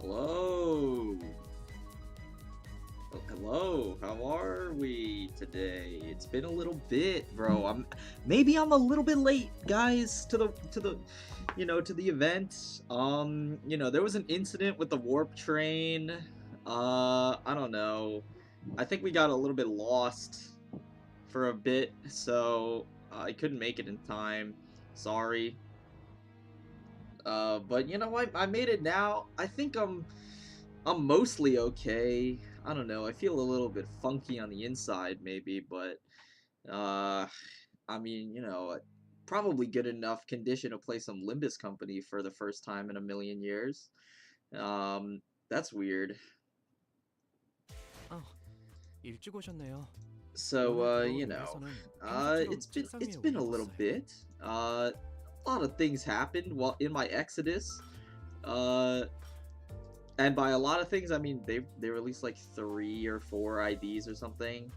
Hello. Oh, hello. How are we today? It's been a little bit, bro. I'm a little bit late, guys, to the event. There was an incident with the warp train. I don't know. I think we got a little bit lost for a bit, so I couldn't make it in time. Sorry. But you know what? I made it now. I think I'm mostly okay. I don't know. I feel a little bit funky on the inside, maybe, but uh, I mean, probably good enough condition to play some Limbus Company for the first time in a million years. Um, that's weird. 아, 일찍 오셨네요. So, 오늘 들어오기 위해서는 it's 평소처럼 been 책상 it's 위에 been a little 올려뒀어요. bit. A lot of things happened while in my exodus. Uh, and by a lot of things, I mean they released like 3 or 4 IDs or something,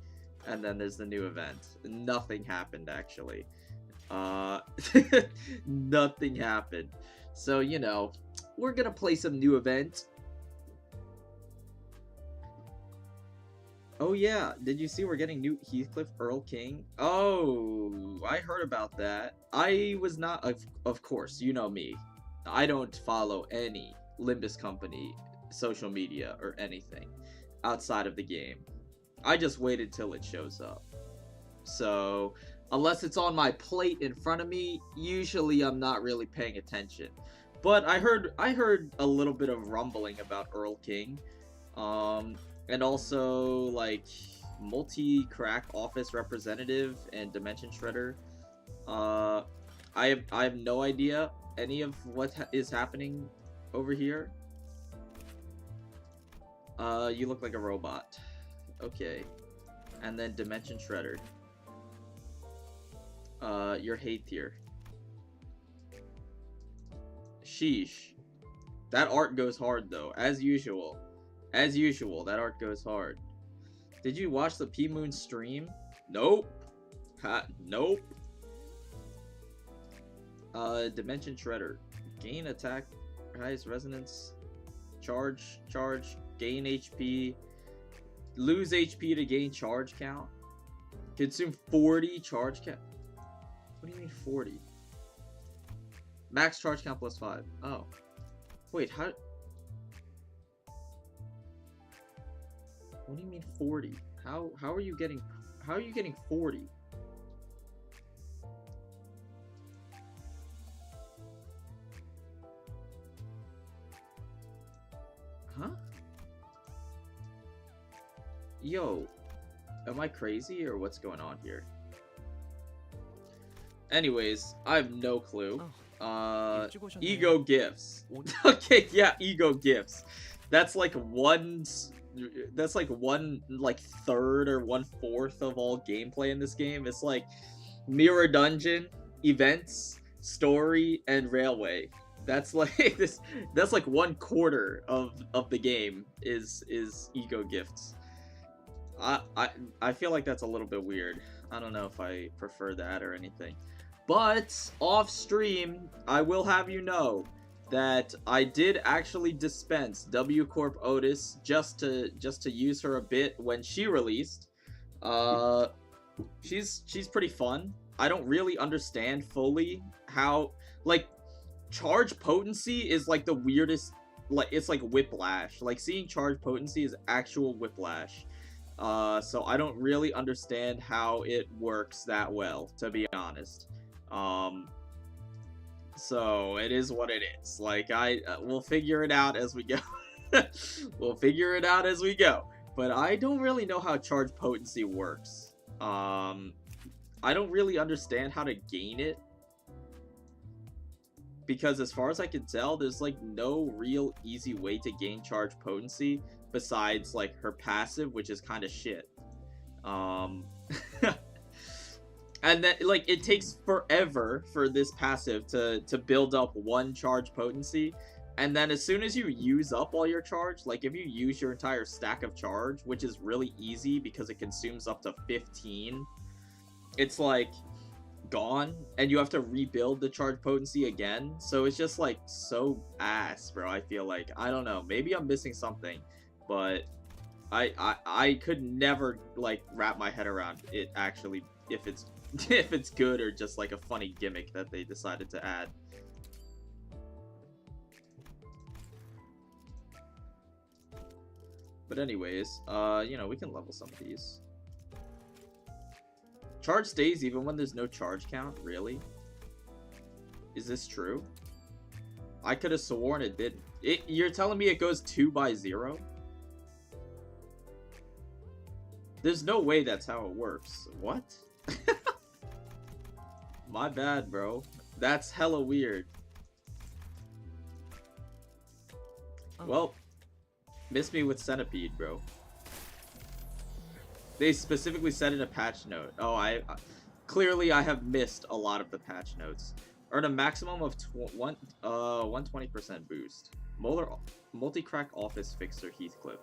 and then there's the new event. Nothing happened actually. Uh, nothing happened. So we're gonna play some new event. Oh yeah, did you see we're getting new Heathcliff Earl King? Oh, I heard about that. I was not, of course, you know me. I don't follow any Limbus Company social media or anything outside of the game. I just waited till it shows up. So, unless it's on my plate in front of me, usually I'm not really paying attention. But I heard a little bit of rumbling about Earl King. Um, and also like multi-crack office representative and dimension shredder. uh I have no idea any of what is happening over here. You look like a robot. Okay. And then dimension shredder. Your hate tier. Sheesh. That art goes hard though, as usual. As usual, that art goes hard. Did you watch the P Moon stream? Nope. Nope. Dimension Shredder. Gain attack, highest resonance, charge, gain HP, lose HP to gain charge count. Consume 40 charge count. What do you mean 40? Max charge count plus 5. Oh. Wait, how... What do you mean 40? How are you getting 40? Huh? Yo, am I crazy or what's going on here? Anyways, I have no clue. 일찍 오셨네요. Ego gifts. Okay, yeah, ego gifts. That's like one like third or 1/4 of all gameplay in this game. It's like mirror dungeon, events, story, and railway. That's like this. That's like 1/4 of the game is ego gifts. I feel like that's a little bit weird. I don't know if I prefer that or anything. But off stream, I will have you know that I did actually dispense W Corp Otis just to use her a bit when she released. She's pretty fun. I don't really understand fully how, like, charge potency is like the weirdest. Like, it's like whiplash. Like, seeing charge potency is actual whiplash. So I don't really understand how it works that well, to be honest. So it is what it is. Like, we'll figure it out as we go. We'll figure it out as we go. But I don't really know how charge potency works. I don't really understand how to gain it, because as far as I can tell, there's like no real easy way to gain charge potency besides like her passive, which is kind of shit. And then, like, it takes forever for this passive to build up 1 charge potency. And then as soon as you use up all your charge, like if you use your entire stack of charge, which is really easy because it consumes up to 15, it's like gone, and you have to rebuild the charge potency again. So it's just like so ass, bro. I feel like, I don't know, maybe I'm missing something, but I could never like wrap my head around it actually, if it's if it's good or just like a funny gimmick that they decided to add. But anyways, you know, we can level some of these. Charge stays even when there's no charge count? Really? Is this true? I could have sworn it didn't. You're telling me it goes 2 by 0? There's no way that's how it works. What? My bad, bro. That's hella weird. Well, miss me with Centipede, bro. They specifically said in a patch note. Oh, clearly I have missed a lot of the patch notes. Earn a maximum of 120% boost. Multi-crack office fixer Heathcliff.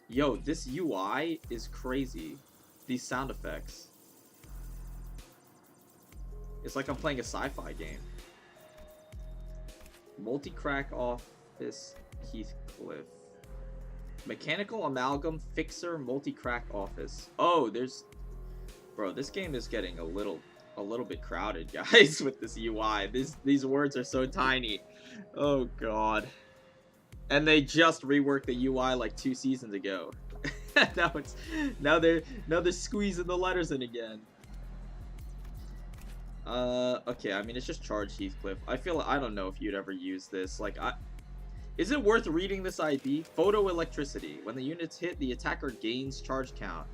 Yo, this UI is crazy. These sound effects. It's like I'm playing a sci-fi game. Multi-crack office Heathcliff. Mechanical amalgam fixer multi-crack office. Oh, there's... Bro, this game is getting a little bit crowded, guys, with this UI. These words are so tiny. Oh, God. And they just reworked the UI like 2 seasons ago. now they're squeezing the letters in again. Okay, I mean, it's just charge Heathcliff. I don't know if you'd ever use this. Like, is it worth reading this ID? Photoelectricity. When the units hit, the attacker gains charge count.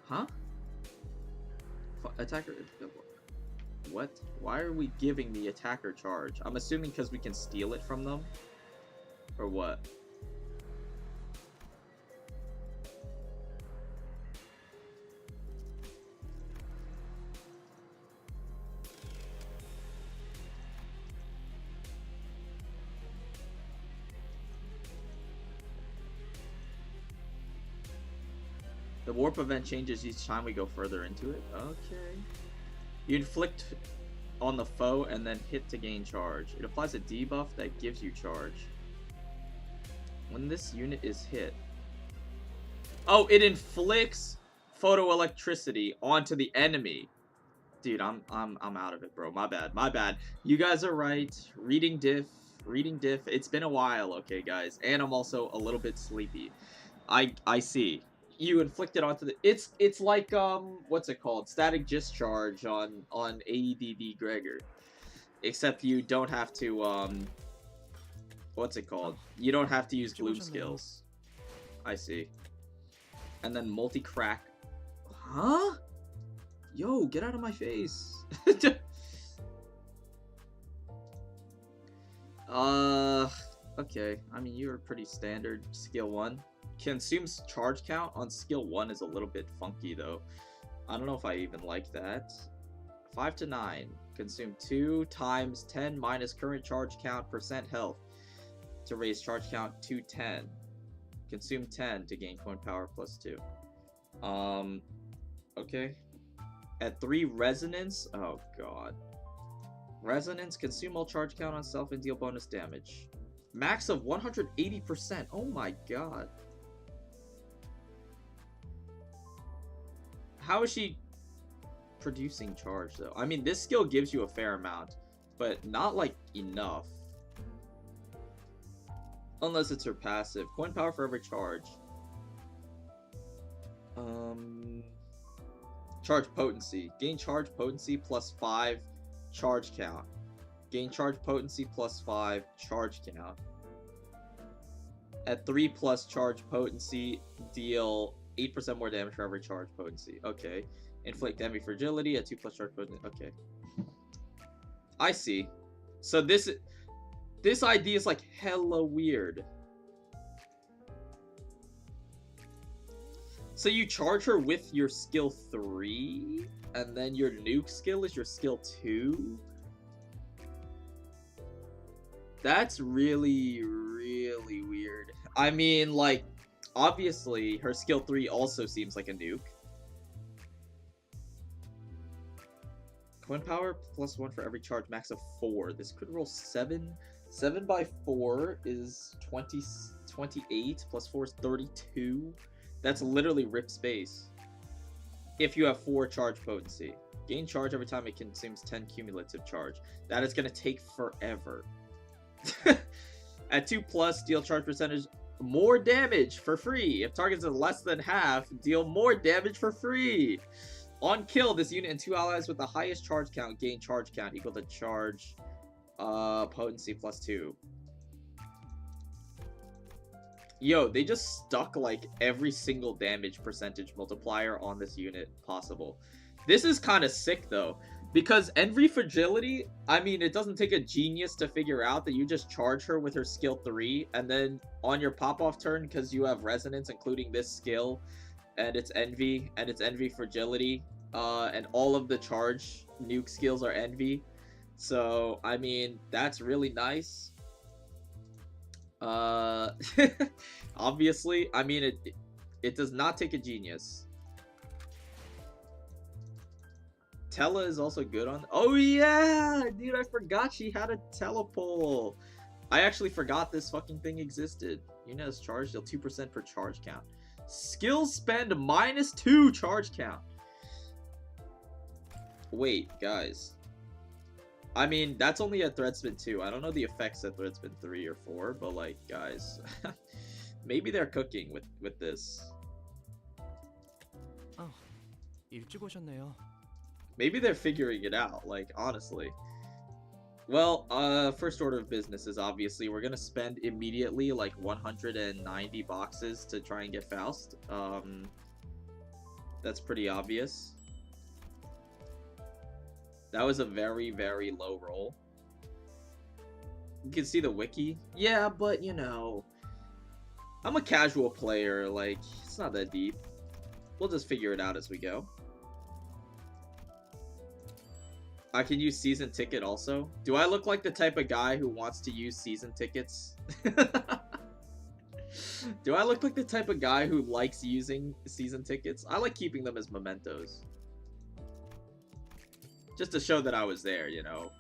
Huh? Attacker... What? Why are we giving the attacker charge? I'm assuming because we can steal it from them? Or what? The warp event changes each time we go further into it. Okay. You inflict on the foe and then hit to gain charge. It applies a debuff that gives you charge. When this unit is hit... Oh, it inflicts photoelectricity onto the enemy. Dude, I'm out of it, bro. My bad. You guys are right. Reading diff. It's been a while, okay, guys. And I'm also a little bit sleepy. I see. You inflict it onto the... It's like, what's it called? Static discharge on AEDD Gregor. Except you don't have to, what's it called? You don't have to use gloom skills. I see. And then multi-crack. Huh? Yo, get out of my face. Okay. I mean, you're pretty standard. Skill 1. Consumes charge count on skill 1 is a little bit funky, though. I don't know if I even like that. 5 to 9. Consume 2 times 10 minus current charge count % health to raise charge count to 10. Consume 10 to gain coin power +2. Okay. At 3 resonance. Oh god. Resonance, consume all charge count on self and deal bonus damage. Max of 180%. Oh my god. How is she producing charge, though? I mean, this skill gives you a fair amount, but not, like, enough. Unless it's her passive. Coin power for every charge. Charge potency. Gain charge potency +5 charge count. Gain charge potency +5 charge count. At 3+ charge potency, deal 8% more damage for every charge potency. Okay. Inflict enemy fragility at 2+ charge potency. Okay. I see. So this idea is like hella weird. So you charge her with your skill 3, and then your nuke skill is your skill 2? That's really, really weird. I mean, like, Obviously, her skill 3 also seems like a nuke. Coin power +1 for every charge, max of 4. This could roll 7. 7 by 4 is 28, plus 4 is 32. That's literally rip space. If you have 4 charge potency. Gain charge every time it consumes 10 cumulative charge. That is going to take forever. At 2+, deal charge percentage more damage for free. If targets is less than half, deal more damage for free. On kill, this unit and 2 allies with the highest charge count gain charge count equal to charge potency +2. Yo, they just stuck like every single damage percentage multiplier on this unit possible. This is kind of sick though, because Envy Fragility, I mean, it doesn't take a genius to figure out that you just charge her with her skill 3, and then on your pop-off turn, because you have Resonance, including this skill, and it's Envy, and it's Envy Fragility, and all of the charge nuke skills are Envy. So, I mean, that's really nice. Obviously, I mean, it does not take a genius. Tella is also good on... Oh, yeah! Dude, I forgot she had a telepole. I actually forgot this fucking thing existed. Unit is charged, deal 2% per charge count. Skill spend -2 charge count. Wait, guys. I mean, that's only at Threadspin 2. I don't know the effects at Threadspin 3 or 4, but, like, guys... maybe they're cooking with this. 아, 일찍 오셨네요. Maybe they're figuring it out, like, honestly. Well, first order of business is obviously we're gonna spend immediately like 190 boxes to try and get Faust. That's pretty obvious. That was a very, very low roll. You can see the wiki. Yeah, but you know, I'm a casual player, like, it's not that deep. We'll just figure it out as we go. I can use season ticket also. Do I look like the type of guy who wants to use season tickets? Do I look like the type of guy who likes using season tickets? I like keeping them as mementos. Just to show that I was there, you know.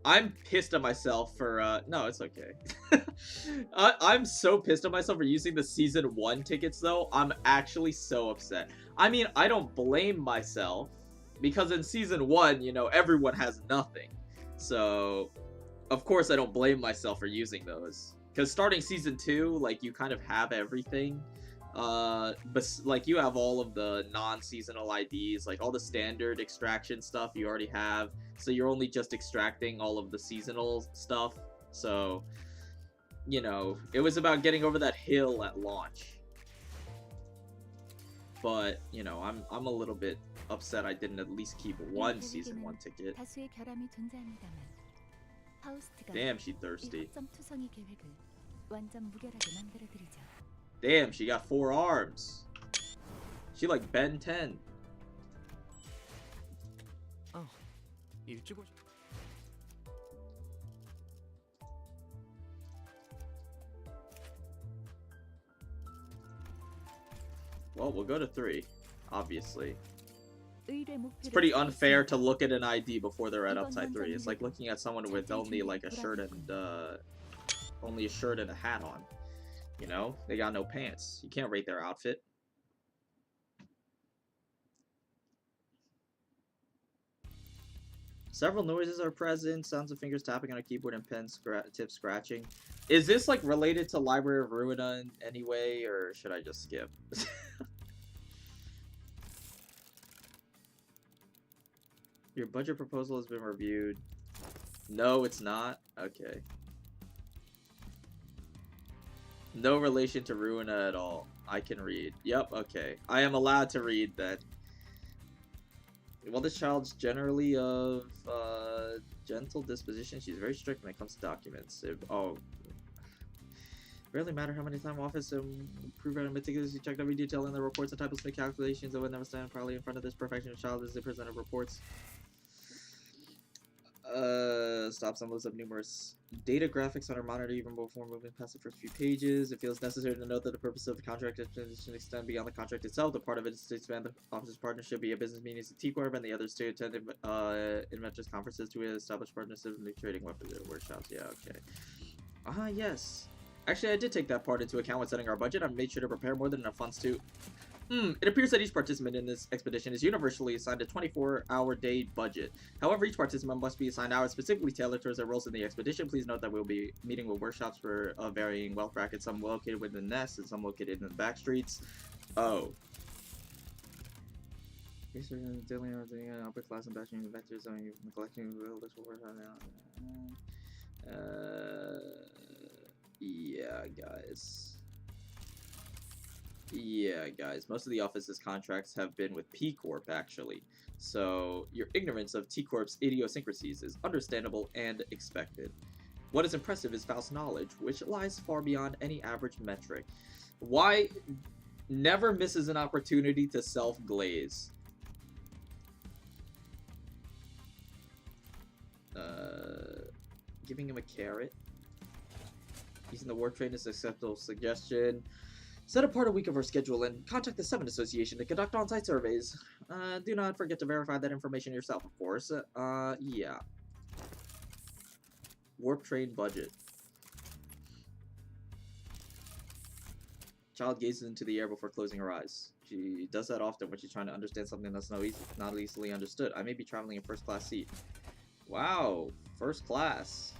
I'm pissed at myself for, no, it's okay. I'm so pissed at myself for using the Season 1 tickets, though. I'm actually so upset. I mean, I don't blame myself, because in Season 1, you know, everyone has nothing. So, of course I don't blame myself for using those. Because starting Season 2, like, you kind of have everything. But, like, you have all of the non-seasonal IDs, like, all the standard extraction stuff you already have. So you're only just extracting all of the seasonal stuff. So, you know, it was about getting over that hill at launch. But, you know, I'm a little bit upset I didn't at least keep one Season 1 ticket. Damn, she thirsty. Damn, she got 4 arms. She like Ben 10. 아, 일찍 오셨... Well, we'll go to 3, obviously. It's pretty unfair to look at an ID before they're at upside 3. It's like looking at someone with only like a shirt and a hat on. You know, they got no pants. You can't rate their outfit. Several noises are present. Sounds of fingers tapping on a keyboard and pen tip scratching. Is this like related to Library of Ruina in any way, or should I just skip? Your budget proposal has been reviewed. No, it's not. Okay. No relation to Ruina at all. I can read. Yep, okay. I am allowed to read that. Well, this child's generally of gentle disposition. She's very strict when it comes to documents. Rarely matter how many time office and prove and meticulously checked every detail in the reports and types of calculations that would never stand proudly in front of this perfection child as they presented reports. Stops and loads up numerous data graphics on our monitor even before moving past the first few pages. It feels necessary to note that the purpose of the contract should extend beyond the contract itself. The part of it is to expand the office's partnership via business meetings to T-Corp, and the others to attend investors conferences to establish partnerships in the trading workshops. Yeah, okay. Ah, yes. Actually, I did take that part into account when setting our budget. I made sure to prepare more than enough funds to... It appears that each participant in this expedition is universally assigned a 24-hour day budget. However, each participant must be assigned hours specifically tailored towards their roles in the expedition. Please note that we'll be meeting with workshops for varying wealth brackets, some located within the nest and some located in the back streets. Oh. Research and dealing with the upper class and bashing investors on neglecting the list work now. Yeah, guys. Yeah, guys, most of the office's contracts have been with P Corp, actually. So, your ignorance of T Corp's idiosyncrasies is understandable and expected. What is impressive is Faust's knowledge, which lies far beyond any average metric. Why never misses an opportunity to self-glaze? Giving him a carrot. Using the warp train is an acceptable suggestion. Set apart a week of our schedule and contact the 7 Association to conduct on-site surveys. Do not forget to verify that information yourself, of course. Yeah. Warp train budget. Child gazes into the air before closing her eyes. She does that often when she's trying to understand something that's not easily understood. I may be traveling in first-class seat. Wow, first class.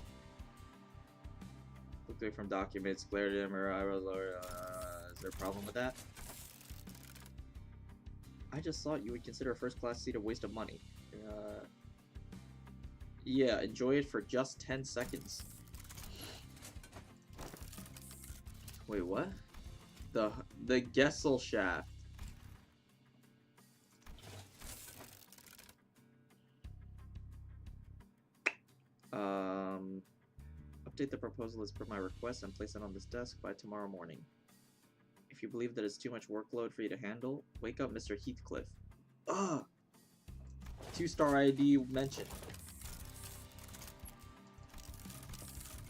Looked away from documents, glared at him, her eyebrows lowered. Is there a problem with that? I just thought you would consider a first-class seat a waste of money. Yeah, enjoy it for just 10 seconds. Wait, what? The Gessel shaft. Update the proposal as per my request and place it on this desk by tomorrow morning. If you believe that it's too much workload for you to handle, wake up Mr. Heathcliff. Ugh! 2-star ID mentioned.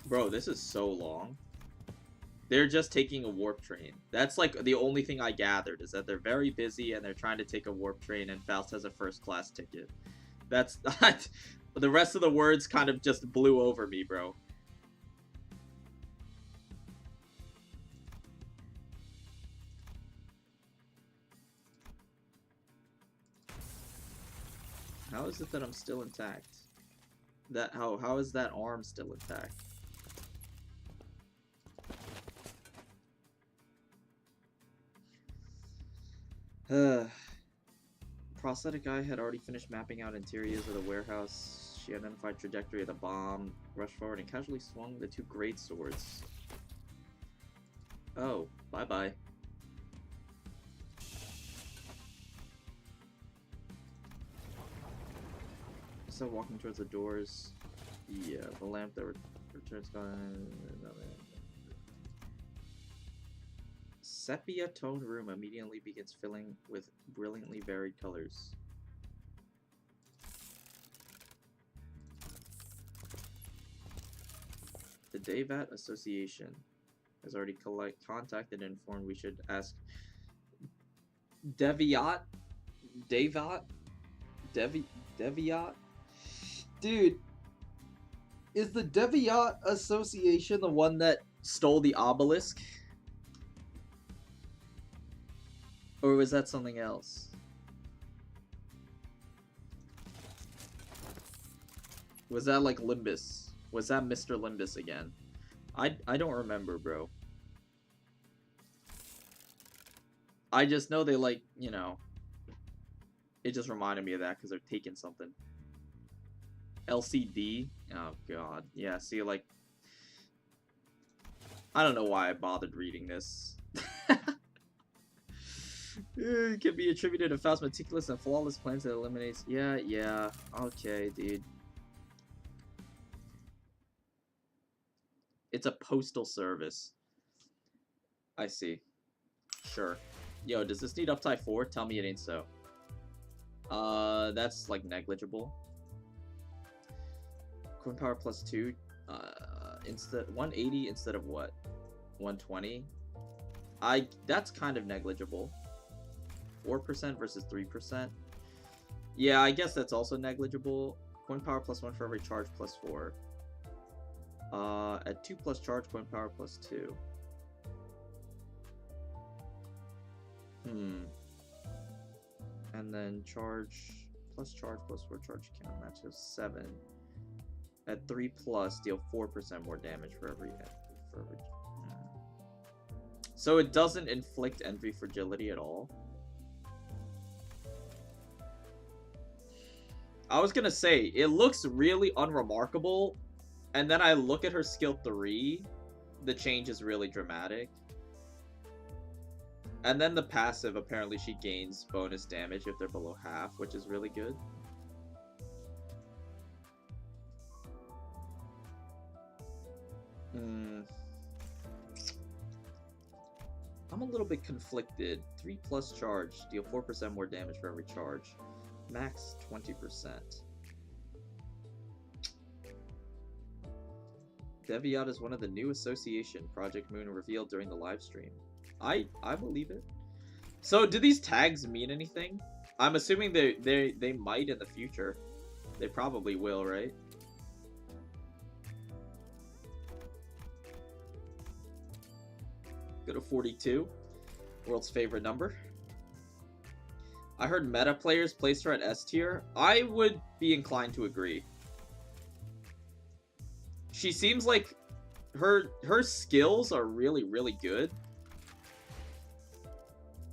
Bro, this is so long. They're just taking a warp train. That's like the only thing I gathered, is that they're very busy and they're trying to take a warp train and Faust has a first-class ticket. That's not... The rest of the words kind of just blew over me, bro. How is it that I'm still intact? How is that arm still intact? Prosthetic eye had already finished mapping out interiors of the warehouse. She identified trajectory of the bomb, rushed forward, and casually swung the 2 great swords. Oh, bye-bye. So walking towards the doors. Yeah, the lamp that returns gone. Sepia toned room immediately begins filling with brilliantly varied colors. The Devat Association has already contacted and informed we should ask Deviat? Devat? Deviat? Dude, is the Deviat Association the one that stole the obelisk? Or was that something else? Was that like Limbus? Was that Mr. Limbus again? I don't remember, bro. I just know they like, you know... It just reminded me of that because they're taking something. LCD? Oh god. Yeah, see, like... I don't know why I bothered reading this. It can be attributed to Faust's meticulous and flawless plans that eliminates... Yeah. Okay, dude. It's a postal service. I see. Sure. Yo, does this need uptie 4? Tell me it ain't so. That's, like, negligible. Coin power plus 2. Instead 180 instead of what? 120. That's kind of negligible. 4% versus 3%. Yeah, I guess that's also negligible. Coin power plus 1 for every charge plus 4. At 2 plus charge, coin power plus 2. And then charge plus 4 charge count matches 7. At 3 plus, deal 4% more damage for every So it doesn't inflict envy fragility at all. I was gonna say, it looks really unremarkable, and then I look at her skill 3, the change is really dramatic. And then the passive, apparently she gains bonus damage if they're below half, which is really good. I'm a little bit conflicted. 3 plus charge, deal 4% more damage for every charge. Max 20%. Deviat is one of the new association Project Moon revealed during the live stream. I believe it. So do these tags mean anything? I'm assuming they might in the future. They probably will, right? Go to 42. World's favorite number. I heard meta players placed her at S tier. I would be inclined to agree. She seems like her skills are really, really good.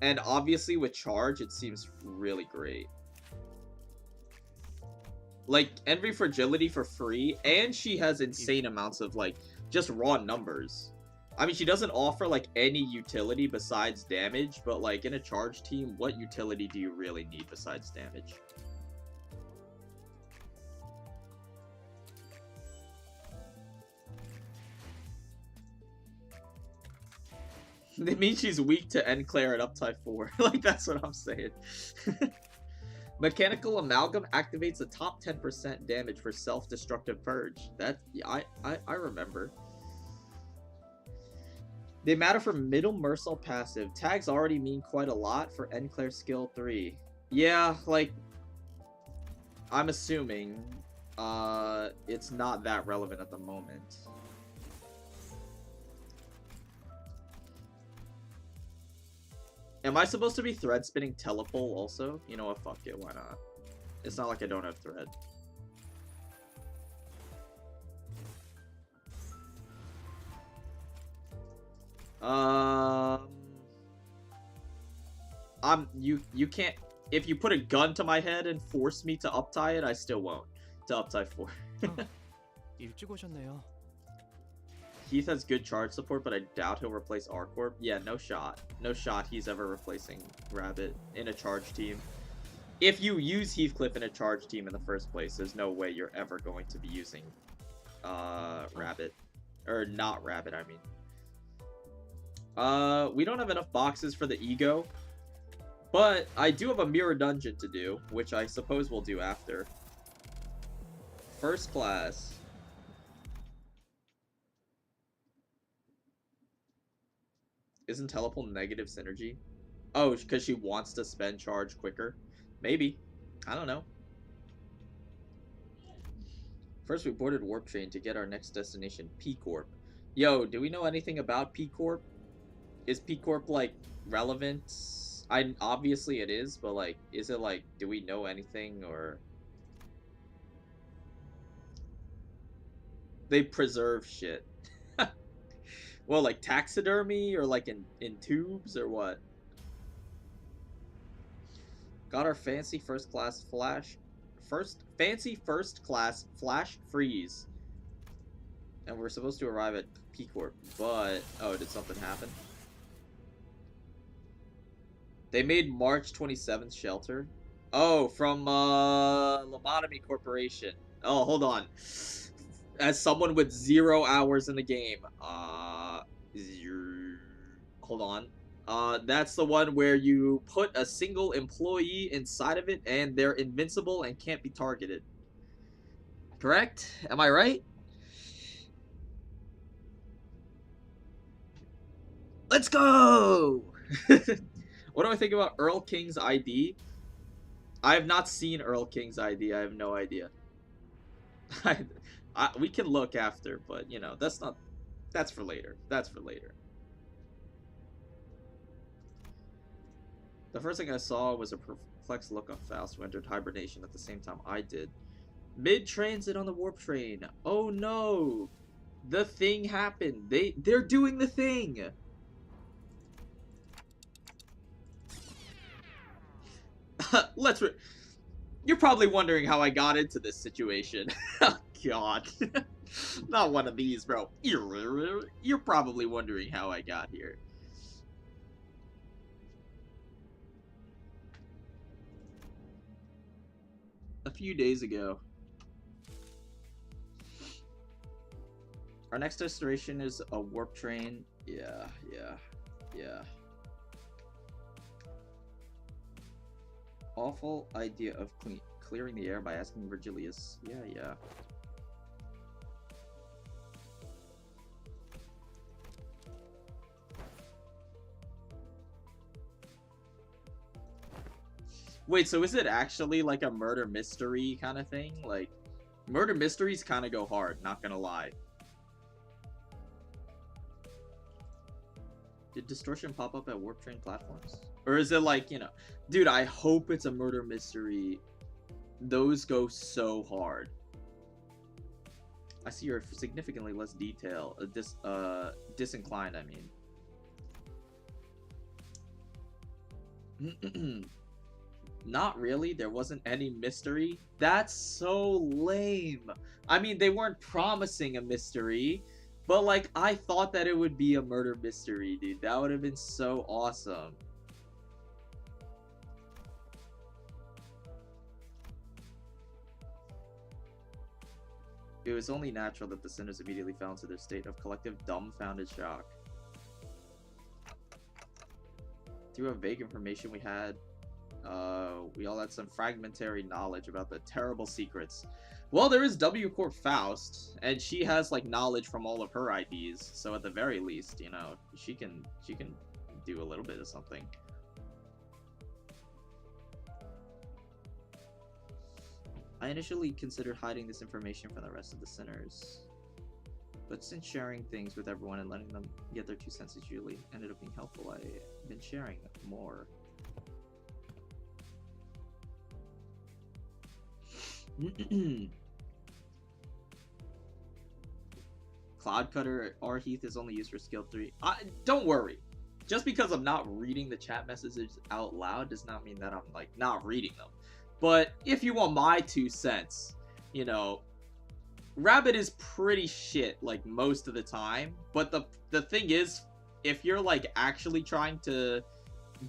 And obviously with charge, it seems really great. Like, envy fragility for free, and she has insane amounts of, like, just raw numbers. I mean, she doesn't offer, like, any utility besides damage, but, like, in a charge team, what utility do you really need besides damage? It means she's weak to Enclair at uptype 4. Like, that's what I'm saying. Mechanical Amalgam activates the top 10% damage for self-destructive purge. That, yeah, I remember. They matter for middle Mercel passive. Tags already mean quite a lot for Enclair skill 3. Yeah, like, I'm assuming it's not that relevant at the moment. Am I supposed to be thread spinning telepole also? You know what, fuck it, why not? It's not like I don't have thread. You can't, if you put a gun to my head and force me to uptie it, I still won't. To uptie 4. 일찍 오셨네요. Heath has good charge support, but I doubt he'll replace R-Corp. Yeah, no shot. No shot he's ever replacing Rabbit in a charge team. If you use Heathcliff in a charge team in the first place, there's no way you're ever going to be using Rabbit. Or not Rabbit, I mean. We don't have enough boxes for the ego. But I do have a mirror dungeon to do, which I suppose we'll do after. First class. Isn't telepole negative synergy? Oh, because she wants to spend charge quicker? Maybe. I don't know. First, we boarded Warp Train to get our next destination, P-Corp. Yo, do we know anything about P-Corp? Is P-Corp, like, relevant? Obviously it is, but, like, is it, like, do we know anything, or... They preserve shit. Well, like taxidermy, or like in tubes, or what? Got our fancy first class flash freeze. And we're supposed to arrive at P-Corp, but oh, did something happen? They made March 27th shelter. Oh, from Lobotomy Corporation. Oh, hold on. As someone with 0 hours in the game, hold on. That's the one where you put a single employee inside of it and they're invincible and can't be targeted. Correct? Am I right? Let's go! What do I think about Earl King's ID? I have not seen Earl King's ID. I have no idea. We can look after, but, you know, that's not... That's for later. That's for later. The first thing I saw was a perplexed look on Faust, who entered hibernation at the same time I did. Mid-transit on the warp train. Oh no! The thing happened. They're doing the thing! You're probably wondering how I got into this situation. Oh god. Not one of these, bro. You're probably wondering how I got here. A few days ago. Our next destination is a warp train. Yeah. Awful idea of clearing the air by asking Virgilius. Yeah. Wait, so is it actually like a murder mystery kind of thing? Like, murder mysteries kind of go hard, not gonna lie. Did distortion pop up at warp train platforms? Or is it like, you know... Dude, I hope it's a murder mystery. Those go so hard. I see you're significantly less detail. Disinclined, I mean. Not really. There wasn't any mystery. That's so lame. I mean, they weren't promising a mystery. But, like, I thought that it would be a murder mystery, dude. That would have been so awesome. It was only natural that the sinners immediately fell into their state of collective dumbfounded shock. Through a vague information we all had some fragmentary knowledge about the terrible secrets. Well, there is W Corp Faust, and she has, like, knowledge from all of her IDs, so at the very least, you know, she can do a little bit of something. I initially considered hiding this information from the rest of the sinners, but since sharing things with everyone and letting them get their 2 cents usually ended up being helpful, I've been sharing more. Cloud Cutter Arheath is only used for skill 3. Don't worry. Just because I'm not reading the chat messages out loud does not mean that I'm, like, not reading them. But if you want my 2 cents, you know, Rabbit is pretty shit, like, most of the time. But the thing is, if you're, like, actually trying to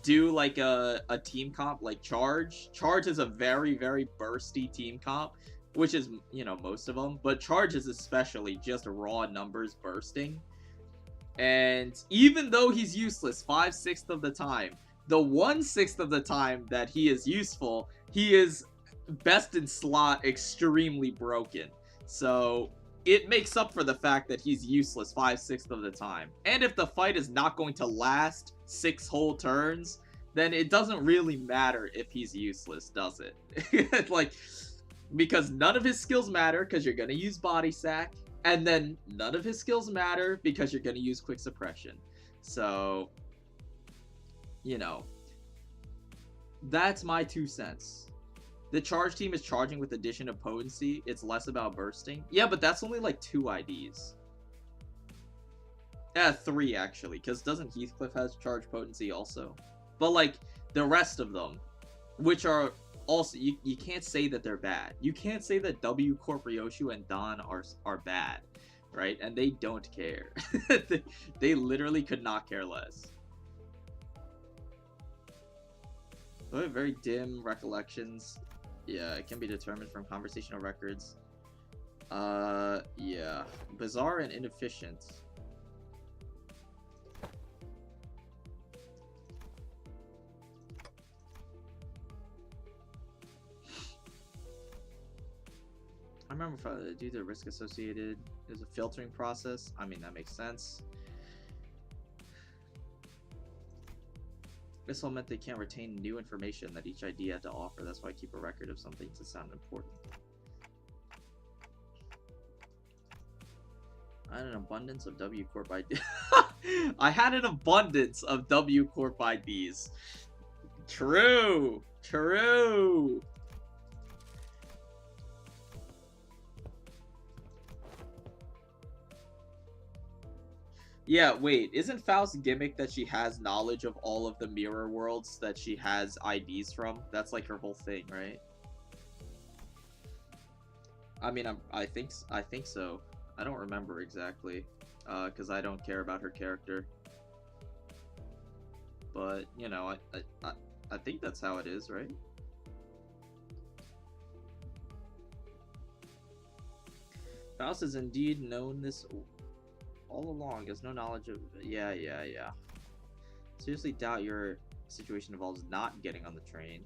do, like, a team comp, like Charge is a very, very bursty team comp, which is, you know, most of them. But Charge is especially just raw numbers bursting. And even though he's useless 5/6 of the time, the 1/6 of the time that he is useful, he is best in slot extremely broken. So it makes up for the fact that he's useless 5/6 of the time. And if the fight is not going to last 6 whole turns, then it doesn't really matter if he's useless, does it? Like, because none of his skills matter because you're going to use Body Sack. And then none of his skills matter because you're going to use Quick Suppression. So, you know, that's my 2 cents. The Charge team is charging with addition of potency. It's less about bursting. Yeah, but that's only like 2 IDs. Yeah, 3 actually, because doesn't Heathcliff has charge potency also? But like the rest of them, which are also, you can't say that they're bad. You can't say that W Corp Ryoshu and Don are bad, right? And they don't care. They literally could not care less. I have very dim recollections. Yeah, it can be determined from conversational records. Yeah. Bizarre and inefficient. I remember due to the risk associated, there's a filtering process. I mean, that makes sense. This all meant they can't retain new information that each ID had to offer. That's why I keep a record of something to sound important. I had an abundance of W Corp IDs. I had an abundance of W Corp IDs. True. True. Yeah, wait, isn't Faust's gimmick that she has knowledge of all of the mirror worlds that she has IDs from? That's like her whole thing, right? I mean, I think so. I don't remember exactly, because I don't care about her character. But, you know, I think that's how it is, right? Faust has indeed known this all along. Has no knowledge of... Yeah. Seriously doubt your situation involves not getting on the train.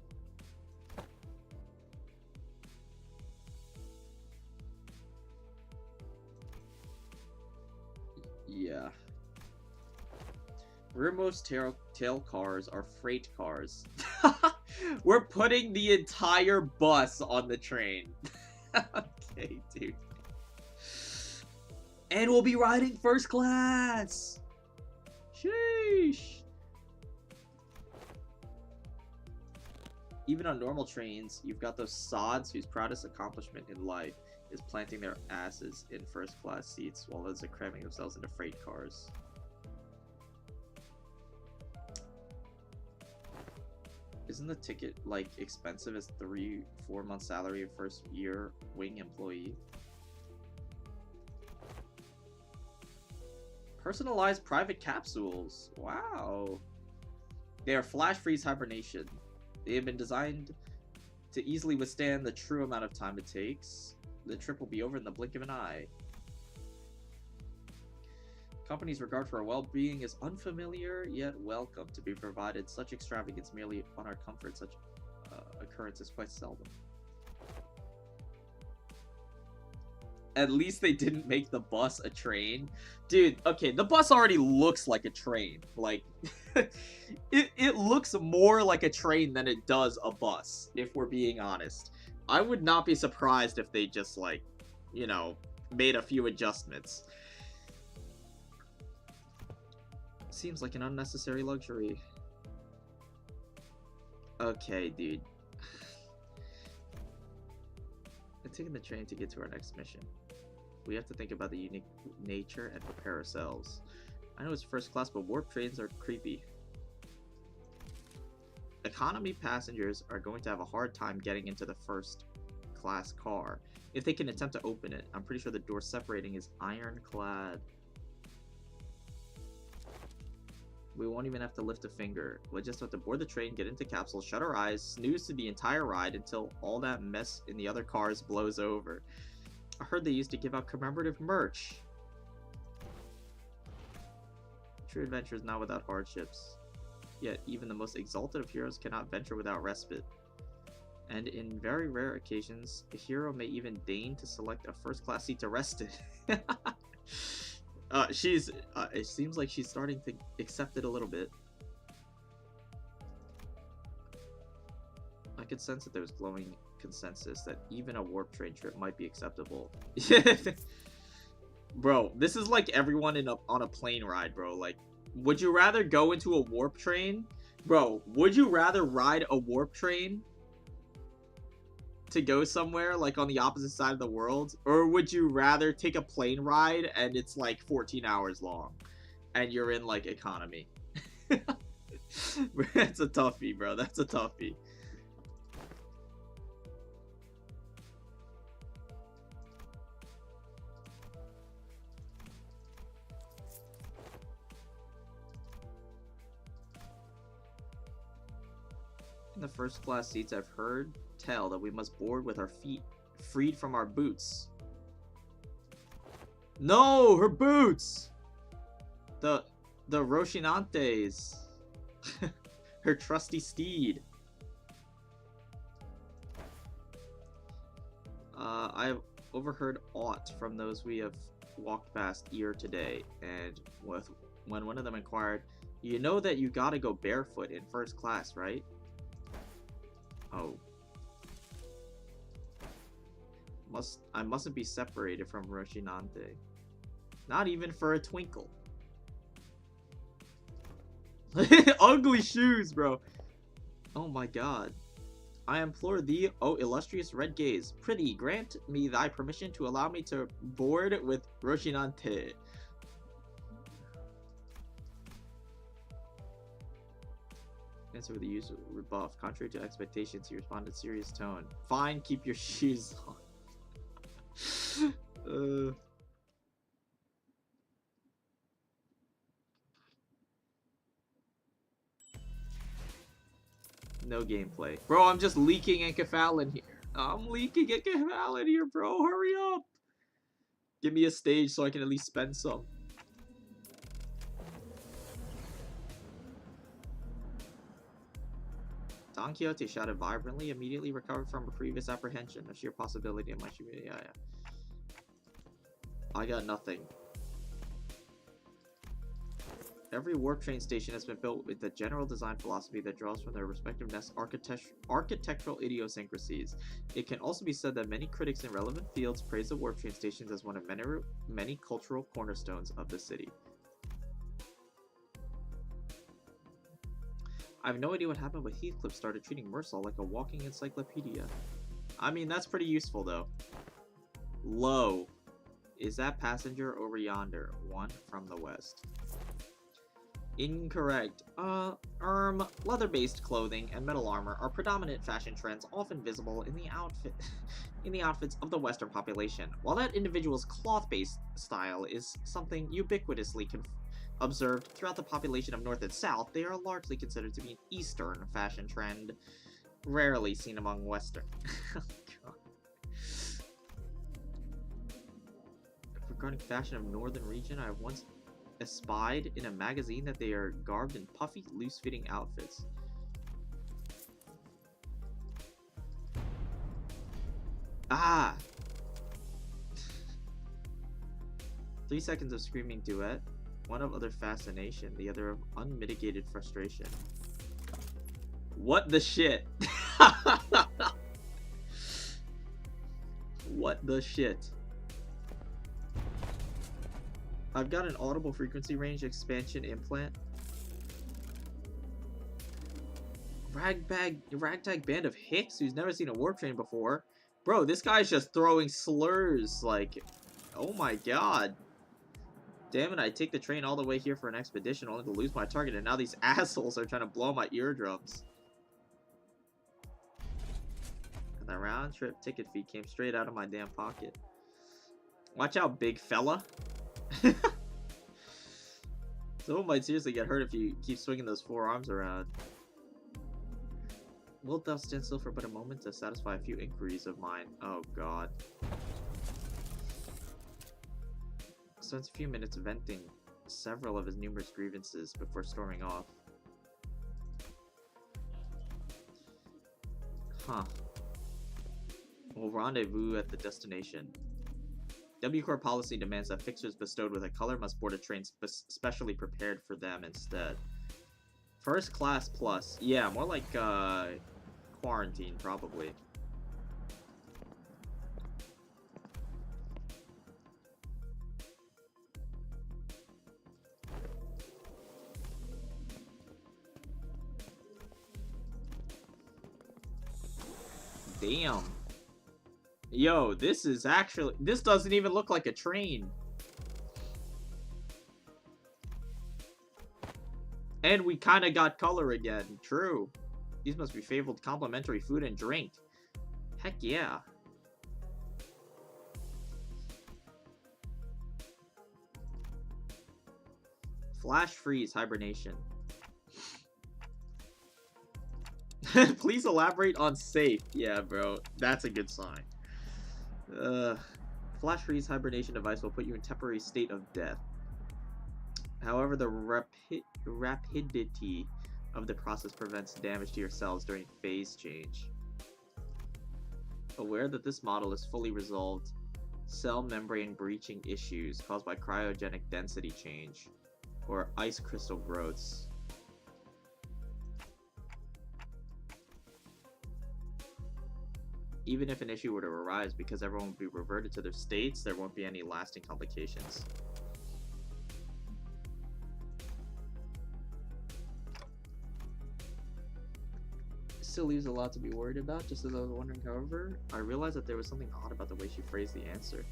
Yeah. Rearmost tail cars are freight cars. We're putting the entire bus on the train. Okay, dude. And we'll be riding first class! Sheesh! Even on normal trains, you've got those sods whose proudest accomplishment in life is planting their asses in first class seats while others are cramming themselves into freight cars. Isn't the ticket, like, expensive as 3-4 months salary of first year wing employee? Personalized private capsules. Wow. They are flash freeze hibernation. They have been designed to easily withstand the true amount of time it takes. The trip will be over in the blink of an eye. Company's regard for our well-being is unfamiliar yet welcome. To be provided such extravagance merely on our comfort, such occurrence is quite seldom. At least they didn't make the bus a train. Dude, okay, the bus already looks like a train. Like, it looks more like a train than it does a bus, if we're being honest. I would not be surprised if they just, like, you know, made a few adjustments. Seems like an unnecessary luxury. Okay, dude. I'm taking the train to get to our next mission. We have to think about the unique nature and prepare ourselves. I know it's first class, but warp trains are creepy. Economy passengers are going to have a hard time getting into the first class car. If they can attempt to open it, I'm pretty sure the door separating is ironclad. We won't even have to lift a finger. We'll just have to board the train, get into capsule, shut our eyes, snooze to the entire ride until all that mess in the other cars blows over. I heard they used to give out commemorative merch. True adventure is not without hardships. Yet even the most exalted of heroes cannot venture without respite. And in very rare occasions, a hero may even deign to select a first-class seat to rest in. It seems like she's starting to accept it a little bit. I could sense that there was glowing consensus that even a warp train trip might be acceptable. Bro, this is like everyone on a plane ride, bro. Like, would you rather go into a warp train? Bro, would you rather ride a warp train to go somewhere, like, on the opposite side of the world? Or would you rather take a plane ride and it's, like, 14 hours long and you're in, like, economy? That's a toughie, bro. That's a toughie. In the first class seats, I've heard tell that we must board with our feet freed from our boots. No, her boots! The Rochinantes. Her trusty steed. overheard aught from those we have walked past here today, and when one of them inquired, "You know that you gotta go barefoot in first class, right?" Oh. I mustn't be separated from Roshinante. Not even for a twinkle. Ugly shoes, bro. Oh my god. I implore thee, O illustrious red gaze, prithee grant me thy permission to allow me to board with Roshinante. Answer with the usual rebuff. Contrary to expectations, he responded serious tone. Fine, keep your shoes on. No gameplay. Bro, I'm just leaking enkephalin here. I'm leaking enkephalin here, bro. Hurry up. Give me a stage so I can at least spend some. Don Quixote shouted vibrantly, immediately recovered from a previous apprehension. A sheer possibility of my humility. Yeah. I got nothing. Every warp train station has been built with the general design philosophy that draws from their respective architectural idiosyncrasies. It can also be said that many critics in relevant fields praise the warp train stations as one of many cultural cornerstones of the city. I have no idea what happened, but Heathcliff started treating Mersal like a walking encyclopedia. I mean, that's pretty useful, though. Low. Is that passenger over yonder? One from the west. Incorrect. Leather-based clothing and metal armor are predominant fashion trends often visible in the outfits of the Western population. While that individual's cloth-based style is something ubiquitously observed throughout the population of North and South, they are largely considered to be an Eastern fashion trend, rarely seen among Western. God. Regarding fashion of Northern region, I have once espied in a magazine that they are garbed in puffy, loose-fitting outfits. Ah! 3 seconds of screaming duet. One of utter fascination, the other of unmitigated frustration. What the shit? What the shit? I've got an audible frequency range expansion implant. Ragtag band of hicks who's never seen a warp train before. Bro, this guy's just throwing slurs like, oh my god. Damn it, I take the train all the way here for an expedition only to lose my target, and now these assholes are trying to blow my eardrums. And the round trip ticket fee came straight out of my damn pocket. Watch out, big fella. Someone might seriously get hurt if you keep swinging those forearms around. Wilt thou stand still for but a moment to satisfy a few inquiries of mine? Oh god. Spends a few minutes venting several of his numerous grievances before storming off. Huh. We'll rendezvous at the destination. W Corps policy demands that fixers bestowed with a color must board a train specially prepared for them instead. First class plus. Yeah, more like quarantine, probably. Damn. Yo, this doesn't even look like a train. And we kind of got color again. True. These must be fabled complimentary food and drink. Heck yeah. Flash freeze hibernation. Please elaborate on safe. Yeah, bro. That's a good sign. Flash freeze hibernation device will put you in temporary state of death. However, the rapidity of the process prevents damage to your cells during phase change. Aware that this model is fully resolved cell membrane breaching issues caused by cryogenic density change or ice crystal growths. Even if an issue were to arise, because everyone would be reverted to their states, there won't be any lasting complications. Still leaves a lot to be worried about, just as I was wondering. However, I realized that there was something odd about the way she phrased the answer.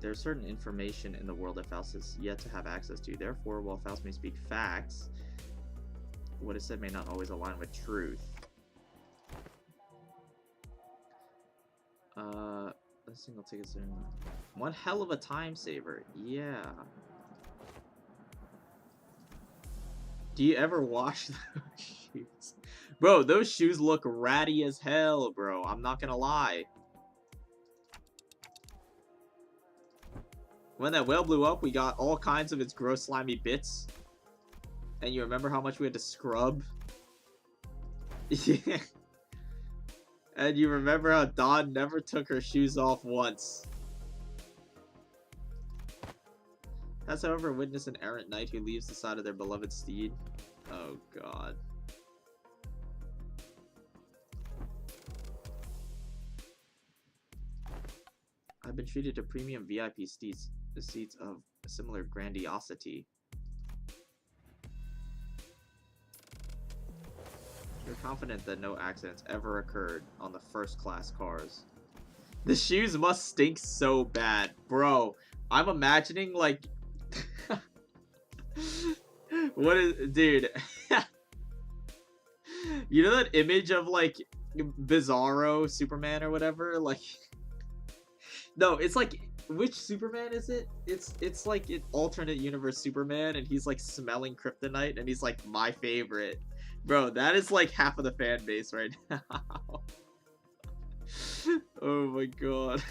There is certain information in the world that Faust has yet to have access to. Therefore, while Faust may speak facts, what is said may not always align with truth. A single ticket. One hell of a time saver. Yeah. Do you ever wash those shoes? Bro, those shoes look ratty as hell, bro. I'm not gonna lie. When that whale blew up, we got all kinds of its gross slimy bits. And you remember how much we had to scrub? Yeah. And you remember how Dawn never took her shoes off once. Has however witnessed an errant knight who leaves the side of their beloved steed? Oh god. I've been treated to premium VIP seats of similar grandiosity. You're confident that no accidents ever occurred on the first-class cars. The shoes must stink so bad. Bro, I'm imagining, like... What is... Dude. You know that image of, like, Bizarro Superman or whatever? Like... No, it's like... Which Superman is it? It's like an alternate universe Superman, and he's, like, smelling kryptonite, and he's, like, my favorite. Bro, that is like half of the fan base right now. Oh my god.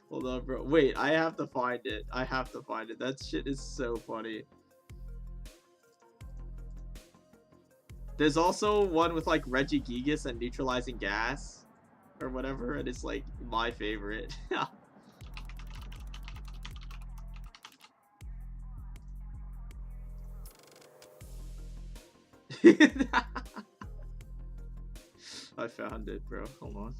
Hold on, bro. Wait, I have to find it. I have to find it. That shit is so funny. There's also one with like Reggie Gigas and neutralizing gas or whatever, and it's like my favorite. I found it, bro. Hold on.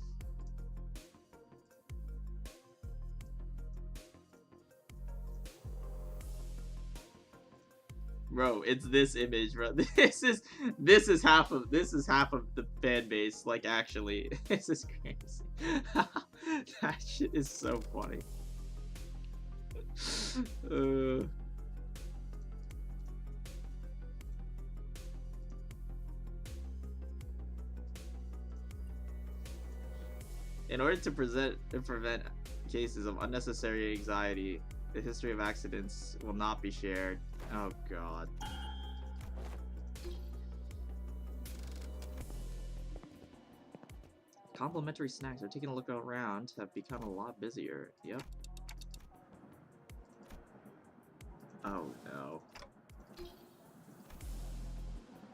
Bro, it's this image, bro. This is half of the fan base. Like, actually, this is crazy. That shit is so funny. In order to prevent cases of unnecessary anxiety, the history of accidents will not be shared. Oh god. Complimentary snacks are taking a look around have become a lot busier. Yep. Oh no.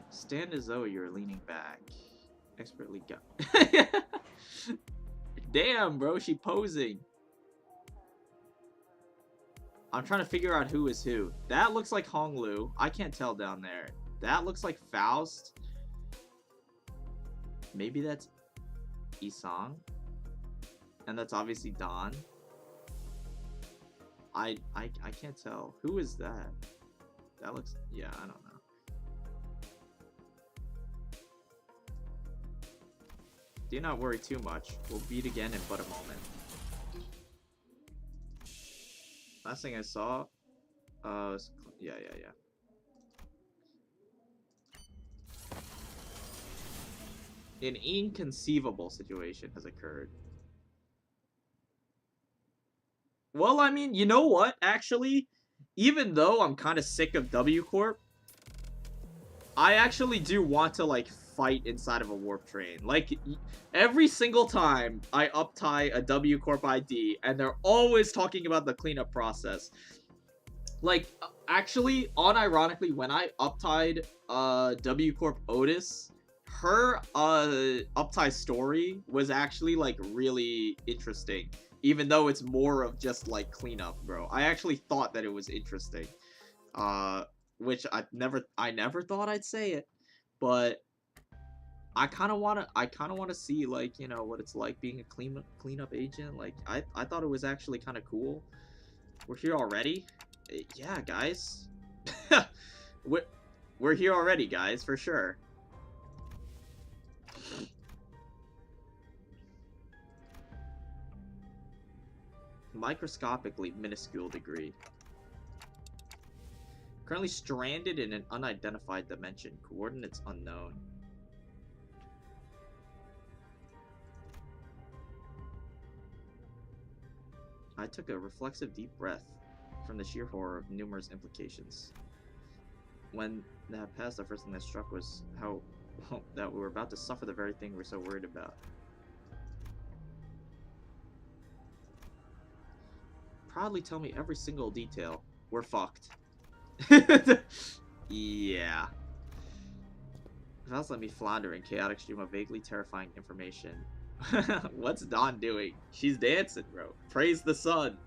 Stand as though you're leaning back. Expertly go. Damn, bro, she posing. I'm trying to figure out who is who. That looks like Honglu. I can't tell down there. That looks like Faust. Maybe that's Isang. And that's obviously Dawn. I can't tell. Who is that? That looks... Yeah, I don't know. Do not worry too much. We'll meet again in but a moment. Last thing I saw, yeah. An inconceivable situation has occurred. Well, I mean, you know what? Actually, even though I'm kind of sick of W Corp, I actually do want to, like, fight inside of a warp train. Like, every single time I uptie a W Corp ID, and they're always talking about the cleanup process. Like, actually, unironically, when I uptied W Corp Otis, her uptie story was actually like really interesting, even though it's more of just like cleanup, bro. I actually thought that it was interesting, which I never thought I'd say it, but I kind of want to see, like, you know, what it's like being a cleanup agent. Like, I thought it was actually kind of cool. We're here already. Yeah, guys. we're, we're here already, guys, for sure. Microscopically minuscule degree. Currently stranded in an unidentified dimension. Coordinates unknown. I took a reflexive deep breath from the sheer horror of numerous implications. When that passed, the first thing that struck was how that we were about to suffer the very thing we're so worried about. Proudly tell me every single detail. We're fucked. Yeah. Faust let me flounder in chaotic stream of vaguely terrifying information. What's Dawn doing? She's dancing, bro. Praise the sun.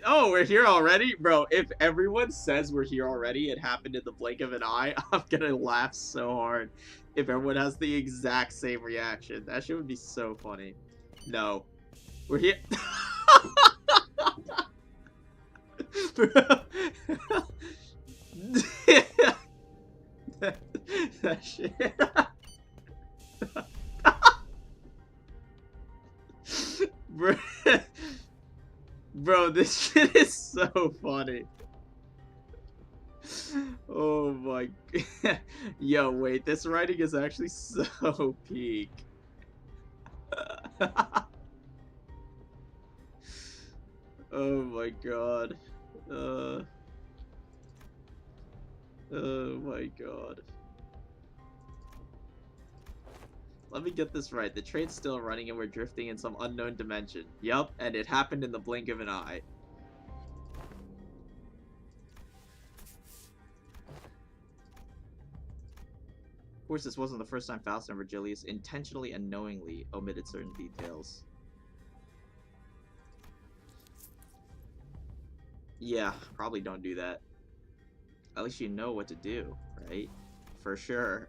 Oh, we're here already? Bro, if everyone says we're here already, it happened in the blink of an eye, I'm gonna laugh so hard. If everyone has the exact same reaction. That shit would be so funny. No. We're here. that shit. Bro, bro, this shit is so funny. Oh my god. Yo, wait, this writing is actually so peak. Oh my god. Oh my god. Let me get this right. The train's still running and we're drifting in some unknown dimension. Yup, and it happened in the blink of an eye. Of course, this wasn't the first time Faust and Virgilius intentionally and knowingly omitted certain details. Yeah, probably don't do that. At least you know what to do, right? For sure.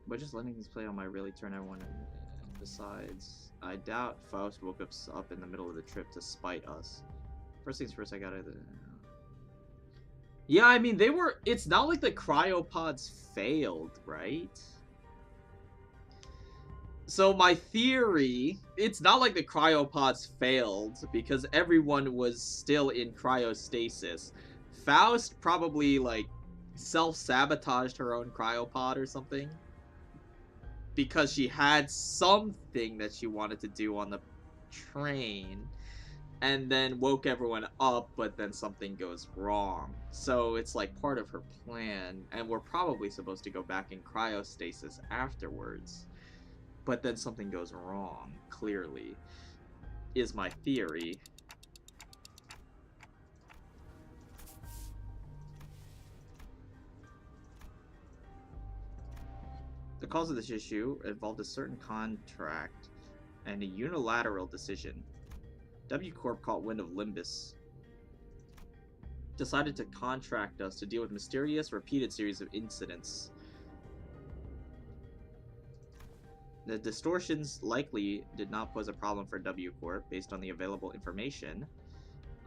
But just letting things play on might really turn everyone in. Besides, I doubt Faust woke us up in the middle of the trip to spite us. First things first, I gotta... Yeah, I mean, they were... It's not like the cryopods failed, right? So my theory... It's not like the cryopods failed, because everyone was still in cryostasis. Faust probably, like, self-sabotaged her own cryopod or something. Because she had something that she wanted to do on the train, and then woke everyone up, but then something goes wrong. So it's like part of her plan, and we're probably supposed to go back in cryostasis afterwards. But then something goes wrong, clearly, is my theory. The cause of this issue involved a certain contract and a unilateral decision. W Corp caught wind of LIMBUS, decided to contract us to deal with mysterious, repeated series of incidents. The distortions likely did not pose a problem for W Corp based on the available information.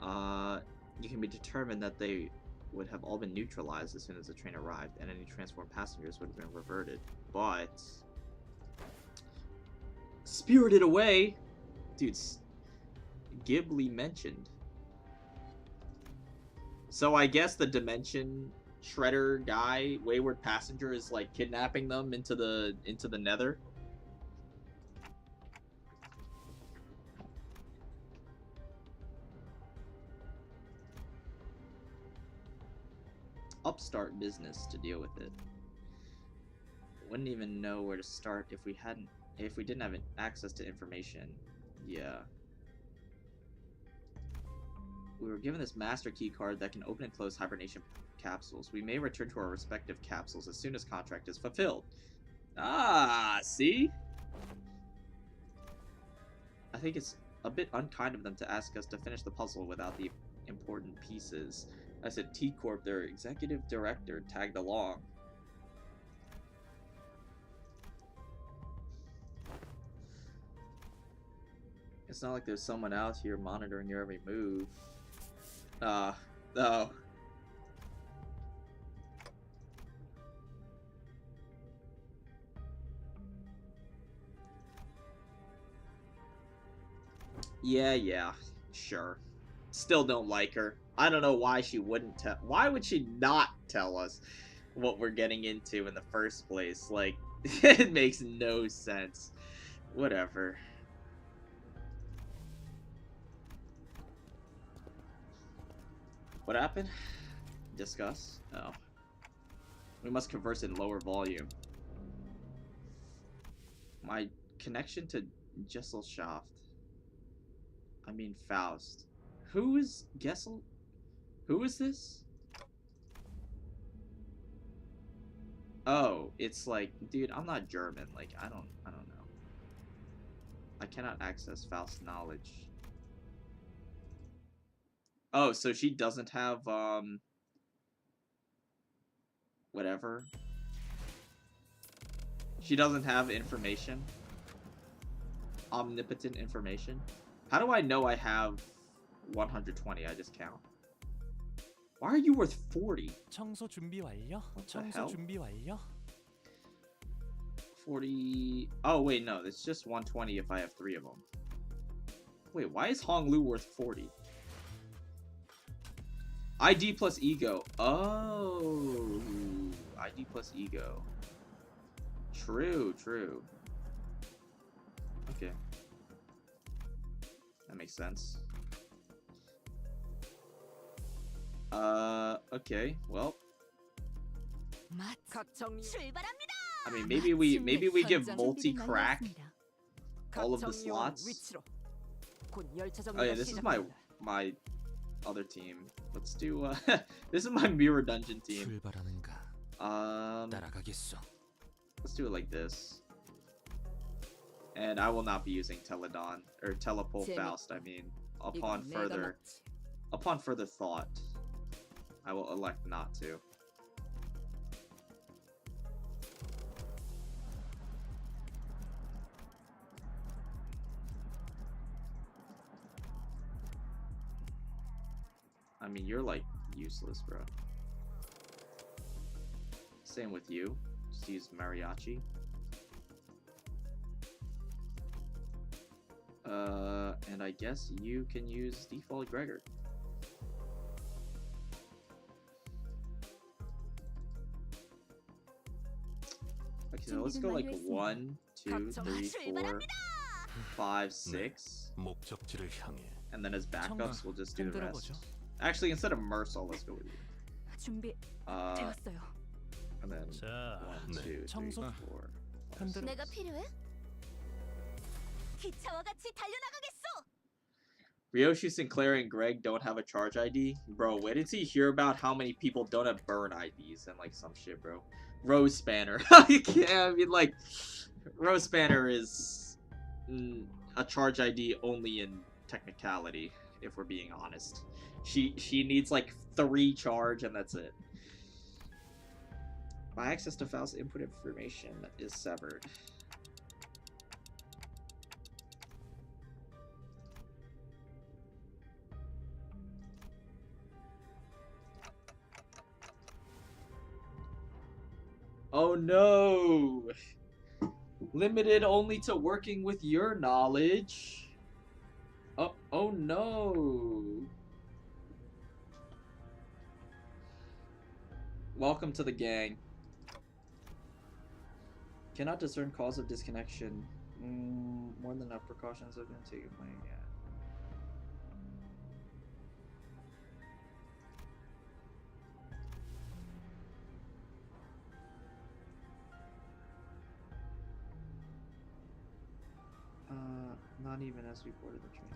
You can be determined that they would have all been neutralized as soon as the train arrived, and any transformed passengers would have been reverted. But Spirited Away, dude, Ghibli mentioned. So I guess the Dimension Shredder guy, Wayward Passenger, is like kidnapping them into the Nether. upstart business to deal with it. Wouldn't even know where to start if we didn't have access to information. Yeah. We were given this master key card that can open and close hibernation capsules. We may return to our respective capsules as soon as contract is fulfilled. Ah, see? I think it's a bit unkind of them to ask us to finish the puzzle without the important pieces. I said T-Corp, their executive director, tagged along. It's not like there's someone out here monitoring your every move. Oh. Yeah, sure. Still don't like her. I don't know why she wouldn't tell. Why would she not tell us what we're getting into in the first place? Like, it makes no sense. Whatever. What happened? Discuss? Oh. We must converse in lower volume. My connection to Gesellschaft. I mean Faust. Who is Gessel? Who is this? Oh, it's like, dude, I'm not German. Like, I don't know. I cannot access Faust's knowledge. Oh, so she doesn't have, whatever. She doesn't have information. Omnipotent information. How do I know I have 120? I just count. Why are you worth 40? 청소 준비 완료. 청소 hell? 준비 완료. 40... Oh, wait, no. It's just 120 if I have 3 of them. Wait, why is Hong Lu worth 40? ID plus ego. Oh. ID plus ego. True. Okay. That makes sense. Okay. Well. I mean, maybe we give multi-crack all of the slots. Oh yeah, this is my other team. Let's do this is my mirror dungeon team. Let's do it like this. And I will not be using Teledon or Telepole Faust. I mean, upon further thought, I will elect not to. I mean, you're like useless, bro. Same with you. Just use Mariachi. And I guess you can use default Gregor. Okay, so let's go like 1, 2, 3, 4, 5, 6. And then as backups, we'll just do the rest. Actually, instead of Mercel, let's go with you. And then 1, 2, 3, 4, 5, 6. Ryoshi, Sinclair, and Greg don't have a charge ID? Bro, wait did he hear about how many people don't have burn IDs and like some shit, bro? Rose Spanner. Yeah, I mean, like, Rose Spanner is a charge ID only in technicality, if we're being honest. She needs like 3 charge and that's it. My access to Faust's input information is severed. Oh no! Limited only to working with your knowledge. Oh no! Welcome to the gang. Cannot discern cause of disconnection. More than enough precautions have been taken by even as we boarded the train.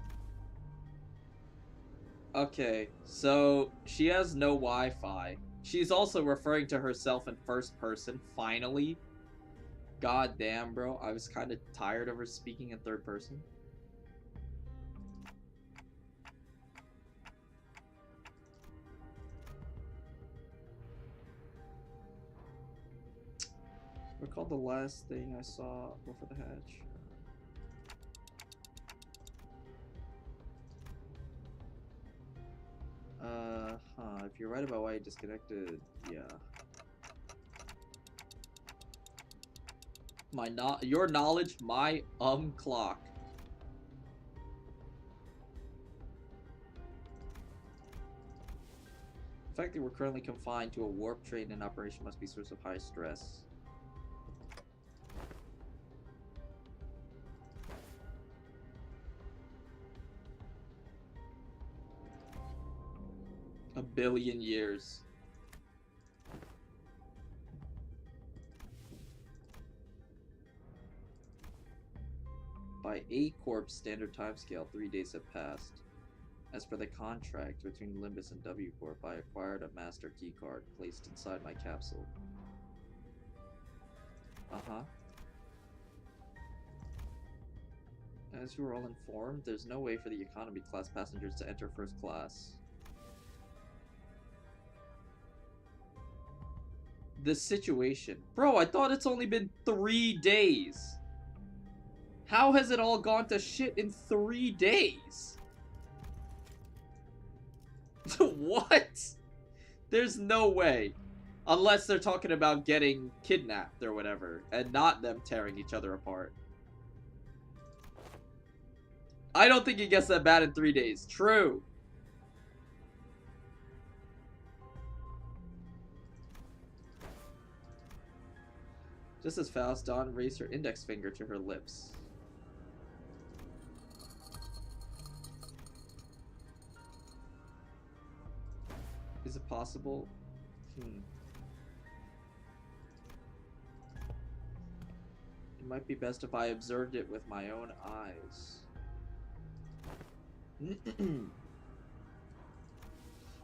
Okay, so she has no Wi-Fi. She's also referring to herself in first person, finally. God damn, bro. I was kind of tired of her speaking in third person. Recall the last thing I saw before the hatch. If you're right about why you disconnected, yeah. Your knowledge, my clock. The fact that we're currently confined to a warp train in operation must be a source of high stress. A billion years. By A-Corp's standard timescale, 3 days have passed. As per the contract between Limbus and W-Corp, I acquired a master keycard placed inside my capsule. Uh-huh. As you are all informed, there's no way for the economy class passengers to enter first class. The situation. Bro, I thought it's only been 3 days. How has it all gone to shit in 3 days? What? There's no way. Unless they're talking about getting kidnapped or whatever, and not them tearing each other apart. I don't think it gets that bad in 3 days. True. Just as fast, Dawn raised her index finger to her lips. Is it possible? It might be best if I observed it with my own eyes.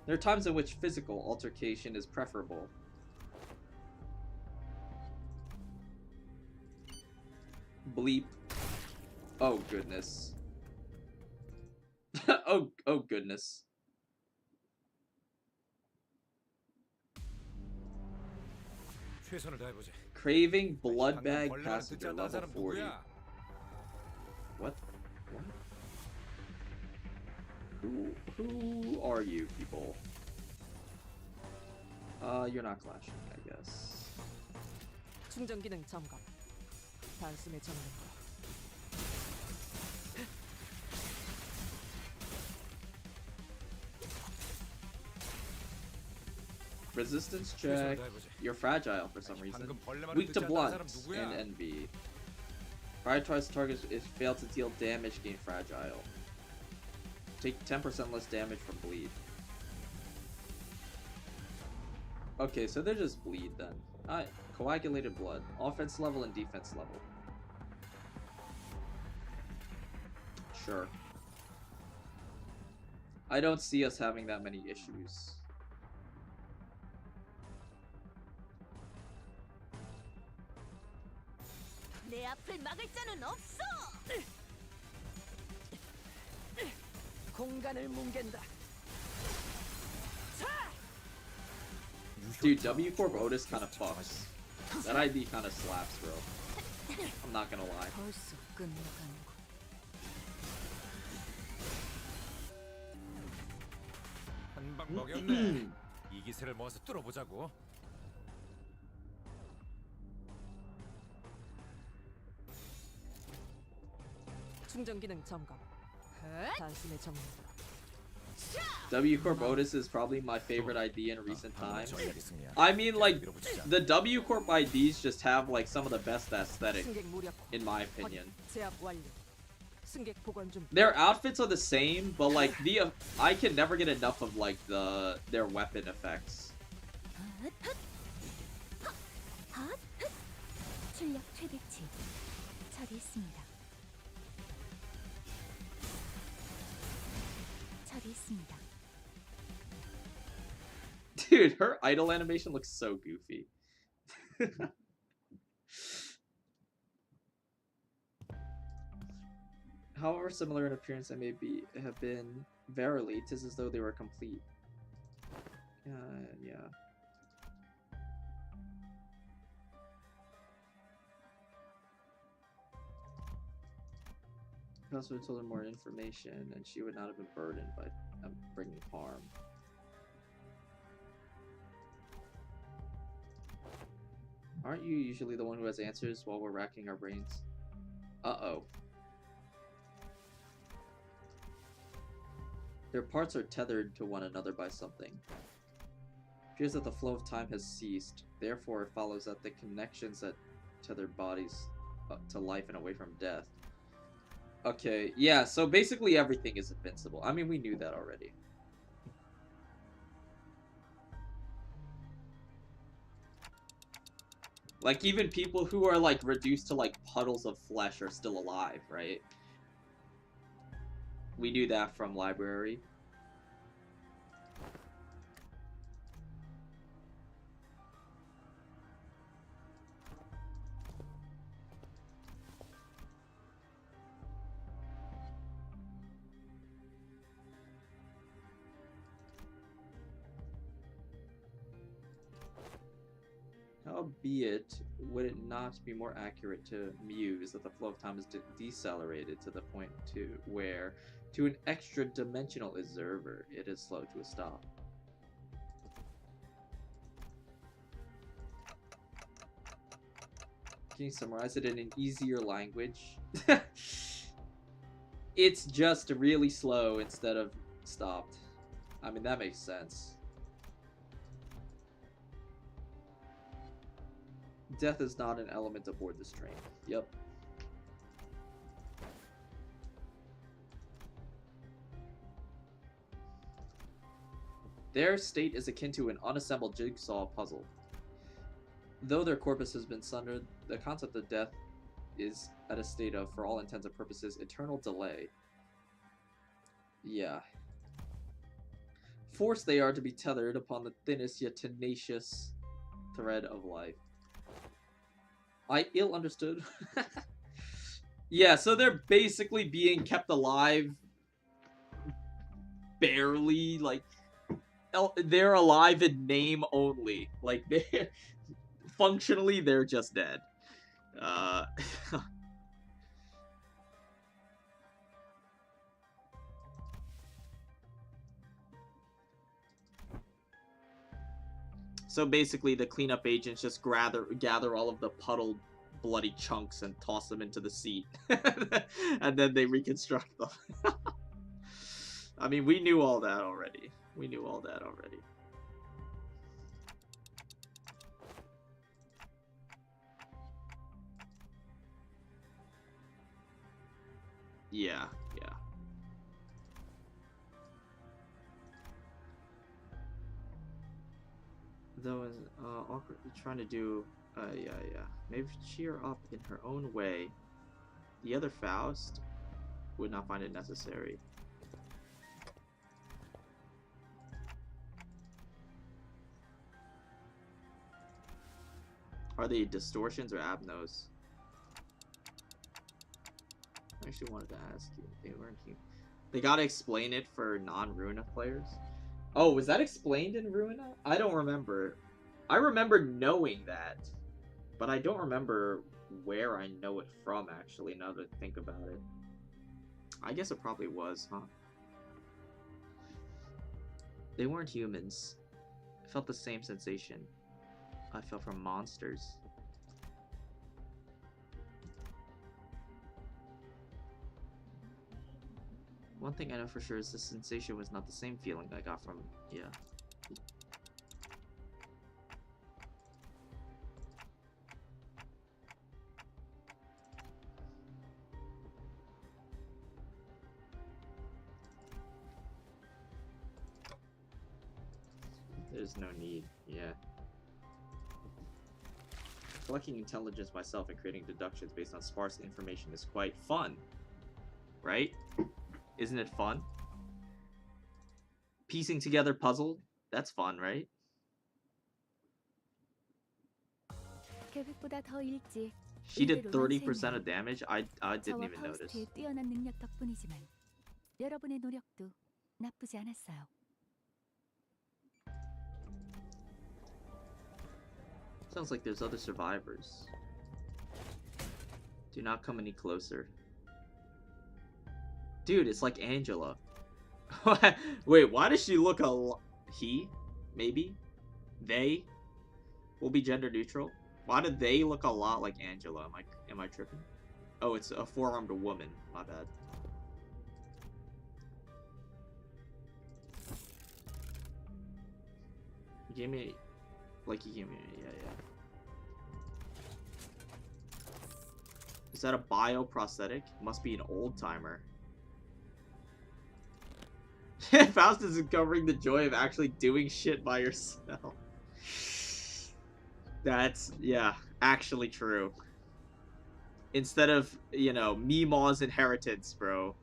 There are times in which physical altercation is preferable. Bleep. Oh goodness. oh goodness. Craving blood bag passenger level 40. What? Who are you people? You're not clashing, I guess. 충전 기능 점검. 단숨에 접는 거. Resistance check. You're fragile for some reason. Weak to blunt and NB. Prioritize targets if fail to deal damage, gain fragile. Take 10% less damage from bleed. Okay, so they're just bleed then. Alright, coagulated blood. Offense level and defense level. Sure. I don't see us having that many issues. 내 앞을 막을 자는 없어. 공간을 뭉갠다. Dude, W Corp Otis kind of fucks. That ID kind of slaps, bro. I'm not gonna lie. 벌써 끝나가는 거. 한방 먹였네. 이 기세를 모아서 뚫어보자고. 충전 기능 점검. 단숨에 접는 거. W Corp Otis is probably my favorite ID in recent times. I mean, like, the W Corp IDs just have, like, some of the best aesthetic, in my opinion. Their outfits are the same, but, like, I can never get enough of, like, their weapon effects. 하겠습니다. Dude, her idol animation looks so goofy. However similar in appearance they may have been, verily, 'tis as though they were complete. Yeah. I also told her more information, and she would not have been burdened by bringing harm. Aren't you usually the one who has answers while we're racking our brains? Uh-oh. Their parts are tethered to one another by something. It appears that the flow of time has ceased. Therefore, it follows that the connections that tether bodies to life and away from death. Okay, yeah, so basically everything is invincible. I mean, we knew that already. Like, even people who are, like, reduced to, like, puddles of flesh are still alive, right? We knew that from library. Howbeit, would it not be more accurate to muse that the flow of time is decelerated to the point where, to an extra-dimensional observer, it is slow to a stop? Can you summarize it in an easier language? It's just really slow instead of stopped. I mean, that makes sense. Death is not an element aboard this train. Yep. Their state is akin to an unassembled jigsaw puzzle. Though their corpus has been sundered, the concept of death is at a state of, for all intents and purposes, eternal delay. Yeah. Forced they are to be tethered upon the thinnest yet tenacious thread of life. I ill understood. Yeah, so they're basically being kept alive. Barely, like, they're alive in name only. Like, they're functionally, they're just dead. So basically, the cleanup agents just gather all of the puddled, bloody chunks and toss them into the sea. And then they reconstruct them. I mean, we knew all that already. Yeah. Though, awkwardly trying to do, yeah. Maybe cheer up in her own way. The other Faust would not find it necessary. Are they distortions or abnos? I actually wanted to ask you. They weren't human. They gotta explain it for non-Runa players? Oh, was that explained in Runa? I don't remember. I remember knowing that, but I don't remember where I know it from, actually, now that I think about it. I guess it probably was, huh? They weren't humans. I felt the same sensation I felt from monsters. One thing I know for sure is this sensation was not the same feeling I got from, yeah. There's no need, yeah. Collecting intelligence myself and creating deductions based on sparse information is quite fun. Right? Isn't it fun? piecing together puzzle. That's fun, right? 계획보다 더 일찍 She did 의대로 30% 완수했네요. of damage. I didn't 저와 even notice. 파우스트의 뛰어난 능력 덕분이지만 여러분의 노력도 나쁘지 않았어요. Sounds like there's other survivors. Do not come any closer. Dude, it's like Angela. Wait, why does she look he? Maybe? They? Will be gender neutral? Why do they look a lot like Angela? Am I tripping? Oh, it's a four-armed woman. My bad. You gave me... Like, you gave me... Yeah. Is that a bioprosthetic? Must be an old-timer. Faust is uncovering the joy of actually doing shit by yourself. That's, yeah, actually true. Instead of, you know, Meemaw's inheritance, bro.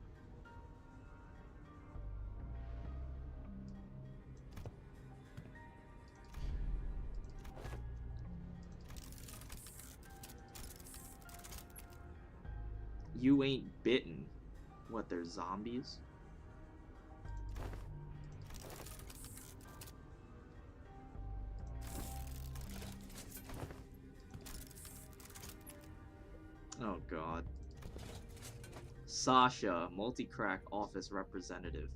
You ain't bitten. What, they're zombies? Oh god. Sasha, multi-crack office representative.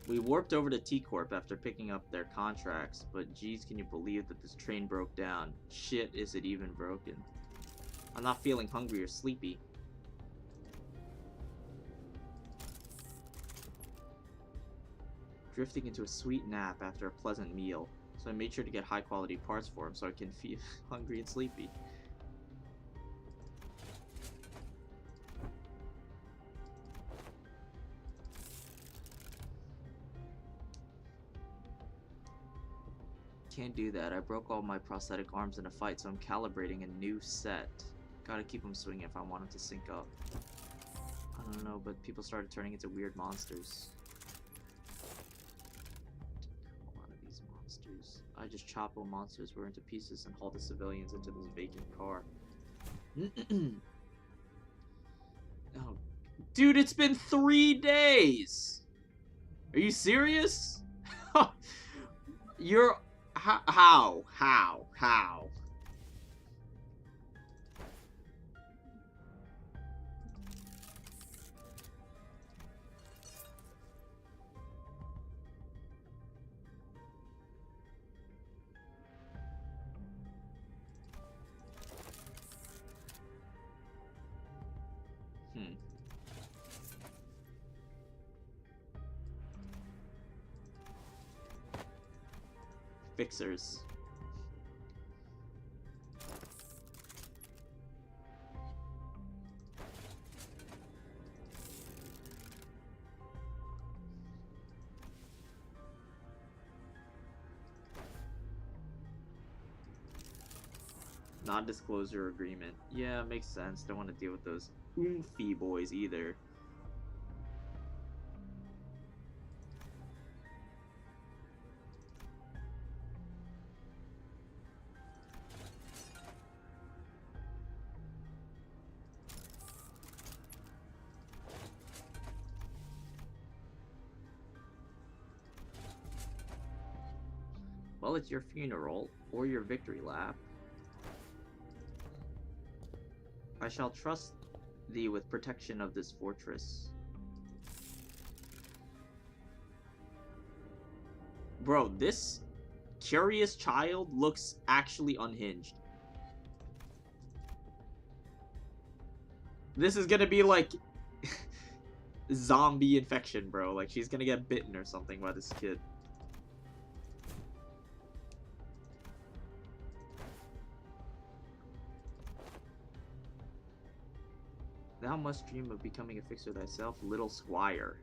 We warped over to T-Corp after picking up their contracts, but geez, can you believe that this train broke down? Shit, is it even broken? I'm not feeling hungry or sleepy. Drifting into a sweet nap after a pleasant meal, so I made sure to get high-quality parts for him so I can feel hungry and sleepy. Can't do that. I broke all my prosthetic arms in a fight, so I'm calibrating a new set. Gotta keep them swinging if I want them to sync up. I don't know, but people started turning into weird monsters. A lot of these monsters. I just chop all monsters were into pieces and haul the civilians into this vacant car. Oh, dude, it's been 3 days! Are you serious? You're... How? Fixers. Non-disclosure agreement. Yeah, makes sense. Don't want to deal with those oomphy boys either. Well, it's your funeral, or your victory lap. I shall trust thee with protection of this fortress. Bro, this curious child looks actually unhinged. This is gonna be like zombie infection, bro. Like, she's gonna get bitten or something by this kid. Thou must dream of becoming a fixer thyself, little squire.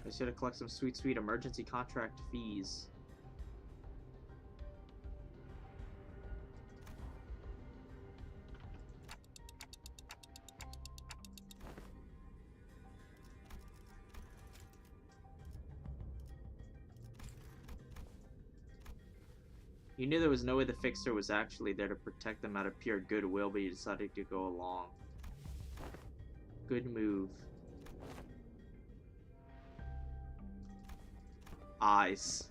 I should have collected some sweet emergency contract fees. He knew there was no way the fixer was actually there to protect them out of pure goodwill, but he decided to go along. Good move. Eyes.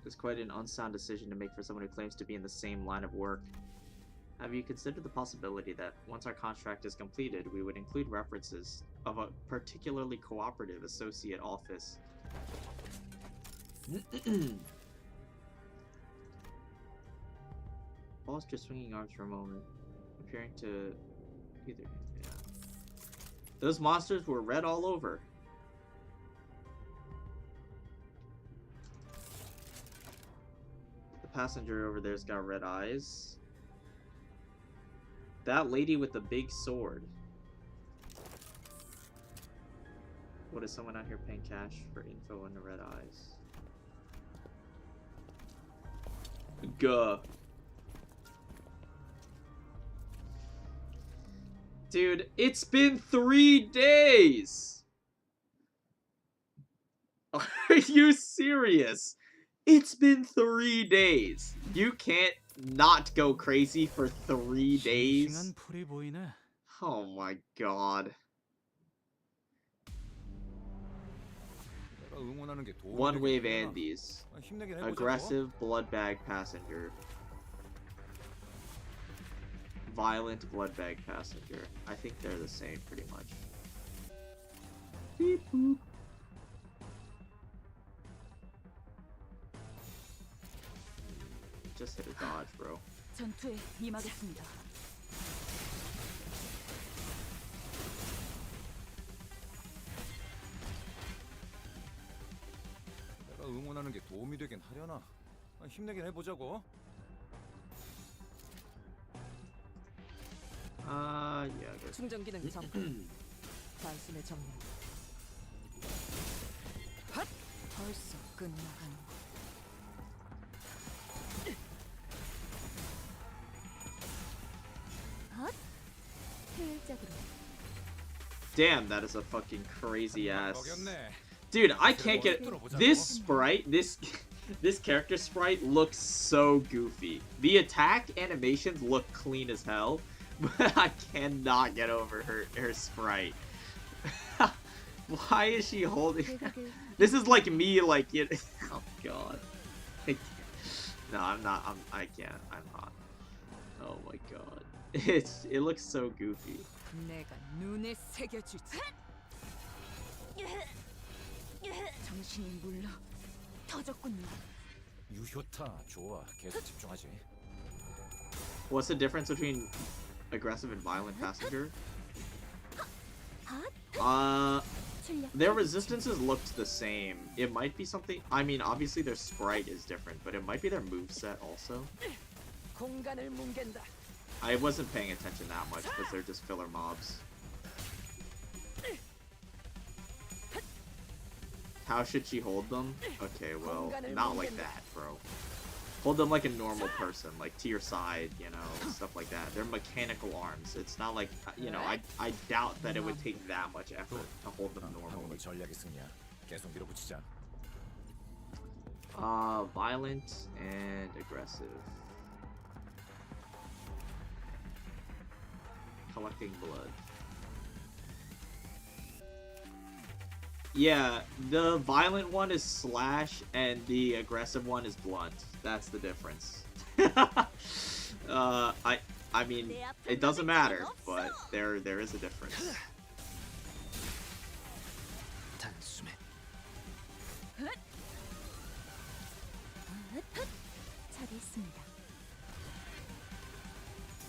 It's quite an unsound decision to make for someone who claims to be in the same line of work. Have you considered the possibility that once our contract is completed, we would include references of a particularly cooperative associate office? Paul's just swinging arms for a moment, appearing to either. Yeah. Those monsters were red all over. The passenger over there's got red eyes. That lady with the big sword. What is someone out here paying cash for info on the red eyes? Gah. Dude, it's been 3 days! Are you serious? It's been 3 days. You can't not go crazy for 3 days? Oh my god. One wave Andes. Aggressive blood bag passenger. Violent blood bag passenger. I think they're the same pretty much. Beep boop. Just hit a dodge, bro. 전투에 임하겠습니다. 내가 응원하는 게 도움이 되긴 하려나? 힘내긴 해보자고. Yeah, I guess. 충전 기능 점검. 단숨에 정리한다. 핫! 벌써 끝나가는. 효율적으로. Damn, that is a fucking crazy ass. Dude, I can't get this sprite. This character sprite looks so goofy. The attack animations look clean as hell, but I cannot get over her sprite. Why is she holding? This is like me, like it. Oh god. No, I'm not. I can't. I'm not. Oh my god. It looks so goofy. 내가 눈에 새겨주지. 정신이 물러 터졌군요. 유효타 좋아. 계속 집중하지. What's the difference between aggressive and violent passenger? Their resistances looked the same. It might be something. I mean, obviously their sprite is different, but it might be their moveset also. 공간을 뭉갠다. I wasn't paying attention that much because they're just filler mobs. How should she hold them? Okay, well, not like that, bro. Hold them like a normal person, like to your side, you know, stuff like that. They're mechanical arms. It's not like, you know, I doubt that it would take that much effort to hold them normally. 전략의 승리야. 계속 밀어붙이자. Violent and aggressive. Collecting blood. Yeah, the violent one is slash and the aggressive one is blunt. That's the difference. I mean, it doesn't matter, but there is a difference. 잘했습니다.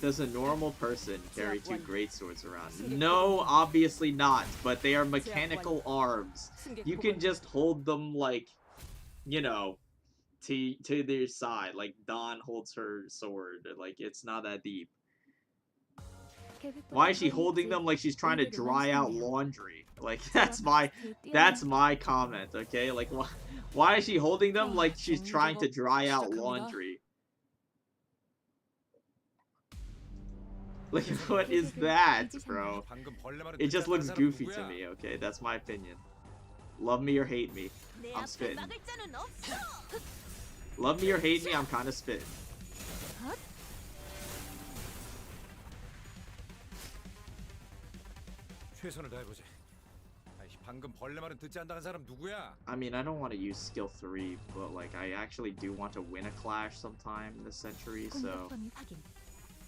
Does a normal person carry 2 greatswords around? No, obviously not, but they are mechanical arms. You can just hold them like, you know, to their side, like Dawn holds her sword. Like, it's not that deep. Why is she holding them like she's trying to dry out laundry? Like, that's my comment, okay? Like, why is she holding them like she's trying to dry out laundry? Like, what is that, bro? It just looks goofy to me, okay? That's my opinion. Love me or hate me. I'm spitting. Love me or hate me, I'm kind of spitting. 최선을 다해보지. 방금 벌레 말은 듣지 않다는 사람 누구야? I mean, I don't want to use skill 3, but like I actually do want to win a clash sometime this century, so 공격 범위 확인.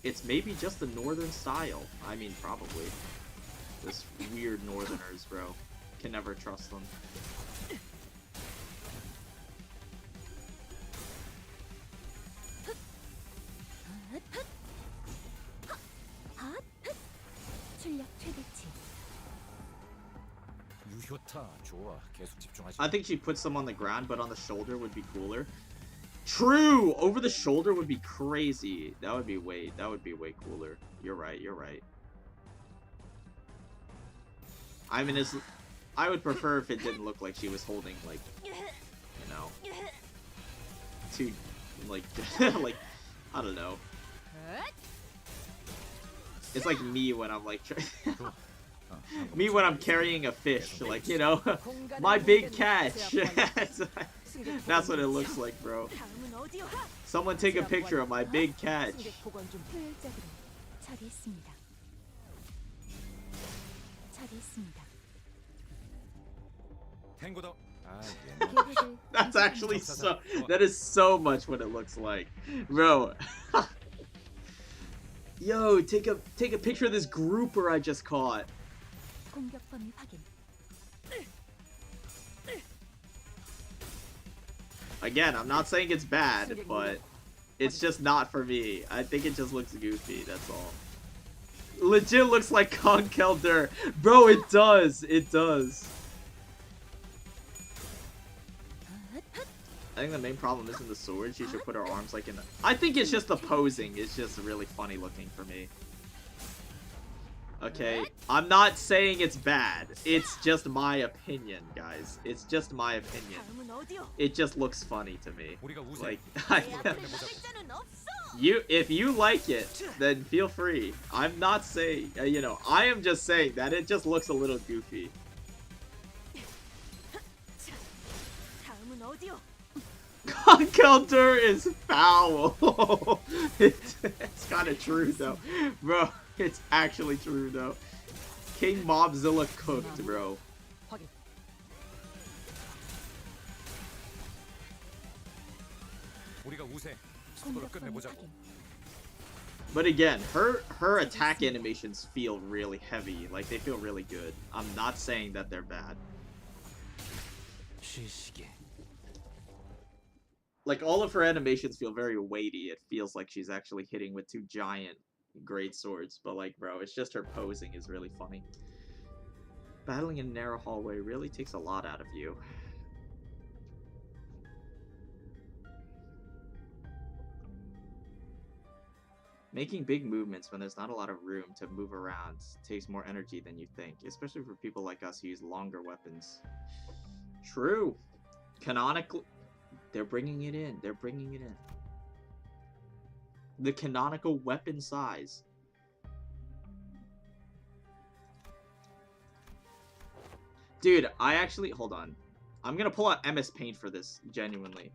it's maybe just the northern style. I mean, probably. This weird northerners, bro. Can never trust them. 출력 최대치. 유효타 좋아. 계속 집중하지. I think she puts them on the ground, but on the shoulder would be cooler. True! Over the shoulder would be crazy. That would be way cooler. You're right, you're right. I mean, I would prefer if it didn't look like she was holding, like, you know, two, like, like, I don't know. It's like me when I'm, like, me when I'm carrying a fish, like, you know, my big catch. That's what it looks like, bro. Someone take a picture of my big catch. 효율적으로 처리했습니다. 처리했습니다. 탱고다. 계획을 That's actually so. That is so much what it looks like, bro. Yo, take a picture of this grouper I just caught. 공격 범위 확인. Again, I'm not saying it's bad, but it's just not for me. I think it just looks goofy. That's all. Legit looks like Conkelder, bro. It does. It does. I think the main problem isn't the sword. She should put her arms like in the... I think it's just the posing. It's just really funny looking for me. Okay? I'm not saying it's bad. It's just my opinion, guys. It's just my opinion. It just looks funny to me. Like, if you like it, then feel free. I'm not saying, you know, I am just saying that it just looks a little goofy. Conkelder is foul. It's kind of true though, bro. It's actually true though. King Mobzilla cooked, bro. But again, her attack animations feel really heavy. Like they feel really good. I'm not saying that they're bad. Like, all of her animations feel very weighty. It feels like she's actually hitting with two giant great swords. But, like, bro, it's just her posing is really funny. Battling in a narrow hallway really takes a lot out of you. Making big movements when there's not a lot of room to move around takes more energy than you think. Especially for people like us who use longer weapons. True. Canonically... They're bringing it in. They're bringing it in. The canonical weapon size. Dude, I actually... Hold on. I'm gonna pull out MS Paint for this, genuinely.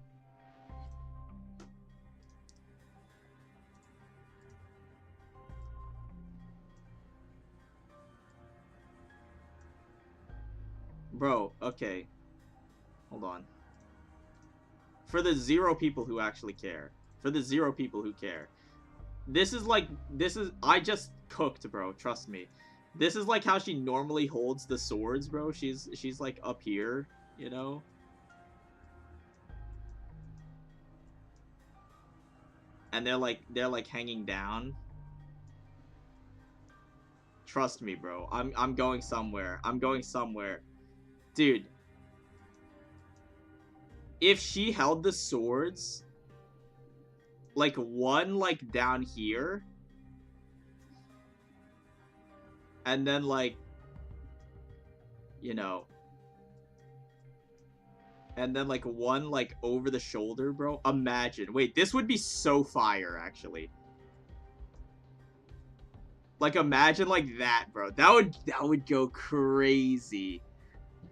Bro, okay. Hold on. For the 0 people who actually care. For the 0 people who care. This is like... I just cooked, bro. Trust me. This is like how she normally holds the swords, bro. She's like up here, you know? And they're like hanging down. Trust me, bro. I'm going somewhere. I'm going somewhere. Dude. If she held the swords, like, one, like, down here, and then, like, you know, and then, like, one, like, over the shoulder, bro, imagine. Wait, this would be so fire, actually. Like, imagine, like, that, bro. That would go crazy.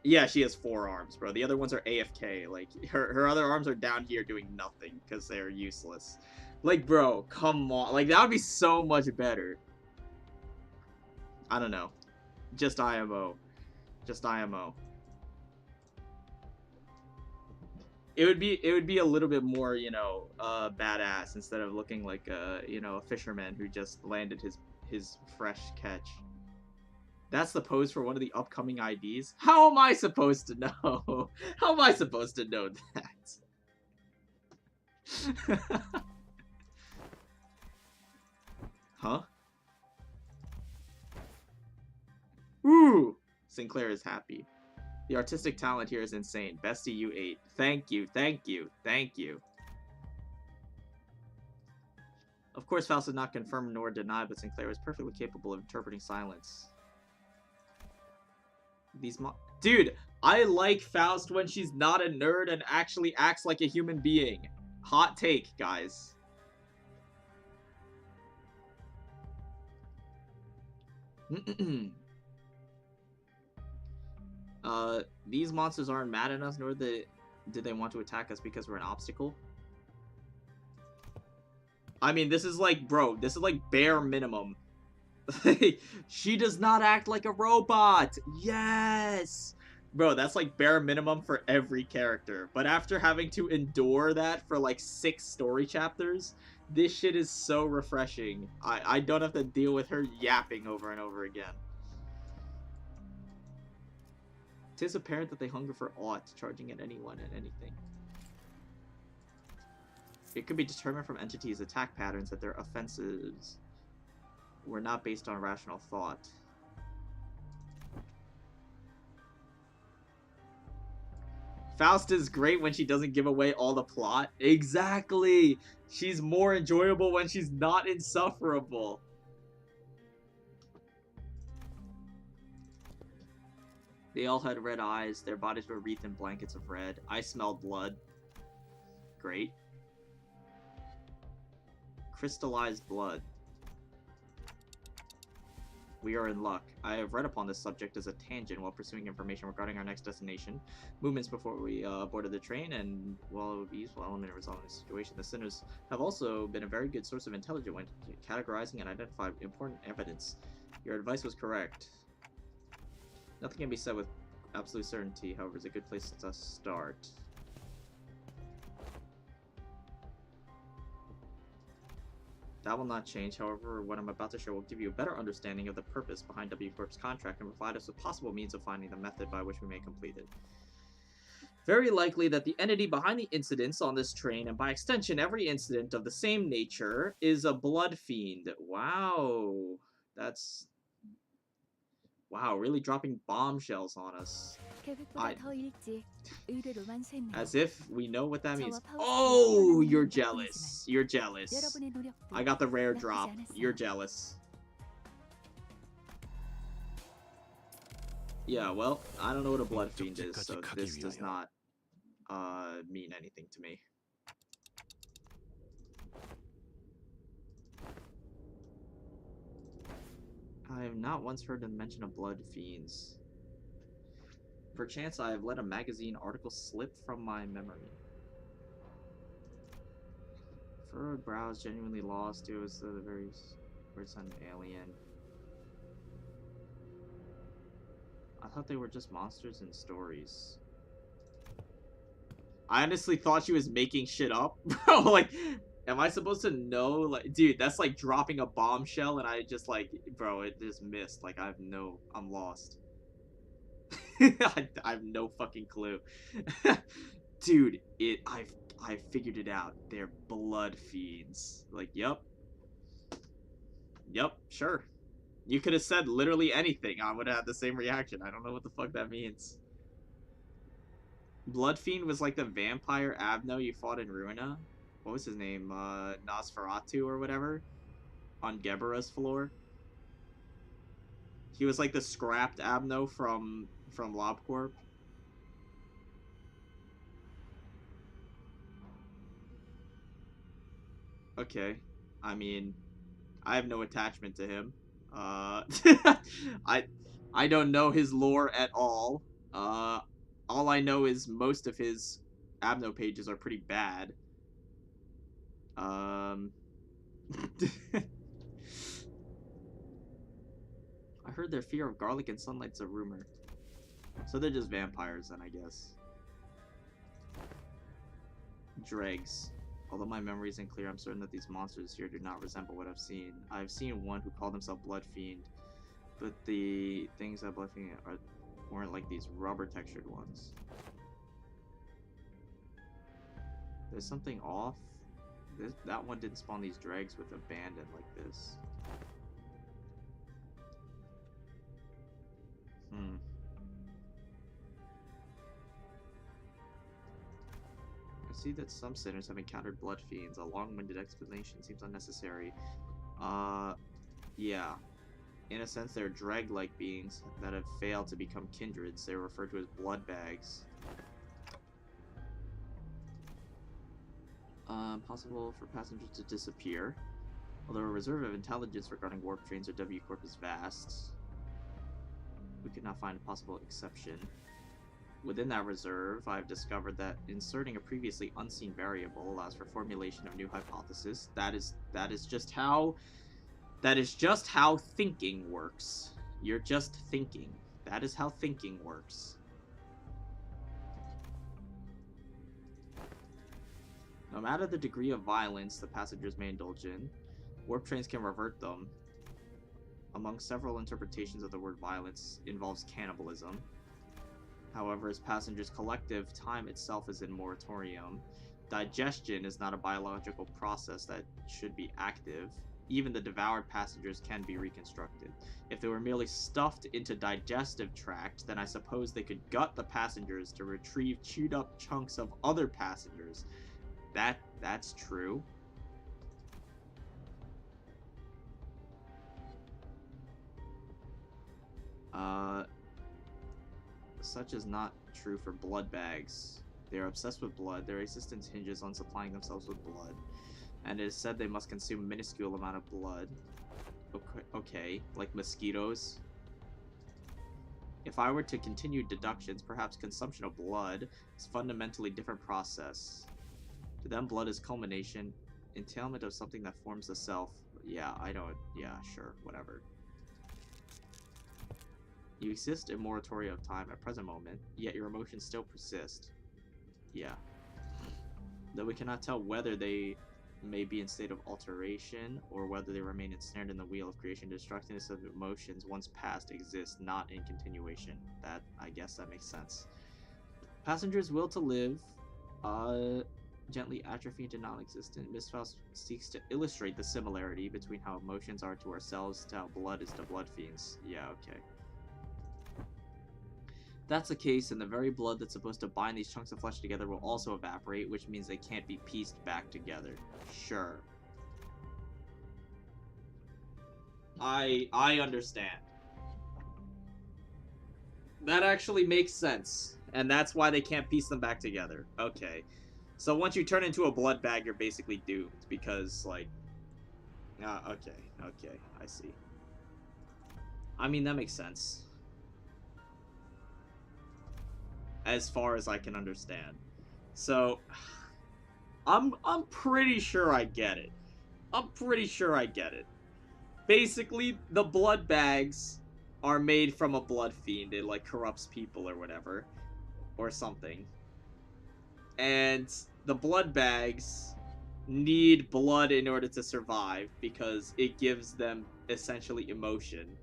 Yeah, she has 4 arms, bro. The other ones are AFK. Like, her other arms are down here doing nothing because they're useless. Like, bro, come on. Like, that would be so much better. I don't know. Just IMO. Just IMO. It would be a little bit more, you know, badass instead of looking like a, you know, a fisherman who just landed his fresh catch. That's the pose for one of the upcoming IDs? How am I supposed to know? How am I supposed to know that? Huh? Ooh! Sinclair is happy. The artistic talent here is insane. Bestie, you ate. Thank you, thank you, thank you. Of course, Faust did not confirm nor deny, but Sinclair was perfectly capable of interpreting silence. Dude, I like Faust when she's not a nerd and actually acts like a human being. Hot take, guys. These monsters aren't mad at us, nor did they want to attack us because we're an obstacle. I mean, this is like, bro, this is like bare minimum. She does not act like a robot. Yes. Bro, that's like bare minimum for every character. But after having to endure that for like 6 story chapters, this shit is so refreshing. I don't have to deal with her yapping over and over again. 'Tis apparent that they hunger for aught, charging at anyone and anything. It could be determined from entities' attack patterns that their offenses were not based on rational thought. Faust is great when she doesn't give away all the plot. Exactly! She's more enjoyable when she's not insufferable. They all had red eyes. Their bodies were wreathed in blankets of red. I smelled blood. Great. Crystallized blood. We are in luck. I have read upon this subject as a tangent while pursuing information regarding our next destination. Movements before we boarded the train, and while it would be a useful element in resolving the situation, the sinners have also been a very good source of intelligence when categorizing and identifying important evidence. Your advice was correct. Nothing can be said with absolute certainty, however, it's a good place to start. That will not change, however, what I'm about to share will give you a better understanding of the purpose behind W Corp's contract and provide us with possible means of finding the method by which we may complete it. Very likely that the entity behind the incidents on this train, and by extension every incident of the same nature, is a blood fiend. Wow. That's... Wow, really dropping bombshells on us. As if we know what that means. Oh, you're jealous. You're jealous. I got the rare drop. You're jealous. Yeah, well, I don't know what a blood fiend is, so this does not mean anything to me. I have not once heard them mention of blood fiends. Perchance I have let a magazine article slip from my memory. Furrowed brows, genuinely lost. It was the very words on alien. I thought they were just monsters in stories. I honestly thought she was making shit up. Bro, like, am I supposed to know? Like, dude, that's like dropping a bombshell and I just like, bro, it just missed. Like, I'm lost. I have no fucking clue. Dude, I figured it out. They're blood fiends. Like, yup. Yup, sure. You could have said literally anything. I would have had the same reaction. I don't know what the fuck that means. Blood Fiend was like the vampire Abno you fought in Ruina. What was his name? Nosferatu or whatever? On Gebera's floor. He was like the scrapped Abno from LobCorp. Okay. I mean, I have no attachment to him. I don't know his lore at all. All I know is most of his Abno pages are pretty bad. I heard their fear of garlic and sunlight's a rumor. So they're just vampires then, I guess. Dregs. Although my memory isn't clear, I'm certain that these monsters here do not resemble what I've seen. I've seen one who called himself Blood Fiend, but the things that Blood Fiend weren't like these rubber textured ones. There's something off. That one didn't spawn these dregs with abandon like this. I see that some sinners have encountered blood fiends. A long-winded explanation seems unnecessary. Yeah. In a sense, they're dreg-like beings that have failed to become kindreds. They're referred to as blood bags. Possible for passengers to disappear. Although a reserve of intelligence regarding warp trains or W Corp is vast, we could not find a possible exception. Within that reserve, I've discovered that inserting a previously unseen variable allows for formulation of new hypotheses. That is just how thinking works. You're just thinking. That is how thinking works. No matter the degree of violence the passengers may indulge in, warp trains can revert them. Among several interpretations of the word violence involves cannibalism. However, as passengers' collective, time itself is in moratorium. Digestion is not a biological process that should be active. Even the devoured passengers can be reconstructed. If they were merely stuffed into digestive tract, then I suppose they could gut the passengers to retrieve chewed up chunks of other passengers. That's true. Such is not true for blood bags. They are obsessed with blood. Their existence hinges on supplying themselves with blood. And it is said they must consume a minuscule amount of blood. Okay, like mosquitoes. If I were to continue deductions, perhaps consumption of blood is a fundamentally different process. To them, blood is culmination, entailment of something that forms the self. Yeah, yeah, sure, whatever. You exist in moratoria of time at present moment, yet your emotions still persist. Yeah. Though we cannot tell whether they may be in state of alteration, or whether they remain ensnared in the wheel of creation, destructiveness of emotions once past exists, not in continuation. I guess that makes sense. Passengers' will to live, gently atrophy to non-existent. Miss Faust seeks to illustrate the similarity between how emotions are to ourselves to how blood is to blood fiends. Yeah, okay. That's the case, and the very blood that's supposed to bind these chunks of flesh together will also evaporate, which means they can't be pieced back together. Sure. I understand. That actually makes sense, and that's why they can't piece them back together. Okay. So once you turn into a blood bag, you're basically doomed, because, like... okay, I see. I mean, that makes sense. As far as I can understand. So, I'm pretty sure I get it. I'm pretty sure I get it. Basically, the blood bags are made from a blood fiend. It, like, corrupts people or whatever. Or something. And the blood bags need blood in order to survive, because it gives them, essentially, emotion.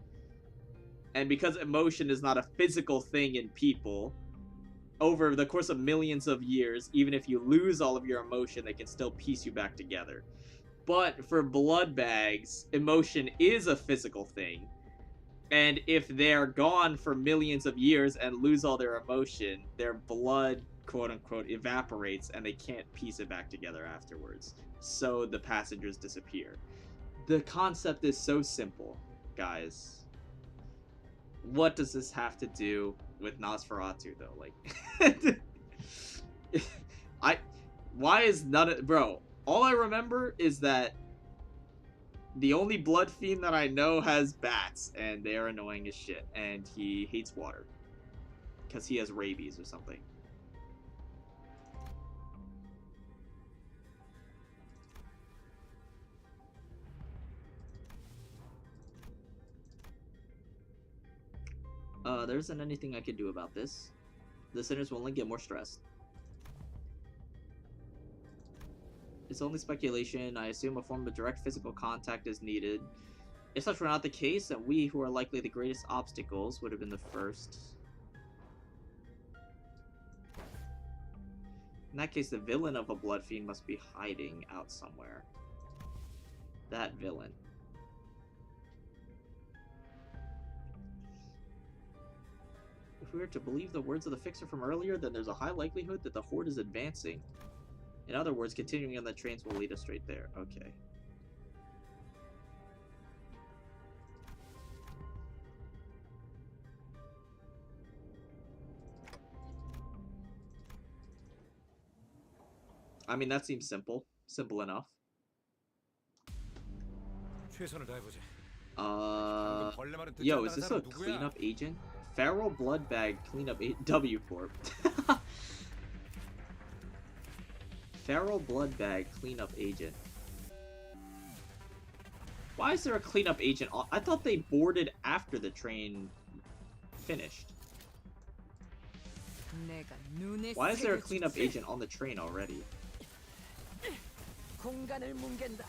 And because emotion is not a physical thing in people... over the course of millions of years, even if you lose all of your emotion, they can still piece you back together. But for blood bags, emotion is a physical thing. And if they're gone for millions of years and lose all their emotion, their blood, quote-unquote, evaporates and they can't piece it back together afterwards. So the passengers disappear. The concept is so simple, guys. What does this have to do with Nosferatu, though? Like, why is none of, bro, all I remember is that the only blood fiend that I know has bats, and they are annoying as shit, and he hates water. because he has rabies or something. There isn't anything I can do about this. The sinners will only get more stressed. It's only speculation. I assume a form of direct physical contact is needed. If such were not the case, then we, who are likely the greatest obstacles, would have been the first. In that case, the villain of a blood fiend must be hiding out somewhere. That villain. If we were to believe the words of the Fixer from earlier, then there's a high likelihood that the Horde is advancing. In other words, continuing on the trains will lead us straight there. Okay. I mean, that seems simple. Simple enough. 최선을 다해보지. Yo, is this a cleanup agent? Feral Blood Bag Cleanup W Corp. Feral Blood Bag Cleanup Agent. Why is there a cleanup agent? I thought they boarded after the train finished. Why is there a cleanup agent on the train already? 공간을 뭉갠다.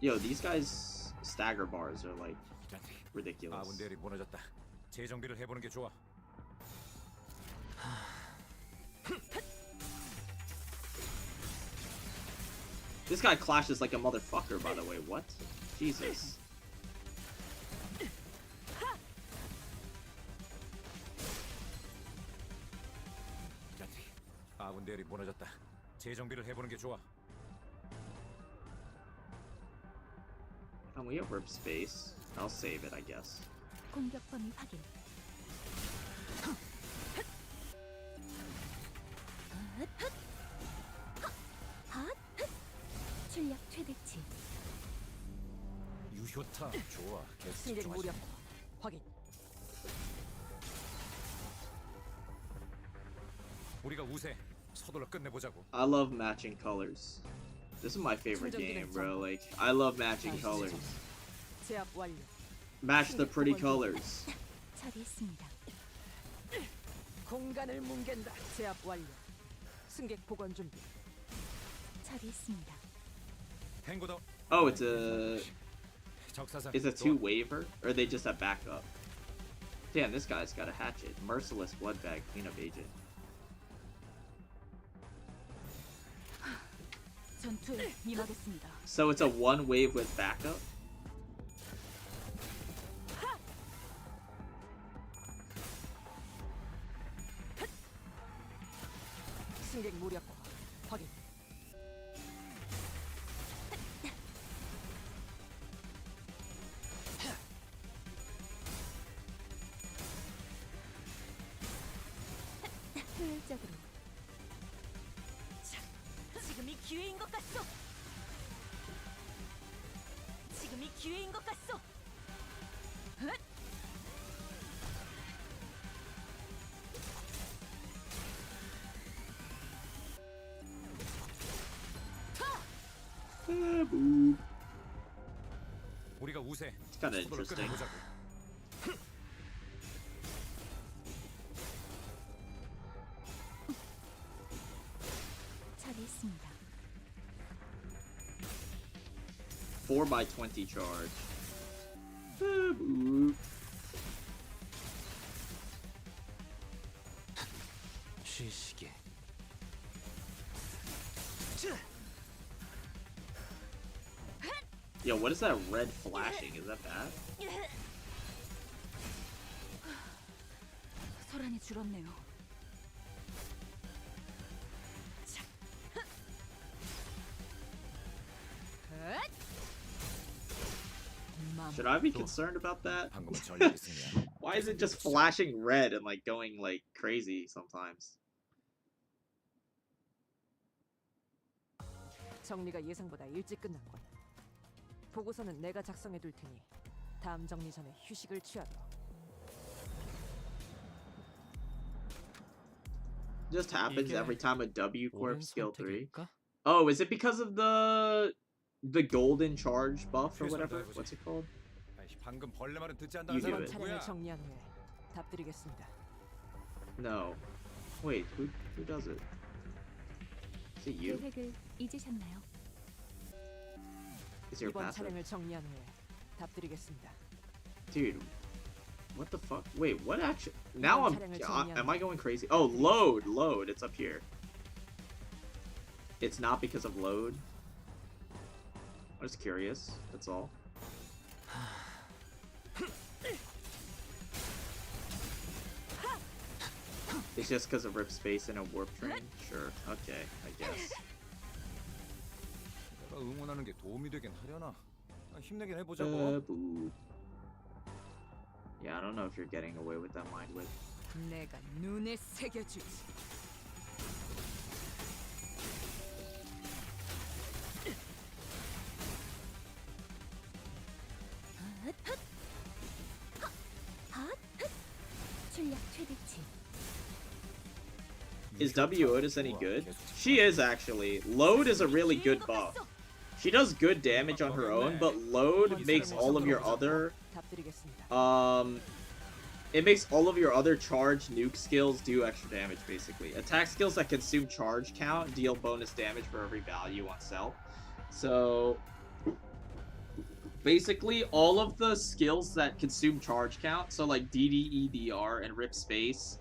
Yo, these guys' stagger bars are like ridiculous. 아군들이 무너졌다. 재정비를 해보는 게 좋아. This guy clashes like a motherfucker, by the way. What? Jesus. 아군들이 무너졌다. 재정비를 해보는 게 좋아. We have warp space. I'll save it, I guess. 공격 범위 확인. 출력 최대치. 유효타 좋아. 계속 승객 집중하지. 무력 확인. 우리가 우세. 서둘러 끝내보자고. I love matching colors. This is my favorite game, bro. Like, I love matching colors. 제압 완료. Match the pretty colors. 처리했습니다. 공간을 뭉갠다. 제압 완료. 승객 복원 준비. 처리했습니다. 탱고더. Oh, it's a 적사상. it's a two waiver, or they just have backup. Damn, this guy's got a hatchet. Merciless blood bag cleanup agent. 전투에 임하겠습니다. So it's a one wave with backup. 승객 무력화 확인. 효율적으로. 지금이 기회인 것 같소. 지금이 기회인 것 같소. 우리가 우세. It's kind of 서둘러 interesting. 끝내보자고. 처리했습니다. 4x20 charge. Boop. 쉬시게. Yo, what is that red flashing? Is that bad? 소란이 줄었네요. Should I be concerned about that? 방금은 전략이 승리야. Why is it just flashing red and like going like crazy sometimes? 정리가 예상보다 일찍 끝났군. 보고서는 내가 작성해 둘 테니 다음 정리 전에 휴식을 취하도록. Just happens 이게 every time a W 옳은 Corp skill 3. 선택일까? Oh, is it because of the golden charge buff or 최선을 whatever? 다해보자. What's it called? 아이씨, 방금 벌레 말은 듣지 않다는 You do 사람 it. 이번 누구야? 차량을 정리한 후에 답드리겠습니다. No. Wait, who does it? Is it you? 계획을 잊으셨나요? Is your 이번 passive? 차량을 정리한 후에 답드리겠습니다. Dude, what the fuck? Wait, what action? Now 이번 차량을 정리한 am I 후에 going crazy? Oh, load, it's up here. It's not because of load. I'm just curious, that's all. It's just because of rip space and a warp train? Sure, okay, I guess. 내가 응원하는 게 도움이 되긴 하려나? 힘내긴 해보자고. Boo. Yeah, I don't know if you're getting away with that mind whip. 내가 눈에 새겨주지. 출력 최대치. Is W Otis any good? She is actually. Load is a really good buff. She does good damage on her own, but load makes all of your other 답드리겠습니다. it makes all of your other charge nuke skills do extra damage basically. Attack skills that consume charge count deal bonus damage for every value on self. So basically all of the skills that consume charge count, so like DDEDR and rip space,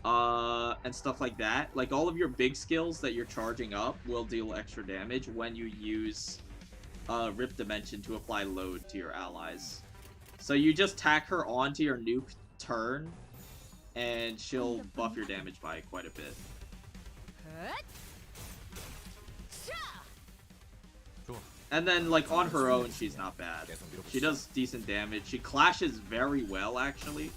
and stuff like that, like all of your big skills that you're charging up will deal extra damage when you use Rip Dimension to apply load to your allies. So you just tack her onto your nuke turn, and she'll buff your damage by quite a bit. 좋아. And then, like, on her own, she's not bad. She does decent damage. She clashes very well, actually.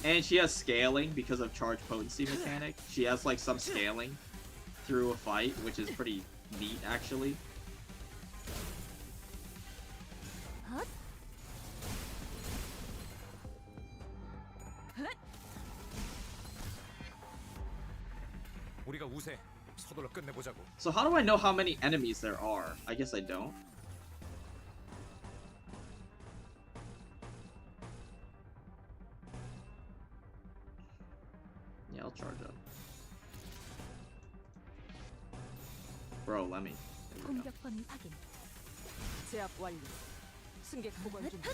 And she has scaling because of charge potency mechanic. She has, like, some scaling through a fight, which is pretty neat, actually. 우리가 우세. 서둘러 끝내보자고. So how do I know how many enemies there are? I guess I don't. Yeah, I'll charge up. Bro, let me. There we go. 공격 범위 확인. 제압 완료. 승객 보관 준비.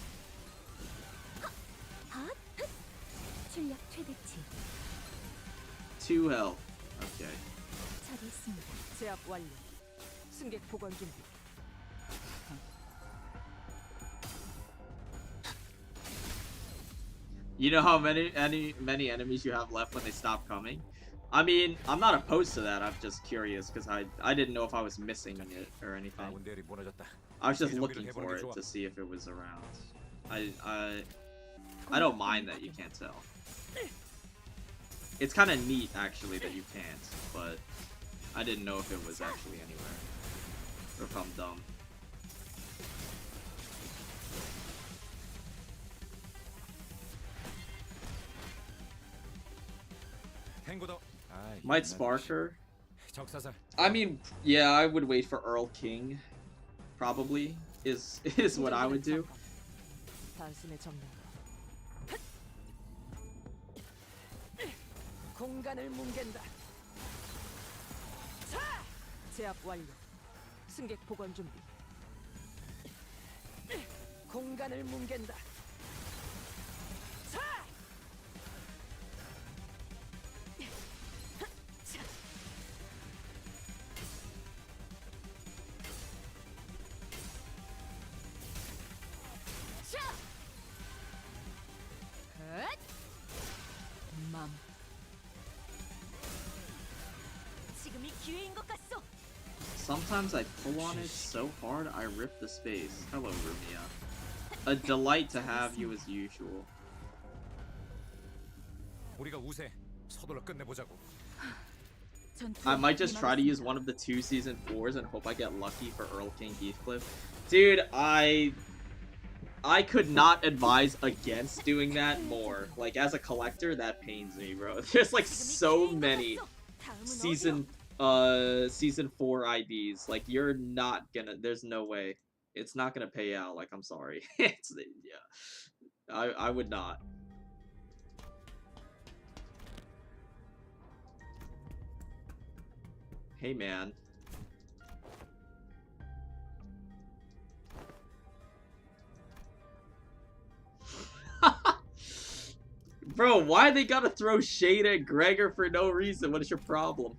출력 최대치. 2 health. Okay. 처리했습니다. 제압 완료. 승객 보관 준비. You know how many enemies you have left when they stop coming? I mean, I'm not opposed to that. I'm just curious because I didn't know if I was missing it or anything. 아군들이 무너졌다. I was just looking for it to see if it was around. I don't mind that you can't tell. It's kind of neat actually that you can't, but I didn't know if it was actually anywhere or if I'm dumb. 탱고도. Might spark her. 적사살. I mean, yeah, I would wait for Earl King. Probably is what I would do. 단숨에 정리. 공간을 뭉갠다. 제압 완료. 승객 보관 준비. 공간을 뭉갠다. 맘. 지금이 기회인 것 같소. Sometimes I pull on it so hard I rip the space. Hello, Rumia. A delight to have you as usual. 우리가 우세. 서둘러 끝내보자고. I might just try to use one of the 2 season 4s and hope I get lucky for Earl King Heathcliff. Dude, I could not advise against doing that more. Like, as a collector, that pains me, bro. There's like so many season 4 IDs. Like, you're not gonna, there's no way. It's not gonna pay out, like, I'm sorry. It's, yeah. I would not. Hey, man. Bro, why they gotta throw shade at Gregor for no reason? What is your problem?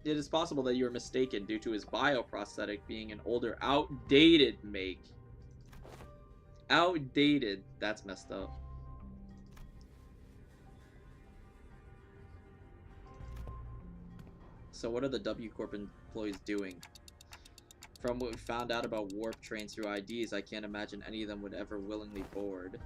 It is possible that you are mistaken due to his bioprosthetic being an older, outdated make. Outdated. That's messed up. So what are the W Corp employees doing? From what we found out about warp trains through IDs, I can't imagine any of them would ever willingly board.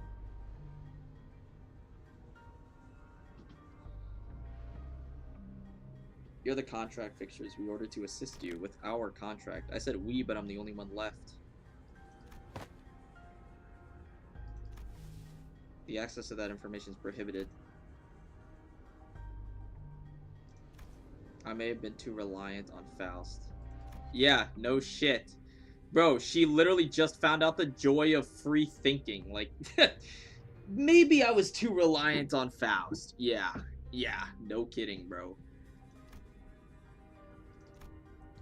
You're the contract fixtures we ordered to assist you with our contract. I said we, but I'm the only one left. The access to that information is prohibited. I may have been too reliant on Faust. Yeah, no shit. Bro, she literally just found out the joy of free thinking. Like, maybe I was too reliant on Faust. Yeah, no kidding, bro.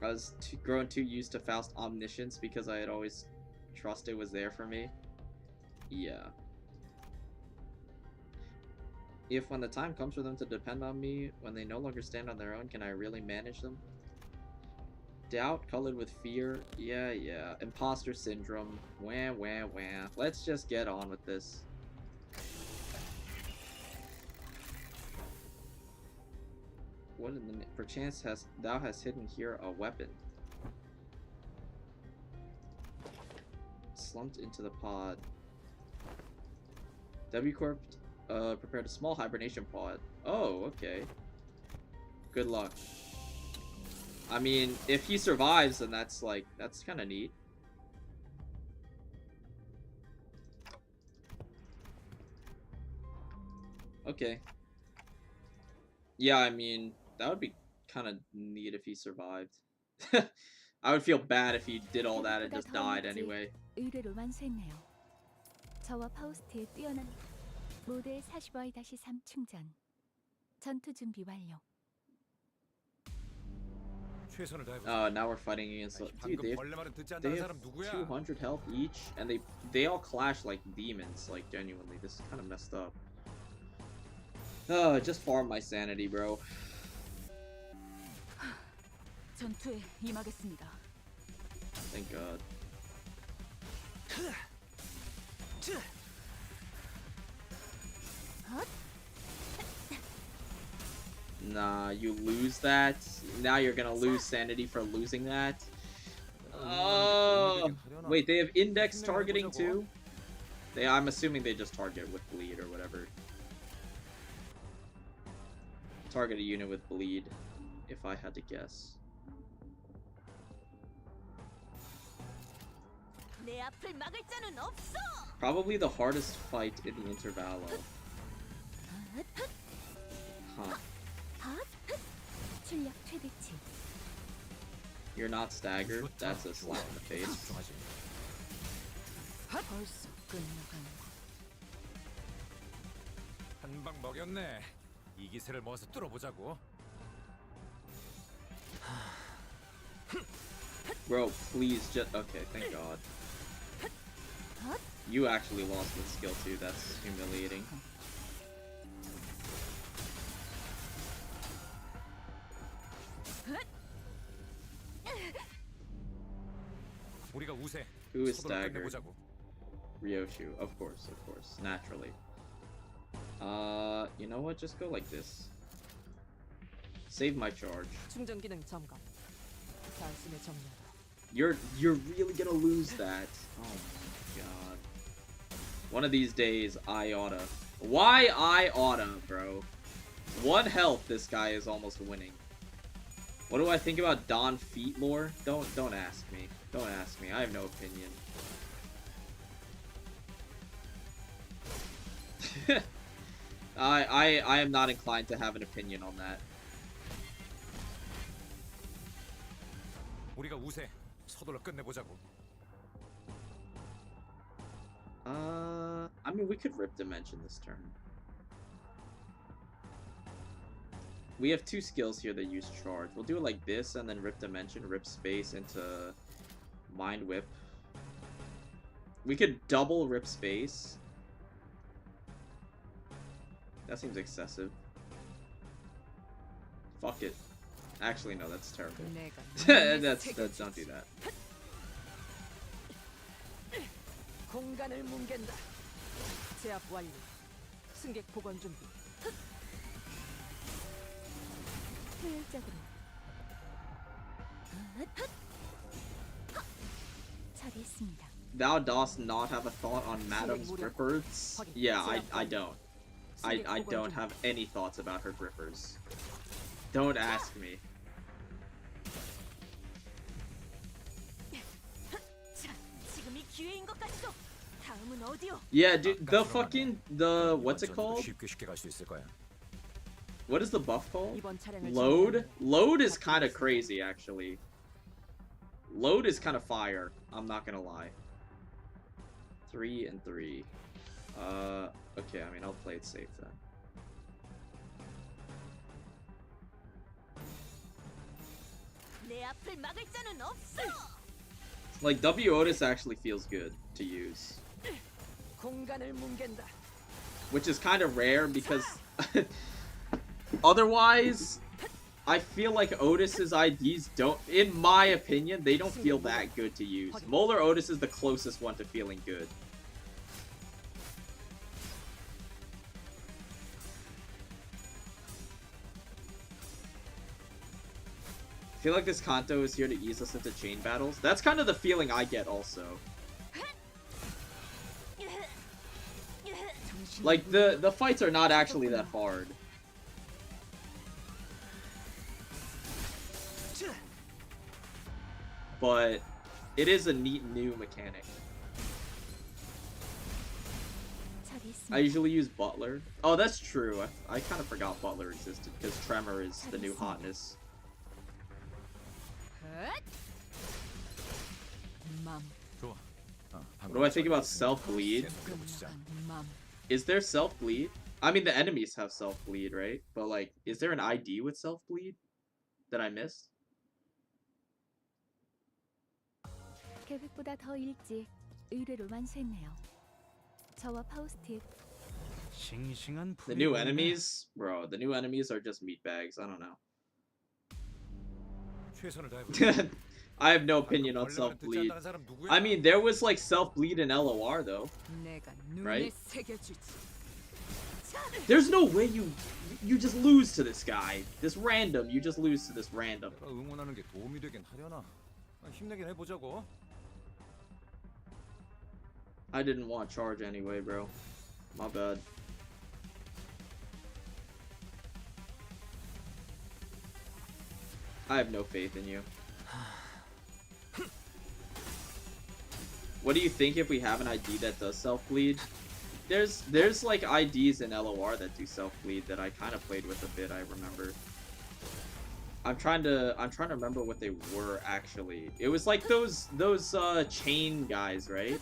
I was grown too used to Faust's omniscience because I had always trusted it was there for me. Yeah. If when the time comes for them to depend on me, when they no longer stand on their own, can I really manage them? Doubt colored with fear? Yeah. Imposter syndrome. Wah. Let's just get on with this. What in the... Perchance thou hast hidden here a weapon. Slumped into the pod. W Corp prepared a small hibernation pod. Oh, okay. Good luck. I mean, if he survives, then that's like, that's kind of neat. Okay. Yeah, I mean, that would be kind of neat if he survived. I would feel bad if he did all that and just died anyway. 의뢰로 완수했네요. 저와 파우스트의 뛰어난 모델 45-3 충전. 전투 준비 완료. Now we're fighting against... Dude, they have 200 health each, and they all clash like demons, like, genuinely. This is kind of messed up. Just farm my sanity, bro. 전투에 임하겠습니다. Thank God. Nah, you lose that. Now you're gonna lose sanity for losing that. Oh, wait, they have index targeting too? I'm assuming they just target with bleed or whatever. Target a unit with bleed, if I had to guess. 내 앞을 막을 자는 없어. Probably the hardest fight in the Intervallo. Huh. 출력 최대치. You're not staggered? That's a slap in the face. 벌써 끝나가는 한 방 먹였네. 이 기세를 모아서 뚫어보자고. Bro, please just... Okay, thank God. You actually lost with skill too, that's humiliating. 우리가 우세. Who is staggered? Ryoshu, of course, naturally. You know what? Just go like this. Save my charge. 충전 기능 점검. 단숨에 정리하라. You're really gonna lose that. Oh my god. One of these days, I oughta. Why I oughta, bro? 1 health, this guy is almost winning. What do I think about Don Feet lore? Don't ask me. Don't ask me. I have no opinion. I am not inclined to have an opinion on that. 우리가 우세. 서둘러 끝내보자고. I mean, we could rip dimension this turn. We have 2 skills here that use charge. We'll do it like this, and then rip dimension, rip space into mind whip. We could double rip space. That seems excessive. Fuck it. Actually, no, that's terrible. that's don't do that. 공간을 뭉갠다. 제압 완료. 승객 복원 준비. 효율적으로. 처리했습니다. Thou dost not have a thought on Madam's grippers? Yeah, I don't. I don't have any thoughts about her grippers. Don't ask me. 자, 지금이 기회인 것 같소. 다음은 어디요? Yeah, dude, what's it called? 쉽게 갈 수 있을 거야. What is the buff called? 이번 차량을 Load? Load is kind of crazy, actually. Load is kind of fire. I'm not gonna lie. 3 and 3. Okay, I mean, I'll play it safe then. 내 앞을 막을 자는 없어. Like, W Otis actually feels good to use. 공간을 뭉갠다. Which is kind of rare because otherwise, I feel like Otis's IDs don't, in my opinion, they don't feel that good to use. Molar Otis is the closest one to feeling good. I feel like this Kanto is here to ease us into chain battles. That's kind of the feeling I get also. Like, the fights are not actually that hard. But it is a neat new mechanic. I usually use Butler. Oh, that's true. I kind of forgot Butler existed because Tremor is the new hotness. 좋아. What do I think about self-bleed? Is there self-bleed? I mean, the enemies have self-bleed, right? But, like, is there an ID with self-bleed that I missed? 계획보다 더 일찍 의뢰를 완수했네요. 저와 파우스트. 싱싱한 The new enemies? Bro, the new enemies are just meatbags. I don't know. 최선을 다해보자. I have no opinion on self-bleed. I mean, there was, like, self-bleed in LOR, though. Right? There's no way you just lose to this guy. This random, you just lose to this random. 내가 응원하는 게 도움이 되긴 하려나. 힘내긴 해보자고. I didn't want charge anyway, bro. My bad. I have no faith in you. What do you think if we have an ID that does self-bleed? There's like IDs in LOR that do self-bleed that I kind of played with a bit, I remember. I'm trying to remember what they were actually. It was like those chain guys, right?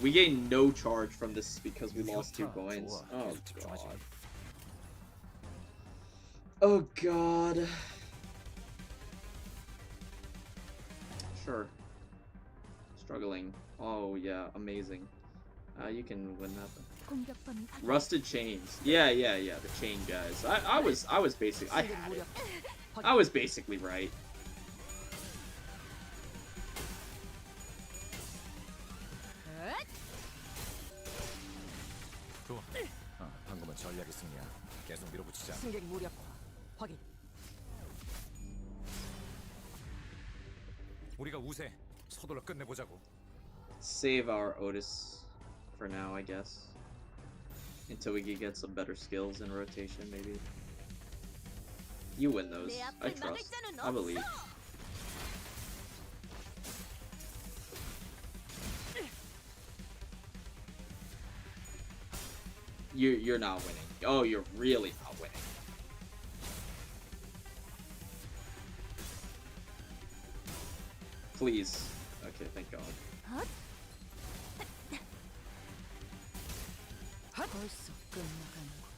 We gained no charge from this because we lost 2 coins. Oh god. Oh god. Sure. Struggling. Oh yeah, amazing. You can win that then. Rusted chains. Yeah, the chain guys. I was basically I was basically right. 좋아. 방금은 전략의 승리야. 계속 밀어붙이자. 승객 무력화 확인. 우세. 서둘러 끝내보자고. Save our Otis for now, I guess. Until we can get some better skills in rotation, maybe. You win those. 내 I 앞을 막을 trust. 자는 I believe. 없어. You're not winning. Oh, you're really not winning. Please. Okay, thank God. 벌써 끝나가는 거.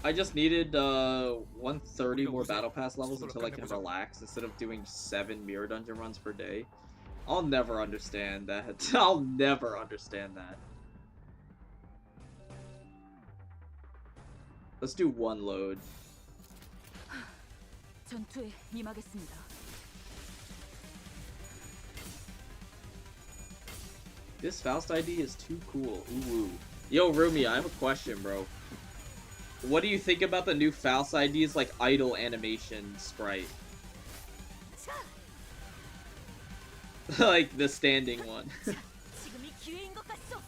I just needed 130 more battle pass levels until I can relax instead of doing 7 mirror dungeon runs per day. I'll never understand that. I'll never understand that. Let's do one load. 전투에 임하겠습니다. This Faust ID is too cool. Ooh. Yo, Rumi, I have a question, bro. What do you think about the new Faust ID's like idle animation sprite? Like the standing one. 지금이 기회인 것 같소.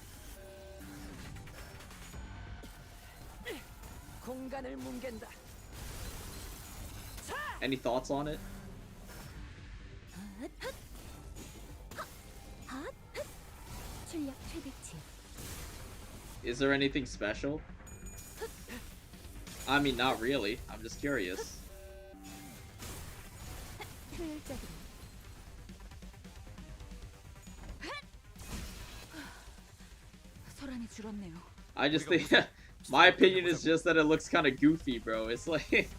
공간을 뭉갠다. Any thoughts on it? 출력 최대치. Is there anything special? I mean, not really. I'm just curious. 효율적으로. 소란이 줄었네요. I just think my opinion is just that it looks kind of goofy, bro. It's like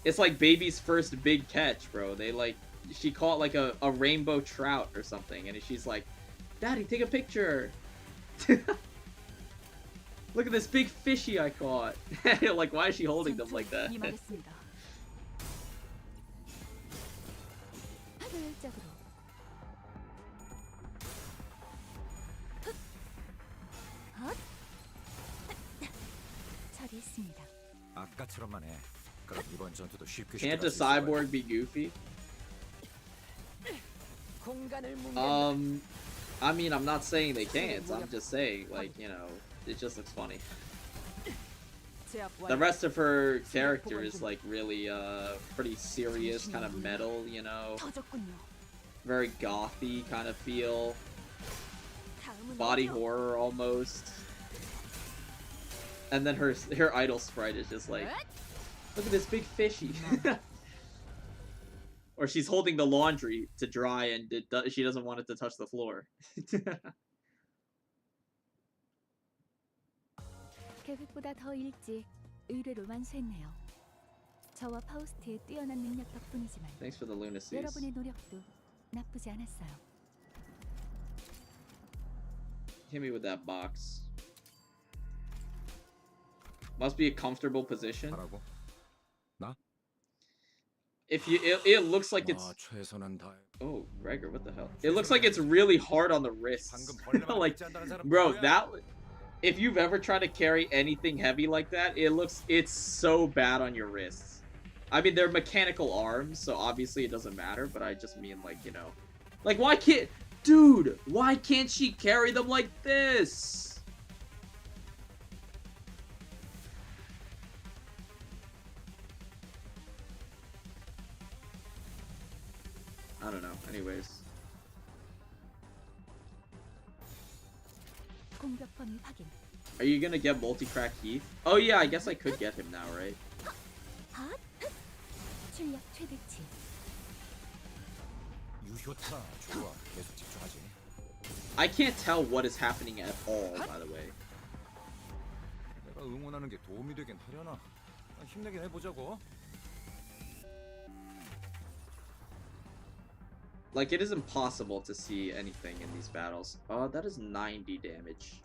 it's like baby's first big catch, bro. They like she caught like a rainbow trout or something, and she's like, "Daddy, take a picture." Look at this big fishy I caught. Like, why is she holding them like that? 임하겠습니다. 효율적으로. 처리했습니다. 아까처럼만 해. 그럼 이번 전투도 쉽게 Can't 쉽게 a 갈수 있을 거야. cyborg be goofy? 공간을 뭉갠다. I mean, I'm not saying they can't. I'm just saying, like, you know, it just looks funny. 제압 The 완료. rest of her character is like really pretty serious, kind of metal, you know, 터졌군요. very gothy kind of feel, 다음은 body 어디요? horror almost. And then her idol sprite is just like, look at this big fishy. Or she's holding the laundry to dry and she doesn't want it to touch the floor. 계획보다 더 일찍 의뢰를 완수했네요. 저와 파우스트의 뛰어난 능력 덕분이지만 Thanks for the lunacies. 여러분의 노력도 나쁘지 않았어요. Hit me with that box. Must be a comfortable position. 하라고? If you, it looks like it's. 아, 최선은 다해. Oh, Gregor, what the hell? It looks like it's really hard on the wrists. 방금 벌레만 Like, 믿지 않다는 사람 bro, 누구야? that. If you've ever tried to carry anything heavy like that, it's so bad on your wrists. I mean, they're mechanical arms, so obviously it doesn't matter. But I just mean, like, you know, like, why can't, dude? Why can't she carry them like this? I don't know. Anyways. 공격 범위 확인. Are you gonna get multi-crack Heath? Oh yeah, I guess I could get him now, right? 출력 최대치. 유효타 좋아. 계속 집중하지. I can't tell what is happening at all, by the way. 내가 응원하는 게 도움이 되긴 하려나. 힘내긴 해보자고. Like, it is impossible to see anything in these battles. Oh, that is 90 damage.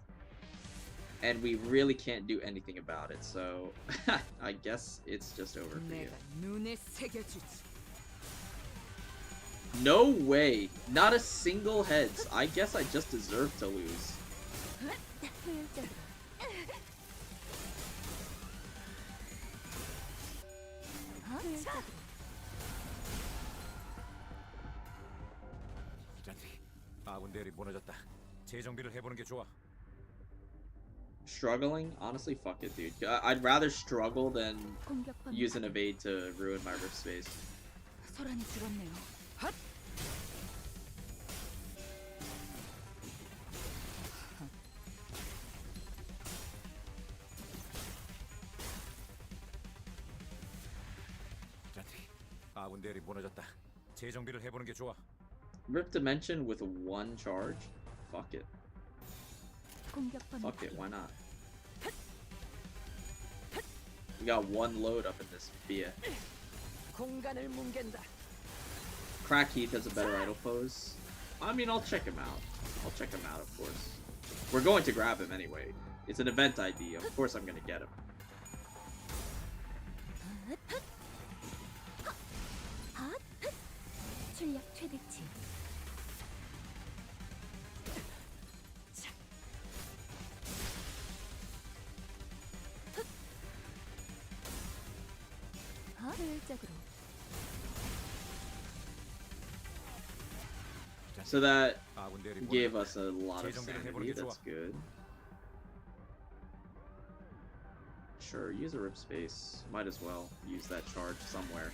And we really can't do anything about it, so I guess it's just over for you. 내가 눈에 새겨주지. No way! Not a single heads. I guess I just deserve to lose. 효율적으로. 효율적으로. 아군 대열이 무너졌다. 재정비를 해보는 게 좋아. Struggling? Honestly, fuck it, dude. I'd rather struggle than 공격범 use an evade to ruin my rift space. 소란이 줄었네요. 아군 대열이 무너졌다. 재정비를 해보는 게 좋아. Rift Dimension with one charge? Fuck it. 공격범 Fuck it, why not? We got one load up in this beer. 공간을 뭉갠다. Crack Heath has a better idle pose. I mean, I'll check him out. I'll check him out, of course. We're going to grab him anyway. It's an event ID. Of course I'm gonna get him. 출력 최대치. 효율적으로. So that 아군 대열이 gave 무너졌다. us a lot of 재정비를 sanity. 해보는 게 That's 좋아. good. Sure, use a rip space. Might as well use that charge somewhere.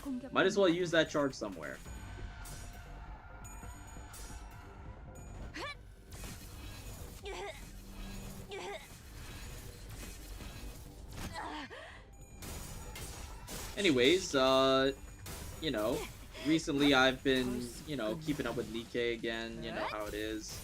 공격범 Might as well use that charge somewhere. Anyways, you know, recently I've been, you know, keeping up with Nikkei again, you know how it is.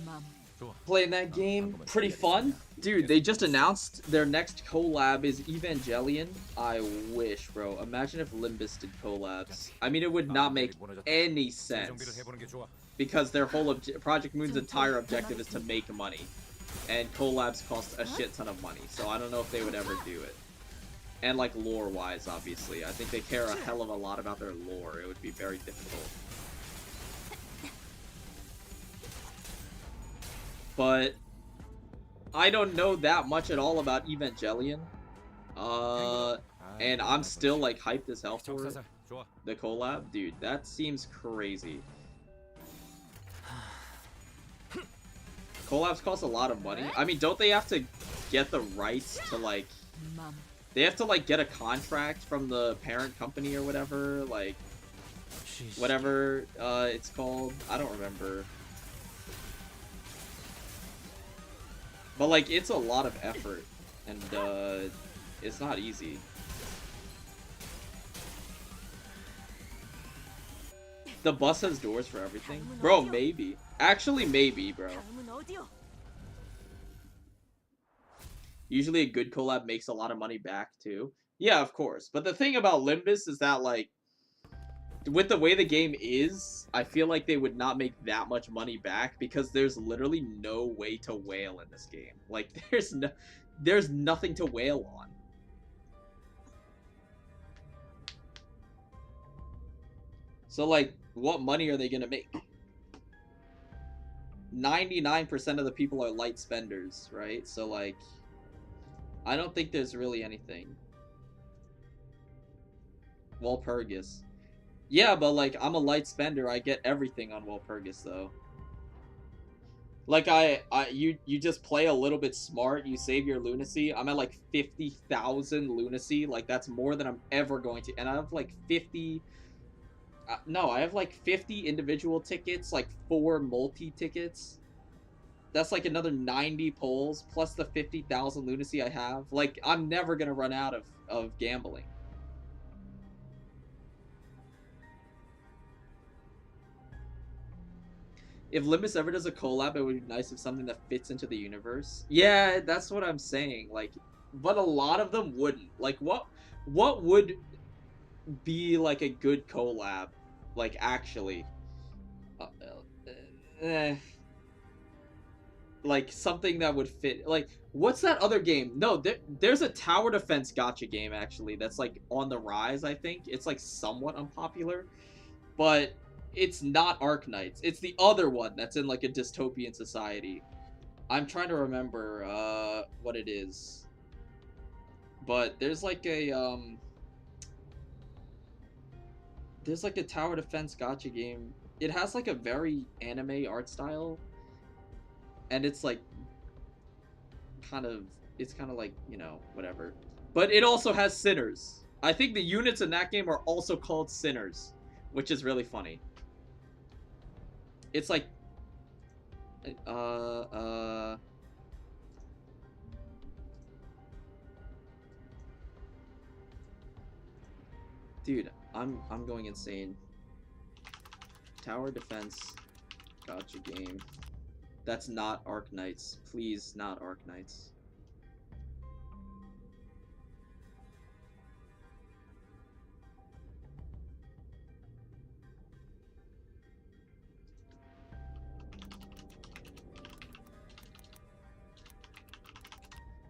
맘. 좋아. Playing that game, pretty fun. Dude, they just announced their next collab is Evangelion. I wish, bro. Imagine if Limbus did collabs. I mean, it would not make any sense. 재정비를 해보는 게 좋아. Because their whole Project Moon's entire objective is to make money. And collabs cost a shit ton of money. So I don't know if they would ever do it. And like lore-wise, obviously. I think they care a hell of a lot about their lore. It would be very difficult. But I don't know that much at all about Evangelion. And I'm still like hyped as hell for it. 적사살. 좋아. The collab. Dude, that seems crazy. Collabs cost a lot of money. I mean, don't they have to get the rights to like... 맘. They have to like get a contract from the parent company or whatever? Like, whatever it's called. I don't remember. But like, it's a lot of effort. And it's not easy. The bus has doors for everything? Bro, maybe. Actually, maybe, bro. 다음은 어디요? Usually a good collab makes a lot of money back, too. Yeah, of course. But the thing about Limbus is that, like, with the way the game is, I feel like they would not make that much money back because there's literally no way to whale in this game. Like, there's nothing to whale on. So, like, what money are they gonna make? 99% of the people are light spenders, right? So, like, I don't think there's really anything. Walpurgis. Yeah, but, like, I'm a light spender. I get everything on Walpurgis, though. Like, you just play a little bit smart. You save your lunacy. I'm at, like, 50,000 lunacy. Like, that's more than I'm ever going to. And I have, like, 50... no, I have, like, 50 individual tickets, like, 4 multi-tickets. That's, like, another 90 pulls, plus the 50,000 lunacy I have. Like, I'm never gonna run out of gambling. If Limbus ever does a collab, it would be nice if something that fits into the universe. Yeah, that's what I'm saying. Like, but a lot of them wouldn't. Like, what would be like a good collab? Like, actually, like something that would fit. Like, what's that other game? No, there's a tower defense gacha game actually that's like on the rise. I think it's like somewhat unpopular, but it's not Arknights. It's the other one that's in like a dystopian society. I'm trying to remember what it is. But there's like a tower defense gacha game. it has like a very anime art style, and it's like it's kind of like, you know, whatever. But it also has sinners. I think the units in that game are also called sinners, which is really funny. It's like dude, I'm going insane. Tower defense gotcha game. That's not Arc Knights. Please, not Arc Knights.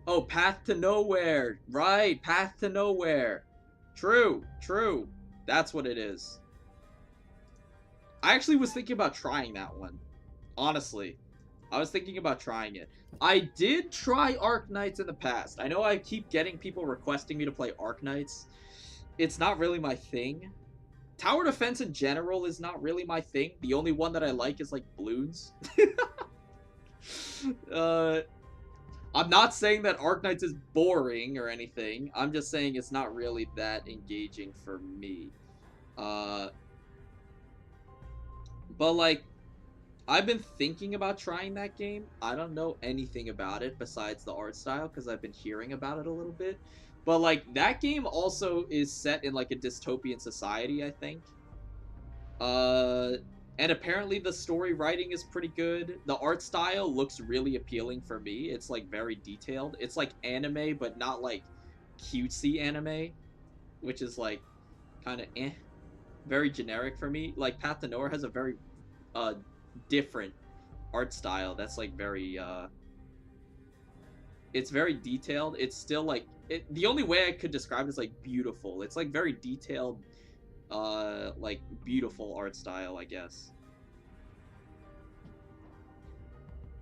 Oh, Path to Nowhere. Right, Path to Nowhere. True, true. That's what it is. I actually was thinking about trying that one. Honestly. I was thinking about trying it. I did try Arc Knights in the past. I know I keep getting people requesting me to play Arc Knights. It's not really my thing. Tower defense in general is not really my thing. The only one that I like is like Bloons. I'm not saying that Arc Knights is boring or anything. I'm just saying it's not really that engaging for me. But like, I've been thinking about trying that game. I don't know anything about it besides the art style because I've been hearing about it a little bit. But like, that game also is set in like a dystopian society, I think. And apparently the story writing is pretty good. The art style looks really appealing for me. It's like very detailed. It's like anime, but not like cutesy anime, which is like kind of very generic for me. Like Path to Nowhere has a very different art style that's like very it's very detailed. It's still like the only way I could describe it is like beautiful. It's like very detailed, like beautiful art style, I guess.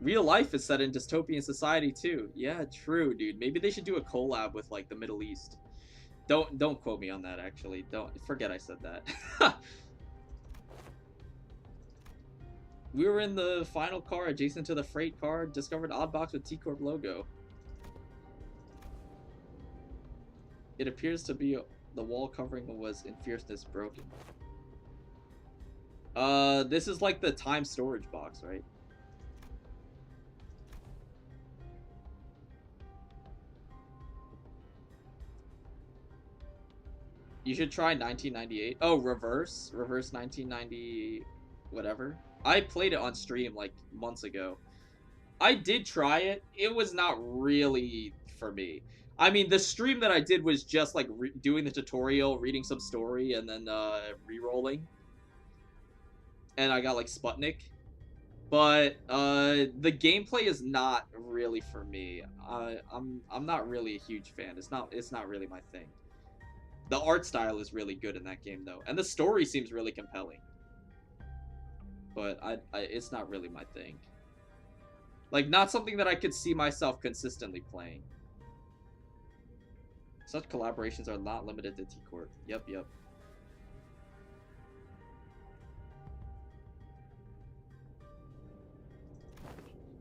Real life is set in dystopian society too. Yeah, true, dude. Maybe they should do a collab with like the Middle East. Don't quote me on that, actually. Don't forget I said that. We were in the final car adjacent to the freight car, discovered odd box with T-Corp logo. It appears to be the wall covering was in fierceness broken. This is like the time storage box, right? You should try 1998. Oh, Reverse 1990 whatever. I played it on stream like months ago. I did try it. It was not really for me. I mean, the stream that I did was just like doing the tutorial, reading some story, and then re-rolling. And I got like Sputnik. But the gameplay is not really for me. I'm not really a huge fan. It's not really my thing. The art style is really good in that game though, and the story seems really compelling. But it's not really my thing. Like, not something that I could see myself consistently playing. Such collaborations are not limited to T-Corp. Yep.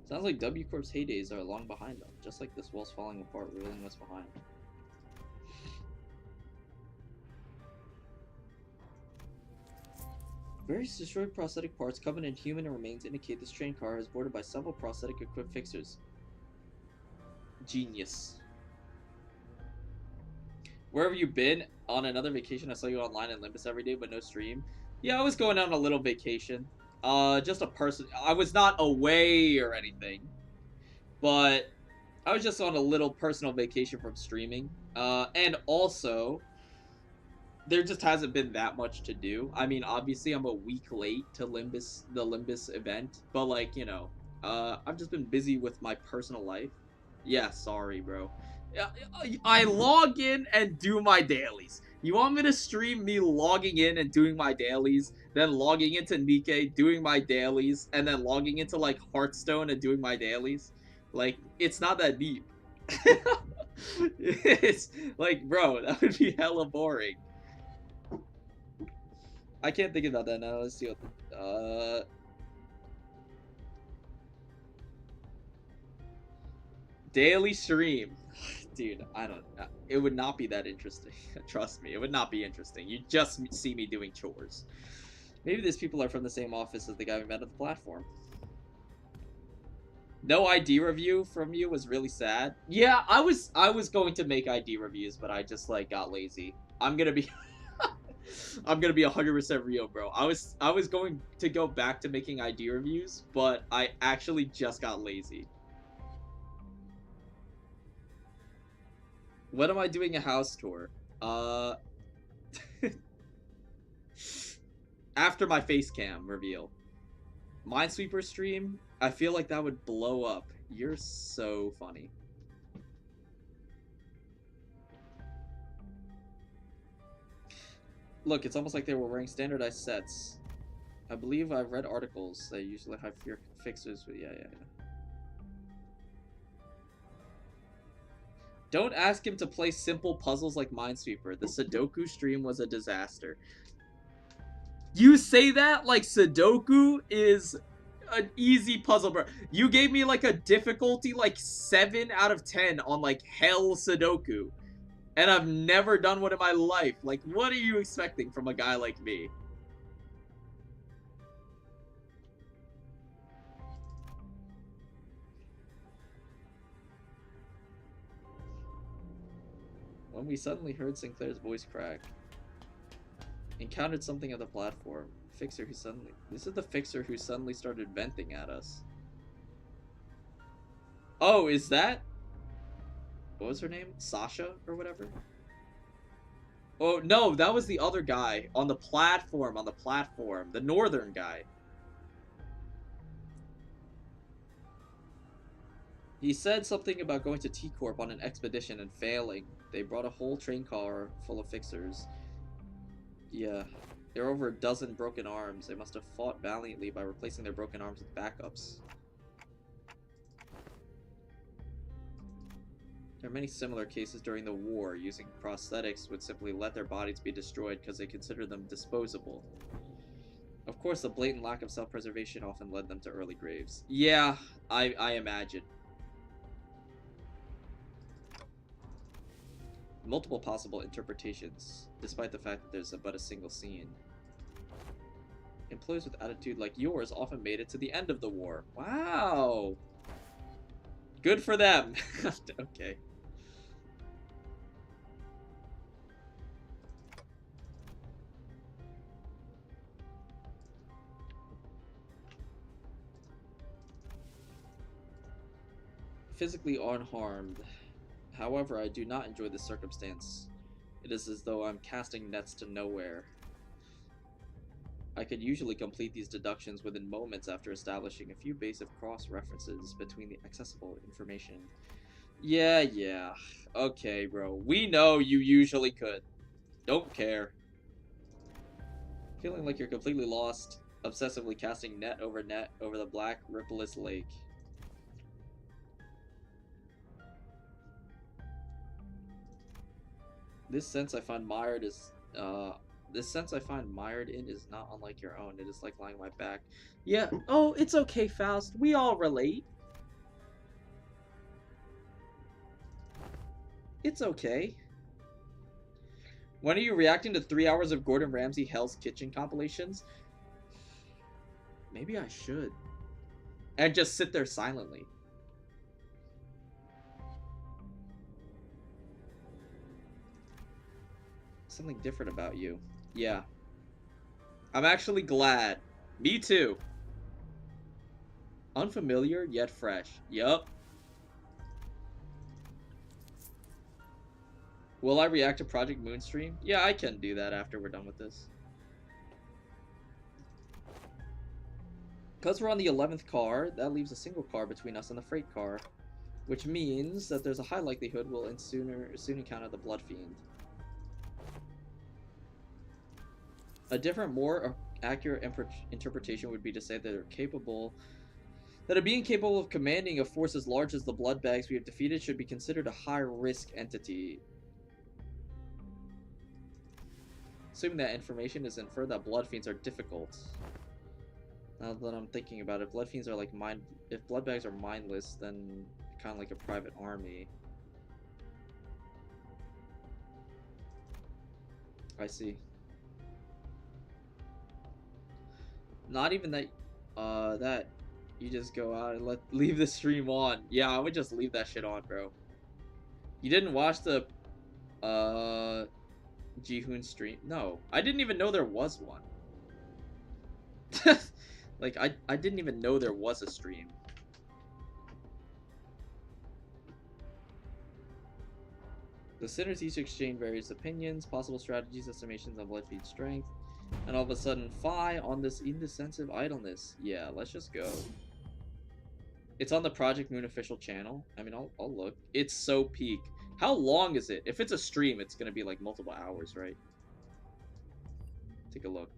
Sounds like W Corp's heydays are long behind them, just like this wall's falling apart, revealing what's behind. Various destroyed prosthetic parts covered in human remains indicate this train car is boarded by several prosthetic equipped fixers. Genius. Where have you been? On another vacation, I saw you online in Limbus every day, but no stream. Yeah, I was going on a little vacation. Just a person. I was not away or anything, but I was just on a little personal vacation from streaming. And also, there just hasn't been that much to do. I mean, obviously, I'm a week late to the Limbus event, but like, you know, I've just been busy with my personal life. Yeah, sorry, bro. I log in and do my dailies. You want me to stream me logging in and doing my dailies, then logging into Nikkei, doing my dailies, and then logging into like Hearthstone and doing my dailies? Like, it's not that deep. It's like, bro, that would be hella boring. I can't think about that now. Let's see what daily stream. Dude, I don't. It would not be that interesting. Trust me, it would not be interesting. You just see me doing chores. Maybe these people are from the same office as the guy we met at the platform. No ID review from you was really sad. Yeah, I was going to make ID reviews, but I just like got lazy. I'm gonna be I'm gonna be 100% real, bro. I was going to go back to making ID reviews, but I actually just got lazy. When am I doing a house tour? After my face cam reveal. Minesweeper stream? I feel like that would blow up. You're so funny. Look, it's almost like they were wearing standardized sets. I believe I've read articles that usually have fixers with yeah. Don't ask him to play simple puzzles like Minesweeper. The Sudoku stream was a disaster. You say that like Sudoku is an easy puzzle, bro. You gave me like a difficulty like 7 out of 10 on like hell Sudoku. And I've never done one in my life. Like, what are you expecting from a guy like me? When we suddenly heard Sinclair's voice crack. Encountered something at the platform. Fixer who suddenly... This is the fixer who suddenly started venting at us. Oh, is that... What was her name? Sasha or whatever? Oh, no, that was the other guy on the platform, the northern guy. He said something about going to T-Corp on an expedition and failing. They brought a whole train car full of fixers. Yeah, there are over a dozen broken arms. They must have fought valiantly by replacing their broken arms with backups. There are many similar cases during the war. Using prosthetics would simply let their bodies be destroyed because they considered them disposable. Of course, the blatant lack of self-preservation often led them to early graves. Yeah, I imagine. Multiple possible interpretations, despite the fact that there's but a single scene. Employees with attitude like yours often made it to the end of the war. Wow! Good for them! Okay. Physically unharmed. However, I do not enjoy this circumstance. It is as though I'm casting nets to nowhere. I could usually complete these deductions within moments after establishing a few basic cross-references between the accessible information. Yeah. Okay, bro. We know you usually could. Don't care. Feeling like you're completely lost, obsessively casting net over the black, rippleless lake. This sense I find mired in is not unlike your own. It is like lying on my back. Yeah. Oh, it's okay, Faust. We all relate. It's okay. When are you reacting to 3 hours of Gordon Ramsay Hell's Kitchen compilations? Maybe I should. And just sit there silently. Something different about you. Yeah. I'm actually glad. Me too. Unfamiliar, yet fresh. Yup. Will I react to Project Moonstream? Yeah, I can do that after we're done with this. Because we're on the 11th car, that leaves a single car between us and the freight car. Which means that there's a high likelihood we'll soon encounter the Blood Fiend. A different, more accurate interpretation would be to say that a being capable of commanding a force as large as the blood bags we have defeated should be considered a high-risk entity. Assuming that information is inferred that blood fiends are difficult. Now that I'm thinking about it, blood fiends are like if blood bags are mindless, then kind of like a private army. I see. Not even that, that you just go out and leave the stream on. Yeah, I would just leave that shit on, bro. You didn't watch the, Jihoon stream? No, I didn't even know there was one. Like, I didn't even know there was a stream. The sinners each exchange various opinions, possible strategies, estimations on blood feed strength, and all of a sudden, fie on this indecisive idleness. Yeah, let's just go. It's on the Project Moon official channel. I mean, I'll look. It's so peak. How long is it? If it's a stream, it's gonna be like multiple hours, right? Take a look.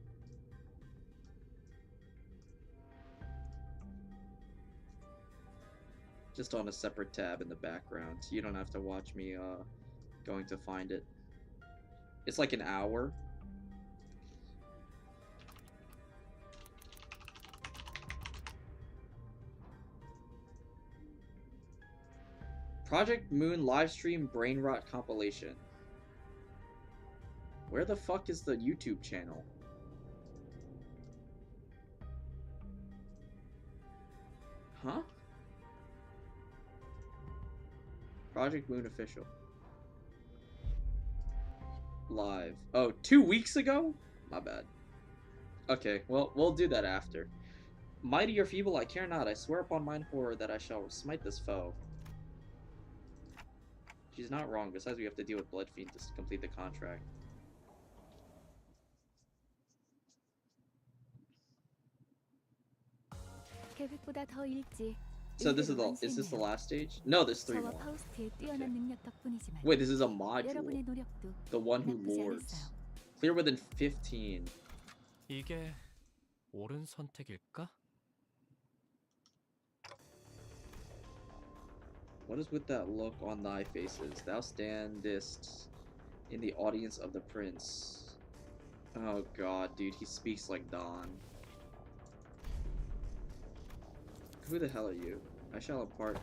Just on a separate tab in the background. You don't have to watch me going to find it. It's like an hour. Project Moon livestream brain rot compilation. Where the fuck is the YouTube channel? Huh? Project Moon official. Live. Oh, 2 weeks ago? My bad. Okay, well, we'll do that after. Mighty or feeble, I care not. I swear upon mine horror that I shall smite this foe. She's not wrong. Besides, we have to deal with Blood Fiend to complete the contract. 계획보다 더 일찍 So this is this the last stage? No, there's 3 저와 more. 파우스트의 뛰어난 능력 덕분이지만 Wait, this is a module. 여러분의 노력도 The one who 나쁘지 lords. 않았어요. Clear within 15. 이게 옳은 선택일까? What is with that look on thy faces? Thou standest in the audience of the prince. Oh god, dude, he speaks like Don. Who the hell are you? I shall impart.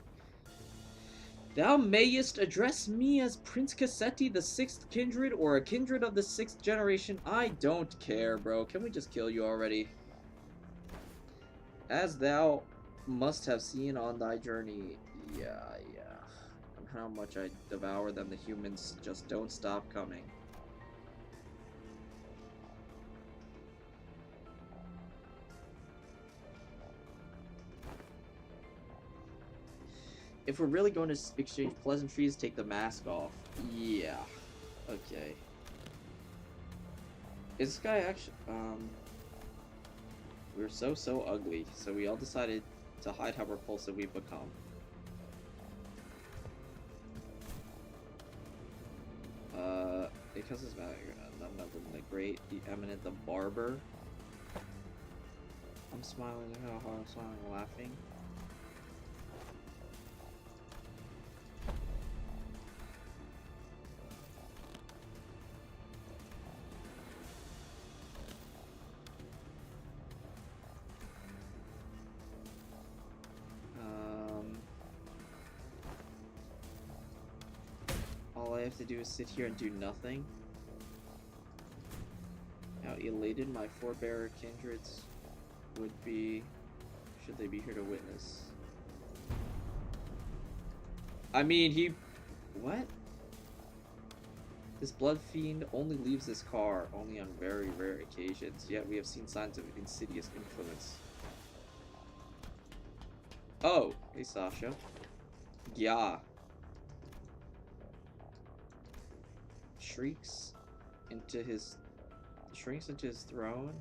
Thou mayest address me as Prince Cassetti, the 6th kindred, or a kindred of the 6th generation. I don't care, bro. Can we just kill you already? As thou must have seen on thy journey. Yeah. And how much I devour them, the humans just don't stop coming. If we're really going to exchange pleasantries, take the mask off. Yeah. Okay. Is this guy actually, we're so ugly, so we all decided to hide how repulsive we've become. Because it's the great, the eminent, the barber. I'm smiling, how hard I'm smiling, laughing. All I have to do is sit here and do nothing. How elated my forebearer kindreds would be should they be here to witness. I mean, what? This blood fiend only leaves this car only on very rare occasions, yet we have seen signs of insidious influence. Oh, hey Sasha. Yeah. Shrinks into his throne.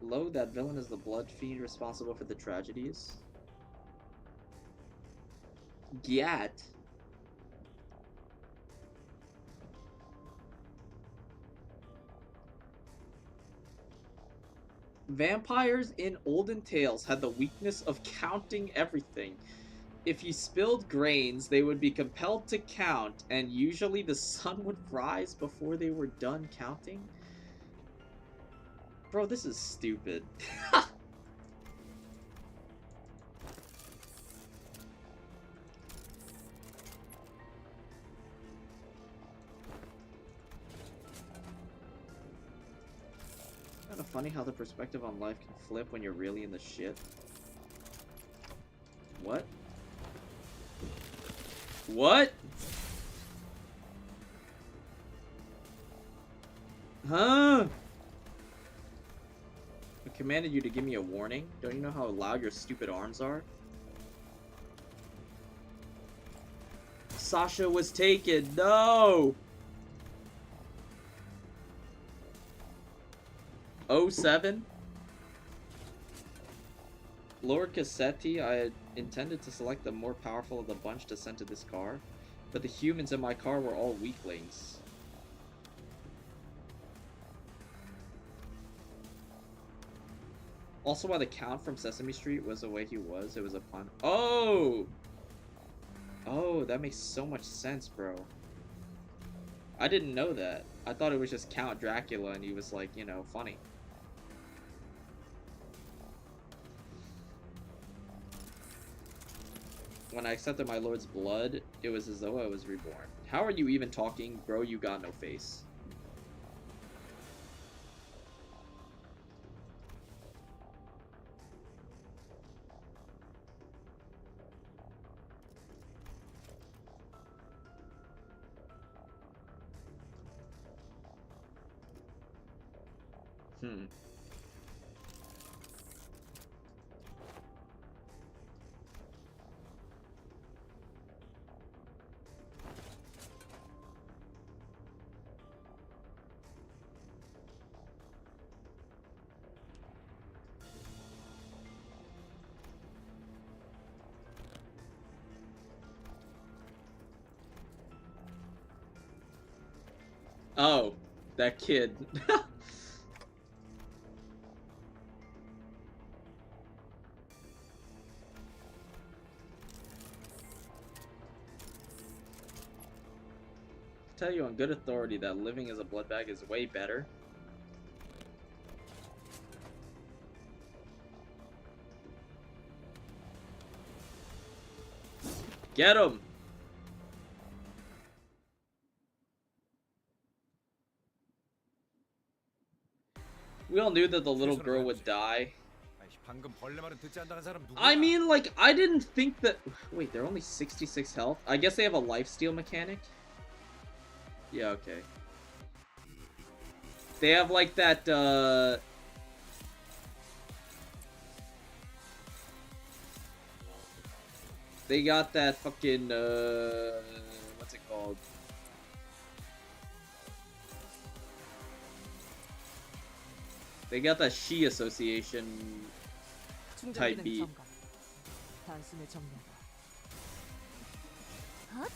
Lo, that villain is the blood fiend responsible for the tragedies. Gyat. Vampires in olden tales had the weakness of counting everything. If you spilled grains, they would be compelled to count, and usually the sun would rise before they were done counting? Bro, this is stupid. Kind of funny how the perspective on life can flip when you're really in the shit. What? What? Huh? I commanded you to give me a warning. Don't you know how loud your stupid arms are? Sasha was taken. No! 07? Lord Cassetti, I had intended to select the more powerful of the bunch to send to this car, but the humans in my car were all weaklings. Also, why the Count from Sesame Street was the way he was, it was a pun. Oh! Oh, that makes so much sense, bro. I didn't know that. I thought it was just Count Dracula and he was like, you know, funny. When I accepted my lord's blood, it was as though I was reborn. How are you even talking, bro? You got no face. Oh, that kid. Tell you on good authority that living as a blood bag is way better. Get him! We all knew that the little girl would die. I mean, like, I didn't think that... Wait, they're only 66 health? I guess they have a lifesteal mechanic? Yeah, okay. They have, like, that, They got that fucking, what's it called? They got that She Association type beat. 단숨에 정리하라. 헛?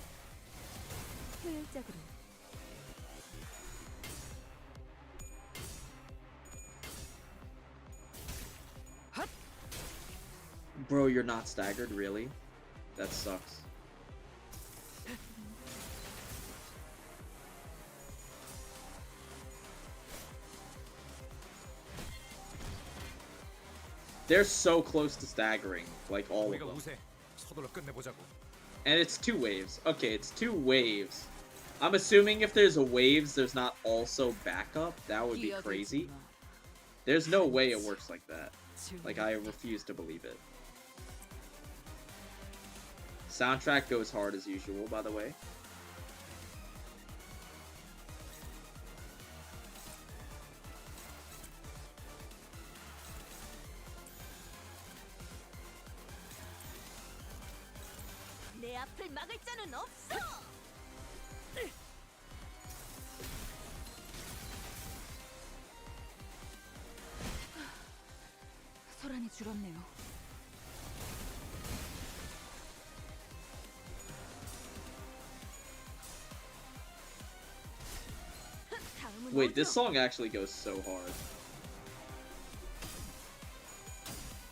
효율적으로. Bro, you're not staggered, really? That sucks. They're so close to staggering, like all of them. And it's 2 waves. Okay, it's 2 waves. I'm assuming if there's a waves, there's not also backup. That would be crazy. There's no way it works like that. Like, I refuse to believe it. Soundtrack goes hard as usual, by the way. 내 앞을 막을 자는 없어. 소란이 줄었네요. Wait, this song actually goes so hard.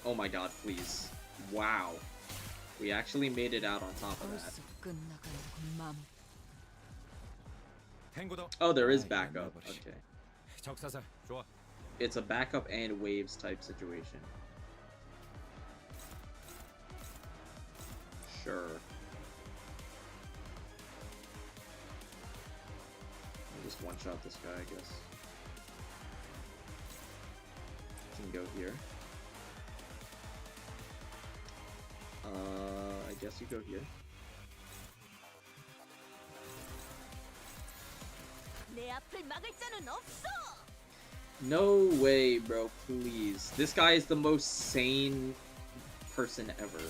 Oh my god, please. Wow. We actually made it out on top of that. 벌써 끝나가는 마무리. 탱고다. Oh, there is 아, backup. 옛날 버릇이. Okay. 적사살. 좋아. It's a backup and waves type situation. Sure. I'll just one-shot this guy, I guess. Can go here. I guess you go here. 내 앞을 막을 자는 없어. No way, bro, please. This guy is the most sane person ever.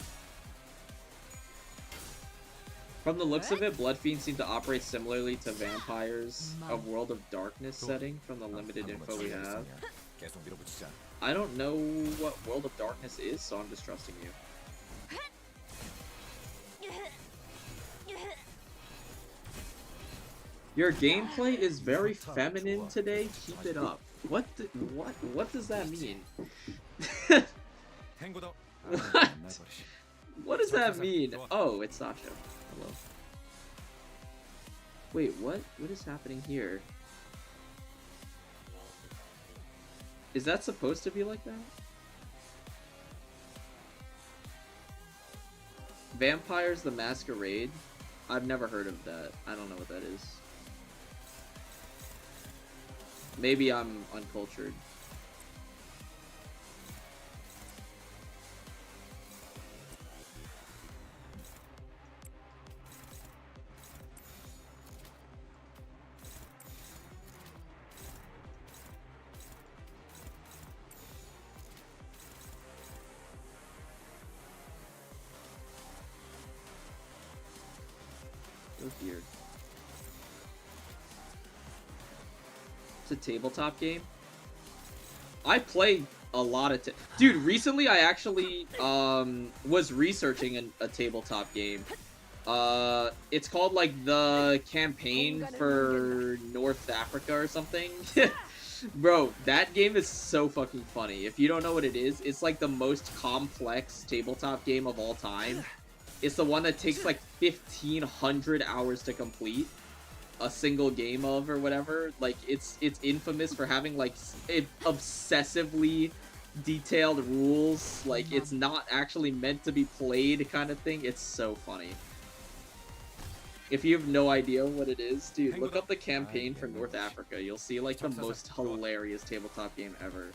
From the looks of it, Blood Fiends seem to operate similarly to vampires, a World of Darkness setting from the limited info we have. 계속 밀어붙이자. I don't know what World of Darkness is, so I'm just trusting you. Your gameplay is very feminine today. Keep it up. What does that mean? 탱고다. 아, What? 옛날 버릇이. What does that mean? Oh, it's Sasha. Hello. Wait, what? What is happening here? Is that supposed to be like that? Vampires the Masquerade? I've never heard of that. I don't know what that is. Maybe I'm uncultured. Go here. It's a tabletop game. I play a lot of dude, recently I actually was researching a tabletop game. It's called like the campaign for North Africa or something. Bro, that game is so fucking funny. If you don't know what it is, it's like the most complex tabletop game of all time. It's the one that takes like 1,500 hours to complete a single game of or whatever. Like it's infamous for having like obsessively detailed rules. Like it's not actually meant to be played kind of thing. It's so funny. If you have no idea what it is, dude, look up the campaign for North Africa. You'll see like the most hilarious tabletop game ever.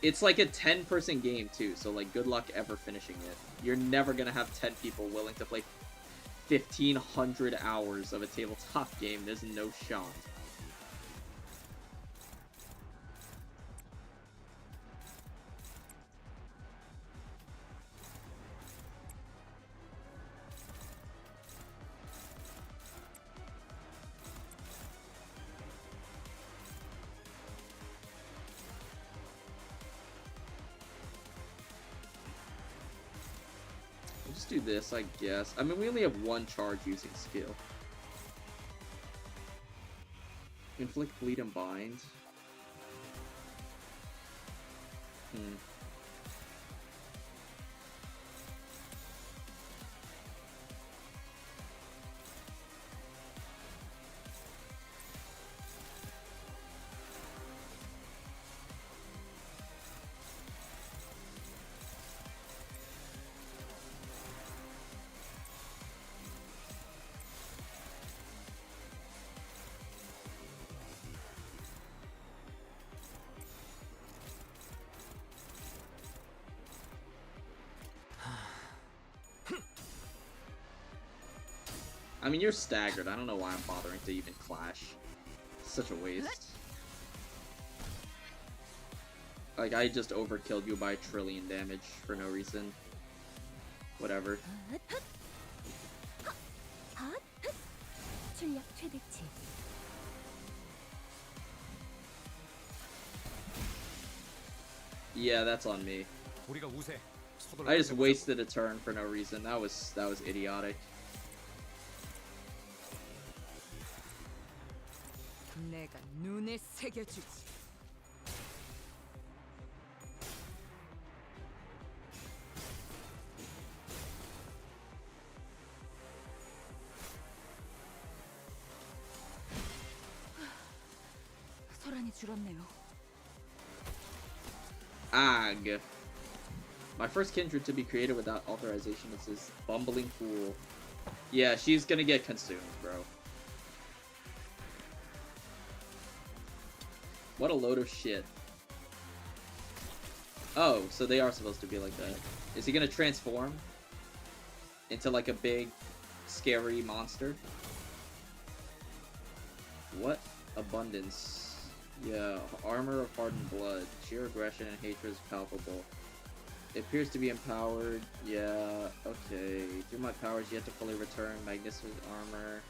It's like a 10-person game too, so like good luck ever finishing it. You're never gonna have 10 people willing to play 1,500 hours of a tabletop game. There's no shot. Just do this, I guess. I mean, we only have one charge using skill. Inflict bleed and bind. I mean, you're staggered. I don't know why I'm bothering to even clash. It's such a waste. Like, I just overkilled you by 1 trillion damage for no reason. Whatever. 출력 최대치. Yeah, that's on me. 우리가 우세. 서둘러 I just 해보자고. wasted a turn for no reason. That was idiotic. 내가 눈에 새겨주지. 많이 줄었네요. Ag. My first kindred to be created without authorization is this bumbling fool. Yeah, she's gonna get consumed, bro. What a load of shit. Oh, so they are supposed to be like that. Is he gonna transform into like a big, scary monster? What abundance? Yeah, armor of hardened blood. Sheer aggression and hatred is palpable. It appears to be empowered. Yeah, okay. Through my powers yet to fully return. Magnificent armor.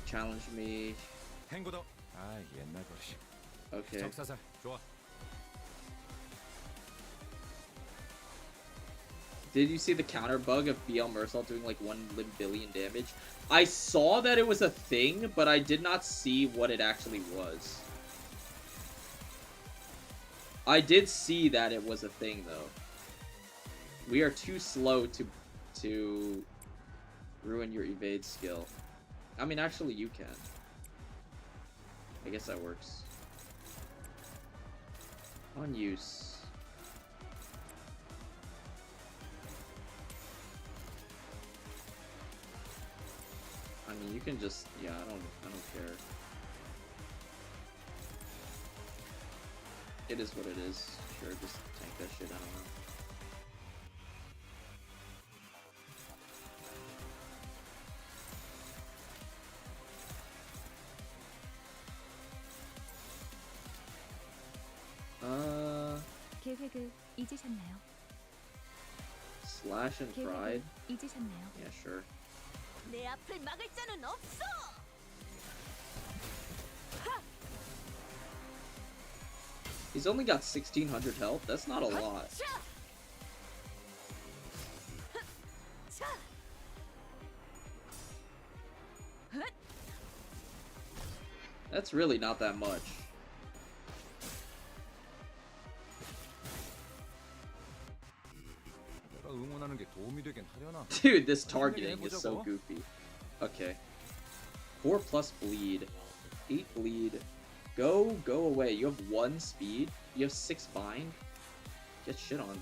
Challenge me. 행보다. 아, 옛날 버릇이. Okay. 적사살. 좋아. Did you see the counter bug of BL Mercel doing like 1 billion damage? I saw that it was a thing, but I did not see what it actually was. I did see that it was a thing, though. We are too slow to ruin your evade skill. I mean, actually, you can. I guess that works. Unuse. I mean, you can just, yeah, I don't care. It is what it is. Sure, just tank that shit, I don't know. 계획을 잊으셨나요? Slash and Pride? 계획을 잊으셨나요? Yeah, sure. 내 앞을 막을 자는 없어. He's only got 1600 health. That's not a lot. That's really not that much. 내가 응원하는 게 도움이 되긴 하려나. Dude, this targeting is so goofy. Okay. 4 plus bleed. 8 bleed. Go away. You have 1 speed. You have 6 bind. Get shit on.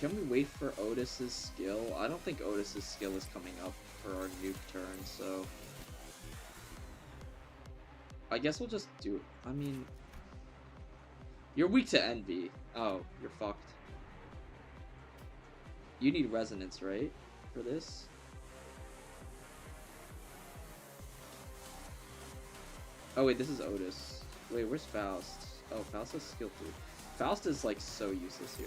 Can we wait for Otis's skill? I don't think Otis's skill is coming up for our nuke turn, so I guess we'll just do it. I mean, you're weak to envy. Oh, you're fucked. You need resonance, right? For this? Oh wait, this is Otis. Wait, where's Faust? Oh, Faust is skill 3. Faust is like so useless here.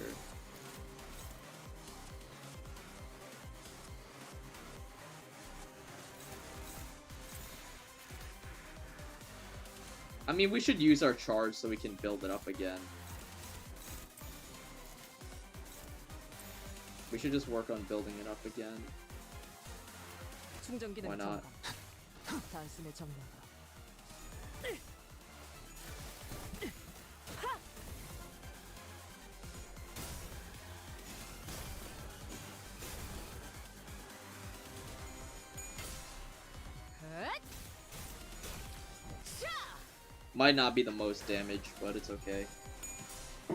I mean, we should use our charge so we can build it up again. We should just work on building it up again. Why not? 단숨에 접는다. Might not be the most damage, but it's okay.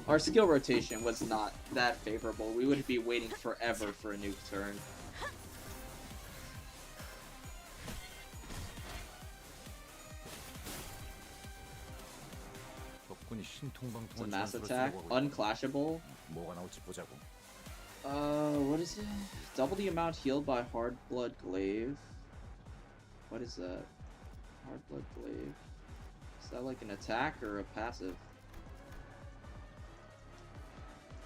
Our skill rotation was not that favorable. We would be waiting forever for a nuke turn. It's a mass attack. Unclashable. 뭐가 나올지 보자고. What is it? Double the amount healed by Hard Blood Glaive. What is that? Hard Blood Glaive. Is that like an attack or a passive?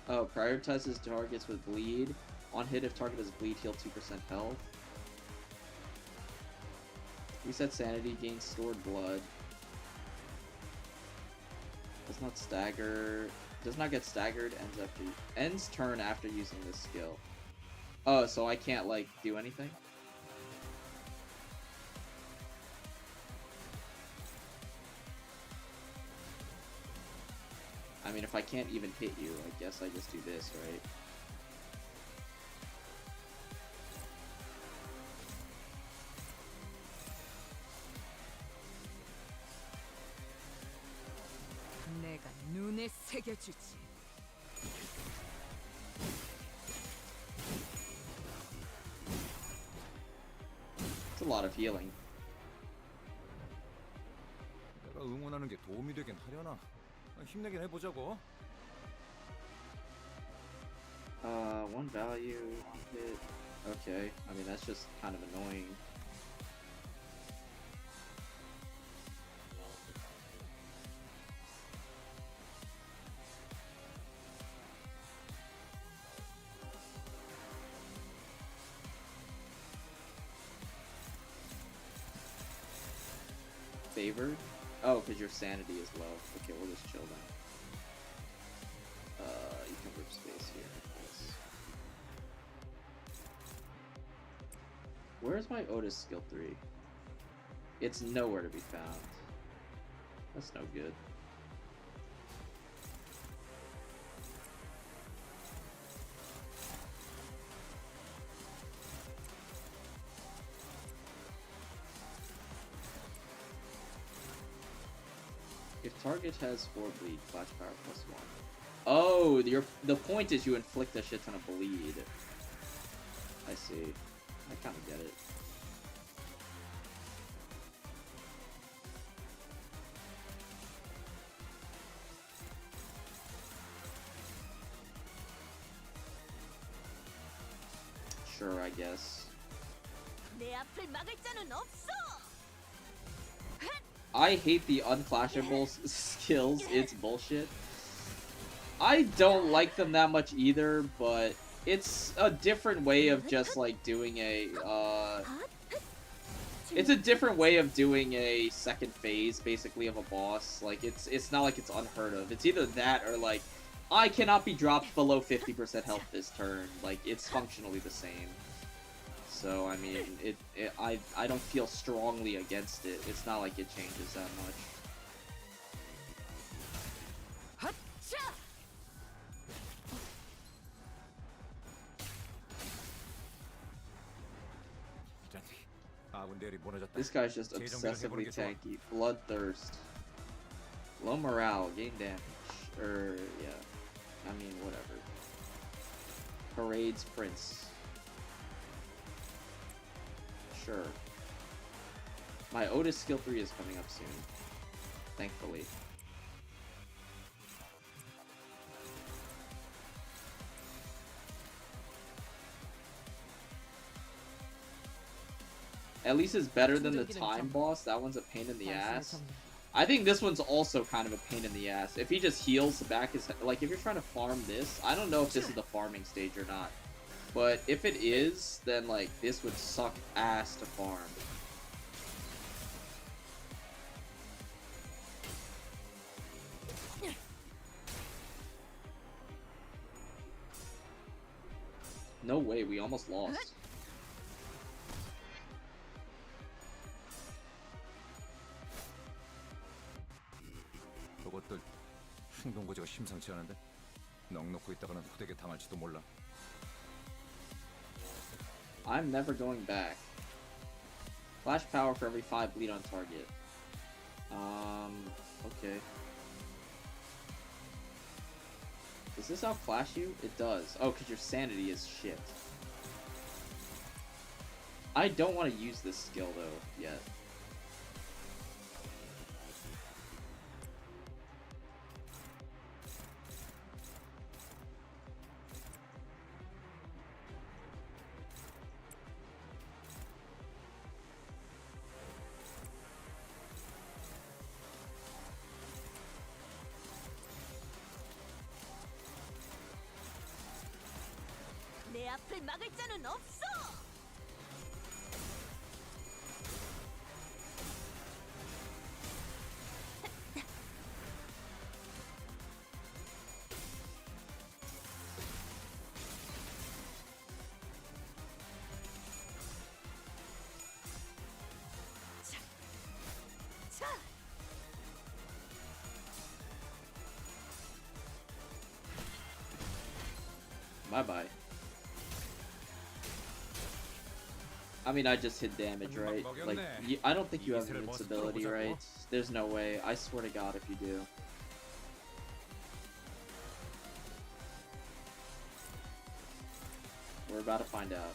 Oh, prioritizes targets with bleed. On hit, if target has bleed, heal 2% health. Reset sanity, gains stored blood. Does not stagger. Does not get staggered. Ends turn after using this skill. Oh, so I can't like do anything? I mean, if I can't even hit you, I guess I just do this, right? 새겨주지. It's a lot of healing. 내가 응원하는 게 도움이 되긴 하려나? 힘내긴 해보자고. One value hit. Okay, I mean that's just kind of annoying. Favored? Oh, because your sanity is low. Okay, we'll just chill then. You can rip space here. Nice. Where's my Otis skill 3? It's nowhere to be found. That's no good. If target has 4 bleed, flash power +1. Oh, the point is you inflict a shit ton of bleed. I see. I kind of get it. Sure, I guess. 내 앞을 막을 자는 없어. I hate the unclashable skills. It's bullshit. I don't like them that much either, but it's a different way of just like doing a it's a different way of doing a second phase basically of a boss. Like it's not like it's unheard of. It's either that or like I cannot be dropped below 50% health this turn. Like it's functionally the same. So I mean, I don't feel strongly against it. It's not like it changes that much. This guy's just obsessively tanky. Bloodthirst. Low morale, gain damage. Yeah. I mean, whatever. Parades Prince. Sure. My Otis skill 3 is coming up soon. Thankfully. At least it's better than the time boss. That one's a pain in the ass. I think this one's also kind of a pain in the ass. If he just heals back his... Like, if you're trying to farm this... I don't know if this is the farming stage or not. But if it is, then, like, this would suck ass to farm. No way, we almost lost. 저것들 행동거지가 심상치 않은데 넉넉고 있다가는 후대게 당할지도 몰라. I'm never going back. Flash power for every 5 bleed on target. Okay. Does this outflash you? It does. Oh, because your sanity is shit. I don't want to use this skill, though, yet. 내 앞을 막을 자는 없어. 자. Bye-bye. I mean, I just hit damage, right? Like, I don't think you have invincibility, right? There's no way. I swear to God if you do. We're about to find out.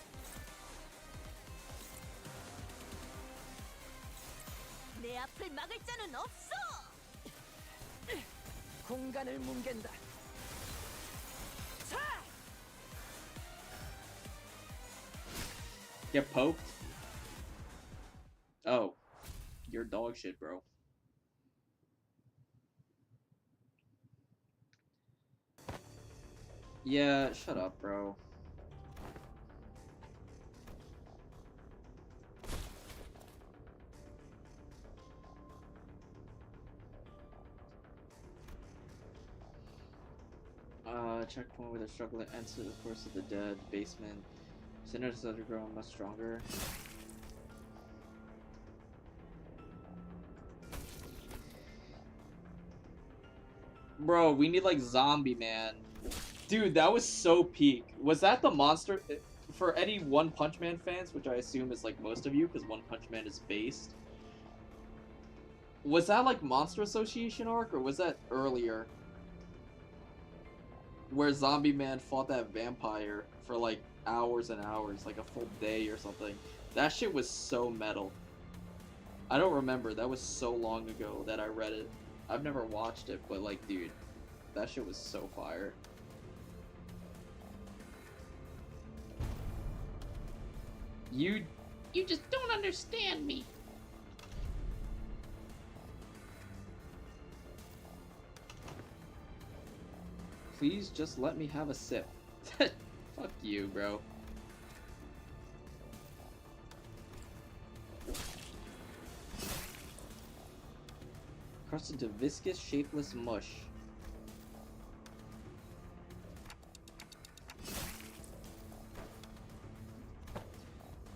내 앞을 막을 자는 없어. 공간을 뭉갠다. 차! Get poked? Oh. You're dog shit, bro. Yeah, shut up, bro. Checkpoint with a struggle to enter the course of the dead. Basement. Sinners that are growing much stronger. Bro, we need like Zombie Man. Dude, that was so peak. Was that the monster? For any One Punch Man fans, which I assume is like most of you, because One Punch Man is based. Was that like Monster Association arc, or was that earlier? Where Zombie Man fought that vampire for like hours and hours, like a full day or something. That shit was so metal. I don't remember, that was so long ago that I read it. I've never watched it, but like, dude, that shit was so fire. You just don't understand me. Please just let me have a sip. Fuck you, bro. Crushed into viscous, shapeless mush.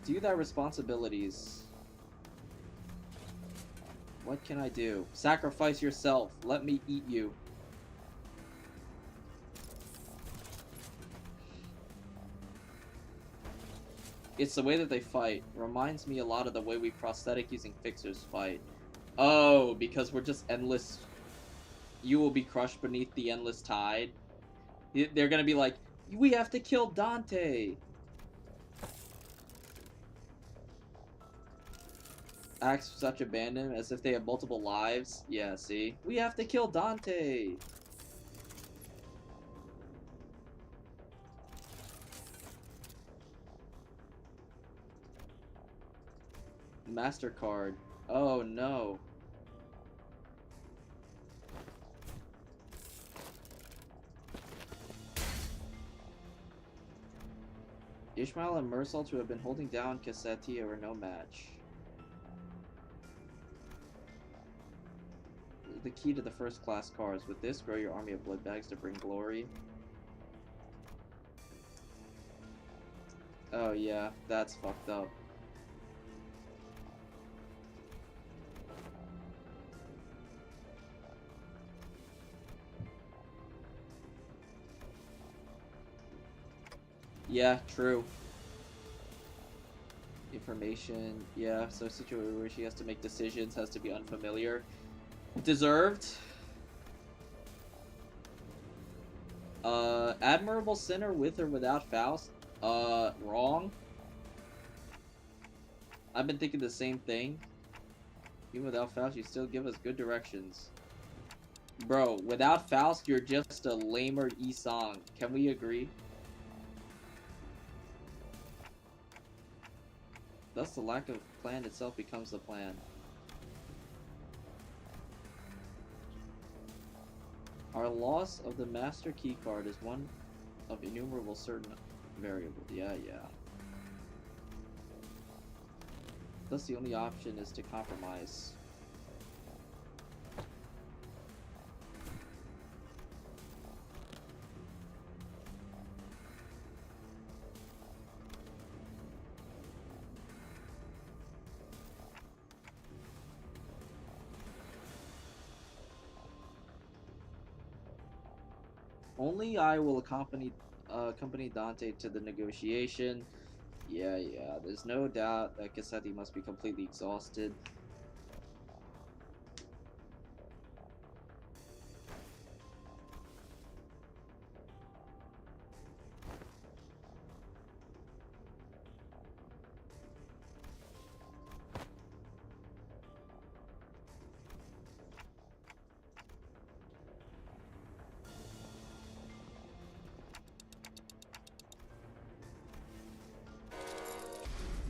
Do thy responsibilities. What can I do? Sacrifice yourself. Let me eat you. It's the way that they fight. Reminds me a lot of the way we prosthetic using fixers fight. Oh, because we're just endless. You will be crushed beneath the endless tide. They're gonna be like, we have to kill Dante. Acts such abandon as if they have multiple lives. Yeah, see? We have to kill Dante. MasterCard. Oh no. Ishmael and Mersalt, who have been holding down Cassetti, are no match. The key to the first class cars. With this, grow your army of blood bags to bring glory. Oh yeah, that's fucked up. Yeah, true. Information, yeah, so situation where she has to make decisions, has to be unfamiliar. Deserved. Admirable Sinner with or without Faust? Wrong. I've been thinking the same thing. Even without Faust, you still give us good directions. Bro, without Faust, you're just a lamer Yi-Song. Can we agree? Thus, the lack of plan itself becomes the plan. Our loss of the master key card is one of innumerable certain variables. Yeah. Thus, the only option is to compromise. Only I will accompany Dante to the negotiation. Yeah. There's no doubt that Cassetti must be completely exhausted.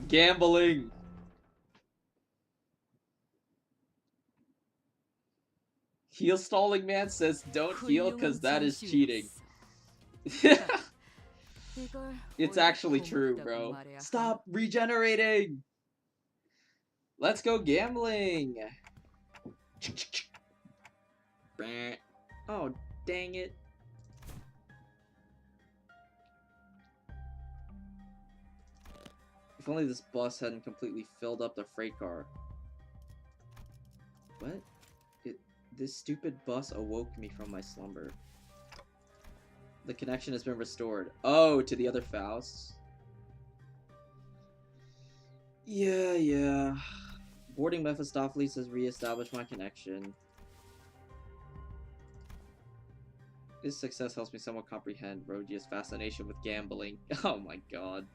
Gambling. Heel stalling man says don't heal because that is cheating. It's actually true, bro. Stop regenerating. Let's go gambling. Oh, dang it. If only this bus hadn't completely filled up the freight car. What? This stupid bus awoke me from my slumber. The connection has been restored. Oh, to the other Fausts? Yeah. Boarding Mephistopheles has re-established my connection. This success helps me somewhat comprehend Rogia's fascination with gambling. Oh my god.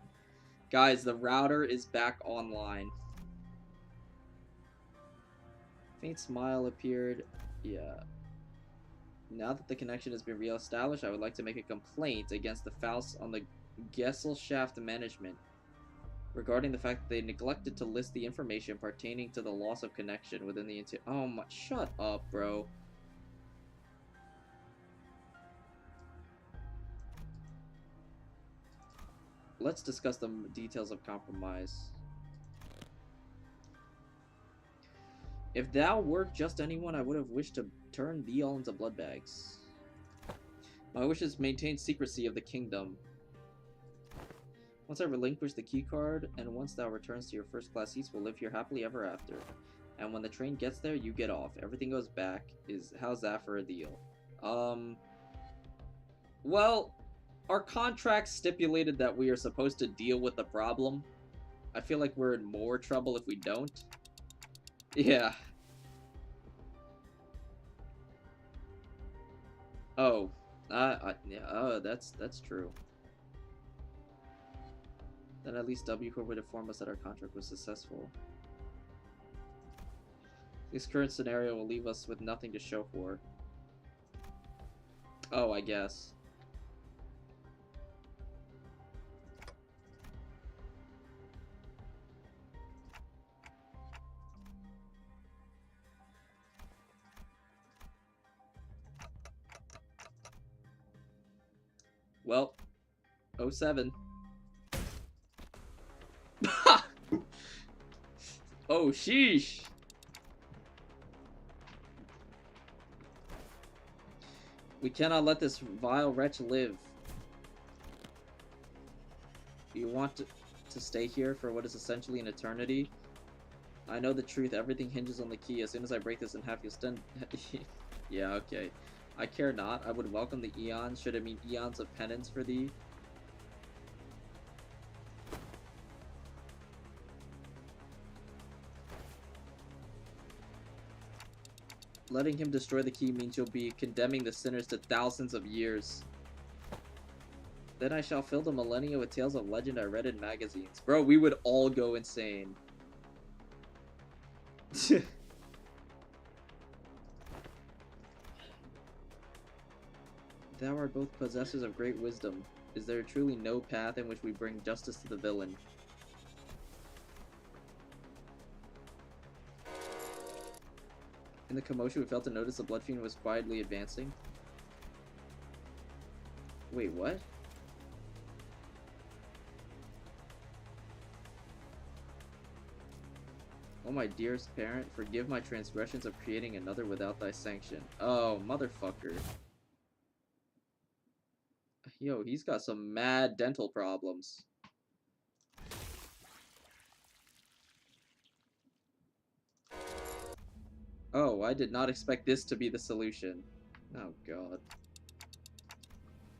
Guys, the router is back online. Faint smile appeared. Yeah. Now that the connection has been re-established, I would like to make a complaint against the Fausts on the Gesellschaft management regarding the fact that they neglected to list the information pertaining to the loss of connection within the Oh my, shut up, bro. Let's discuss the details of compromise. If thou wert just anyone, I would have wished to turn thee all into blood bags. My wishes maintain secrecy of the kingdom. Once I relinquish the key card, and once thou returns to your first class seats, we'll live here happily ever after. And when the train gets there, you get off. Everything goes back. How's that for a deal? Well, our contract stipulated that we are supposed to deal with the problem. I feel like we're in more trouble if we don't. Yeah. Oh. Yeah, oh, that's true. Then at least W Corp would inform us that our contract was successful. This current scenario will leave us with nothing to show for. Oh, I guess. Well, 07. Oh, sheesh. We cannot let this vile wretch live. You want to stay here for what is essentially an eternity? I know the truth. Everything hinges on the key. As soon as I break this in half, you'll stand... Yeah, okay. I care not. I would welcome the eons, should it mean eons of penance for thee. Letting him destroy the key means you'll be condemning the sinners to thousands of years. Then I shall fill the millennia with tales of legend I read in magazines. Bro, we would all go insane. Thou art both possessors of great wisdom. Is there truly no path in which we bring justice to the villain? In the commotion, we failed to notice the Blood Fiend was quietly advancing. Wait, what? Oh, my dearest parent, forgive my transgressions of creating another without thy sanction. Oh, motherfucker. Yo, he's got some mad dental problems. Oh, I did not expect this to be the solution. Oh, God.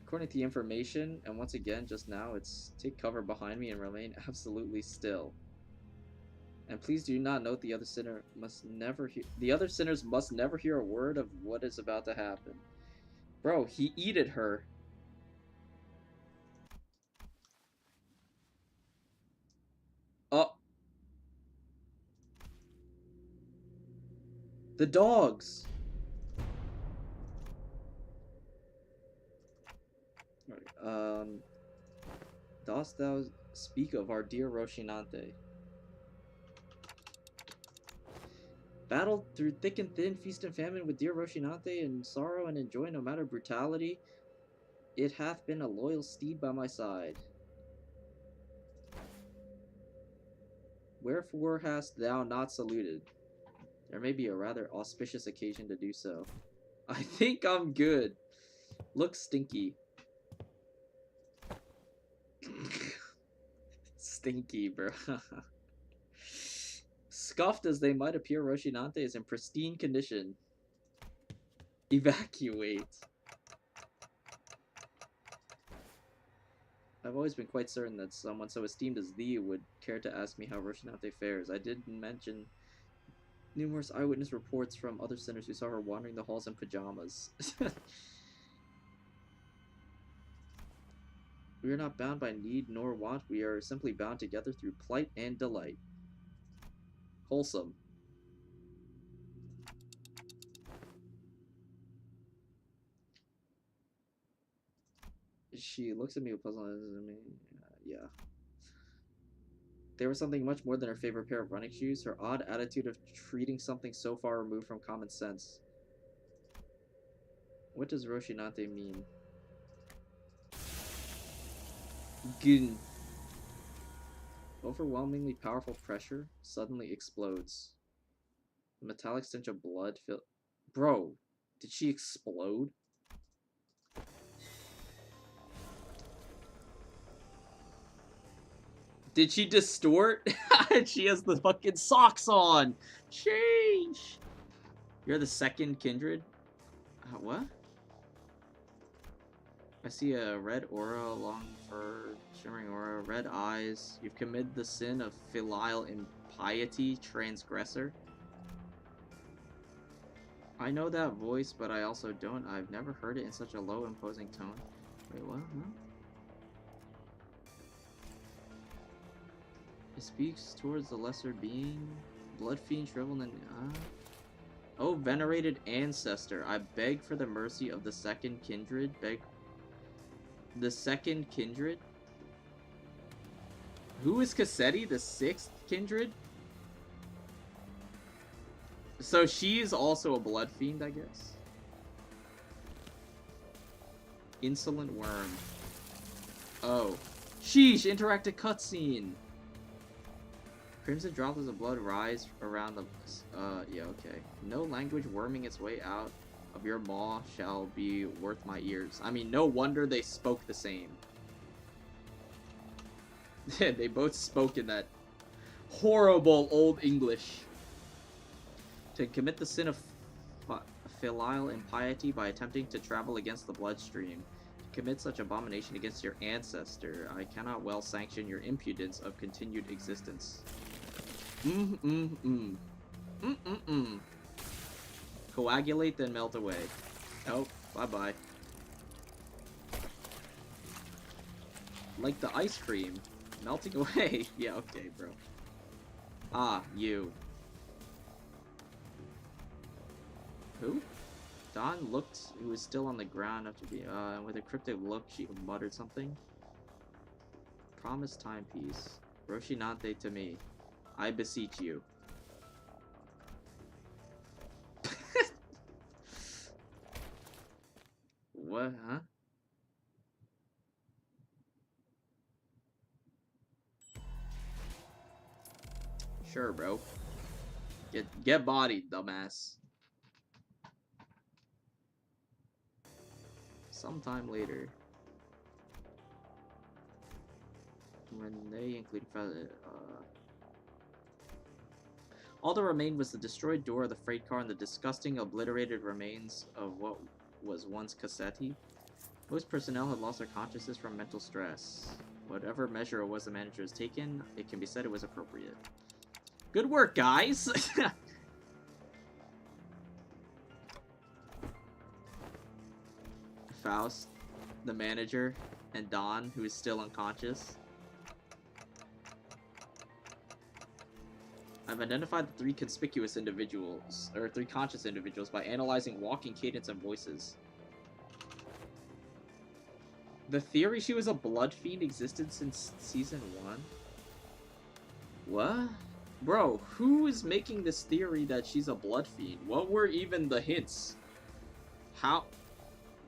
According to the information, and once again, just now, it's take cover behind me and remain absolutely still. And please do not note the other sinner must never hear. The other sinners must never hear a word of what is about to happen. Bro, he eated her. Oh. The dogs. dost thou speak of our dear Roshinante? Battled through thick and thin, feast and famine with dear Roshinante, in sorrow and in joy, no matter brutality. It hath been a loyal steed by my side. Wherefore hast thou not saluted? There may be a rather auspicious occasion to do so. I think I'm good. Looks stinky. Stinky, bro. Scuffed as they might appear, Roshinante is in pristine condition. Evacuate. I've always been quite certain that someone so esteemed as thee would care to ask me how Roshinante fares. I did mention numerous eyewitness reports from other sinners who saw her wandering the halls in pajamas. We are not bound by need nor want. We are simply bound together through plight and delight. Wholesome. She looks at me with puzzled eyes. Yeah. There was something much more than her favorite pair of running shoes, her odd attitude of treating something so far removed from common sense. What does Roshinante mean? Gun. Overwhelmingly powerful pressure suddenly explodes. The metallic stench of blood fill. Bro, did she explode? Did she distort? She has the fucking socks on. Sheesh. You're the second kindred? What? I see a red aura, long fur, shimmering aura, red eyes. You've committed the sin of filial impiety, transgressor. I know that voice, but I also don't. I've never heard it in such a low, imposing tone. Wait, what? Huh? It speaks towards the lesser being. Blood fiend shriveled and... Oh, venerated ancestor, I beg for the mercy of the second kindred. Beg... The second kindred? Who is Cassetti? The sixth kindred? So she is also a blood fiend, I guess. Insolent worm. Oh. Sheesh, interactive cutscene. Crimson droplets of blood rise around the... yeah, okay. No language worming its way out of your maw shall be worth my ears. I mean, no wonder they spoke the same. They both spoke in that horrible old English. To commit the sin of filial impiety by attempting to travel against the bloodstream. To commit such abomination against your ancestor, I cannot well sanction your impudence of continued existence. Coagulate, then melt away. Oh, bye-bye. Like the ice cream. Melting away. Yeah, okay, bro. Ah, you. Who? Dawn looked, who was still on the ground after being, with a cryptic look, she muttered something. Promise timepiece. Roshinante to me. I beseech you. What, huh? Sure, bro. Get bodied, dumbass. Sometime later, when they include all that remained was the destroyed door of the freight car and the disgusting, obliterated remains of what was once Cassetti. Most personnel had lost their consciousness from mental stress. Whatever measure it was the manager has taken, it can be said it was appropriate. Good work, guys! Faust, the manager, and Don, who is still unconscious. I've identified the three conspicuous individuals, or three conscious individuals, by analyzing walking cadence and voices. The theory she was a blood fiend existed since season 1? What? Bro, who is making this theory that she's a blood fiend? What were even the hints? How?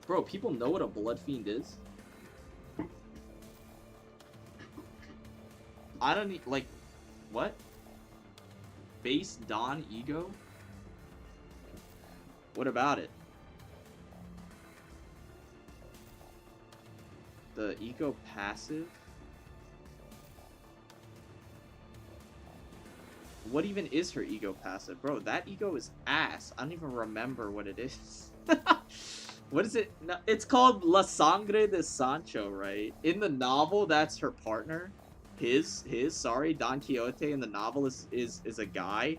Bro, people know what a blood fiend is? I don't need, like, what? Base Dawn ego? What about it? The ego passive? What even is her ego passive? Bro, that ego is ass. I don't even remember what it is. What is it? No, it's called La Sangre de Sancho, right? In the novel, that's her partner. Sorry, Don Quixote in the novel is a guy.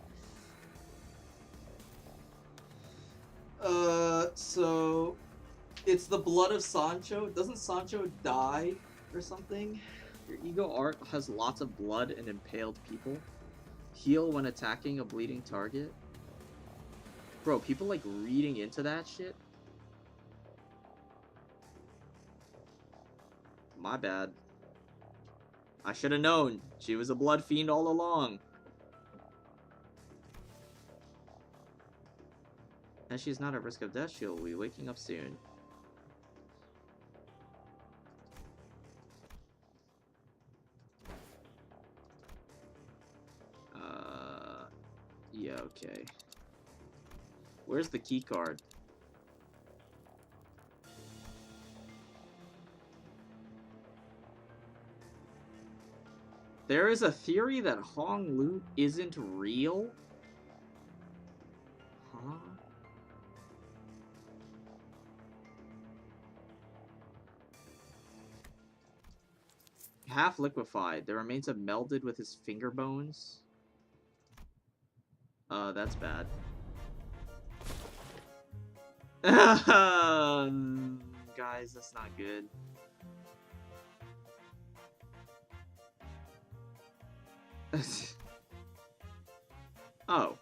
So it's the blood of Sancho. Doesn't Sancho die or something? Your ego art has lots of blood and impaled people. Heal when attacking a bleeding target. Bro, people like reading into that shit? My bad. I should have known. She was a blood fiend all along. As she's not at risk of death, she'll be waking up soon. Yeah, okay. Where's the key card? There is a theory that Hong Lu isn't real? Huh? Half liquefied. The remains have melded with his finger bones. That's bad. Guys, that's not good. Oh.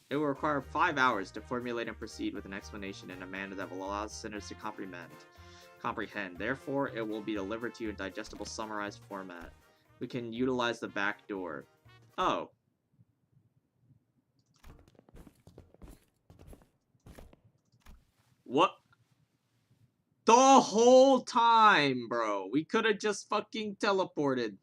It will require 5 hours to formulate and proceed with an explanation in a manner that will allow sinners to comprehend. Therefore, it will be delivered to you in digestible, summarized format. We can utilize the back door. Oh. What? The whole time, bro. We could have just fucking teleported.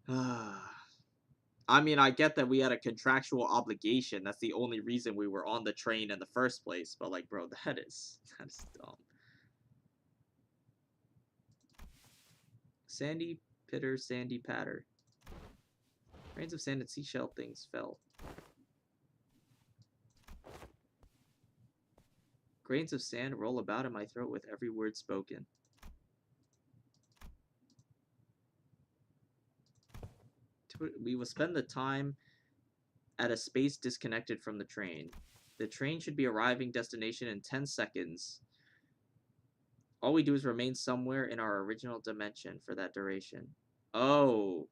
I mean, I get that we had a contractual obligation. That's the only reason we were on the train in the first place. But, like, bro, that is dumb. Sandy pitter, sandy patter. Grains of sand and seashell things fell. Grains of sand roll about in my throat with every word spoken. We will spend the time at a space disconnected from the train. The train should be arriving destination in 10 seconds. All we do is remain somewhere in our original dimension for that duration. Oh.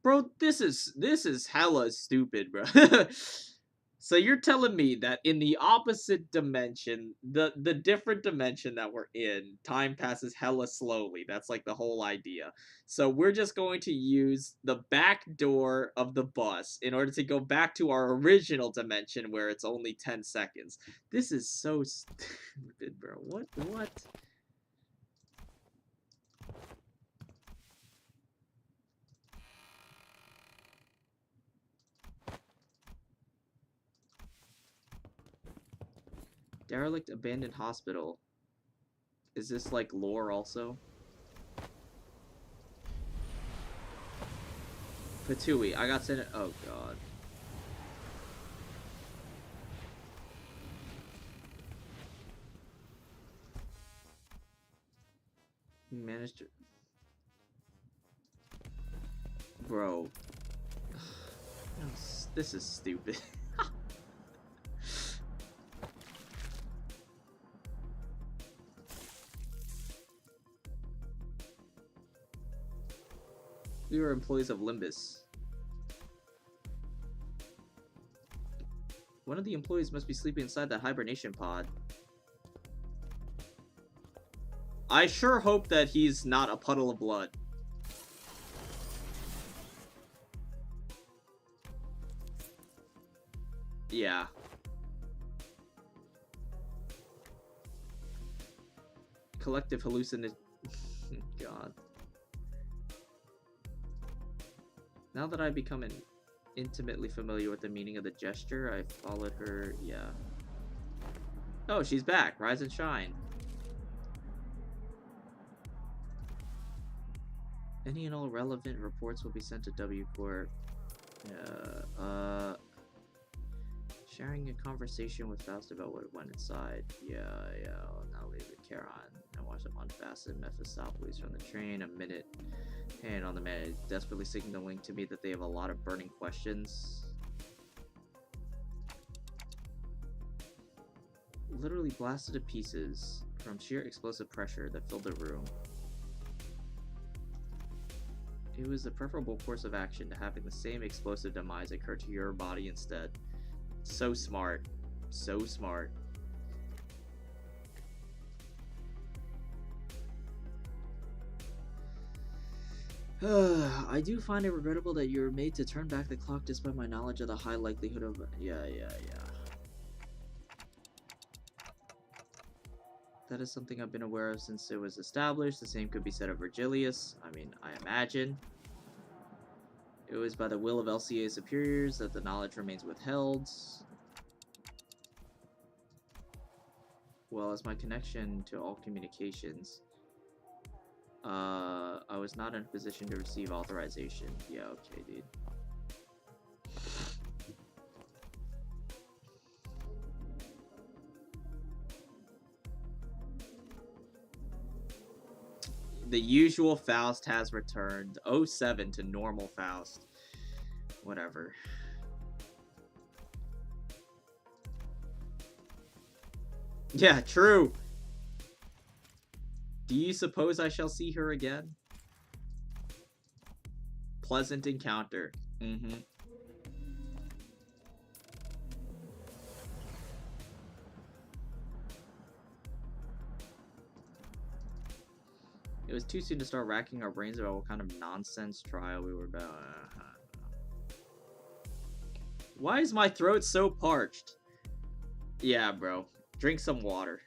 Bro, this is hella stupid, bro. So you're telling me that in the opposite dimension, the different dimension that we're in, time passes hella slowly. That's like the whole idea. So we're just going to use the back door of the bus in order to go back to our original dimension where it's only 10 seconds. This is so stupid, bro. What? Derelict abandoned hospital. Is this like lore also? Patui, I got sent. Oh god. He managed to. Bro. This is stupid. We were employees of LIMBUS. One of the employees must be sleeping inside that hibernation pod. I sure hope that he's not a puddle of blood. Yeah. Collective hallucination. God. Now that I've become intimately familiar with the meaning of the gesture, I followed her. Yeah. Oh, she's back. Rise and shine. Any and all relevant reports will be sent to W Corp. Sharing a conversation with Faust about what went inside. Yeah, I'll now leave it. Charon. I watched them unfasten Mephistopheles from the train. A minute. Hand on the man, desperately signaling to me that they have a lot of burning questions. Literally blasted to pieces from sheer explosive pressure that filled the room. It was the preferable course of action to having the same explosive demise occur to your body instead. So smart. So smart. I do find it regrettable that you were made to turn back the clock despite my knowledge of the high likelihood of... Yeah. That is something I've been aware of since it was established. The same could be said of Virgilius. I mean, I imagine. It was by the will of LCA superiors that the knowledge remains withheld. Well as my connection to all communications. I was not in a position to receive authorization. Yeah, okay, dude. The usual Faust has returned. 07 to normal Faust. Whatever. Yeah, true. Do you suppose I shall see her again? Pleasant encounter. Mm-hmm. It was too soon to start racking our brains about what kind of nonsense trial we were about. Why is my throat so parched? Yeah, bro. Drink some water.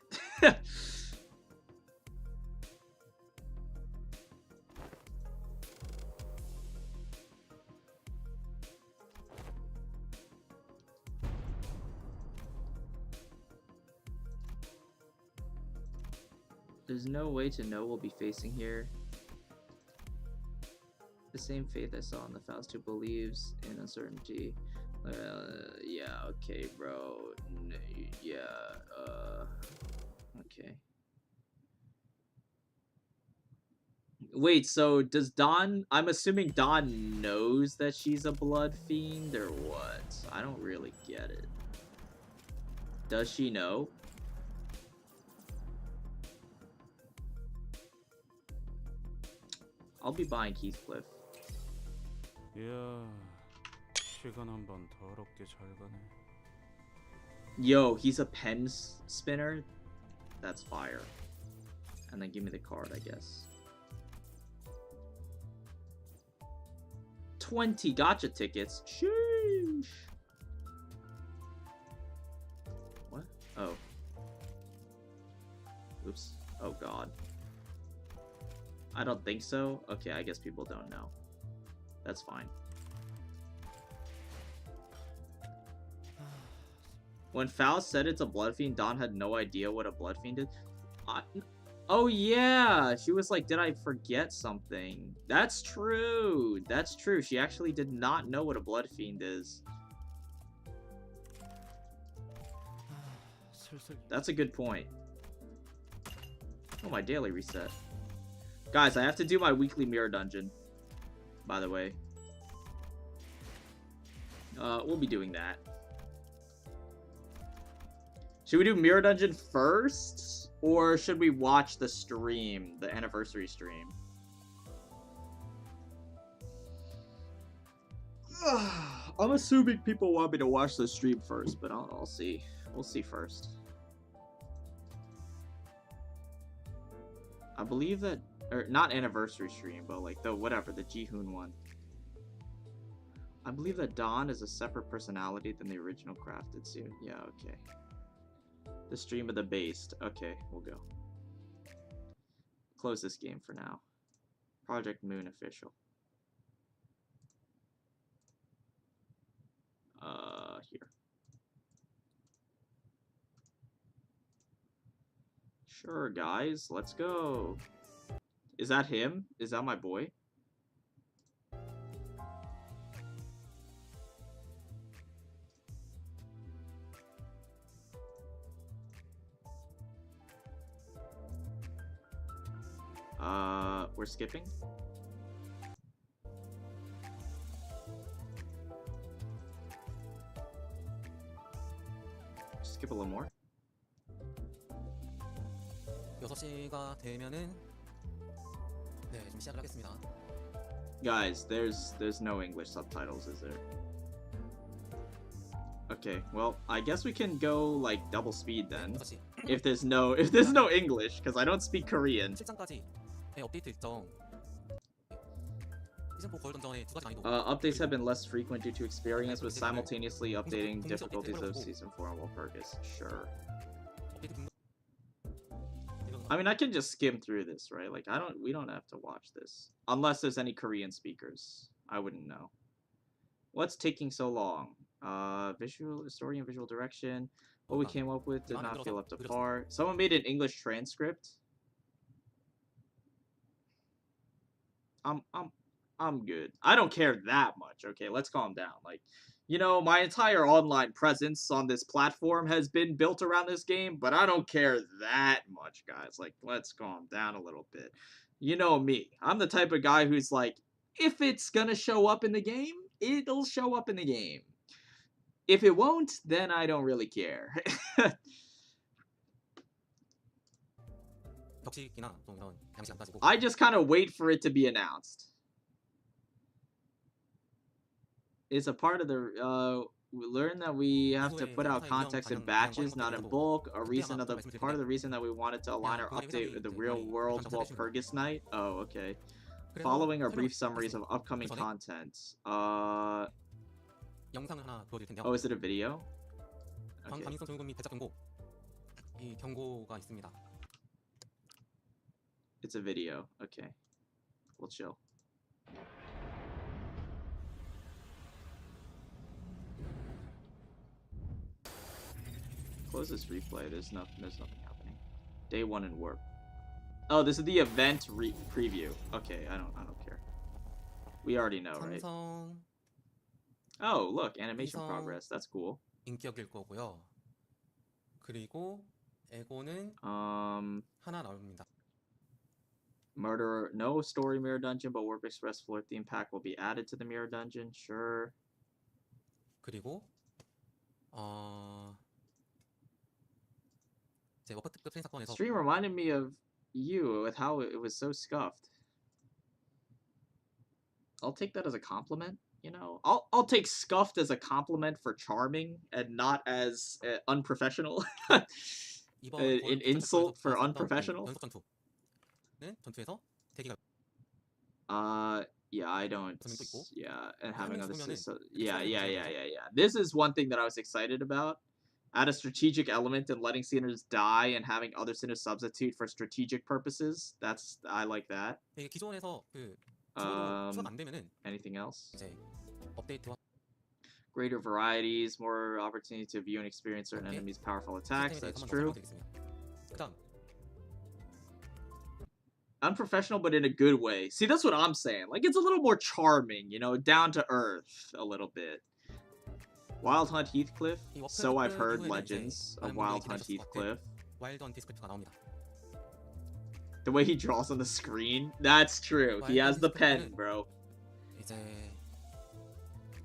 There's no way to know we'll be facing here. The same faith I saw in the Faust who believes in uncertainty. Yeah, okay, bro. Yeah, okay. Wait, so does Dawn... I'm assuming Dawn knows that she's a blood fiend, or what? I don't really get it. Does she know? I'll be buying Heathcliff. 이야, 시간 한번 더럽게 잘 가네. Yo, he's a pen spinner? That's fire. And then give me the card, I guess. 20 gotcha tickets. Sheesh. What? Oh. Oops. Oh, God. I don't think so. Okay, I guess people don't know. That's fine. When Faust said it's a blood fiend, Dawn had no idea what a blood fiend is. Oh yeah, she was like, did I forget something? That's true. That's true. She actually did not know what a blood fiend is. That's a good point. Oh, my daily reset. Guys, I have to do my weekly mirror dungeon, by the way. We'll be doing that. Should we do mirror dungeon first? Or should we watch the stream, the anniversary stream? I'm assuming people want me to watch the stream first, but I'll see. We'll see first. I believe that, or not anniversary stream, but like the whatever, the Jihoon one. I believe that Dawn is a separate personality than the original crafted suit. Yeah, okay. The stream of the based. Okay, we'll go. Close this game for now. Project Moon official. Here. Sure, guys, let's go. Is that him? Is that my boy? We're skipping? Skip a little more. 6시가 되면은 네, 좀 시작을 하겠습니다. Guys, there's no English subtitles, is there? Okay, well, I guess we can go like double speed then. 6시 If there's no English, because I don't speak Korean. 7장까지의 업데이트 일정. 시즌 4 거울 던전의 두 가지 난이도. Updates have been less frequent due to experience with simultaneously updating difficulties of Season 4 and Walpurgis. Sure. 업데이트 등록. I mean, I can just skim through this, right? Like, we don't have to watch this. Unless there's any Korean speakers. I wouldn't know. What's taking so long? Visual, story and visual direction. What we came up with did not feel up to par. Someone made an English transcript. I'm good. I don't care that much. Okay, let's calm down. Like, you know, my entire online presence on this platform has been built around this game, but I don't care that much, guys. Like, let's calm down a little bit. You know me. I'm the type of guy who's like, if it's gonna show up in the game, it'll show up in the game. If it won't, then I don't really care. 격식이나 좀 이런 양식 안 따지고. I just kind of wait for it to be announced. It's a part of the we learned that we have to put out context in batches, not in bulk. Part of the reason that we wanted to align our update with the real world Walpurgis night. Oh, okay. Following are brief summaries of upcoming content. 영상을 하나 보여드릴 텐데요. Oh, is it a video? Okay. 방위성 조금 및 대작 경고. 이 경고가 있습니다. It's a video. Okay. We'll chill. Close this replay. There's nothing happening. Day 1 in warp. Oh, this is the event preview. Okay, I don't care. We already know, right? 삼성 Oh, look, animation 삼성 progress. That's cool. 인격일 거고요. 그리고 에고는 하나 나옵니다. Murderer, no story mirror dungeon, but Warp Express floor theme pack will be added to the mirror dungeon. Sure. 그리고 제 워프 특급 트레인 사건에서 Stream reminded me of you with how it was so scuffed. I'll take that as a compliment, you know. I'll take scuffed as a compliment for charming and not as unprofessional. 이번 An insult for unprofessional. 연속 전투는 전투에서 대기가 Yeah, I don't. 선생님도 있고. Yeah, and having other 보면은 yeah. This is one thing that I was excited about. Add a strategic element in letting sinners die and having other sinners substitute for strategic purposes. I like that. 이게 기존에서 그 추가가 안 되면은 Anything else? 이제 업데이트와 Greater varieties, more opportunity to view and experience certain enemies' powerful attacks. 시스템에 That's 대해서 true. 한번 설명드리겠습니다. 그다음 Unprofessional, but in a good way. See, that's what I'm saying. Like, it's a little more charming, you know, down to earth a little bit. Wild Hunt Heathcliff. So I've heard legends of Wild Hunt Heathcliff. 와일드 헌 디스크리프트가 나옵니다. The way he draws on the screen. That's true. He has the pen, bro. 이제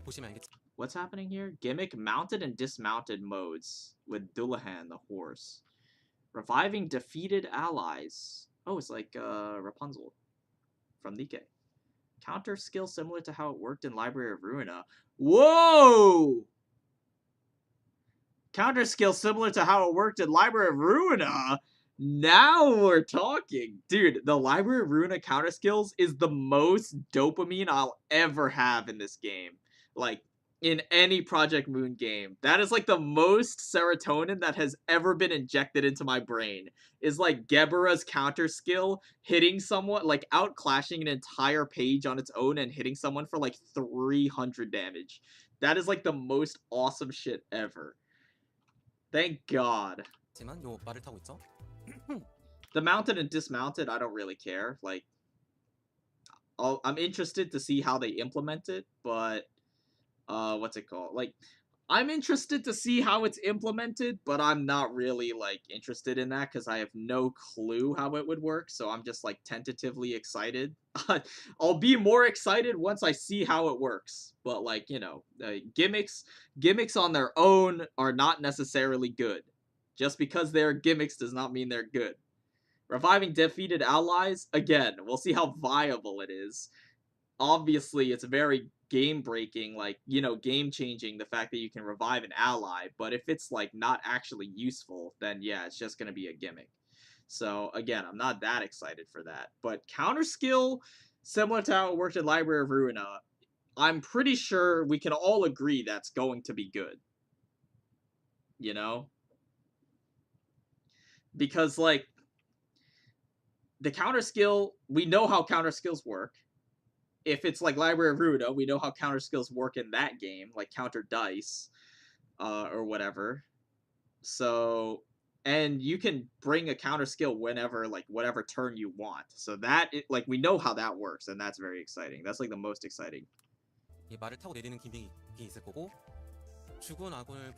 보시면 알겠지. What's happening here? Gimmick mounted and dismounted modes with Dullahan the horse. Reviving defeated allies. Oh, it's like Rapunzel from Nikke. Counter skill similar to how it worked in Library of Ruina. Whoa! Counter skill similar to how it worked in Library of Ruina. Now we're talking. Dude, the Library of Ruina counter skills is the most dopamine I'll ever have in this game. Like, in any Project Moon game. That is like the most serotonin that has ever been injected into my brain. Is like Gebera's counter skill hitting someone, like outclashing an entire page on its own and hitting someone for like 300 damage. That is like the most awesome shit ever. Thank God. 하지만 요 말을 타고 있죠. The mounted and dismounted, I don't really care. Like, I'm interested to see how they implement it, but what's it called? Like, I'm interested to see how it's implemented, but I'm not really like interested in that because I have no clue how it would work. So I'm just like tentatively excited. I'll be more excited once I see how it works. But like, you know, gimmicks on their own are not necessarily good. Just because they're gimmicks does not mean they're good. Reviving defeated allies, again, we'll see how viable it is. Obviously, it's very game-breaking, like, you know, game-changing, the fact that you can revive an ally, but if it's, like, not actually useful, then yeah, it's just gonna be a gimmick. So, again, I'm not that excited for that. But counter skill, similar to how it worked in Library of Ruina, I'm pretty sure we can all agree that's going to be good. You know? Because, like, the counter skill, we know how counter skills work. If it's like Library of Ruina, we know how counter skills work in that game, like counter dice, or whatever. So, and you can bring a counter skill whenever, like, whatever turn you want. So that, like, we know how that works, and that's very exciting. That's, like, the most exciting. 이 말을 타고 내리는 기믹이 있을 거고 죽은 아군을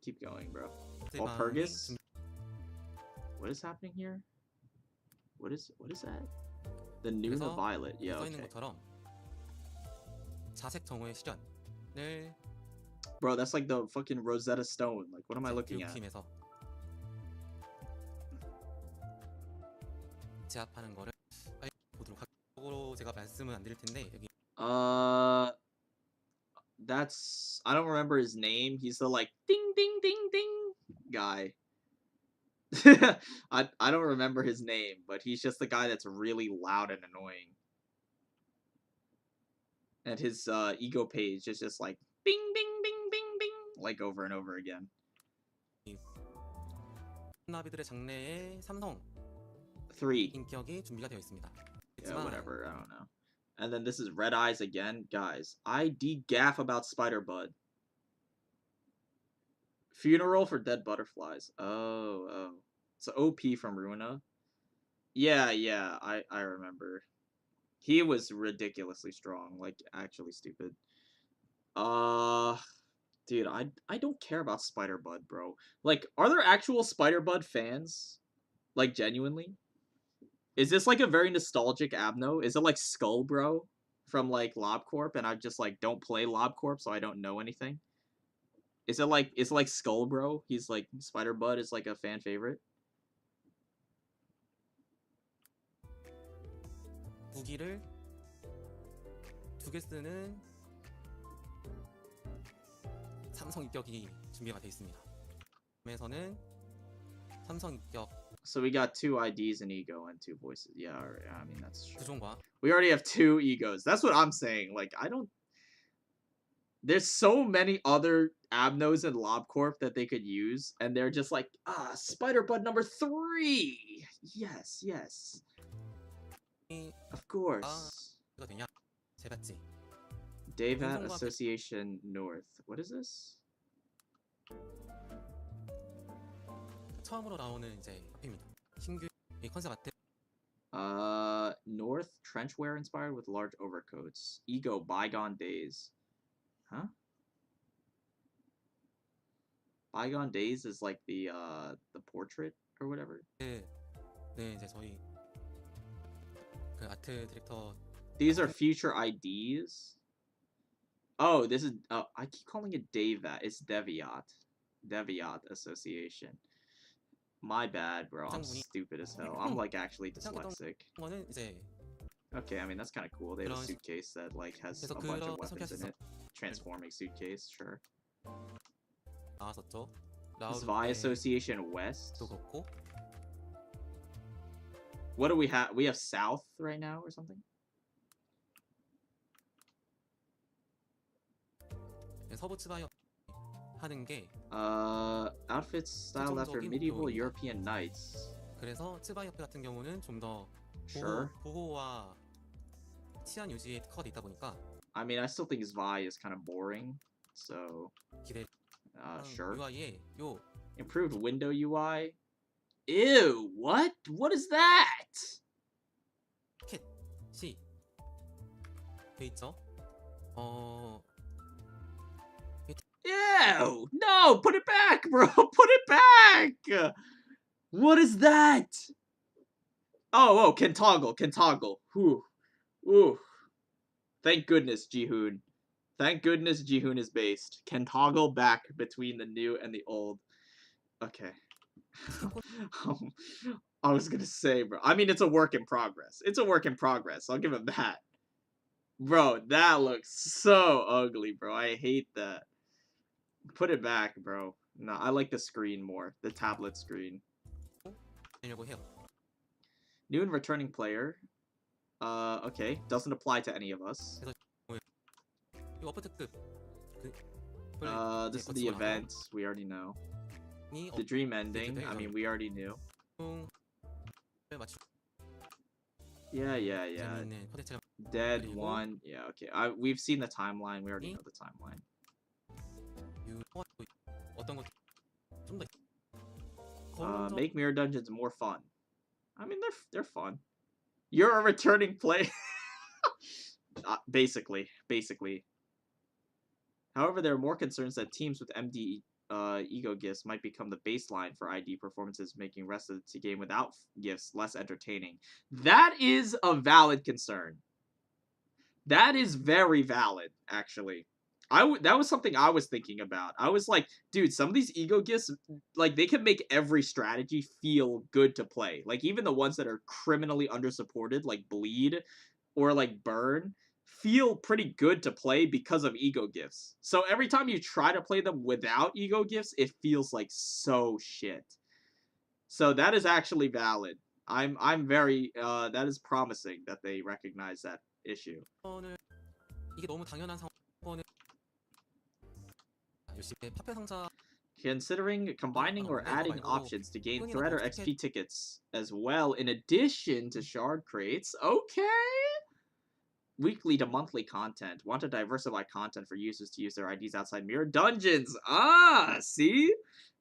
Keep going, bro. Walpurgis? What is happening here? What is that? The new the violet. Yeah, 써 있는 okay. 것처럼 자색 정오의 실현을 Bro, that's like the fucking Rosetta Stone. Like, what am I looking at? 팀에서 제압하는 거를 보도록 하고 제가 말씀은 안 드릴 텐데 여기 That's, I don't remember his name. He's the like ding ding ding ding guy. I don't remember his name, but he's just the guy that's really loud and annoying. And his ego page is just like bing bing bing bing bing like over and over again. 나비들의 장래에 삼성 3. 인격이 준비가 되어 있습니다. Yeah, whatever, I don't know. And then this is Red Eyes again. Guys, I de-gaff about Spider Bud. Funeral for Dead Butterflies. Oh. It's OP from Ruina. Yeah, I remember. He was ridiculously strong. Like, actually stupid. Dude, I don't care about Spider Bud, bro. Like, are there actual Spider Bud fans? Like, genuinely? Is this like a very nostalgic Abno? Is it like Skull Bro from like LobCorp and I just like don't play LobCorp so I don't know anything? Is it like Skull Bro? He's like Spider Bud is like a fan favorite. 무기를 2개 쓰는 삼성 인격이 준비가 되어 있습니다. 에서는 삼성 인격 So we got 2 IDs and ego and 2 voices. Yeah, I mean that's true. 구종과 We already have 2 egos. That's what I'm saying. Like, I don't... There's so many other Abnos in LobCorp that they could use, and they're just like, Spider Bud number 3! Yes. Of course. 이거 되냐? 제봤지. Davat Association North. What is this? 처음으로 나오는 이제 카페입니다. 신규 이 컨셉 아트 North trenchwear inspired with large overcoats. Ego Bygone Days. Huh? Bygone Days is like the portrait or whatever. 네, 이제 저희 그 아트 디렉터 These are future IDs. Oh, this is I keep calling it Davat. It's Deviat Association. My bad, bro. I'm stupid as hell. I'm like actually dyslexic. 거는 이제 Okay, I mean that's kind of cool. They have a 그런 suitcase that like has a 그래서 bunch of 그런 weapons in 소개했었어. it. Transforming suitcase, sure. 나왔었죠. Spy 라우드 Association West. 때도 그렇고 What do we have? We have South right now or something? 서부 치바이어 하는 게 Outfits styled after 최종적인 medieval 목표입니다. European knights. 그래서 치바이어페 같은 경우는 좀 더 Sure. 보호와 치안 유지에 특화가 돼 있다 보니까 I mean, I still think Zvi is kind of boring. So, 기대 sure. UI에 요 Improved window UI. Ew, what? What is that? 캣이 돼 있죠. Ew! No! Put it back, bro! Put it back! What is that? Oh, can toggle, can toggle. Whew. Ooh. Thank goodness, Jihoon. Thank goodness Jihoon is based. Can toggle back between the new and the old. Okay. I was gonna say, bro. I mean, it's a work in progress. It's a work in progress. I'll give him that. Bro, that looks so ugly, bro. I hate that. Put it back, bro. No, I like the screen more. The tablet screen. 되려고 해요. New and returning player. Okay. Doesn't apply to any of us. 이 어프트급 This is the event. We already know. The dream ending. I mean, we already knew. Yeah. 재미있는 컨텐츠가 Dead 그리고- one. Yeah, okay. We've seen the timeline. We already know the timeline. 어떤 것좀더 Make mirror dungeons more fun. I mean, they're fun. You're a returning player. Basically. However, there are more concerns that teams with MD ego gifts might become the baseline for ID performances, making rest of the game without gifts less entertaining. That is a valid concern. That is very valid, actually. That was something I was thinking about. I was like, dude, some of these ego gifts, like, they can make every strategy feel good to play. Like, even the ones that are criminally undersupported, like Bleed or like Burn, feel pretty good to play because of ego gifts. So every time you try to play them without ego gifts, it feels like so shit. So that is actually valid. I'm very that is promising that they recognize that issue. 이게 너무 당연한 상황은 열심히 파편 상자 Considering combining or adding options to gain threat or XP tickets as well, in addition to shard crates. Okay. Weekly to monthly content. Want to diversify content for users to use their IDs outside Mirror Dungeons. Ah, see?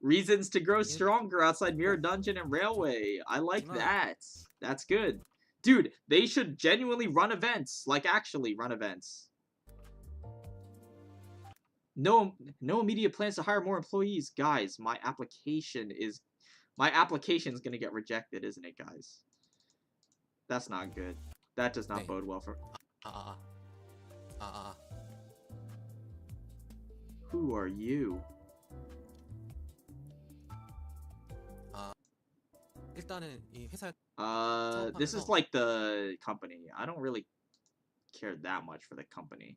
Reasons to grow stronger outside Mirror Dungeon and Railway. I like that. That's good. Dude, they should genuinely run events. Like, actually run events. No immediate plans to hire more employees. Guys, my application is gonna get rejected, isn't it, guys? That's not good. That does not bode well for... Who are you? 일단은 이 회사 This is like the company. I don't really care that much for the company.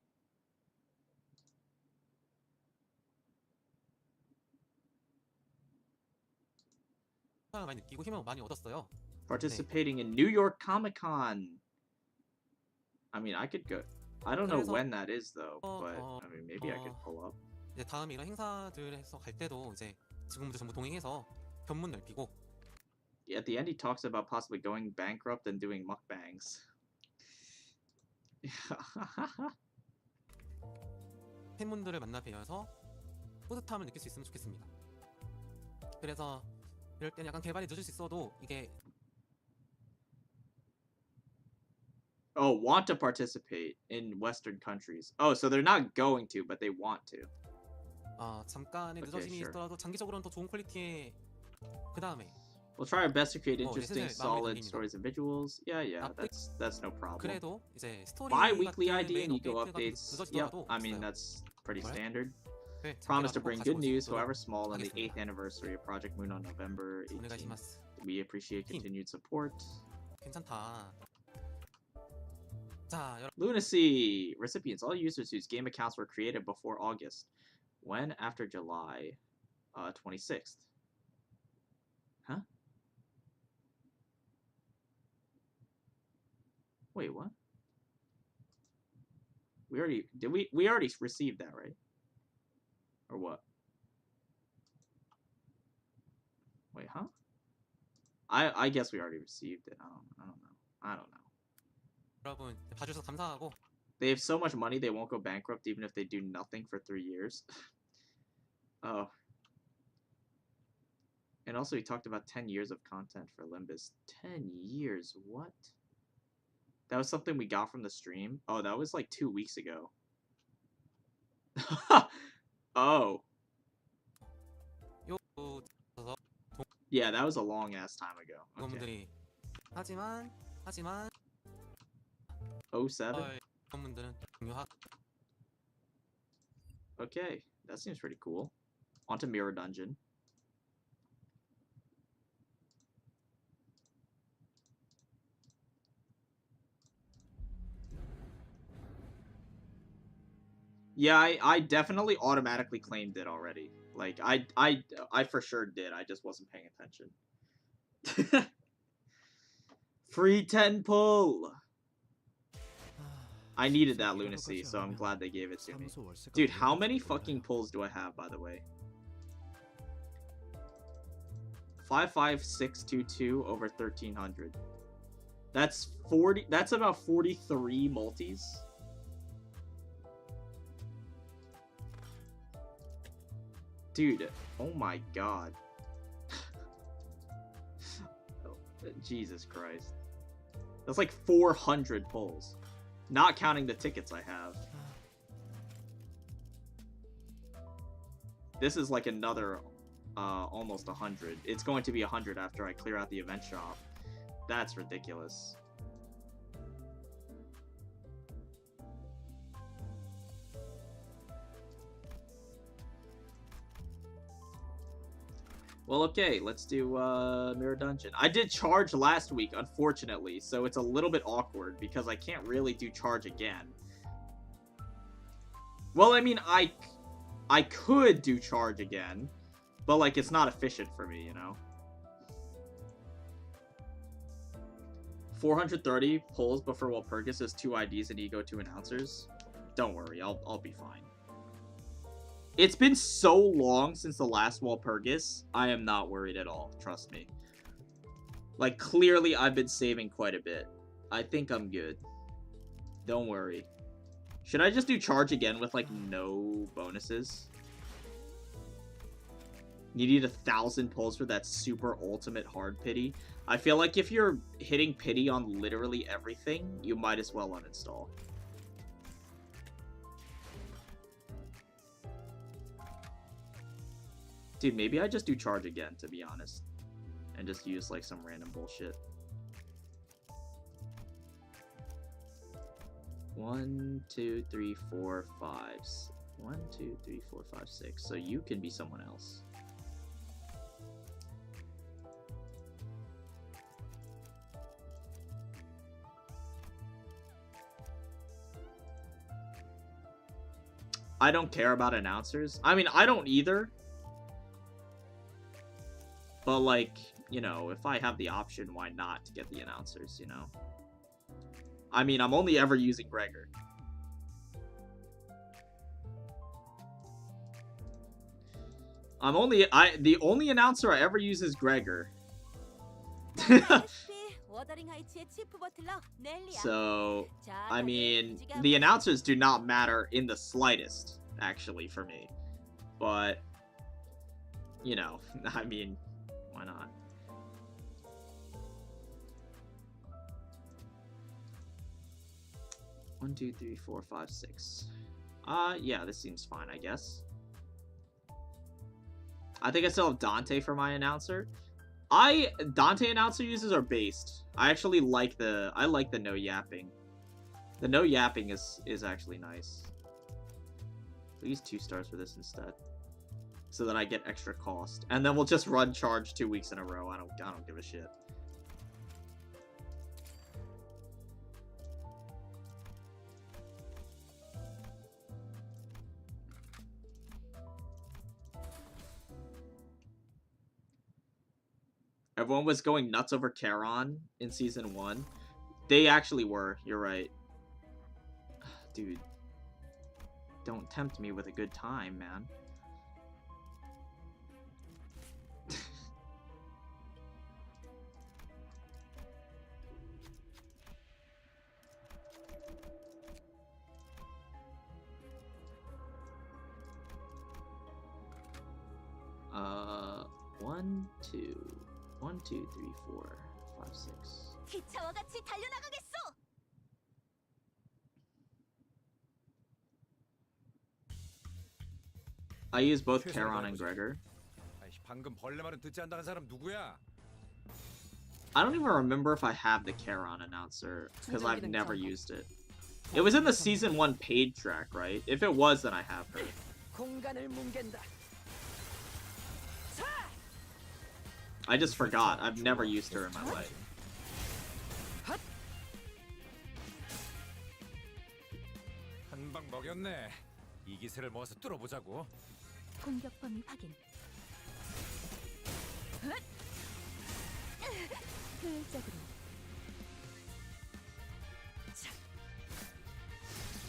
많이 느끼고 힘을 많이 얻었어요. Participating in New York Comic Con. I mean, I could go. I don't know when that is though, but I mean, maybe I could pull up. 이제 다음에 이런 행사들에서 갈 때도 이제 지금부터 전부 동행해서 견문 넓히고. At the end, he talks about possibly going bankrupt and doing mukbangs. 팬분들을 만나 뵈어서 뿌듯함을 느낄 수 있으면 좋겠습니다. 그래서 이럴 때는 약간 개발이 늦을 수 있어도 이게 want to participate in Western countries. Oh, so they're not going to, but they want to. 잠깐의 늦어짐이 있더라도 장기적으로는 더 좋은 퀄리티의 그 다음에 We'll try our best to create interesting, 슬슬 solid 마무리 stories and visuals. Yeah, that's no problem. 그래도 이제 스토리 Bi-weekly 같은 ID and 메인 ego 업데이트가 updates. Yep, 늦어지더라도 I mean 있어요. that's pretty 그래? standard. 네, Promise to 잠깐만 bring 꼭 good 가지고 news, 있도록 however small, on the 하겠습니다. 8th anniversary of Project Moon on November 18th. 오네가시마스. We appreciate continued support. 괜찮다. 자, 여러분 Lunacy! Recipients, all users whose game accounts were created before August. When? After July 26th. Huh? Wait, what? We already... Did we already received that, right? Or what? Wait, huh? I guess we already received it. I don't know. 여러분 봐주셔서 감사하고 They have so much money they won't go bankrupt even if they do nothing for 3 years. Oh. And also he talked about 10 years of content for Limbus. 10 years? What? That was something we got from the stream? Oh, that was like 2 weeks ago. Oh. 요 Yeah, that was a long ass time ago. Okay. 분들이 하지만 07? 이런 분들은 중요하. Okay, that seems pretty cool. Onto Mirror Dungeon. Yeah, I definitely automatically claimed it already. Like, I for sure did. I just wasn't paying attention. Free 10 pull! I needed that lunacy, so I'm glad they gave it to me. Dude, how many fucking pulls do I have, by the way? 55622 over 1300. That's 40. That's about 43 multis. Dude, oh my god. Jesus Christ. That's like 400 pulls. Not counting the tickets I have. This is like another almost 100. It's going to be 100 after I clear out the event shop. That's ridiculous. Well, okay, let's do Mirror Dungeon. I did charge last week, unfortunately, so it's a little bit awkward because I can't really do charge again. Well, I mean, I could do charge again, but like it's not efficient for me, you know. 430 pulls before Walpurgis is 2 IDs and Ego 2 announcers. Don't worry, I'll be fine. It's been so long since the last Walpurgis, I am not worried at all, trust me. Like, clearly I've been saving quite a bit. I think I'm good. Don't worry. Should I just do charge again with, like, no bonuses? You need 1,000 pulls for that super ultimate hard pity. I feel like if you're hitting pity on literally everything, you might as well uninstall. Dude, maybe I just do charge again, to be honest. And just use, like, some random bullshit. 1, 2, 3, 4, 5. 1, 2, 3, 4, 5, 6. So you can be someone else. I don't care about announcers. I mean, I don't either. But, like, you know, if I have the option, why not to get the announcers, you know? I mean, I'm only ever using Gregor. The only announcer I ever use is Gregor. So, I mean, the announcers do not matter in the slightest, actually, for me. But, you know, I mean, why not? One, 2, 3, 4, 5, 6. Yeah, this seems fine, I guess. I think I still have Dante for my announcer. Dante announcer uses are based. I actually like the no yapping. The no yapping is actually nice. I'll use 2 stars for this instead, so that I get extra cost, and then we'll just run charge 2 weeks in a row. I don't give a shit. Everyone was going nuts over Charon in season 1. They actually were. You're right. Dude. Don't tempt me with a good time, man. One, two, 1, 2, 3, 4, 5, 6. 기차와 같이 달려나가겠어. I use both Charon and Gregor. 방금 벌레 말은 듣지 않는다는 사람 누구야? I don't even remember if I have the Charon announcer, because I've never used it. It was in the season 1 paid track, right? If it was, then I have her. 공간을 뭉갠다. I just forgot. I've never used her in my life. 한 방 먹였네. 이 기세를 모아서 뚫어보자고. 공격 범위 확인. 효율적으로.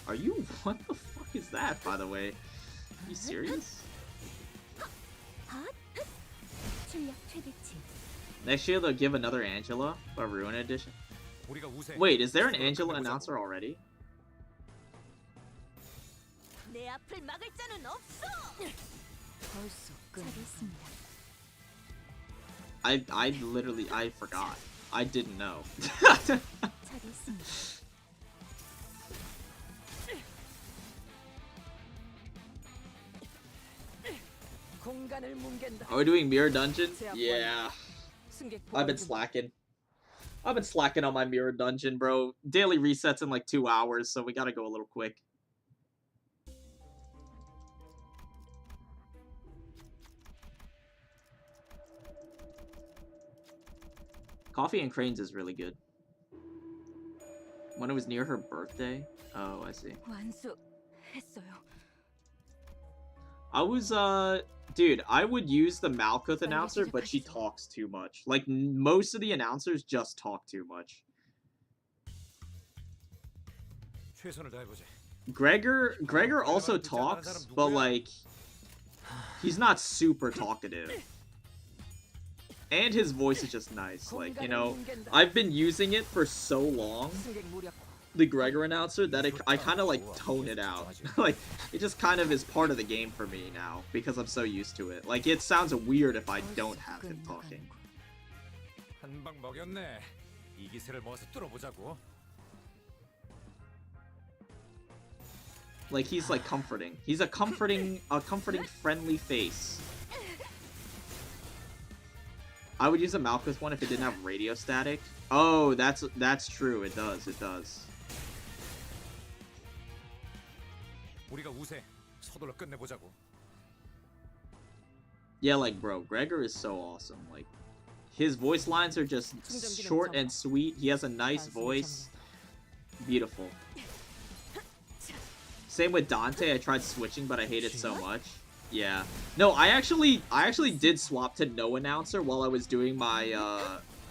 Are you? What the fuck is that, by the way? Are you serious? 출력 최대치. Next year they'll give another Angela, a Ruin edition. 우리가 우세. Wait, is there an Angela announcer already? 내 앞을 막을 자는 없어. 벌써 잘했습니다. I literally, I forgot. I didn't know. 잘했습니다. 공간을 뭉갠다. Are we doing Mirror Dungeon? Yeah. 승객 I've been slacking. I've been slacking on my Mirror Dungeon, bro. Daily resets in like 2 hours, so we gotta go a little quick. Coffee and Cranes is really good. When it was near her birthday? Oh, I see. 완수했어요. I was, dude, I would use the Malkuth announcer, but she talks too much. Like, most of the announcers just talk too much. 최선을 다해보자. Gregor also talks, but, like, he's not super talkative. And his voice is just nice. Like, you know, I've been using it for so long, the Gregor announcer, that I kind of, like, tone it out. Like, it just kind of is part of the game for me now, because I'm so used to it. Like, it sounds weird if I don't have him talking. 한 방 먹였네. 이 기세를 모아서 뚫어보자고. Like, he's, like, comforting. He's a comforting, friendly face. I would use a Malkuth one if it didn't have radio static. Oh, that's true. It does. 우리가 우세. 서둘러 끝내보자고. Yeah, like, bro, Gregor is so awesome. Like, his voice lines are just short and sweet. He has a nice voice. Beautiful. Same with Dante. I tried switching, but I hate it so much. Yeah. No, I actually did swap to no announcer while I was doing my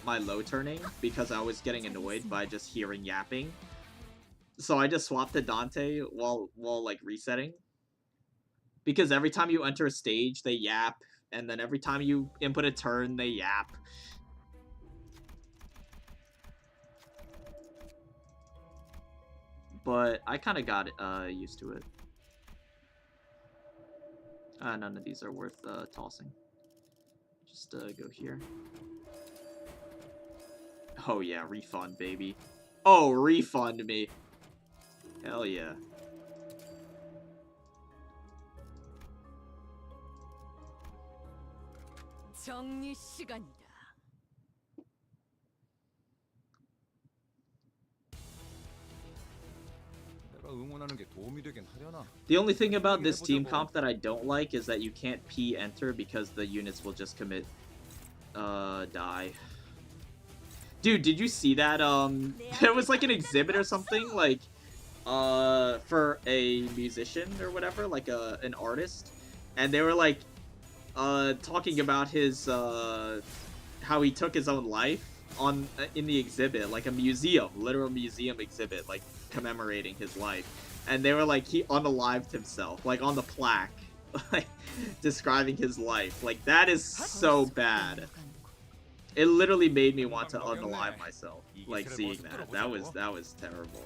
my low turning because I was getting annoyed by just hearing yapping. So I just swapped to Dante while like resetting. Because every time you enter a stage, they yap, and then every time you input a turn, they yap. But I kind of got used to it. None of these are worth tossing. Just go here. Oh yeah, refund, baby. Oh, refund me. Hell yeah. 정리 시간이다. 응원하는 게 도움이 되긴 하려나? The only thing about this team comp that I don't like is that you can't P enter because the units will just commit die. Dude, did you see that? There was like an exhibit or something, like for a musician or whatever, like an artist, and they were like talking about his how he took his own life on in the exhibit, like a museum, literal museum exhibit, like commemorating his life. And they were like, he unalived himself, like on the plaque, like describing his life. Like, that is so bad. It literally made me want to unalive myself, like seeing that. That was terrible.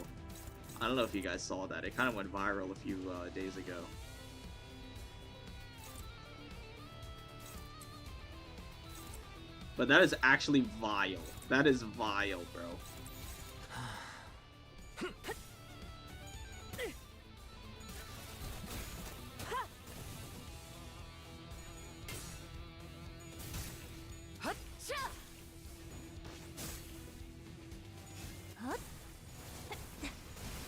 I don't know if you guys saw that. It kind of went viral a few days ago. But that is actually vile. That is vile, bro.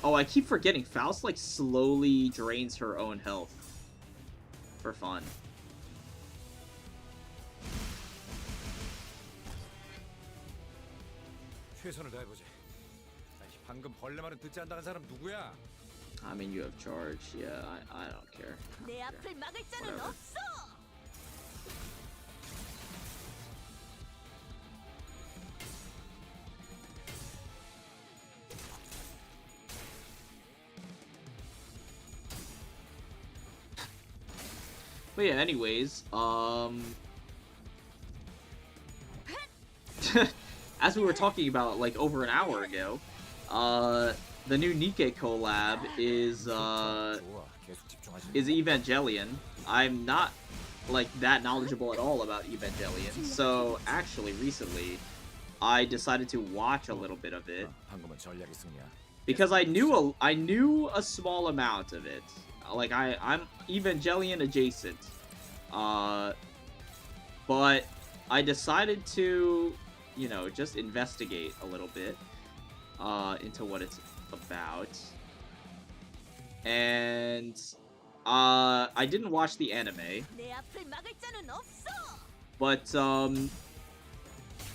Oh, I keep forgetting. Faust, like, slowly drains her own health. For fun. 최선을 다해보지. 아니, 방금 벌레 말은 듣지 않다는 사람 누구야? I mean, you have charge. Yeah, I don't care. 내 앞을 막을 자는 Whatever. 없어. But yeah, anyways, as we were talking about like over an hour ago, the new Nikke collab is 좋아, 계속 집중하지. Evangelion. I'm not like that knowledgeable at all about Evangelion, so actually recently I decided to watch a little bit of it 방금은 전략의 승리야. because I knew a small amount of it. Like I'm Evangelion adjacent, but I decided to, you know, just investigate a little bit into what it's about, and I didn't watch the anime, 내 앞을 막을 자는 없어. but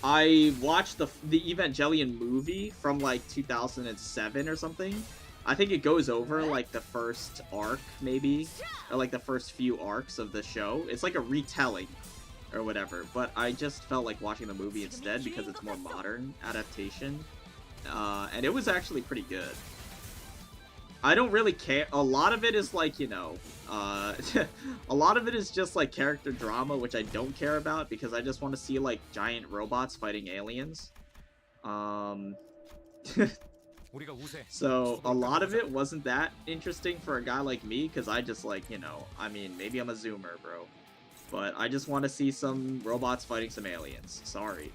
I watched the Evangelion movie from like 2007 or something. I think it goes over like the first arc, maybe, or like the first few arcs of the show. It's like a retelling or whatever, but I just felt like watching the movie instead because it's more modern adaptation, and it was actually pretty good. I don't really care. A lot of it is like, you know, a lot of it is just like character drama, which I don't care about because I just want to see like giant robots fighting aliens. 우리가 우세. So a lot of it wasn't that interesting for a guy like me because I just like, you know, I mean, maybe I'm a zoomer, bro, but I just want to see some robots fighting some aliens. Sorry.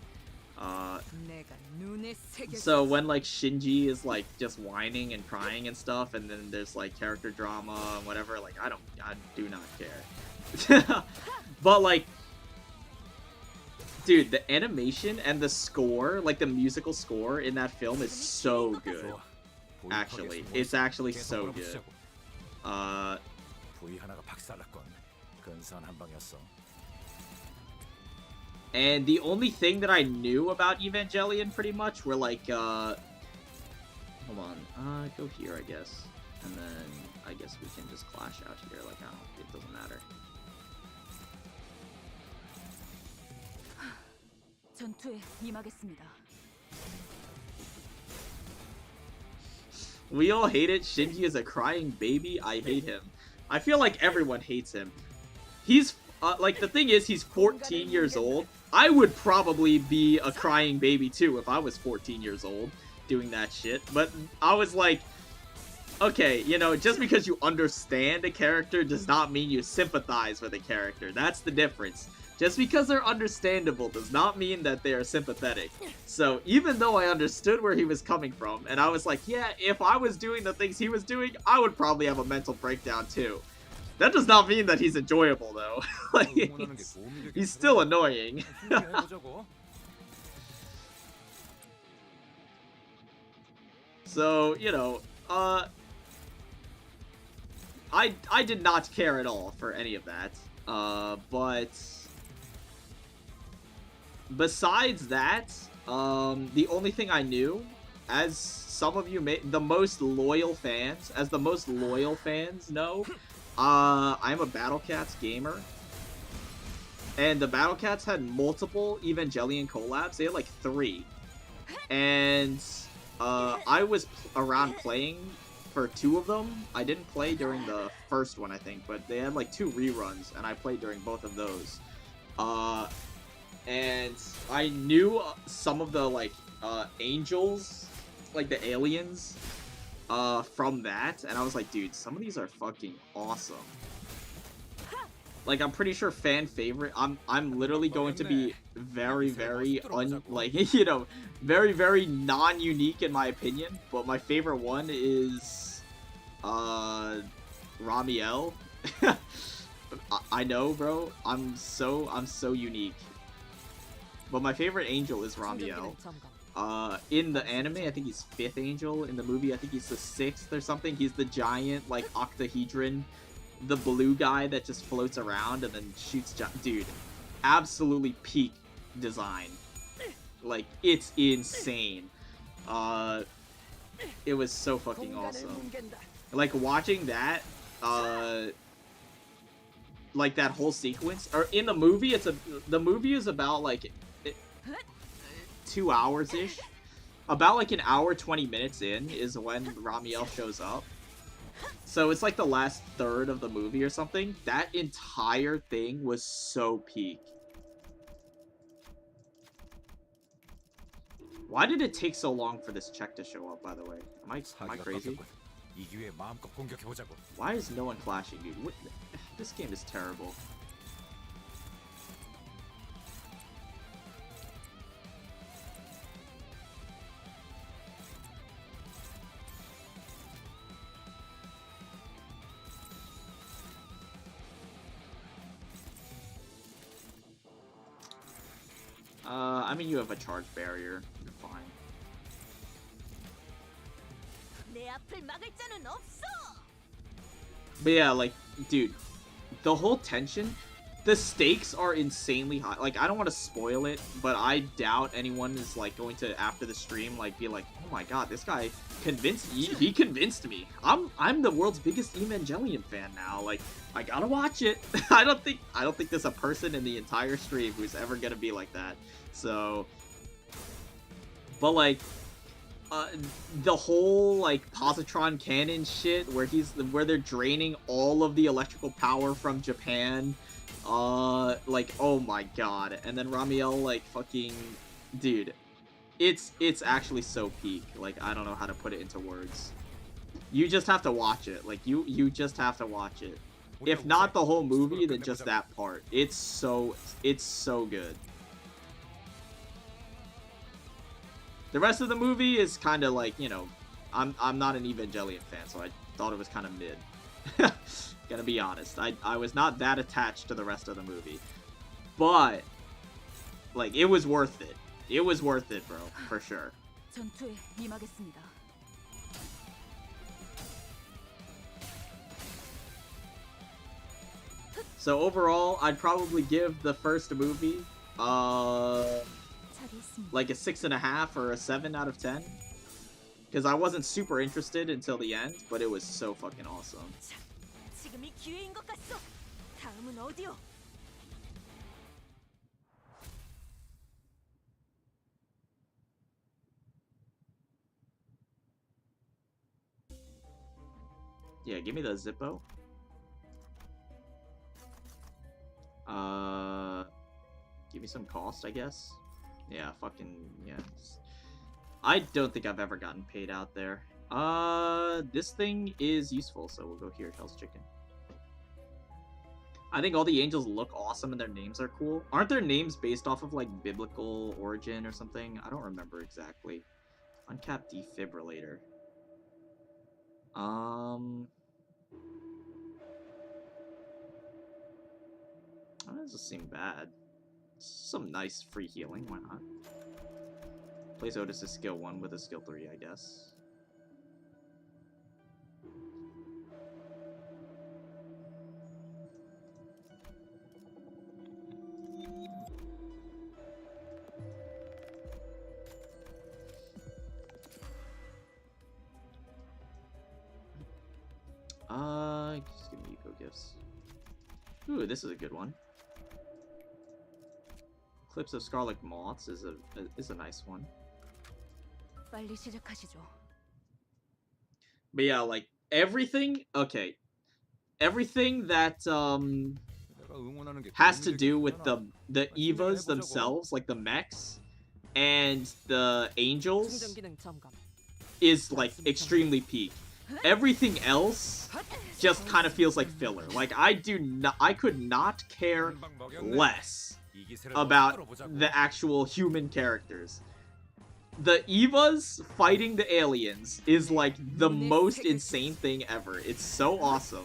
내가 눈에 새겨. So when like Shinji is like just whining and crying and stuff, and then there's like character drama and whatever, like I do not care. But like, dude, the animation and the score, like the musical score in that film is so good. 좋아. Actually, it's actually so good. V 하나가 박살났건 근사한 한 방이었어. And the only thing that I knew about Evangelion pretty much were like, hold on, go here, I guess. And then I guess we can just clash out here, like, I don't, it doesn't matter. 전투에 임하겠습니다. We all hate it. Shinji is a crying baby. I hate him. I feel like everyone hates him. He's, like, the thing is, he's 14 years old. I would probably be a crying baby too if I was 14 years old doing that shit. But I was like, okay, you know, just because you understand a character does not mean you sympathize with a character. That's the difference. Just because they're understandable does not mean that they are sympathetic. So even though I understood where he was coming from, and I was like, yeah, if I was doing the things he was doing, I would probably have a mental breakdown too. That does not mean that he's enjoyable, though. Like, he's still annoying. So, you know, I did not care at all for any of that. But besides that, the only thing I knew, as some of you the most loyal fans know, I'm a Battle Cats gamer. And the Battle Cats had multiple Evangelion collabs. They had like 3. And I was around playing for 2 of them. I didn't play during the first one, I think, but they had like 2 reruns, and I played during both of those. And I knew some of the like angels, like the aliens, from that, and I was like, dude, some of these are fucking awesome. Like, I'm pretty sure fan favorite. I'm literally going to be very, very very, very non-unique in my opinion. But my favorite one is Ramiel. I know, bro. I'm so unique. But my favorite angel is Ramiel. In the anime, I think he's 5th angel. In the movie, I think he's the 6th or something. He's the giant, like, octahedron. The blue guy that just floats around and then shoots. Dude, absolutely peak design. Like, it's insane. It was so fucking awesome. Like, watching that, like, that whole sequence, or in the movie, the movie is about, like, 2 hours-ish. About, like, an hour, 20 minutes in is when Ramiel shows up. So it's like the last third of the movie or something. That entire thing was so peak. Why did it take so long for this check to show up, by the way? Am I crazy? Why is no one flashing, dude? What? This game is terrible. I mean, you have a charge barrier. You're fine. But yeah, like, dude, the whole tension, the stakes are insanely high. Like, I don't want to spoil it, but I doubt anyone is, like, going to, after the stream, like, be like, oh my god, this guy convinced, he convinced me. I'm the world's biggest Evangelion fan now. Like, I gotta watch it. I don't think there's a person in the entire stream who's ever gonna be like that. So, but like, the whole like positron cannon shit, where they're draining all of the electrical power from Japan, like, oh my god. And then Ramiel, like, fucking, dude, it's actually so peak. Like, I don't know how to put it into words. You just have to watch it. Like, you just have to watch it. If not the whole movie, then just that part. It's so good. The rest of the movie is kind of like, you know, I'm not an Evangelion fan, so I thought it was kind of mid. Gonna be honest. I was not that attached to the rest of the movie. But, like, it was worth it. It was worth it, bro, for sure. 전투에 임하겠습니다. So overall, I'd probably give the first movie, like a 6.5 or a 7 out of 10. Because I wasn't super interested until the end, but it was so fucking awesome. 지금이 기회인 것 같소. 다음은 어디요? Yeah, give me the Zippo. Give me some cost, I guess. Yeah, fucking, yeah. I don't think I've ever gotten paid out there. This thing is useful, so we'll go here, Hell's Chicken. I think all the angels look awesome and their names are cool. Aren't their names based off of, like, biblical origin or something? I don't remember exactly. Uncapped defibrillator. That doesn't seem bad. Some nice free healing, why not? Plays Otis' skill 1 with a skill 3, I guess. Just give me eco gifts. Ooh, this is a good one. Eclipse of Scarlet Moths is a nice one. 빨리 시작하시죠. But yeah, like everything. Okay, everything that 내가 응원하는 게 has 도움이 to do with 되겠잖아. the Evas themselves, like the mechs and the angels, 충전 기능 점검. is like extremely peak. Everything else just kind of feels like filler. Like I could not care 한방 먹였네. less 이 기세를 about 보자고. the actual human characters. The Evas fighting the aliens is like the most insane thing ever. It's so awesome.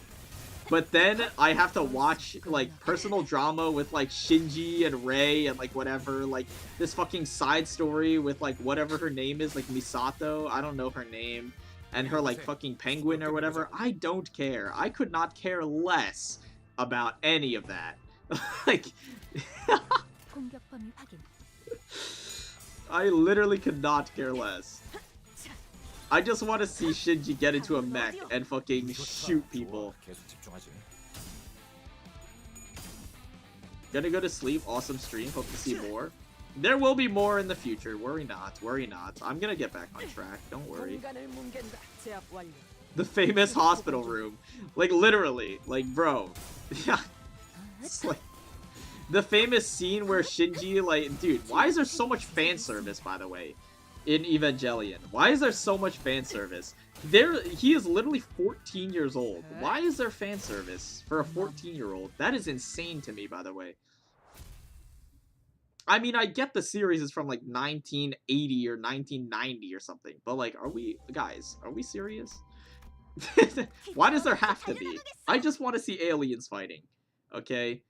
But then I have to watch like personal drama with like Shinji and Rei and like whatever, like this fucking side story with like whatever her name is, like Misato, I don't know her name, and her like fucking penguin or whatever. I don't care. I could not care less about any of that. Like 공격 범위 확인. I literally could not care less. I just want to see Shinji get into a mech and fucking shoot people. 계속 집중하지. Gonna go to sleep. Awesome stream. Hope to see more. There will be more in the future. Worry not. Worry not. I'm gonna get back on track. Don't worry. 공간을 뭉갠다. 제압 완료. The famous hospital room. Like, literally. Like, bro. Yeah. It's like... The famous scene where Shinji, like... Dude, why is there so much fan service, by the way? In Evangelion. Why is there so much fan service? He is literally 14 years old. Why is there fan service for a 14-year-old? That is insane to me, by the way. I mean, I get the series is from like 1980 or 1990 or something, but like, guys, are we serious? Why does there have to be? I just want to see aliens fighting. Okay?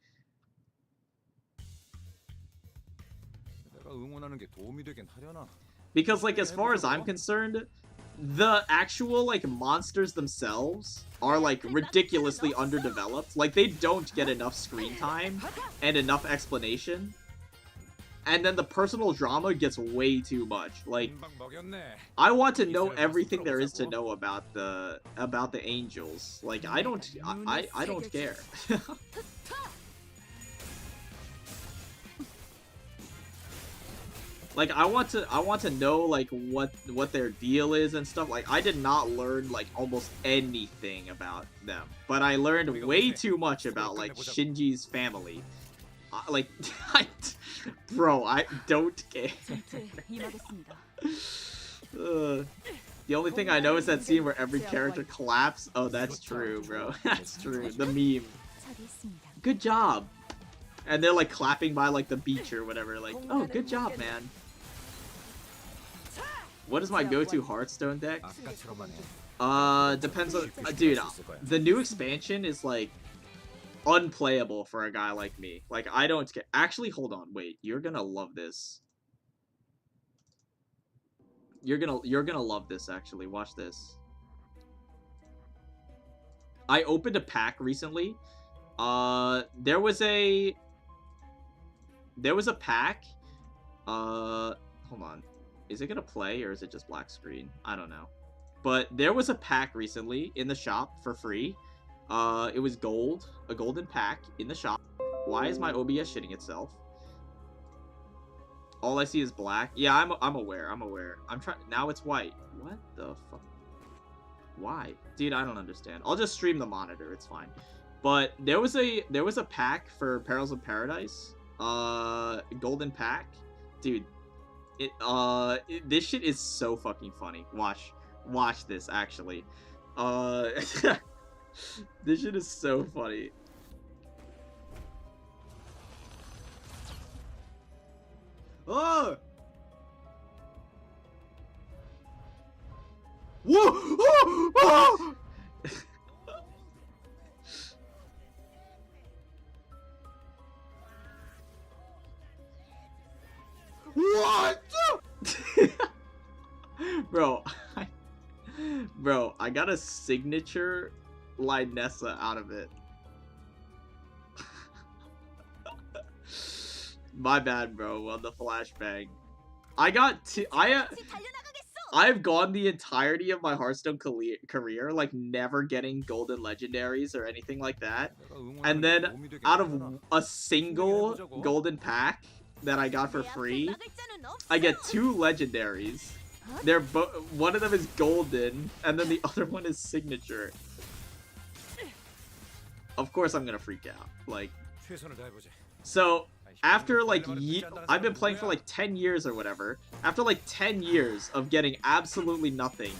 내가 응원하는 게 도움이 되긴 하려나. Because, like, as far as I'm concerned, the actual, like, monsters themselves are, like, ridiculously underdeveloped. Like, they don't get enough screen time and enough explanation. And then the personal drama gets way too much. Like, 한방 먹였네. I want to know everything there is to know about the angels. Like, I don't care. Like, I want to know like what their deal is and stuff. Like, I did not learn like almost anything about them, but I learned way too much about like Shinji's family. Like, bro, I don't care. 임하겠습니다. The only thing I know is that scene where every character claps. Oh, that's true, bro. That's true. The meme. 처리했습니다. Good job. And they're like clapping by like the beach or whatever. Like, oh, good job, man. What is my go-to Hearthstone deck? 아까처럼만 해. Depends on... dude, the new expansion is like unplayable for a guy like me. Like, I don't get... Actually, hold on. Wait, you're gonna love this. You're gonna love this, actually. Watch this. I opened a pack recently. There was a pack. Hold on. Is it gonna play or is it just black screen? I don't know. But there was a pack recently in the shop for free. It was gold, a golden pack in the shop. Why is my OBS shitting itself? All I see is black. Yeah, I'm aware. I'm trying. Now it's white. What the fuck? Why? Dude, I don't understand. I'll just stream the monitor. It's fine. But there was a pack for Perils of Paradise. Golden pack. Dude, this shit is so fucking funny. Watch this actually. This shit is so funny. Oh! Whoa! Oh! Oh! What? Bro, I got a signature Linessa out of it. My bad, bro, on the flashbang. I've gone the entirety of my Hearthstone career, like, never getting golden legendaries or anything like that. And then, out of a single golden pack, that I got for 내 앞을 free, 막을 자는 없어. I get 2 legendaries. They're one of them is golden, and then the other one is signature. Of course I'm gonna freak out. Like, 최선을 다해보지. so after like I've been playing for like 10 years or whatever. After like 10 years of getting absolutely nothing,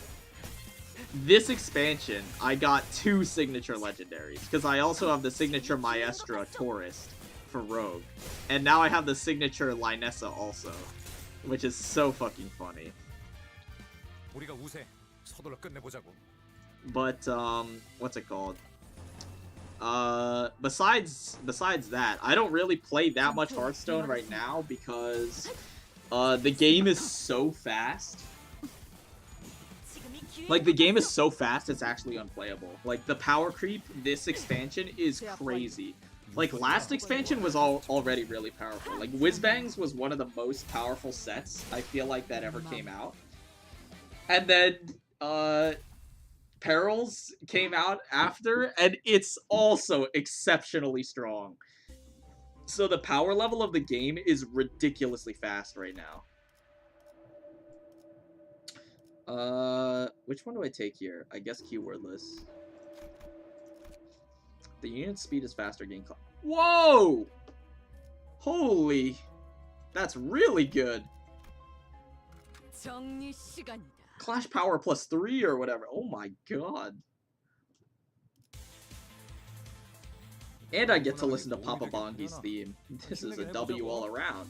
this expansion I got 2 signature legendaries because I also have the signature Maestra Tourist for Rogue, and now I have the signature Lynessa also, which is so fucking funny. 우리가 우세. 서둘러 끝내보자고. But what's it called? Besides that, I don't really play that much Hearthstone right now because the game is so fast. 지금이 기회인 Like, the 것 game is 같소. so fast, it's actually unplayable. Like, the power creep this expansion is crazy. Like, last expansion was already really powerful. Like, Whizbangs was one of the most powerful sets, I feel like, that ever came out. And then, Perils came out after, and it's also exceptionally strong. So the power level of the game is ridiculously fast right now. Which one do I take here? I guess keywordless. The unit speed is faster, gain Whoa! Holy! That's really good. 정리 시간이다. Clash power plus 3 or whatever. Oh my god. And I get to listen to Papa Bongi's theme. This is a W all around.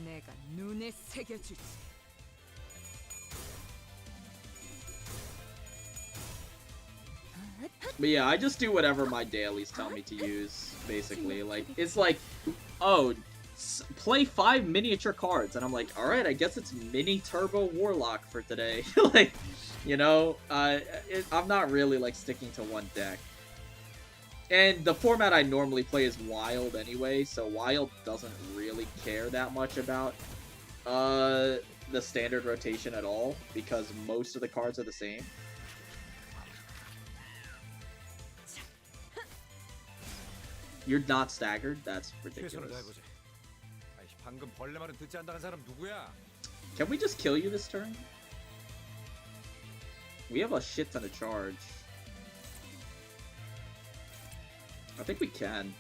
내가 눈에 새겨주지. But yeah, I just do whatever my dailies tell me to use, basically. Like, it's like, oh, play 5 miniature cards, and I'm like, alright, I guess it's Mini Turbo Warlock for today. Like, you know, I'm not really, like, sticking to one deck. And the format I normally play is Wild anyway, so Wild doesn't really care that much about the standard rotation at all, because most of the cards are the same. You're not staggered? That's ridiculous. 방금 벌레 말은 듣지 않는다는 사람 누구야? Can we just kill you this turn? We have a shit ton of charge. I think we can.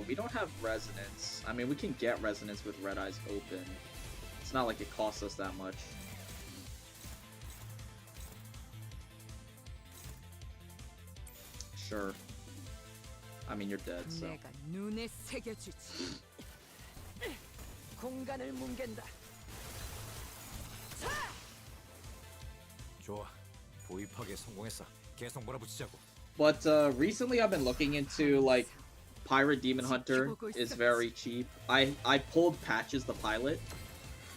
We don't have resonance. I mean, we can get resonance with Red Eyes open. It's not like it costs us that much. Sure. I mean, you're dead, so. 내가 눈에 새겨주지. 공간을 뭉갠다. 좋아. 도입하기에 성공했어. 계속 몰아붙이자고. But recently I've been looking into, like, Pirate Demon Hunter is very cheap. I pulled Patches the Pilot.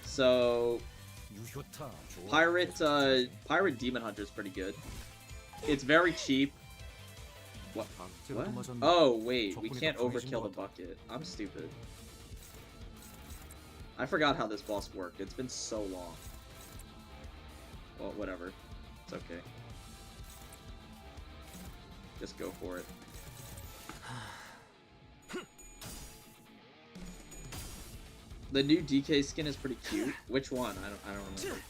So 유효타. 좋아. Pirate Demon Hunter is pretty good. It's very cheap. What? Oh, wait, we can't overkill the bucket. I'm stupid. I forgot how this boss worked. It's been so long. Well, whatever. It's okay. Just go for it. The new DK skin is pretty cute. Which one? I don't remember.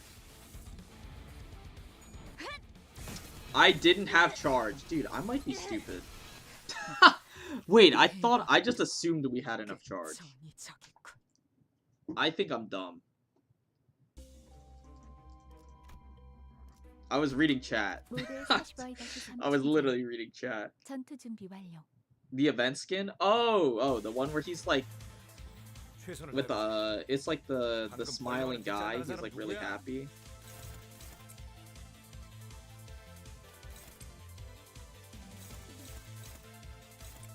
I didn't have charge. Dude, I might be stupid. Wait, I just assumed we had enough charge. I think I'm dumb. I was reading chat. I was literally reading chat. 전투 준비 완료. The event skin? Oh, the one where he's like with it's like the smiling guy. He's like really happy.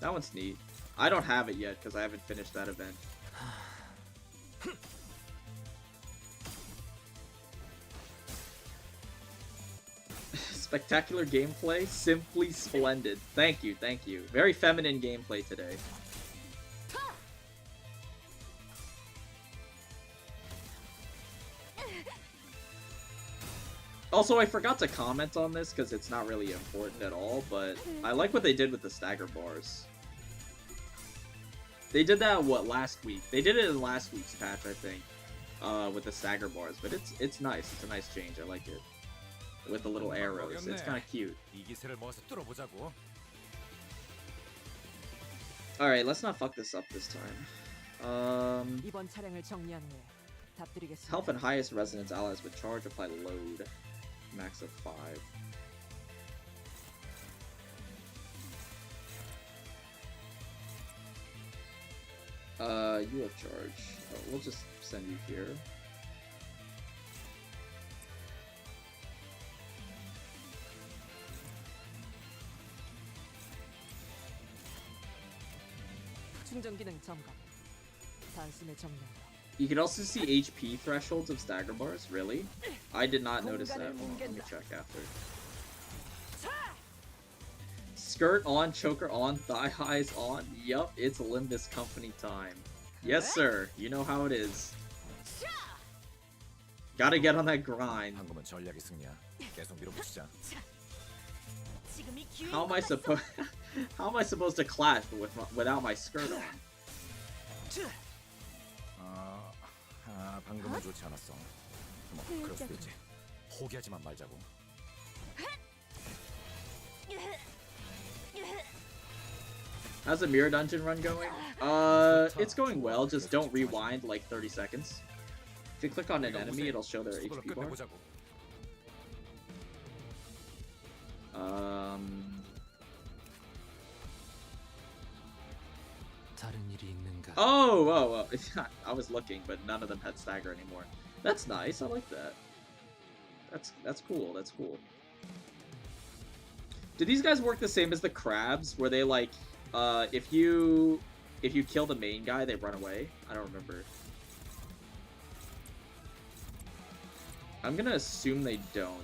That one's neat. I don't have it yet because I haven't finished that event. Spectacular gameplay, simply splendid. Thank you, thank you. Very feminine gameplay today. Also, I forgot to comment on this because it's not really important at all, but I like what they did with the stagger bars. They did that, what, last week? They did it in last week's patch, I think, with the stagger bars, but it's nice. It's a nice change. I like it. With the little arrows. It's kind of cute. 이 기세를 모아서 뚫어보자고. Alright, let's not fuck this up this time. 이번 차량을 정리한 후에 답드리겠습니다. Health and highest resonance allies with charge apply load. Max of 5. You have charge. Oh, we'll just send you here. 충전 기능 점검. 단숨에 정렬. You can also see HP thresholds of stagger bars. Really? I did not notice that. Hold on, let me check after. Skirt on, choker on, thigh highs on. Yup, it's Limbus company time. Yes, sir. You know how it is. Gotta get on that grind. 방금은 전략의 승리야. 계속 밀어붙이자. 지금이 기회인 How am I 것 같소. supposed? How am I supposed to clash without my skirt on? 방금은 좋지 않았어. 뭐 그럴 수도 있지. 포기하지만 말자고. How's the mirror dungeon run going? It's going well. Just don't rewind like 30 seconds. If you click on an enemy, it'll show their HP bar. 끝내보자고. 다른 일이 있는가? Oh. I was looking, but none of them had stagger anymore. That's nice. I like that. That's cool. That's cool. Do these guys work the same as the crabs, where they like, if you kill the main guy, they run away? I don't remember. I'm gonna assume they don't.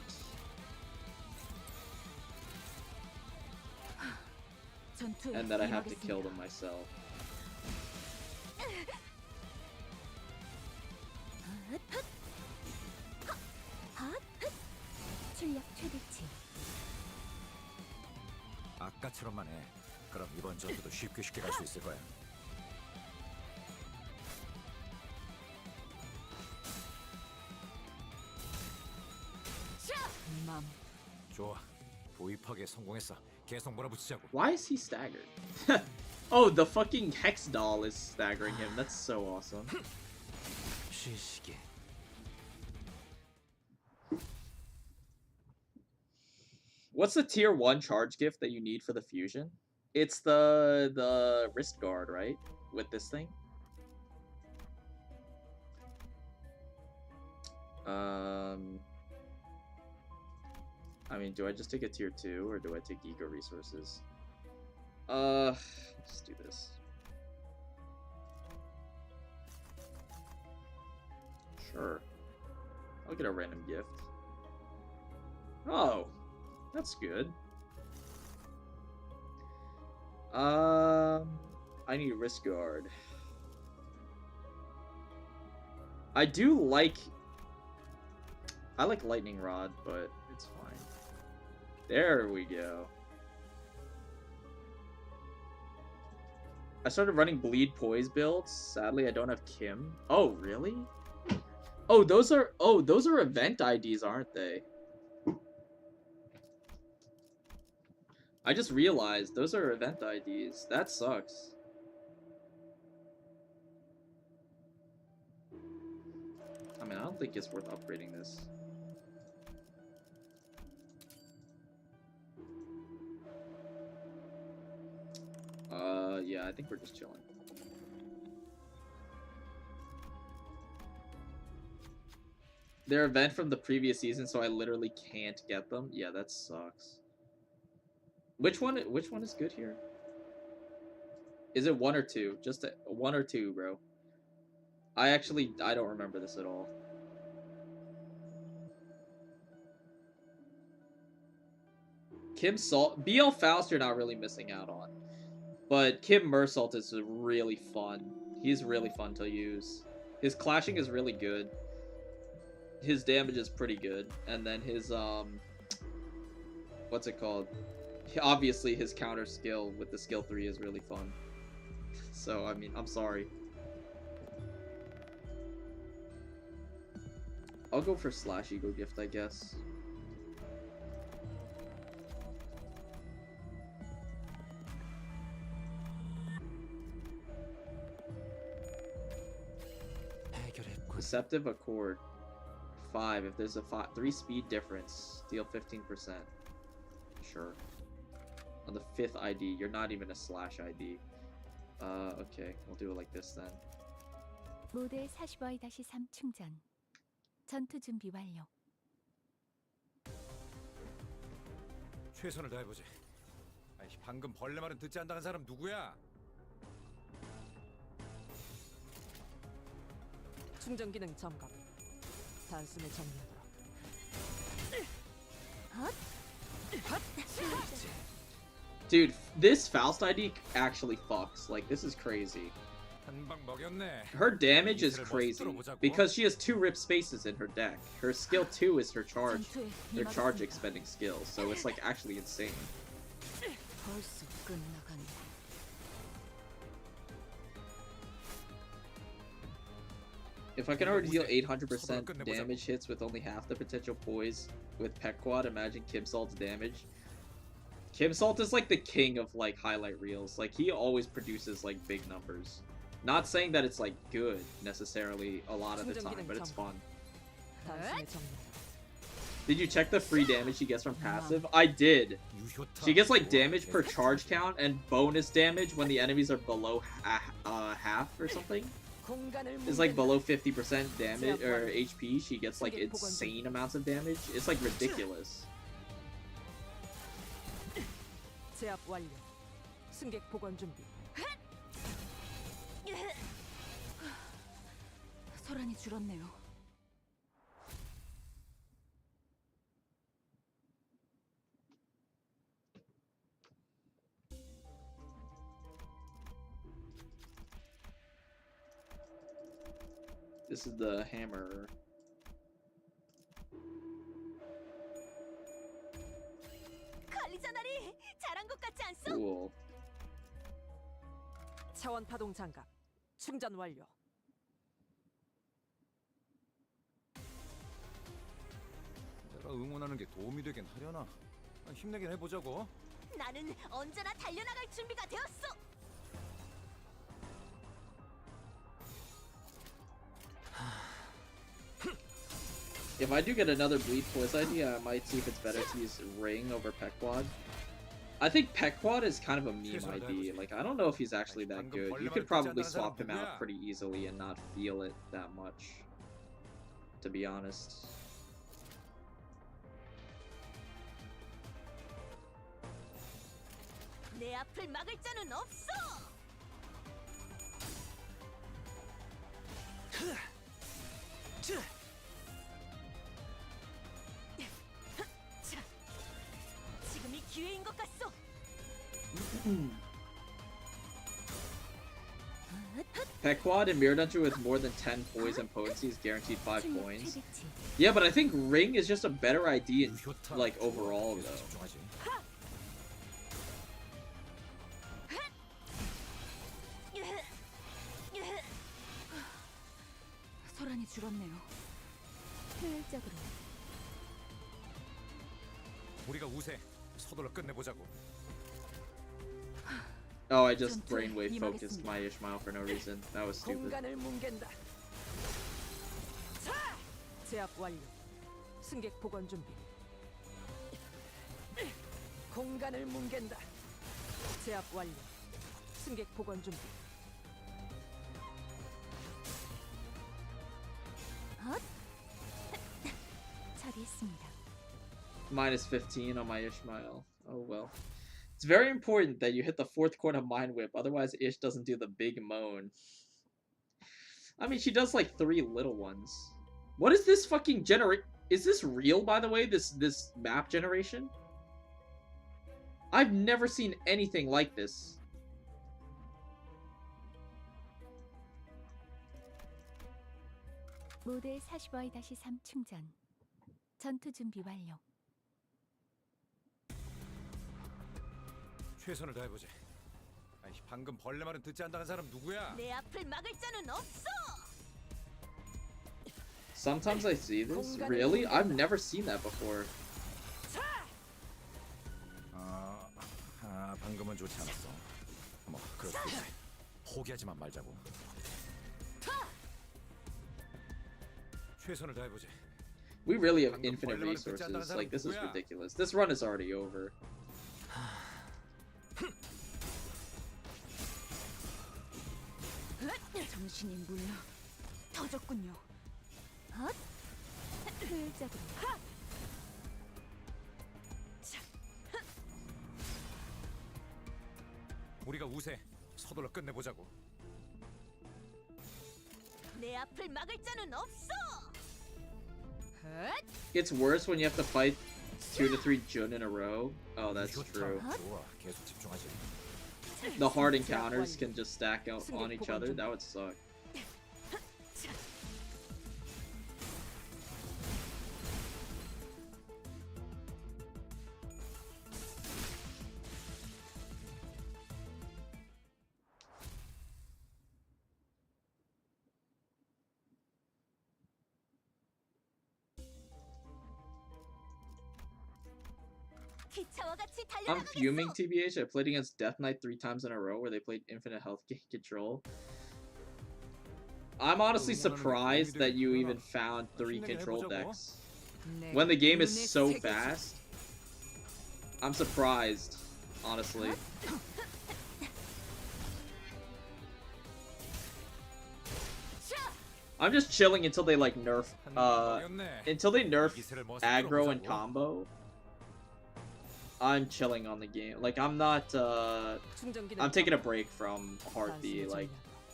And that I have to kill them myself. 출력 최대치. 아까처럼만 해. 그럼 이번 전투도 쉽게 갈 수 있을 거야. 맘. 좋아. 도입하기에 성공했어. 계속 몰아붙이자고. Why is he staggered? Oh, the fucking Hex doll is staggering him. That's so awesome. 쉬시게. What's the tier 1 charge gift that you need for the fusion? It's the wrist guard, right? With this thing? I mean, do I just take a tier 2 or do I take ego resources? Let's do this. Sure. I'll get a random gift. Oh, that's good. I need wrist guard. I like lightning rod, but it's fine. There we go. I started running bleed poise builds. Sadly, I don't have Kim. Oh, really? Oh, those are event IDs, aren't they? I just realized those are event IDs. That sucks. I mean, I don't think it's worth upgrading this. Yeah, I think we're just chilling. They're event from the previous season, so I literally can't get them. Yeah, that sucks. Which one is good here? Is it 1 or 2? Just 1 or 2, bro. I don't remember this at all. BL Faust you're not really missing out on. But Kim Mersault is really fun. He's really fun to use. His clashing is really good. His damage is pretty good. And then his, what's it called? Obviously, his counter skill with the skill 3 is really fun. So, I mean, I'm sorry. I'll go for Slash Ego Gift, I guess. 해결했군. Deceptive Accord. 5. If there's a 3 speed difference, deal 15%. Sure. On the 5th ID, you're not even a Slash ID. Okay, we'll do it like this then. 모델 45-3 충전. 전투 준비 완료. 최선을 다해보지. 아이, 방금 벌레 말은 듣지 않다는 사람 누구야? 충전 기능 점검. 단숨에 정리하도록. Dude, this Faust ID actually fucks. Like, this is crazy. 한 방 먹였네. Her damage is crazy because she has 2 rip spaces in her deck. Her skill 2 is her charge expending skill, so it's like actually insane. 벌써 끝나가네. If I can already deal 800% damage hits with only half the potential poise with Pet Quad, imagine Kim Salt's damage. Kim Salt is like the king of like highlight reels. Like he always produces like big numbers. Not saying that it's like good necessarily a lot of the time, but it's fun. 단숨에 정리하도록. Did you check the free damage she gets from passive? I did. She gets like damage per charge count and bonus damage when the enemies are below half or something. It's like below 50% damage or HP. She gets like insane amounts of damage. It's like ridiculous. 제압 완료. 승객 복원 준비. 소란이 줄었네요. This is the hammer. 관리자날이 잘한 것 같지 않소? Cool. 차원 파동 장갑. 충전 완료. 내가 응원하는 게 도움이 되긴 하려나? 힘내긴 해보자고. 나는 언제나 달려나갈 준비가 되었소. If I do get another Bleed Poise idea, I might see if it's better to use Ring over Pequod. I think Pequod is kind of a meme ID. Like, I don't know if he's actually that good. You could probably swap him out pretty easily and not feel it that much, to be honest. 내 앞을 막을 자는 없어. 자, 지금이 기회인 것 같소. Pequod and Mirror Dungeon with more than 10 poise and potency is guaranteed 5 coins. Yeah, but I think Ring is just a better idea, like, overall, though. 소란이 줄었네요. 효율적으로. 우리가 우세. 서둘러 끝내보자고. Oh, I just brainwave focused my Ishmael for no reason. That was stupid. 공간을 뭉갠다. 자! 제압 완료. 승객 복원 준비. 공간을 뭉갠다. 제압 완료. 승객 복원 준비. 처리했습니다. Minus 15 on my Ishmael. Oh well. It's very important that you hit the 4th chord of Mind Whip, otherwise Ish doesn't do the big moan. I mean, she does like 3 little ones. What is this fucking generate? Is this real, by the way, this map generation? I've never seen anything like this. 모델 40Y-3 충전. 전투 준비 완료. 최선을 다해보지. 아니, 방금 벌레 말은 듣지 않다는 사람 누구야? 내 앞을 막을 자는 없어. Sometimes I see this. Really? I've never seen that before. 방금은 좋지 않았어. 뭐 그럴 수 있지. 포기하지만 말자고. 최선을 다해보지. We really have infinite resources. Like, this is ridiculous. This run is already over. 정신이 물러 터졌군요. 효율적으로. 우리가 우세. 서둘러 끝내보자고. 내 앞을 막을 자는 없어. It's worse when you have to fight 2 to 3 Jun in a row. Oh, that's true. 좋아. 계속 집중하지. The hard encounters can just stack out on each other. That would suck. 기차와 같이 I'm 달려나가겠어. fuming, TBH. I played against Death Knight 3 times in a row where they played infinite health control. I'm honestly surprised that you even found 3 control decks. When the game is so fast, I'm surprised, honestly. I'm just chilling until they like nerf, until they nerf aggro and combo. I'm chilling on the game. Like, I'm not, I'm taking a break from Heartbeat, like,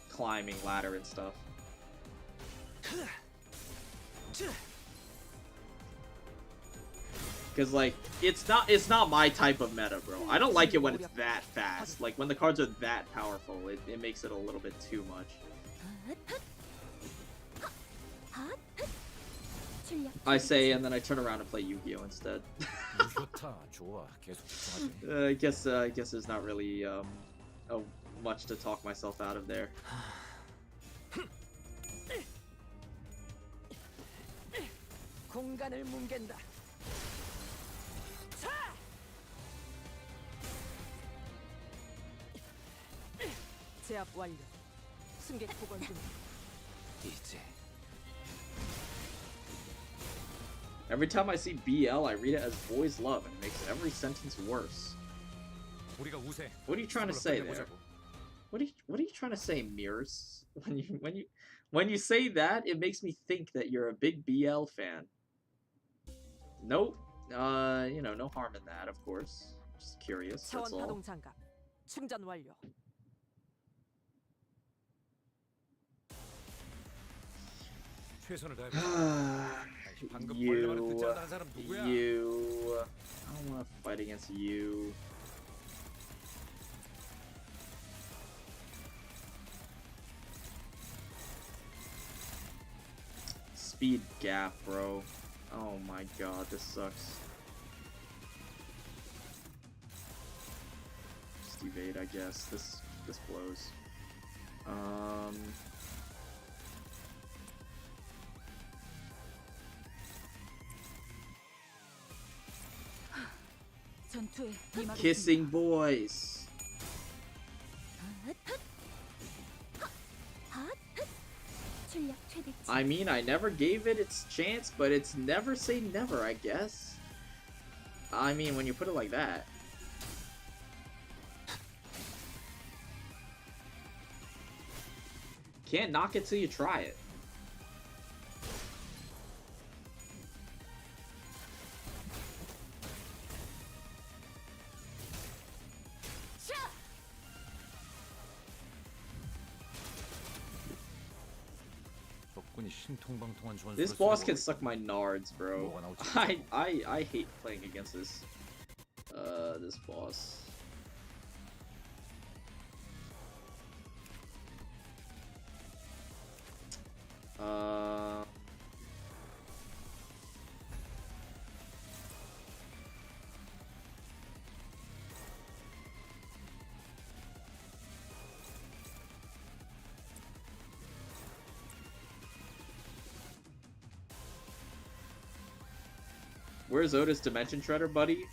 climbing ladder and stuff. Cause like, it's not my type of meta, bro. I don't like it when it's that fast. Like, when the cards are that powerful, it makes it a little bit too much. I say, and then I turn around and play Yu-Gi-Oh instead. I guess there's not really much to talk myself out of there. 공간을 뭉갠다. 제압 완료. 승객 복원 중. 이제 Every time I see BL, I read it as boys love, and it makes every sentence worse. 우리가 우세. What are you trying to say there? What are you trying to say, Mirrors? When you say that, it makes me think that you're a big BL fan. Nope. You know, no harm in that, of course. Just curious, that's 차원 all. 파동 장갑. 충전 완료. 최선을 다해보자. 방금 벌레 말은 듣지 않다는 사람 누구야? You. I don't want to fight against you. Speed gap, bro. Oh my god, this sucks. Just evade, I guess. This blows. 전투에 임하겠습니다. Kissing boys. 출력 최대치. I mean, I never gave it its chance, but it's never say never, I guess. I mean, when you put it like that. Can't knock it till you try it. This boss can suck my nards, bro. I hate playing against this this boss. Where's Otis Dimension Shredder, buddy?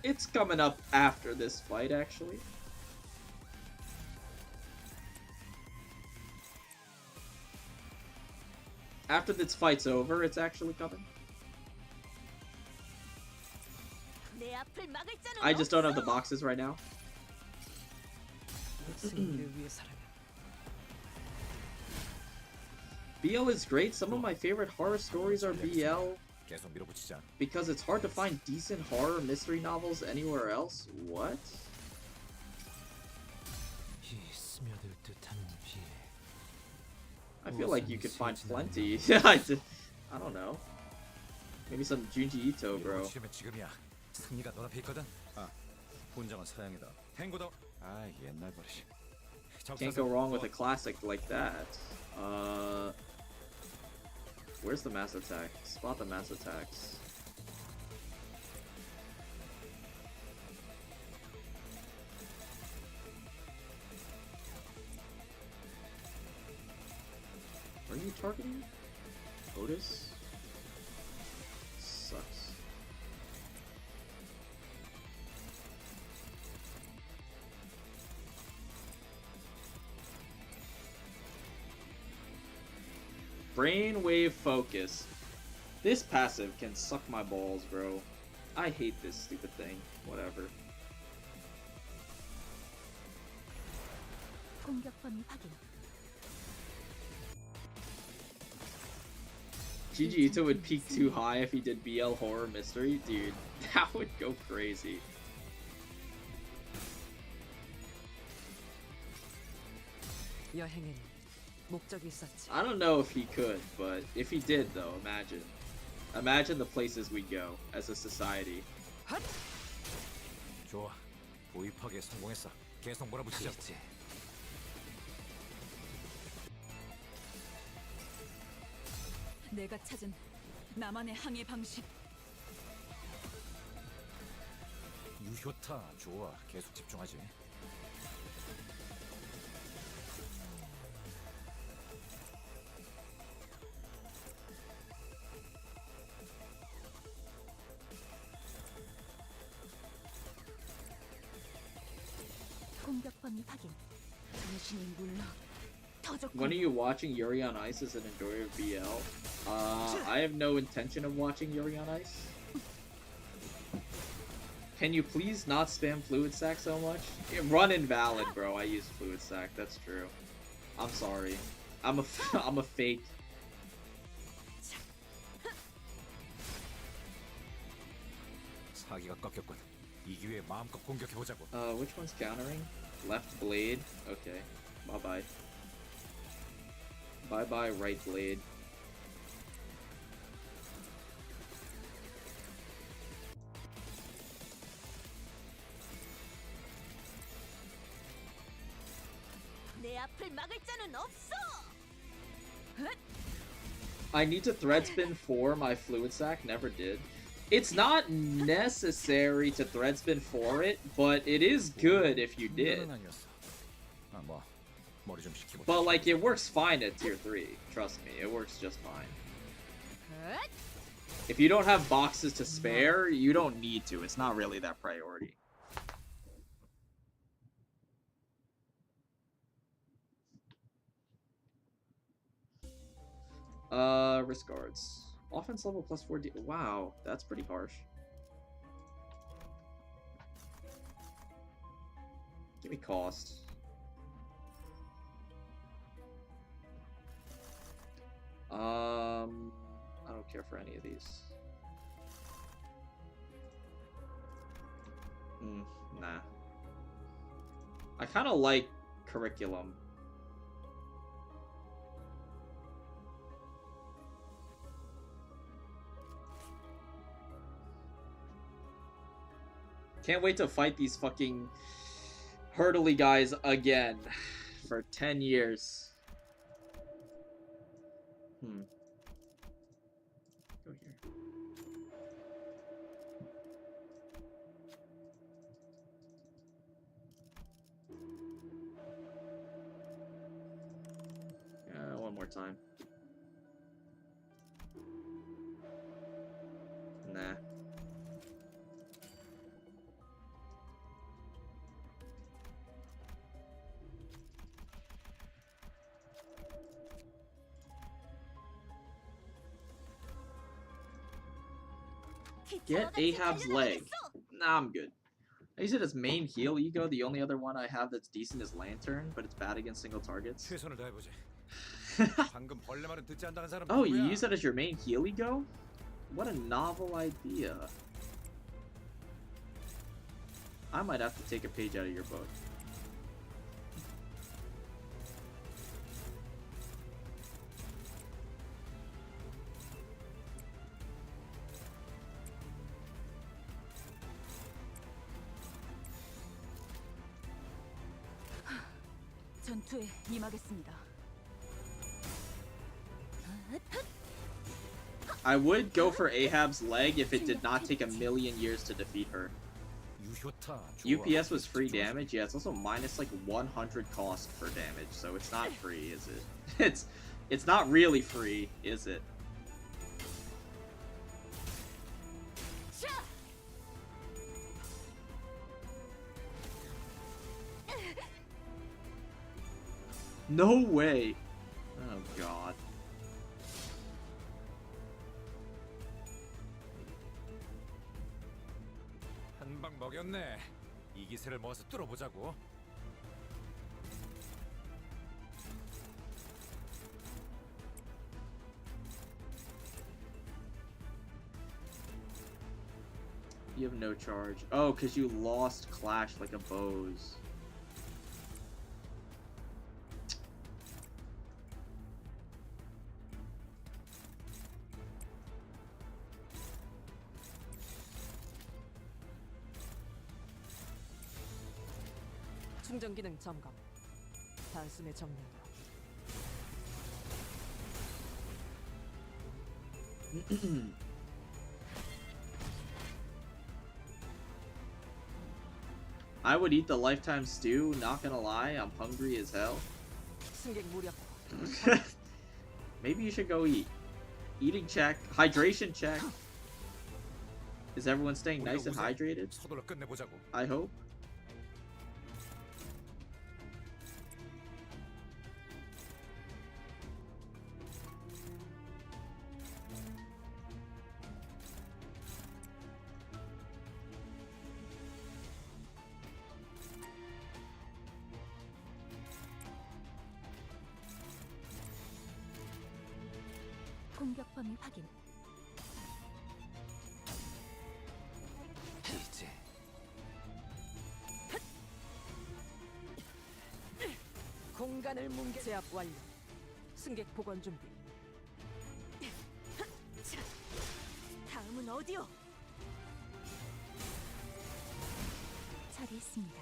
It's coming up after this fight, actually. After this fight's over, it's actually coming. 내 앞을 막을 자는 I just don't have the 없어. boxes right now. 승리를 위해서라면 BL is great. Some of my favorite horror stories are BL 계속 밀어붙이자. because it's hard to find decent horror mystery novels anywhere else. What? 이 스며들 듯한 비. I feel like you could find plenty. I don't know. Maybe some Junji Ito, bro. 밀어붙이려면 지금이야. 승리가 눈앞에 있거든. 아, 본장은 사양이다. 탱고다. 아, 옛날 버릇이. Can't go wrong with a classic like that. Where's the mass attack? Spot the mass attacks. Are you targeting Otis? Sucks. Brainwave focus. This passive can suck my balls, bro. I hate this stupid thing. Whatever. 공격 범위 확인. GG Ito would peak too high if he did BL horror mystery. Dude, that would go crazy. 여행에는 목적이 있었지. I don't know if he could, but if he did though, imagine. Imagine the places we go as a society. 좋아. 보입하게 성공했어. 계속 몰아붙이자. 그렇지. 내가 찾은 나만의 항해 방식. 유효타. 좋아. 계속 집중하지. 공격 범위 확인. 당신이 몰라. When are you watching Yuri on Ice as an enjoyer of BL? I have no intention of watching Yuri on Ice. Can you please not spam Fluid Sack so much? Run invalid, bro. I use Fluid Sack. That's true. I'm sorry. I'm a fake. 사기가 꺾였군. 이 기회에 마음껏 공격해보자고. Which one's countering? Left blade? Okay. Bye-bye. Bye-bye, right blade. 내 앞을 막을 자는 없어. I need to thread spin for my Fluid Sack. Never did. It's not necessary to thread spin for it, but it is good if you did. 아, 뭐 머리 좀 식히고. But like, it works fine at tier 3. Trust me, it works just fine. If you don't have boxes to spare, you don't need to. It's not really that priority. Wrist guards. Offense level plus 4D. Wow, that's pretty harsh. Give me cost. I don't care for any of these. Nah. I kind of like curriculum. Can't wait to fight these fucking hurdly guys again for 10 years. Go here. One more time. Nah. Get Ahab's leg. Nah, I'm good. I use it as main heal ego. The only other one I have that's decent is Lantern, but it's bad against single targets. 최선을 다해보지. 방금 벌레 말은 듣지 않다는 사람 Oh, you 누구야? use that as your main heal ego? What a novel idea. I might have to take a page out of your book. 전투에 임하겠습니다. I would go for Ahab's leg if it did not take a million years to defeat her. 유효타. UPS was free damage. Yeah, it's also minus like 100 cost for damage, so it's not free, is it? It's not really free, is it? No way. Oh god. 한 방 먹였네. 이 기세를 모아서 뚫어보자고. You have no charge. Oh, because you lost Clash like a Bose. 충전 기능 점검. 단숨에 정리다. I would eat the lifetime stew, not gonna lie, I'm hungry as hell. 승객 무력. Maybe you should go eat. Eating check. Hydration check. Is everyone staying nice and hydrated? 서둘러 끝내보자고. I hope. 공격 범위 확인. 이제 공간을 뭉개 제압 완료. 승객 복원 준비. 다음은 어디요? 처리했습니다.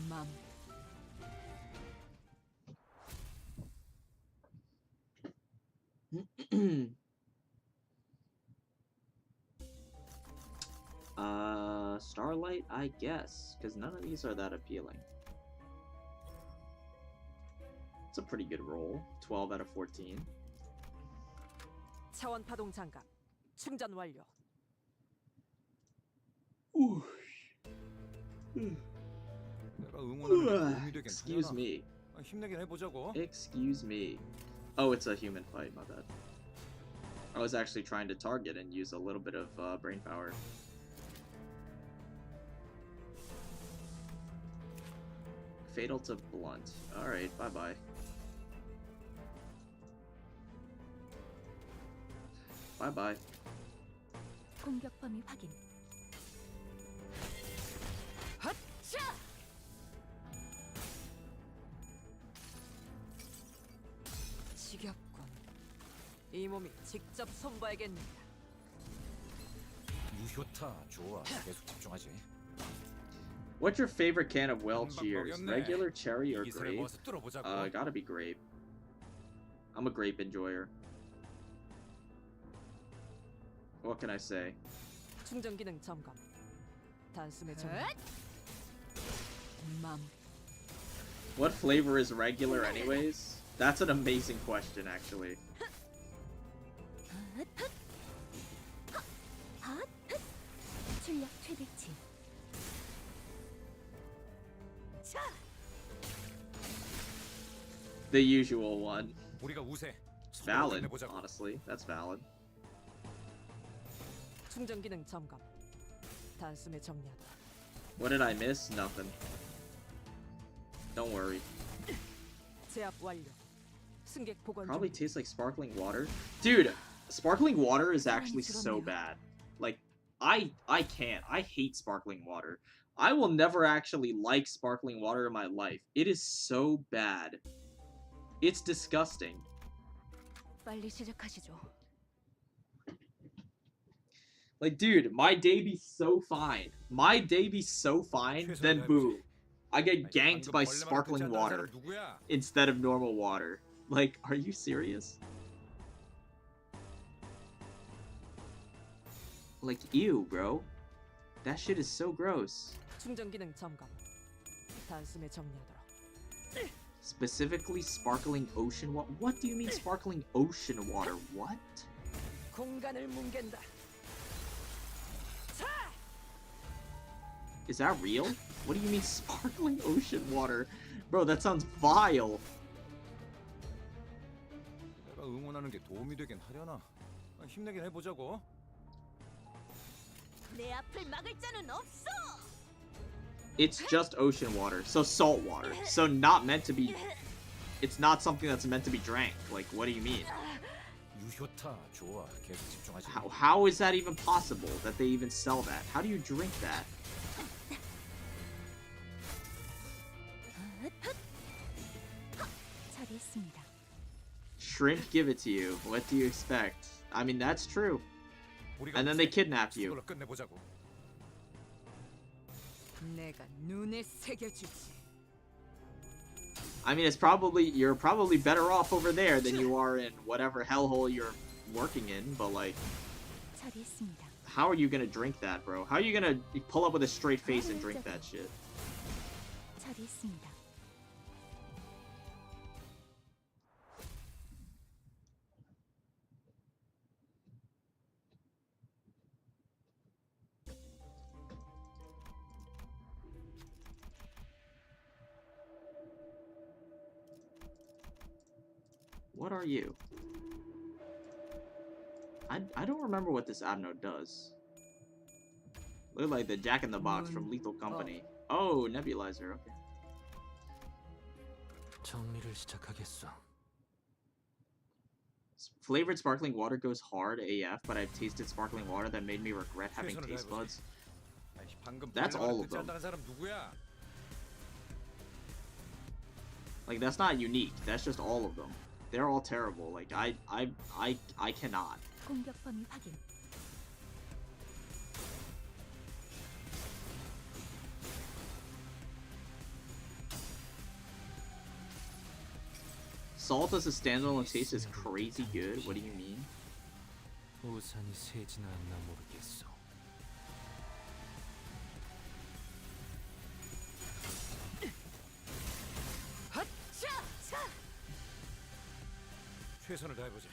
맘. Starlight, I guess, because none of these are that appealing. It's a pretty good roll. 12 out of 14. 차원 파동 장갑. 충전 완료. 내가 응원하는 게 도움이 되긴 Excuse 하려나? me. 힘내긴 해보자고. Excuse me. Oh, it's a human fight, my bad. I was actually trying to target and use a little bit of brain power. Fatal to blunt. Alright, bye-bye. Bye-bye. 공격 범위 확인. 지겹군. 이 몸이 직접 손봐야겠는데. 유효타 좋아. 계속 집중하지. What's your favorite can of well 금방 cheers? 먹였네. Regular cherry or 기세를 grape? 모아서 뚫어보자고. Gotta be grape. I'm a grape enjoyer. What can I say? 충전 기능 점검. 단숨에 정리. 마무리. What flavor is regular anyways? That's an amazing question, actually. 출력 최대치. The usual one. 우리가 우세. Valid, 끝내보자고. honestly. That's valid. 충전 기능 점검. 단숨에 정리한다. What did I miss? Nothing. Don't worry. 제압 완료. 승객 보건 Probably 준비. tastes like sparkling water. Dude, sparkling water is actually so bad. Like, I can't. I hate sparkling water. I will never actually like sparkling water in my life. It is so bad. It's disgusting. 빨리 시작하시죠. Like, dude, my day be so fine. My day be so fine, then boom. I get ganked by sparkling water instead of normal water. Like, are you serious? Like, ew, bro. That shit is so gross. 충전 기능 점검. 단숨에 정리하도록. Specifically, sparkling ocean water. What do you mean sparkling ocean water? What? 공간을 뭉갠다. Is that real? What do you mean sparkling ocean water? Bro, that sounds vile. 내가 응원하는 게 도움이 되긴 하려나. 힘내긴 해보자고. 내 앞을 막을 자는 없어. It's just ocean water, so salt water. So not meant to be... It's not something that's meant to be drank. Like, what do you mean? 유효타 좋아. 계속 집중하지. How is that even possible, that they even sell that? How do you drink that? 처리했습니다. Shrimp give it to you. What do you expect? I mean, that's true. And then they kidnap you. 이걸로 끝내보자고. 내가 눈에 새겨주지. I mean, you're probably better off over there than you are in whatever hellhole you're working in, but like, 처리했습니다. how are you gonna drink that, bro? How are you gonna pull up with a straight face and drink that shit? 처리했습니다. What are you? I don't remember what this Adno does. Look like the Jack in the Box from Lethal Company. Oh, nebulizer, okay. 정리를 시작하겠어. Flavored sparkling water goes hard AF, but I've tasted sparkling water that made me regret having taste buds. That's all of them. Like, that's not unique. That's just all of them. They're all terrible. Like, I cannot. 공격 범위 확인. Salt as a standalone taste is crazy good. What do you mean? 우산이 새지나 않나 모르겠어. 최선을 다해보자.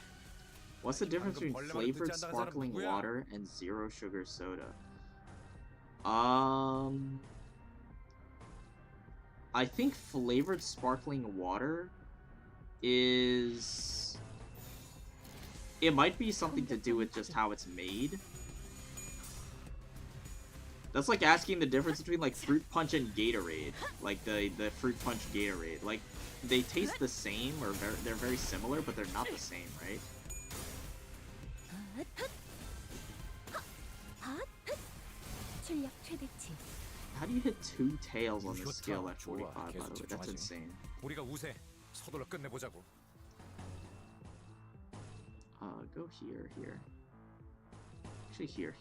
What's the difference between flavored sparkling water and zero sugar soda? I think flavored sparkling water is... It might be something to do with just how it's made. That's like asking the difference between like fruit punch and Gatorade. Like the fruit punch Gatorade. Like, they taste the same, or they're very similar, but they're not the same, right? 출력 최대치. How do you hit 2 tails on the scale at 45, by the way? That's insane. 우리가 우세. 서둘러 끝내보자고. Go here. Actually, here.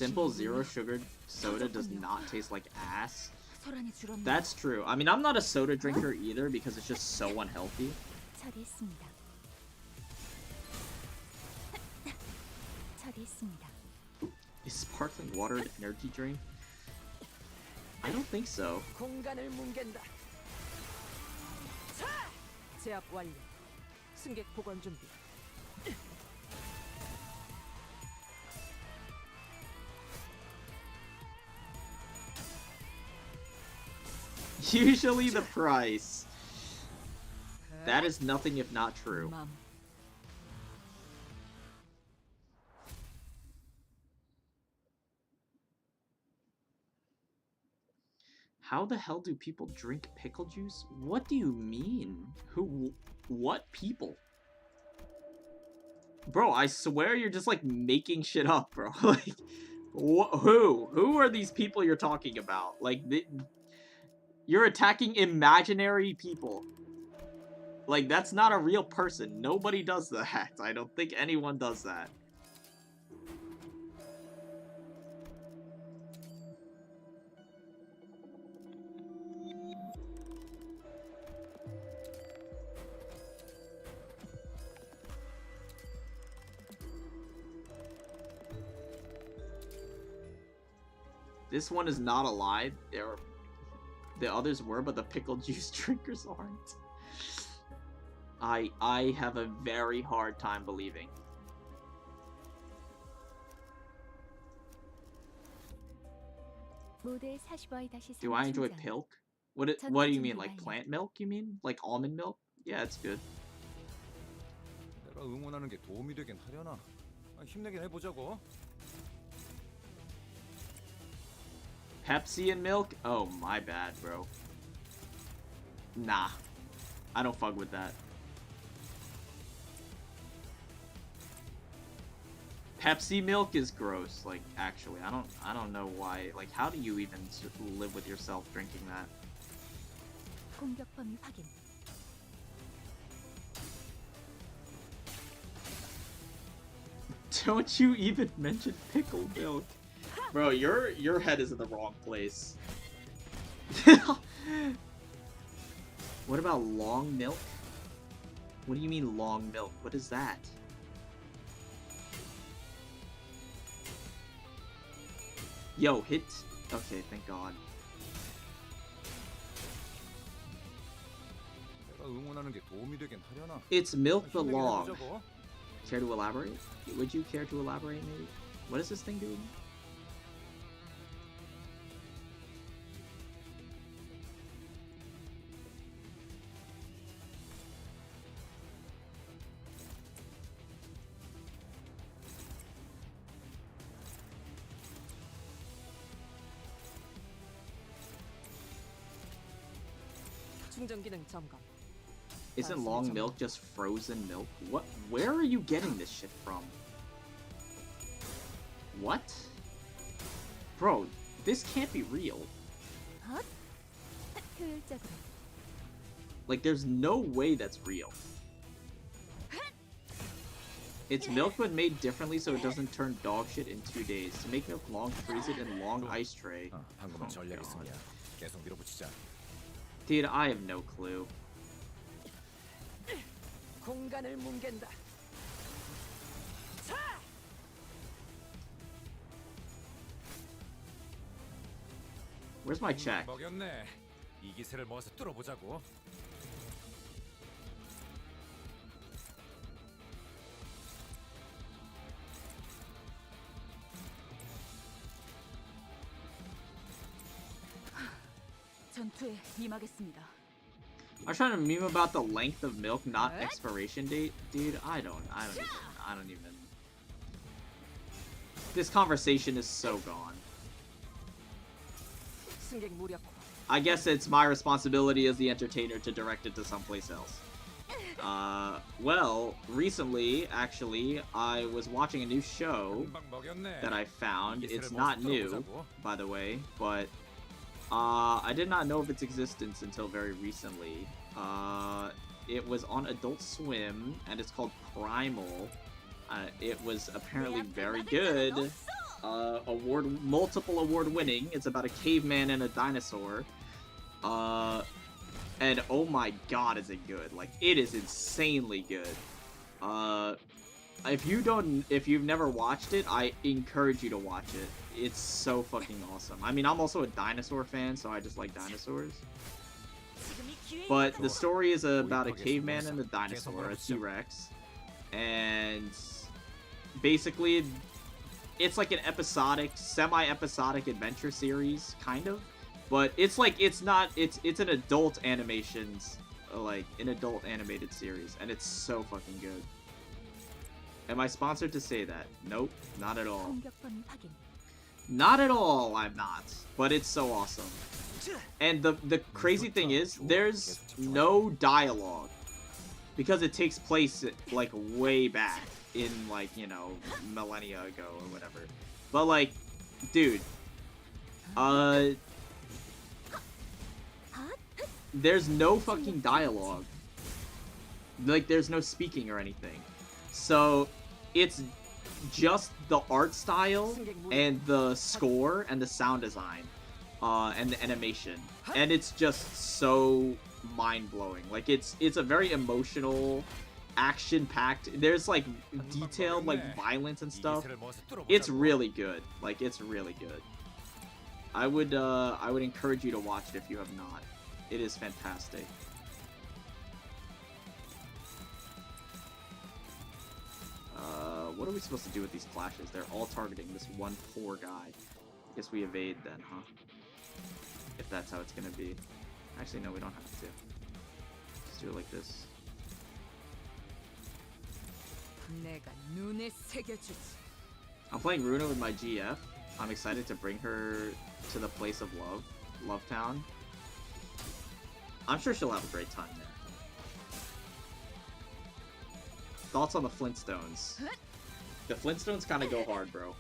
simple zero sugar soda does not taste like ass. 소란이 줄었네요. That's true. I mean, I'm not a soda drinker either because it's just so unhealthy. 처리했습니다. 처리했습니다. Is sparkling water an energy drink? I don't think so. 공간을 뭉갠다. 자! 제압 완료. 승객 복원 준비. Usually the price. That is nothing if not true. 맘. How the hell do people drink pickle juice? What do you mean? What people? Bro, I swear you're just like making shit up, bro. Like, who are these people you're talking about? Like, you're attacking imaginary people. Like, that's not a real person. Nobody does that. I don't think anyone does that. This one is not alive. The others were, but the pickle juice drinkers aren't. I have a very hard time believing. 모두의 45-3 Do I enjoy 충전. pilk? What do you mean? Like plant milk, you mean? Like almond milk? Yeah, it's good. 내가 응원하는 게 도움이 되긴 하려나? 힘내긴 해보자고. Pepsi and milk? Oh, my bad, bro. Nah. I don't fuck with that. Pepsi milk is gross, like, actually. I don't know why. Like, how do you even live with yourself drinking that? 공격 범위 확인. Don't you even mention pickled milk. Bro, your head is in the wrong place. What about long milk? What do you mean long milk? What is that? Yo, hit. Okay, thank God. 내가 응원하는 게 도움이 되긴 하려나? It's milk but 힘내긴 long. 해보자고. Care to elaborate? Would you care to elaborate, maybe? What is this thing doing? 충전 기능 점검. Isn't long milk just frozen milk? What? Where are you getting this shit from? What? Bro, this can't be real. 효율적으로. Like, there's no way that's real. It's milk but made differently so it doesn't turn dog shit in 2 days. To make milk long, freeze it in long ice tray. 방금은 전략이 승리야. 계속 밀어붙이자. Dude, I have no clue. 공간을 뭉갠다. 자! Where's my check? 먹였네. 이 기세를 모아서 뚫어보자고. 전투에 임하겠습니다. I was trying to meme about the length of milk, not expiration date. Dude, I don't even. This conversation is so gone. 승객 무력화. I guess it's my responsibility as the entertainer to direct it to someplace else. Well, recently, actually, I was watching a new show that I found. It's not new, by the way, but I did not know of its existence until very recently. It was on Adult Swim, and it's called Primal. It was apparently very good. multiple award winning. It's about a caveman and a dinosaur. And oh my god, is it good. Like, it is insanely good. If you've never watched it, I encourage you to watch it. It's so fucking awesome. I mean, I'm also a dinosaur fan, so I just like dinosaurs. But the story is about a caveman and a dinosaur, a T-Rex. And basically, it's like an episodic, semi-episodic adventure series, kind of. But it's like, it's an adult animations, like, an adult animated series. And it's so fucking good. Am I sponsored to say that? Nope, not at all. 공격권 확인. Not at all, I'm not. But it's so awesome. And the crazy thing is, there's no dialogue. Because it takes place, like, way back in, like, you know, millennia ago or whatever. But, like, dude. There's no fucking dialogue. Like, there's no speaking or anything. So, it's just the art style and the score and the sound design and the animation. And it's just so mind-blowing. Like, it's a very emotional, action-packed. There's, like, detailed, like, violence and stuff. It's really good. Like, it's really good. I would encourage you to watch it if you have not. It is fantastic. What are we supposed to do with these flashes? They're all targeting this one poor guy. Guess we evade then, huh? If that's how it's gonna be. Actually, no, we don't have to. Just do it like this. 내가 눈에 새겨주지. I'm playing Runa with my GF. I'm excited to bring her to the place of love, Love Town. I'm sure she'll have a great time there. Thoughts on the Flintstones? The Flintstones kind of go hard, bro.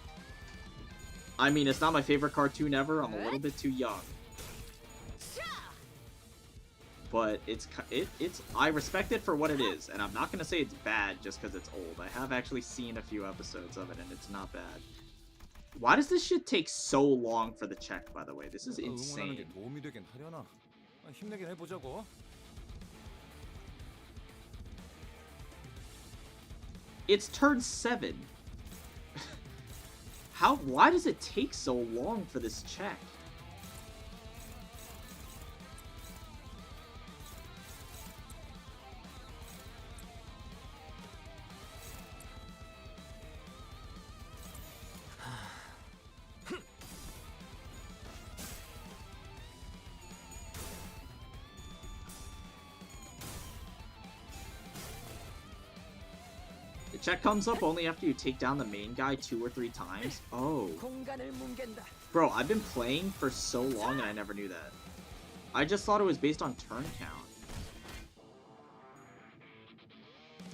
I mean, it's not my favorite cartoon ever. I'm a little bit too young. But it's I respect it for what it is, and I'm not gonna say it's bad just because it's old. I have actually seen a few episodes of it, and it's not bad. Why does this shit take so long for the check, by the way? This is insane. 도움이 되긴 하려나. 힘내긴 해보자고. It's turn 7. Why does it take so long for this check? Check comes up only after you take down the main guy 2 or 3 times. Oh. 공간을 뭉갠다. Bro, I've been playing for so long and I never knew that. I just thought it was based on turn count.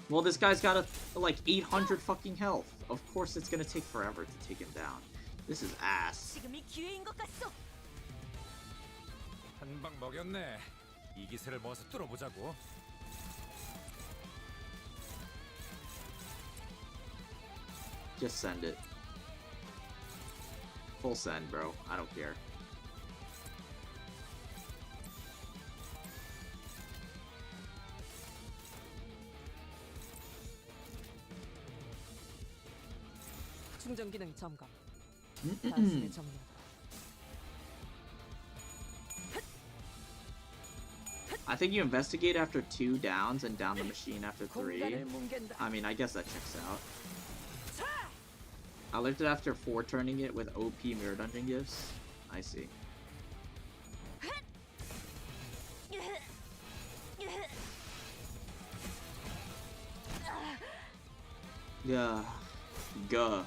Well, this guy's got like 800 fucking health. Of course it's gonna take forever to take him down. This is ass. 지금이 기회인 것 같소. 한 방 먹였네. 이 기세를 모아서 뚫어보자고. Just send it. Full send, bro. I don't care. 충전 기능 점검. 단순히 정리하다. I think you investigate after 2 downs and down the machine after 3. 공간을 뭉갠다. I mean, I guess that checks out. I lived it after 4 turning it with OP Mirror Dungeon gifts. I see. Yeah. Guh.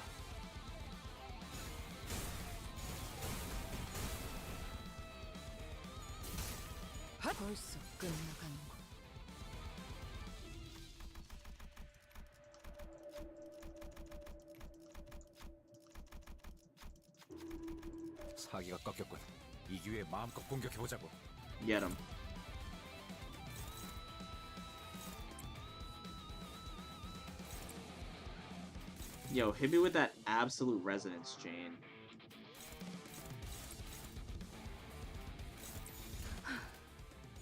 벌써 끝나가는군. 사기가 꺾였군. 이 기회에 마음껏 공격해보자고. Get him. Yo, hit me with that absolute resonance chain.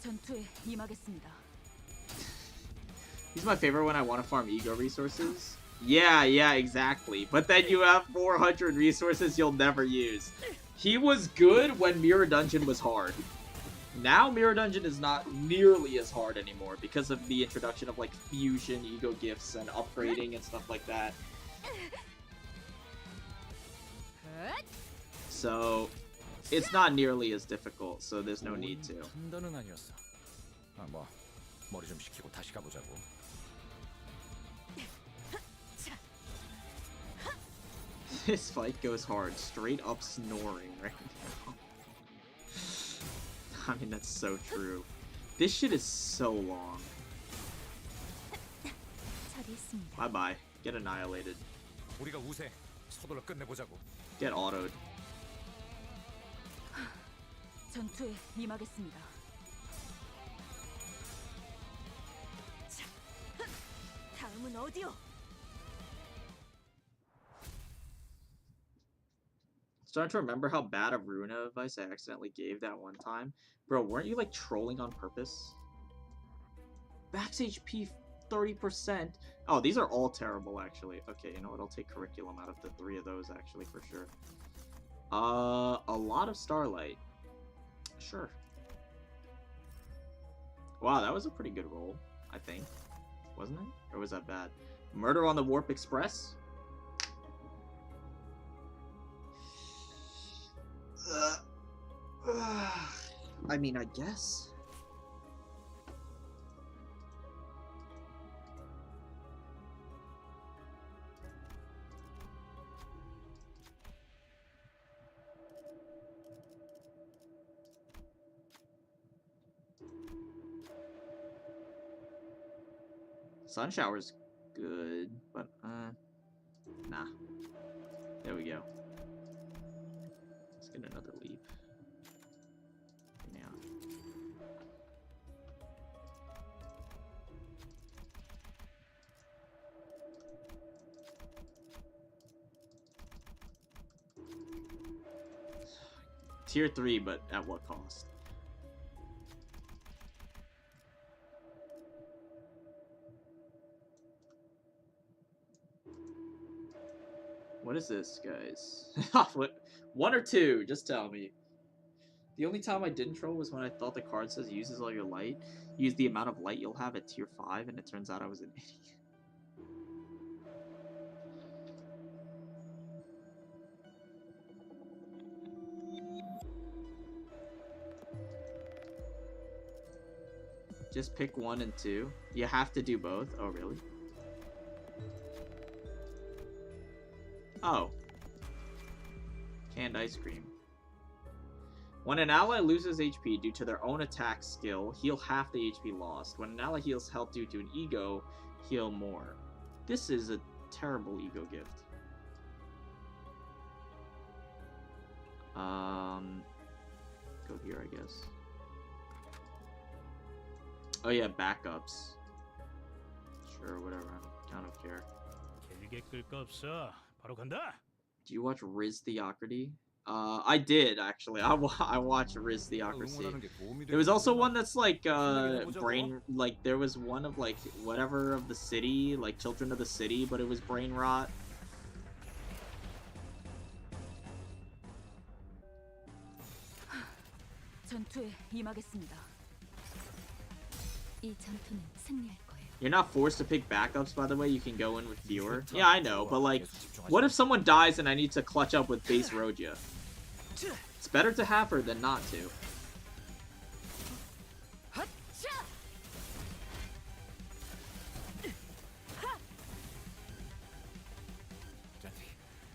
전투에 임하겠습니다. He's my favorite when I want to farm ego resources. Yeah, exactly. But then you have 400 resources you'll never use. He was good when Mirror Dungeon was hard. Now Mirror Dungeon is not nearly as hard anymore because of the introduction of like fusion, ego gifts, and upgrading and stuff like that. So it's not nearly as difficult, so there's no need to. 판단은 아니었어. 뭐 머리 좀 식히고 다시 가보자고. This fight goes hard, straight up snoring right now. I mean, that's so true. This shit is so long. 처리했습니다. Bye bye. Get annihilated. 우리가 우세. 서둘러 끝내보자고. Get autoed. 전투에 임하겠습니다. 다음은 어디요? Starting to remember how bad of Runa advice I accidentally gave that one time. Bro, weren't you like trolling on purpose? Max HP 30%. Oh, these are all terrible actually. Okay, you know what? I'll take curriculum out of the 3 of those actually for sure. A lot of Starlight. Sure. Wow, that was a pretty good roll, I think. Wasn't it? Or was that bad? Murder on the Warp Express? I mean, I guess. Sun shower's good, but nah. There we go. Let's get another leap. Yeah. Tier 3, but at what cost? What is this, guys? What? 1 or 2? Just tell me. The only time I didn't troll was when I thought the card says uses all your light. Use the amount of light you'll have at tier 5, and it turns out I was an idiot. Just pick 1 and 2. You have to do both? Oh, really? Oh. Canned ice cream. When an ally loses HP due to their own attack skill, heal half the HP lost. When an ally heals health due to an ego, heal more. This is a terrible ego gift. Go here, I guess. Oh yeah, backups. Sure, whatever. I don't care. 길게 끌 거 없어. 바로 간다. Do you watch Riz Theocracy? I did actually. I watched Riz Theocracy. There was also one that's like brain, like there was one of like whatever of the city, like Children of the City, but it was brain rot. 전투에 임하겠습니다. 이 전투는 승리할 거예요. You're not forced to pick backups, by the way. You can go in with fewer. Yeah, I know, but like, what if someone dies and I need to clutch up with base Rogia? It's better to have her than not to.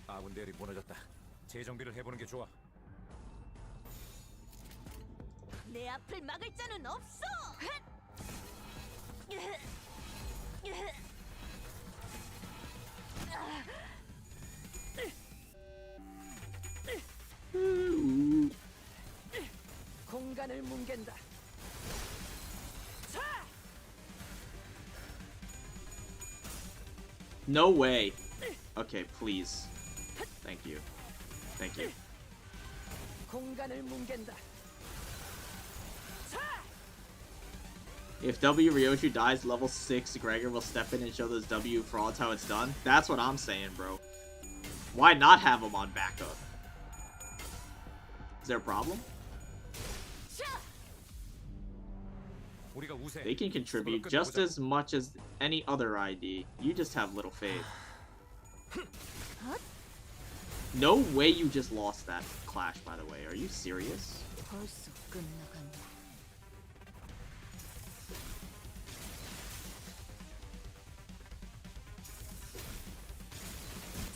아군들이 무너졌다. 재정비를 해보는 게 좋아. 내 앞을 막을 자는 없어. 공간을 뭉갠다. No way. Okay, please. Thank you. Thank you. 공간을 뭉갠다. If W Ryoju dies level 6, Gregor will step in and show those W frauds how it's done. That's what I'm saying, bro. Why not have him on backup? Is there a problem? 우리가 우세. They can contribute just as much as any other ID. You just have little faith. No way you just lost that clash, by the way. Are you serious? 벌써 끝나간다.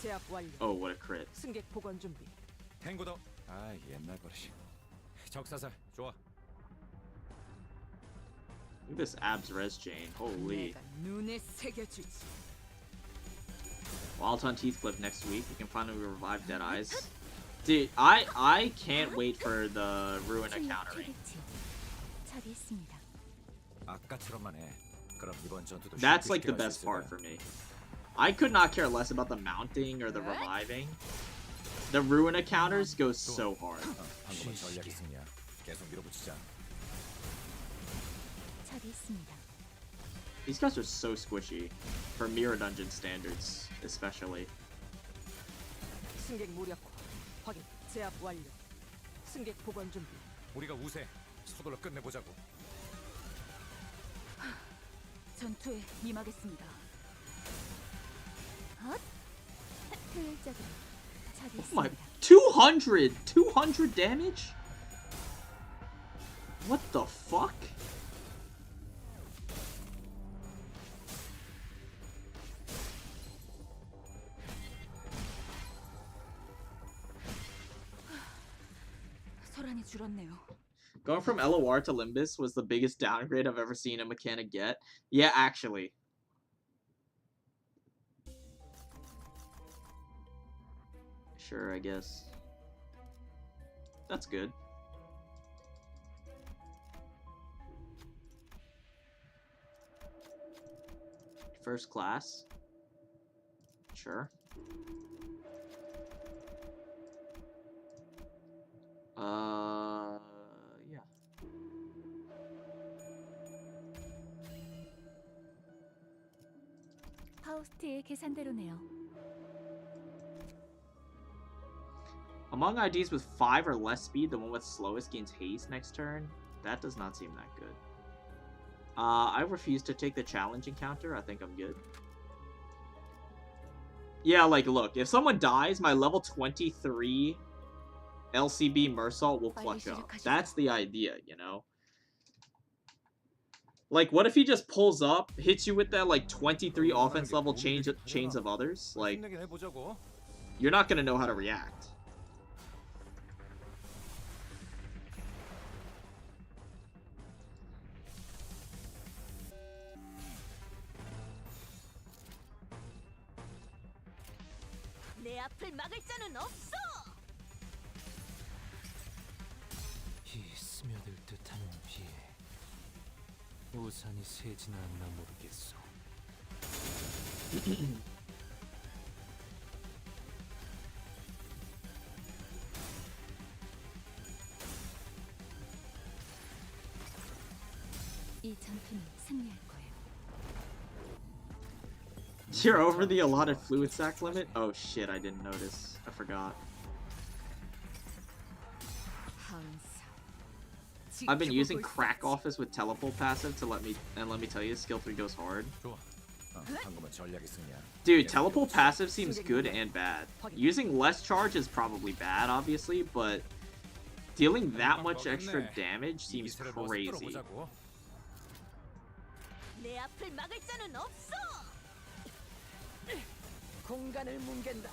제압 완료. Oh, what a crit. 승객 복원 준비. 행고더. 아, 옛날 버릇이. 적사살. 좋아. Look at this abs res chain. Holy. 내가 눈에 새겨주지. Wild Hunt Heathcliff next week. We can finally revive Dead Eyes. Dude, I can't wait for the Ruin encountering. 처리했습니다. 아까처럼만 해. 그럼 이번 전투도 That's like the best part for me. I could not care less about the mounting or the reviving. The Ruin encounters go so hard. 방금은 전략이 승리야. 계속 밀어붙이자. 처리했습니다. These guys are so squishy. For Mirror Dungeon standards, especially. 승객 무력화. 확인. 제압 완료. 승객 복원 준비. 우리가 우세. 서둘러 끝내보자고. 전투에 임하겠습니다. 헛! 효율적으로 Oh my, 처리했습니다. 200 damage? What the fuck? 소란이 줄었네요. Going from LOR to Limbus was the biggest downgrade I've ever seen a mechanic get. Yeah, actually. Sure, I guess. That's good. First class. Sure. Yeah. 파우스트의 계산대로네요. Among IDs with 5 or less speed, the one with slowest gains haste next turn. That does not seem that good. I refuse to take the challenge encounter. I think I'm good. Yeah, like, look, if someone dies, my level 23 LCB Mersault will clutch up. That's the idea, you know? Like, what if he just pulls up, hits you with that, like, 23 offense level chains of others? Like, you're not gonna know how to react. 내 앞을 막을 자는 없어. 이 스며들 듯한 비에 우산이 새지나 않나 모르겠어. 이 전투는 승리할 거예요. You're over the allotted fluid sac limit? Oh shit, I didn't notice. I forgot. I've been using Crack Office with Telepult passive to let me tell you, skill 3 goes hard. Dude, Telepult passive seems good and bad. Using less charge is probably bad, obviously, but dealing that much extra damage seems crazy. 내 앞을 막을 자는 없어. 공간을 뭉갠다.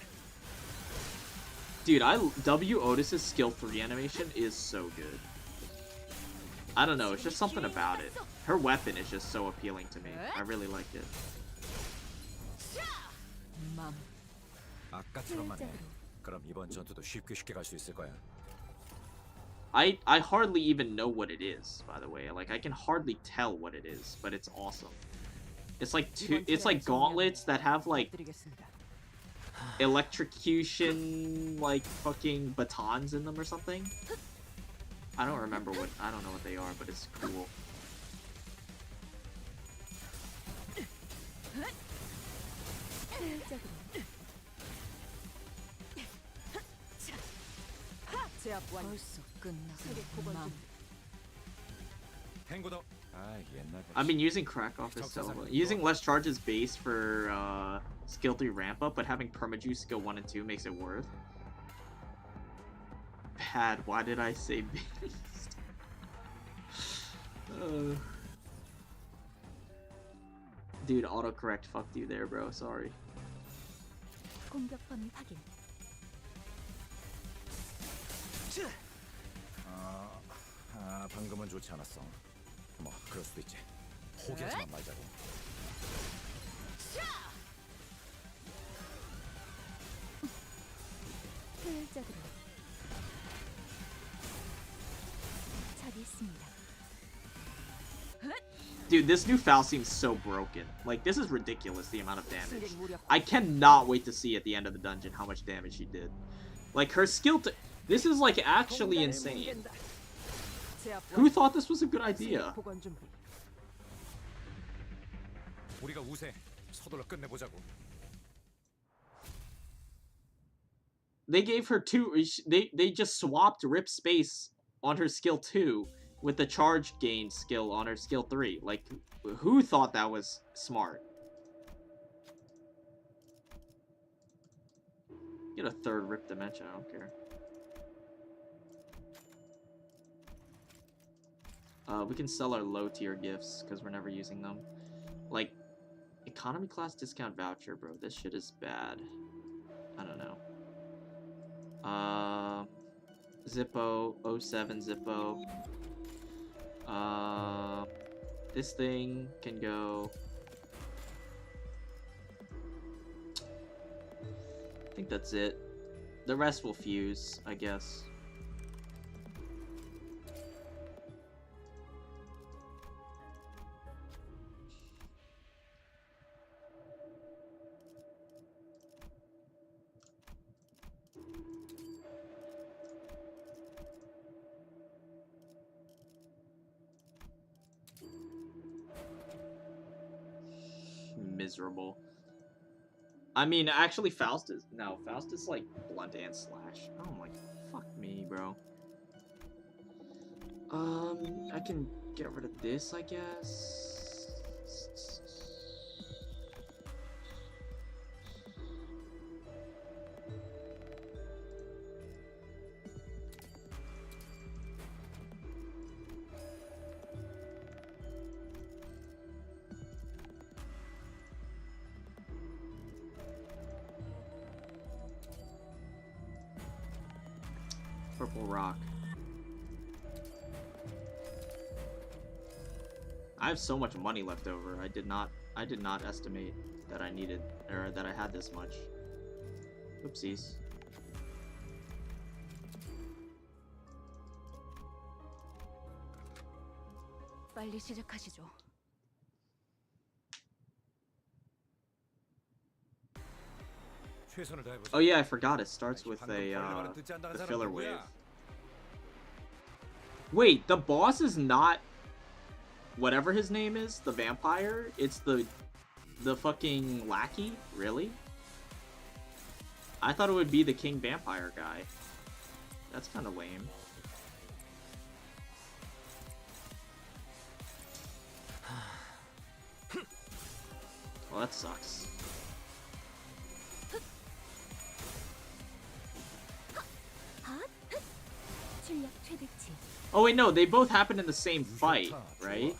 Dude, W Otis's skill 3 animation is so good. I don't know, it's just something about it. Her weapon is just so appealing to me. I really like it. 아까처럼만 해. 그럼 이번 전투도 쉽게 갈 수 있을 거야. I hardly even know what it is, by the way. Like, I can hardly tell what it is, but it's awesome. It's like gauntlets that have like electrocution, like, fucking batons in them or something. I don't remember what, I don't know what they are, but it's cool. 제압 완료. 벌써 끝났구나. 행고도. 아, 옛날. I've been using crack off his cell. Using less charges base for skill 3 ramp up, but having permajuice skill 1 and 2 makes it worth. Bad. Why did I say beast? Dude, autocorrect fucked you there, bro. Sorry. 공격 범위 확인. 방금은 좋지 않았어. 뭐 그럴 수도 있지. 포기하지만 말자고. 효율적으로. 저기 있습니다. Dude, this new Foul seems so broken. Like, this is ridiculous, the amount of damage. I cannot wait to see at the end of the dungeon how much damage she did. Like, her skill to... This is, like, actually insane. Who thought this was a good idea? 우리가 우세. 서둘러 끝내보자고. They gave her two... They just swapped Rip Space on her skill 2 with the charge gain skill on her skill 3. Like, who thought that was smart? Get a third Rip Dimension, I don't care. We can sell our low tier gifts because we're never using them. Like, economy class discount voucher, bro. This shit is bad. I don't know. Zippo, 07 Zippo. This thing can go. I think that's it. The rest will fuse, I guess. Miserable. I mean, actually, Faust is... No, Faust is, like, blunt and slash. Oh my... Fuck me, bro. I can get rid of this, I guess. Purple rock. I have so much money left over. I did not estimate that I needed, or that I had this much. Oopsies. 빨리 시작하시죠. Oh yeah, I forgot. It starts with a the filler wave. Wait, the boss is not whatever his name is, the vampire. It's the fucking lackey. Really? I thought it would be the king vampire guy. That's kind of lame. Well, that sucks. Oh wait, no, they both happened in the same fight, right?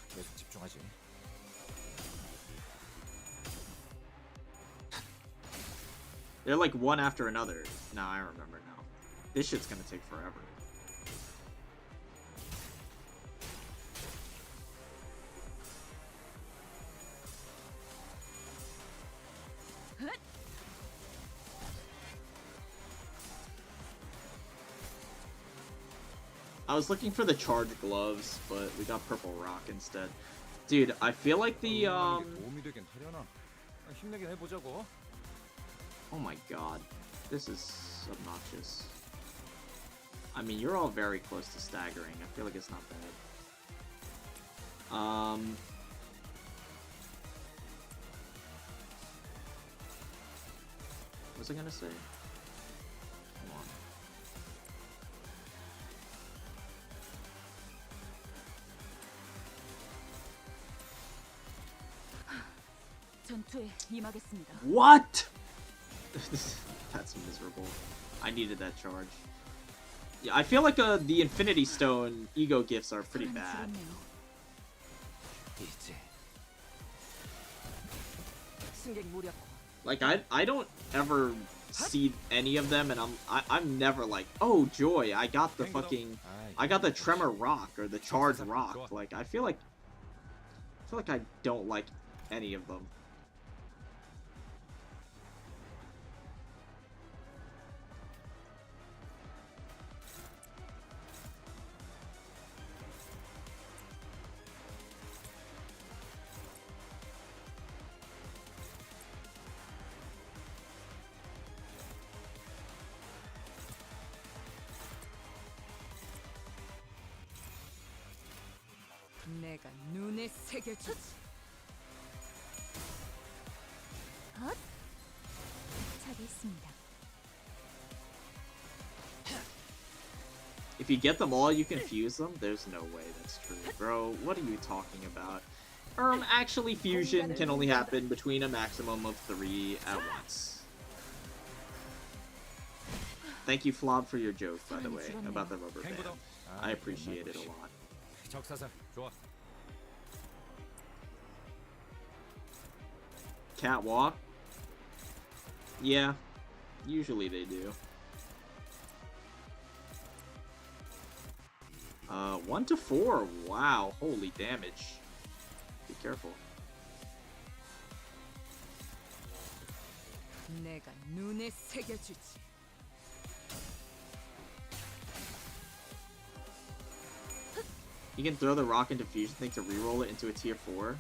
They're like one after another. Nah, I remember now. This shit's gonna take forever. I was looking for the charge gloves, but we got purple rock instead. Dude, I feel like the Oh my god. This is obnoxious. I mean, you're all very close to staggering. I feel like it's not bad. What was I gonna say? Hold on. 전투에 임하겠습니다. What? That's miserable. I needed that charge. Yeah, I feel like the Infinity Stone ego gifts are pretty bad. 이제 승객 무력. Like I don't ever see any of them, and I'm never like, oh joy, I got the tremor rock or the charge rock. Like I feel like I don't like any of them. 내가 눈에 새겨주지. 처리했습니다. If you get them all, you confuse them? There's no way that's true. Bro, what are you talking about? Actually, fusion can only happen between a maximum of 3 at once. Thank you, Flob, for your joke, by the way, about the rubber band. I appreciate it a lot. 적사살 좋아. Catwalk? Yeah, usually they do. 1 to 4. Wow, holy damage. Be careful. 내가 눈에 새겨주지. You can throw the rock into fusion thing to reroll it into a tier 4.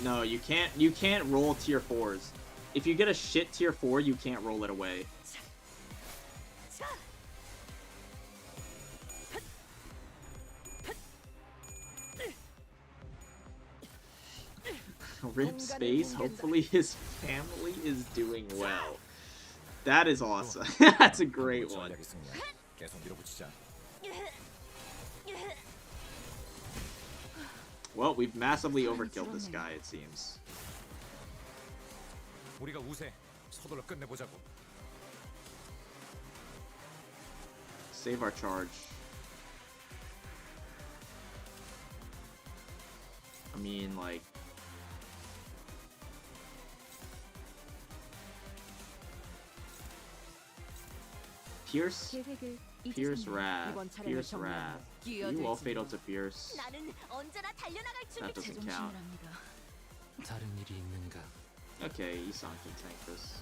No, you can't. You can't roll tier 4s. If you get a shit tier 4, you can't roll it away. Rip Space. Hopefully his family is doing well. That is awesome. That's a great one. 계속 밀어붙이자. Well, we've massively overkilled this guy, it seems. 우리가 우세. 서둘러 끝내보자고. Save our charge. I mean, like... Pierce? 계획을 Pierce 잊으셨나요? Wrath. 이번 차량을 Pierce 정리하면 Wrath. 끼어들지 You all fatal 마. to Pierce. 나는 언제나 달려나갈 That 준비. doesn't 자존심을 count. 합니다. 다른 일이 있는가? Okay, Isan can tank this.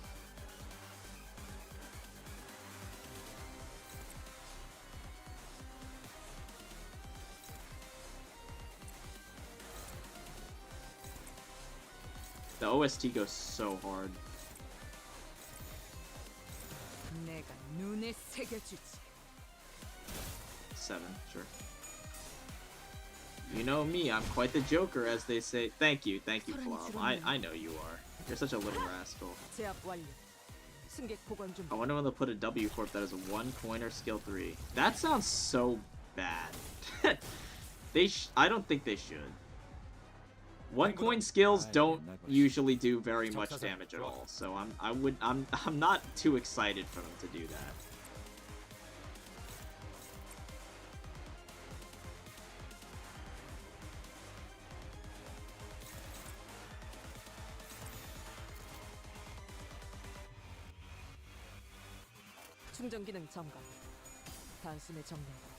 The OST goes so hard. 내가 눈에 새겨주지. 7, sure. You know me, I'm quite the joker, as they say. Thank you, Flop. I know you are. You're such a little rascal. 제압 완료. 승객 보관 중. I wonder when they'll put a W Corp that is 1 coin or skill 3. That sounds so bad. I don't think they should. 1 coin skills don't usually do very much damage at all, so I'm not too excited for them to do that. 충전 기능 점검. 단숨에 정리하고.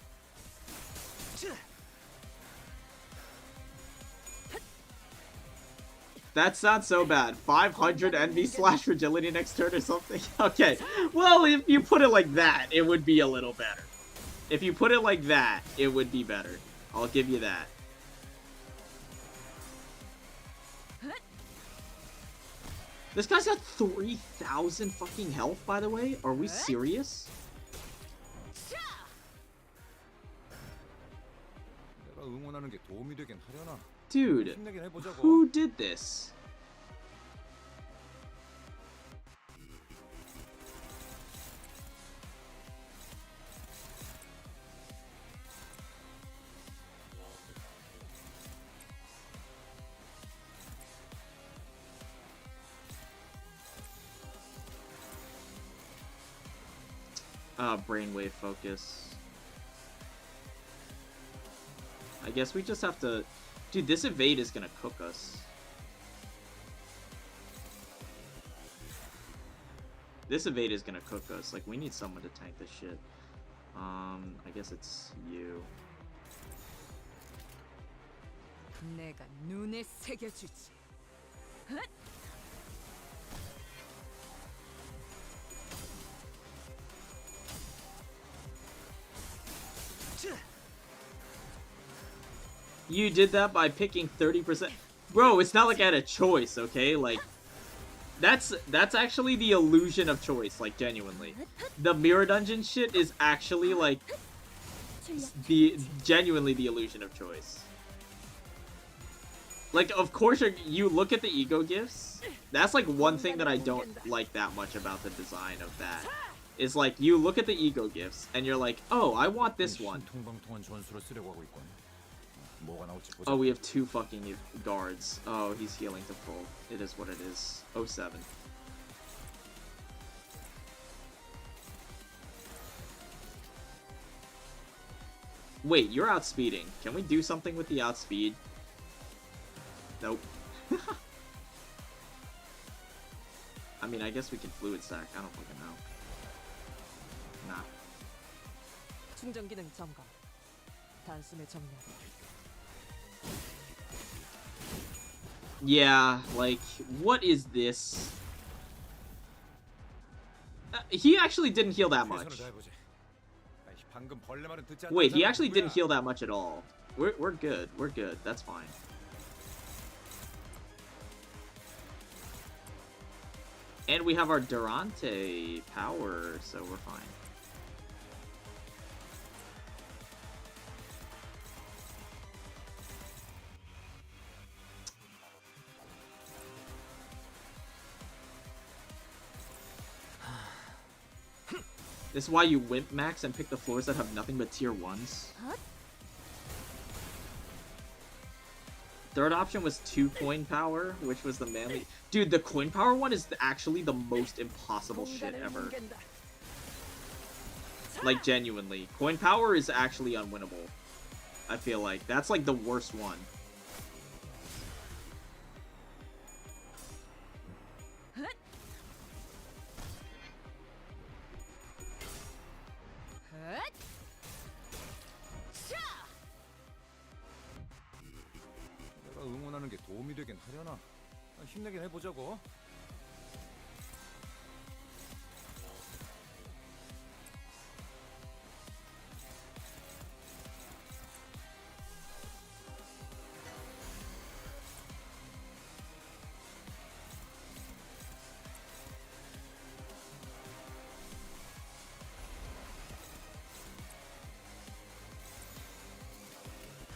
That's not so bad. 500 envy slash fragility next turn or something? Okay. Well, if you put it like that, it would be a little better. If you put it like that, it would be better. I'll give you that. This guy's got 3,000 fucking health, by the way. Are we serious? 내가 응원하는 게 도움이 되긴 하려나. Dude, 힘내긴 해보자고. who did this? Brainwave focus. I guess we just have to... Dude, this evade is gonna cook us. This evade is gonna cook us. Like, we need someone to tank this shit. I guess it's you. 내가 눈에 새겨주지. You did that by picking 30%. Bro, it's not like I had a choice, okay? Like, that's actually the illusion of choice, like, genuinely. The mirror dungeon shit is actually, like, genuinely the illusion of choice. Like, of course, you look at the ego gifts. That's, like, one thing that I don't like that much about the design of that. Is, like, you look at the ego gifts, and you're like, oh, I want this one. Oh, we have 2 fucking guards. Oh, he's healing to full. It is what it is. 07. Wait, you're outspeeding. Can we do something with the outspeed? Nope. I mean, I guess we can fluid stack. I don't fucking know. Nah. 충전 기능 점검. 단숨에 정렬. Yeah, like, what is this? He actually didn't heal that much. Wait, he actually didn't heal that much at all. We're good. We're good. That's fine. And we have our Durante power, so we're fine. This is why you wimp max and pick the floors that have nothing but tier 1s. Third option was 2 coin power, which was the manly... Dude, the coin power one is actually the most impossible shit ever. Like, genuinely. Coin power is actually unwinnable. I feel like. That's like the worst one. 내가 응원하는 게 도움이 되긴 하려나. 힘내긴 해보자고.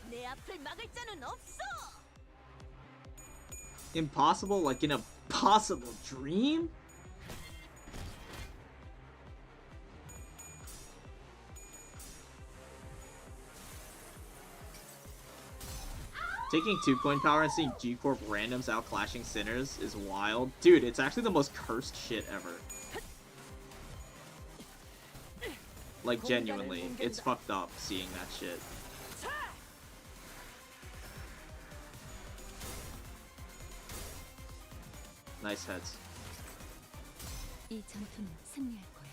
내 앞을 막을 자는 없어. Impossible? Like in a possible dream? Taking 2 coin power and seeing G-Corp randoms out clashing sinners is wild. Dude, it's actually the most cursed shit ever. Like, genuinely. It's fucked up seeing that shit. Nice heads. 이 전투는 승리할 거야.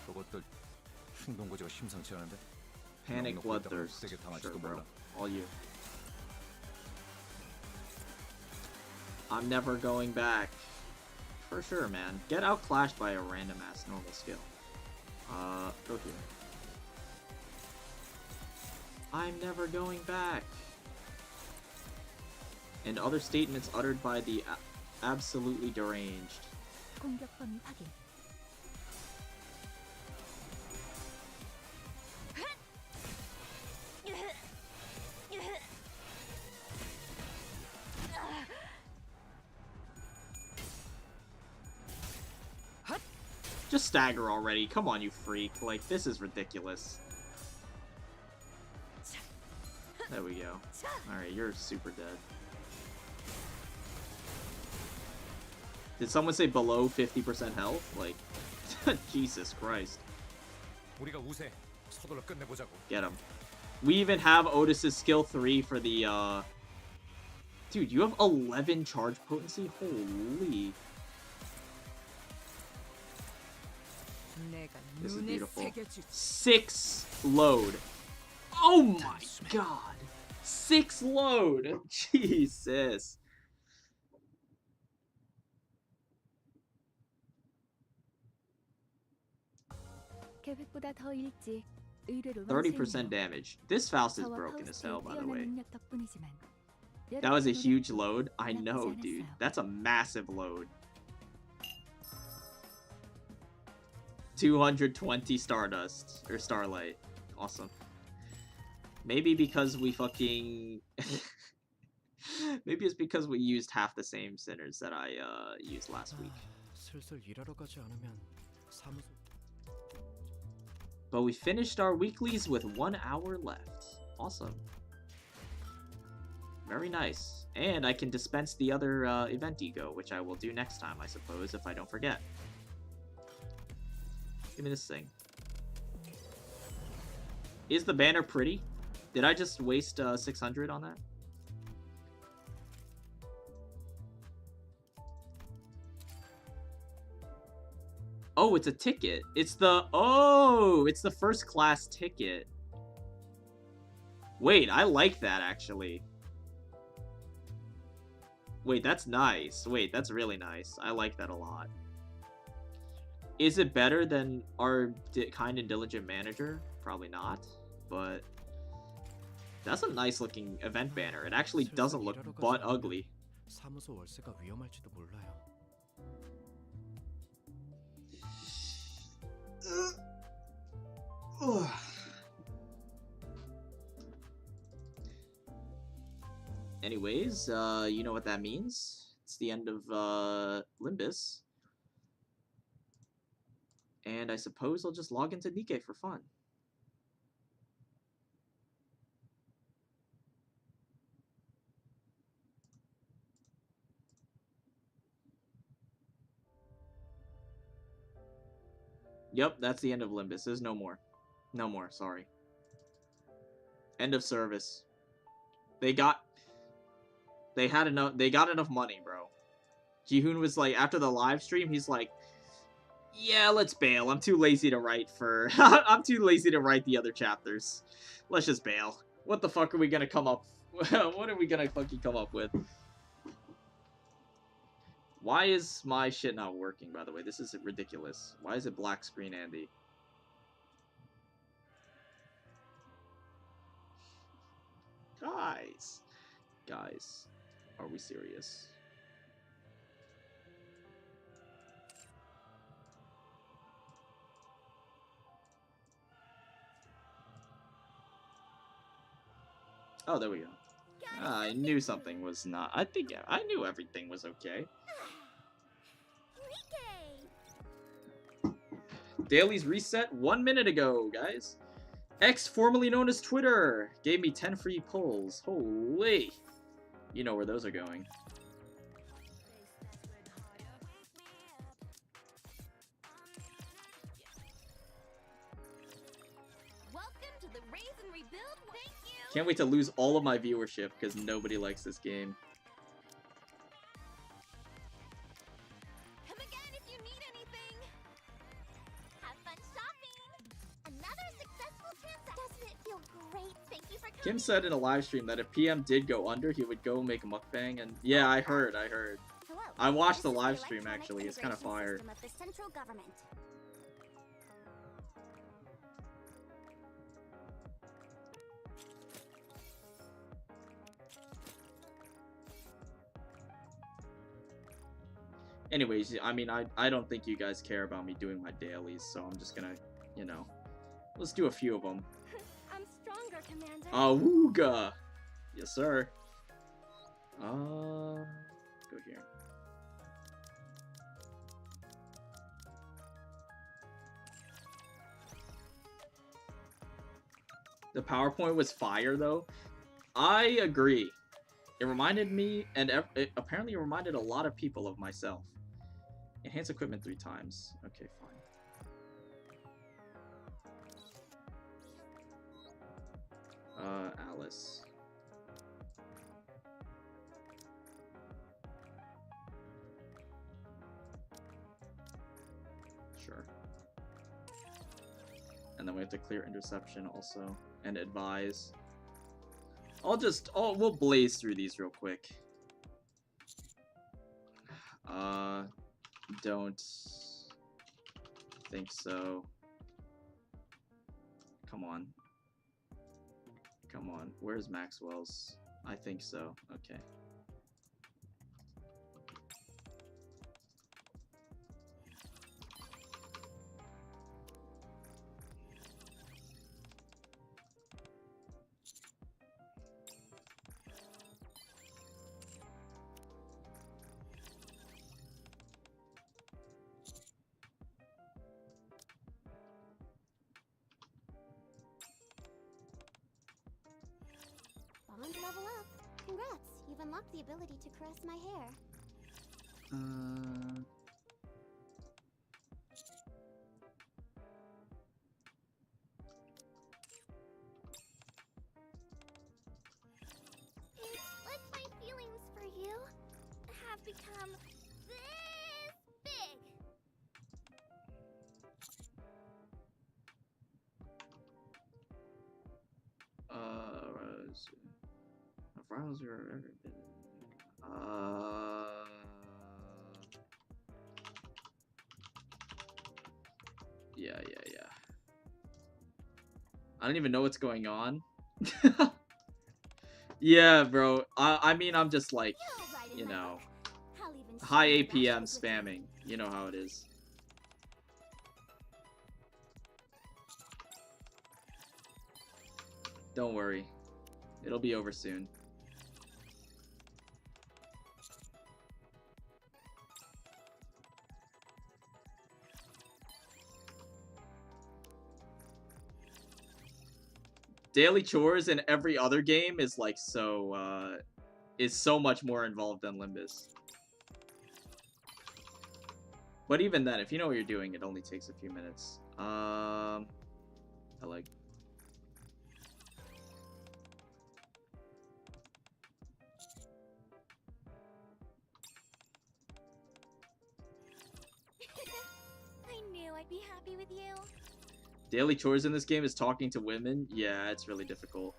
저것들 행동거지가 심상치 않은데. Panic 넉넉하다고 bloodthirst. 세게 Sure, 당할지도 bro. 몰라. All you. I'm never going back. For sure, man. Get outclashed by a random ass normal skill. Go here. I'm never going back. And other statements uttered by the absolutely deranged. 공격 범위 확인. Just stagger already. Come on, you freak. Like, this is ridiculous. There we go. Alright, you're super dead. Did someone say below 50% health? Like, Jesus Christ. 우리가 우세. 서둘러 끝내보자고. Get him. We even have Otis's skill 3 for the, Dude, you have 11 charge potency? Holy. This is beautiful. 6 load. Oh my god. 6 load. Jesus. 계획보다 더 일찍 의뢰로 30% damage. This Faust is 저와 broken as hell, by the 뛰어난 way. 능력 덕분이지만 That was a 여러분의 huge 노력도 load. I 나쁘지 know, 않았어요. dude. That's a massive load. 220 Stardust. Or Starlight. Awesome. Maybe because we fucking... Maybe it's because we used half the same sinners that I used last week. 슬슬 일하러 가지 않으면 사무소. But we finished our weeklies with 1 hour left. Awesome. Very nice. And I can dispense the other event ego, which I will do next time, I suppose, if I don't forget. Give me this thing. Is the banner pretty? Did I just waste 600 on that? Oh, it's a ticket. It's the... Oh! It's the first class ticket. Wait, I like that, actually. Wait, that's nice. Wait, that's really nice. I like that a lot. Is it better than our kind and diligent manager? Probably not, but... That's a nice looking event banner. It actually doesn't look butt ugly. 사무소 월세가 위험할지도 몰라요. Anyways, you know what that means. It's the end of Limbus. And I suppose I'll just log into Nikkei for fun. Yep, that's the end of Limbus. There's no more. No more, sorry. End of service. They got enough money, bro. Jihoon was like, after the live stream, he's like, yeah, let's bail. I'm too lazy to write for... I'm too lazy to write the other chapters. Let's just bail. What the fuck are we gonna come up... What are we gonna fucking come up with? Why is my shit not working, by the way? This is ridiculous. Why is it black screen, Andy? Guys. Guys. Are we serious? Oh, there we go. I knew something was not... I knew everything was okay. Dailies reset 1 minute ago, guys. X, formerly known as Twitter, gave me 10 free pulls. Holy. You know where those are going. Welcome to the Raise and Rebuild. Thank you. Can't wait to lose all of my viewership because nobody likes this game. Come again if you need anything. Have fun shopping. Another successful transaction. Doesn't it feel great? Thank you for coming. Kim said in a live stream that if PM did go under, he would go make a mukbang, and yeah, I heard. Hello. I watched the This is live stream, electronic actually. It's kind of integration fire. system of the central government. Anyways, I mean, I don't think you guys care about me doing my dailies, so I'm just gonna, you know, let's do a few of them. I'm stronger, Commander. Awooga! Yes, sir. Go here. The PowerPoint was fire, though. I agree. It reminded me, and it apparently reminded a lot of people of myself. Enhance equipment 3 times. Okay, fine. Alice. Sure. And then we have to clear interception also, and advise. We'll blaze through these real quick. Don't think so. Come on. Come on. Where's Maxwell's? I think so. Okay. Bond level up. Congrats, you've unlocked the ability to caress my hair. It's like my feelings for you have become this big. Browser. Yeah. I don't even know what's going on. Yeah, bro. I mean, I'm just like, you know, high APM spamming. You know how it is. Don't worry. It'll be over soon. Daily chores in every other game is like so much more involved than Limbus. But even then, if you know what you're doing, it only takes a few minutes. I like. I knew I'd be happy with you. Daily chores in this game is talking to women. Yeah, it's really difficult.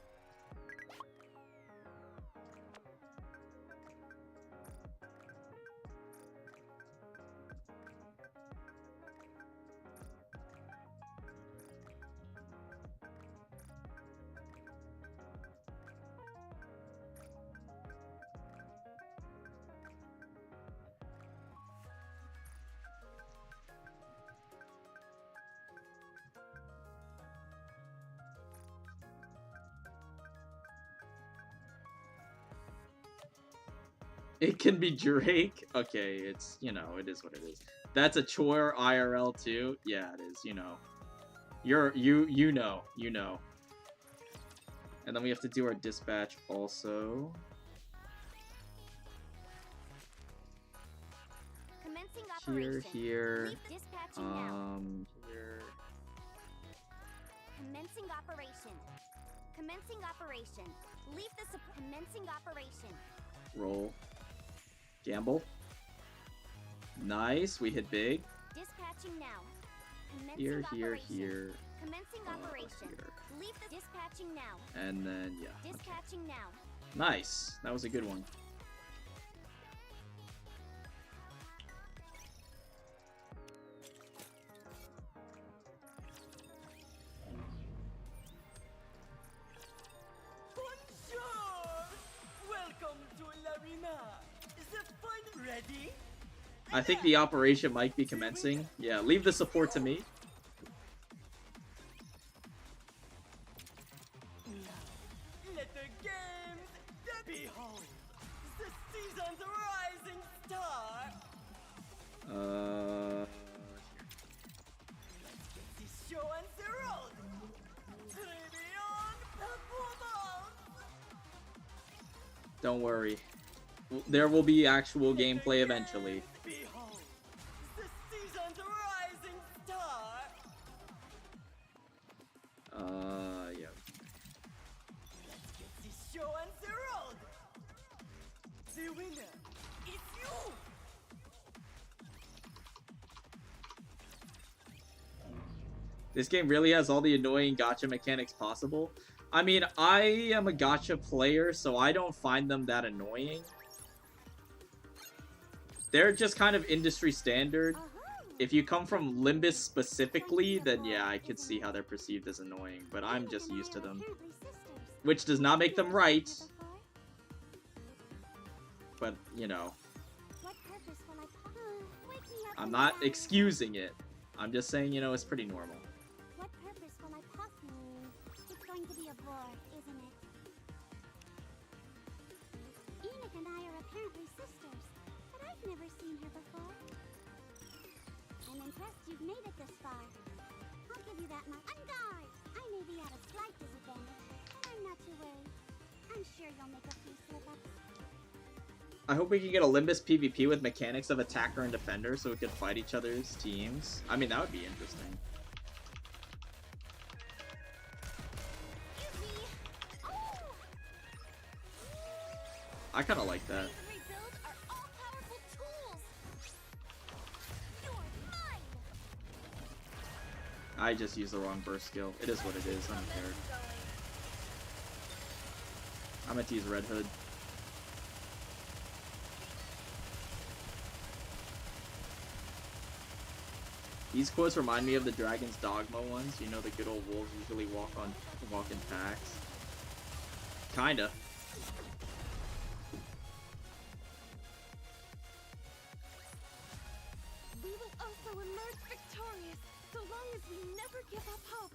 It can be Drake. Okay, it's, you know, it is what it is. That's a chore IRL too. Yeah, it is, you know. You know. And then we have to do our dispatch also. Commencing Here, operation. here. Leave dispatching now. Here. Commencing operation. Commencing operation. Leave the commencing operation. Roll. Gamble. Nice, we hit big. Dispatching now. Commencing Here, operation. here. Commencing operation. Here. Leave the dispatching now. And then, yeah. Okay. Dispatching now. Nice. That was a good one. I think the operation might be commencing. Yeah, leave the support to me. Let the games behold the season's rising star. The show and the road. Beyond performance. Don't worry. There will be actual gameplay eventually. Behold the season's rising star. Yeah. The show and the road. The winner is you. This game really has all the annoying gacha mechanics possible. I mean, I am a gacha player, so I don't find them that annoying. They're just kind of industry standard. If you come from Limbus specifically, then yeah, I could see how they're perceived as annoying, but I'm just used to them. Which does not make them right. But, you know, I'm not excusing it. I'm just saying, you know, it's pretty normal. What purpose will I puff you? It's going to be a bore, isn't it? Enoch and I are apparently sisters, but I've never seen her before. I'm impressed you've made it this far. I'll give you that much. On guard! I may be at a slight disadvantage, but I'm not too worried. I'm sure you'll make a few slip-ups. I hope we can get a Limbus PvP with mechanics of attacker and defender so we could fight each other's teams. I mean, that would be interesting. I kind of like that. I just used the wrong burst skill. It is what it is. I don't care. I meant to use Red Hood. These quotes remind me of the Dragon's Dogma ones. You know, the good old wolves usually walk in packs. Kinda. We will also emerge victorious, so long as we never give up hope.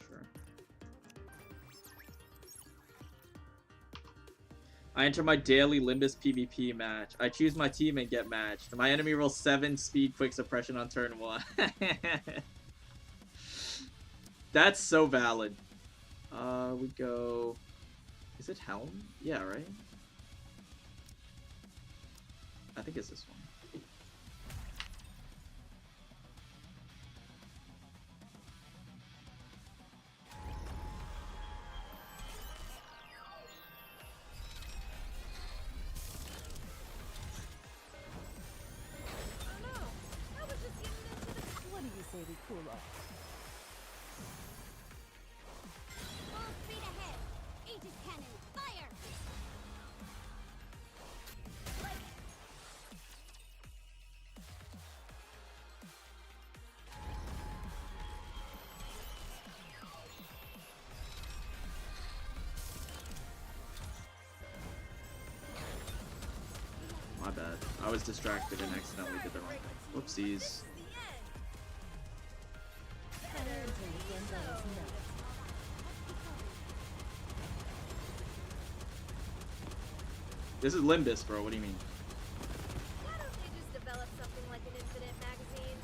Sure. I enter my daily Limbus PvP match. I choose my team and get matched. My enemy rolls 7 speed quick suppression on turn 1. That's so valid. We go... Is it Helm? Yeah, right? I think it's this one. What do you say we cool off? Full speed ahead. Aegis cannon, fire! My bad. I was distracted and accidentally did the wrong thing. Whoopsies. This is Limbus, bro. What do you mean? Why don't they just develop something like an infinite magazine?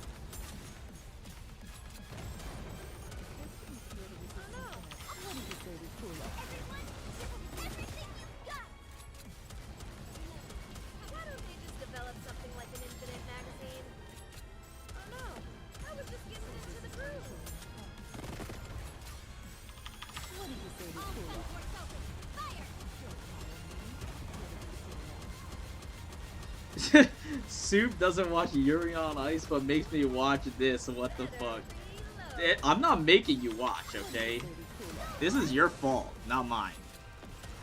Oh no! What do you say we cool off? Everyone, give them everything you've got! Why don't they just develop something like an infinite magazine? Oh no! I was just getting into the groove! What do you say we All cool off? sunports open! Fire! Soup doesn't watch Yuri on Ice, but makes me watch this. What the fuck? I'm not making you watch, okay? This is your fault, not mine.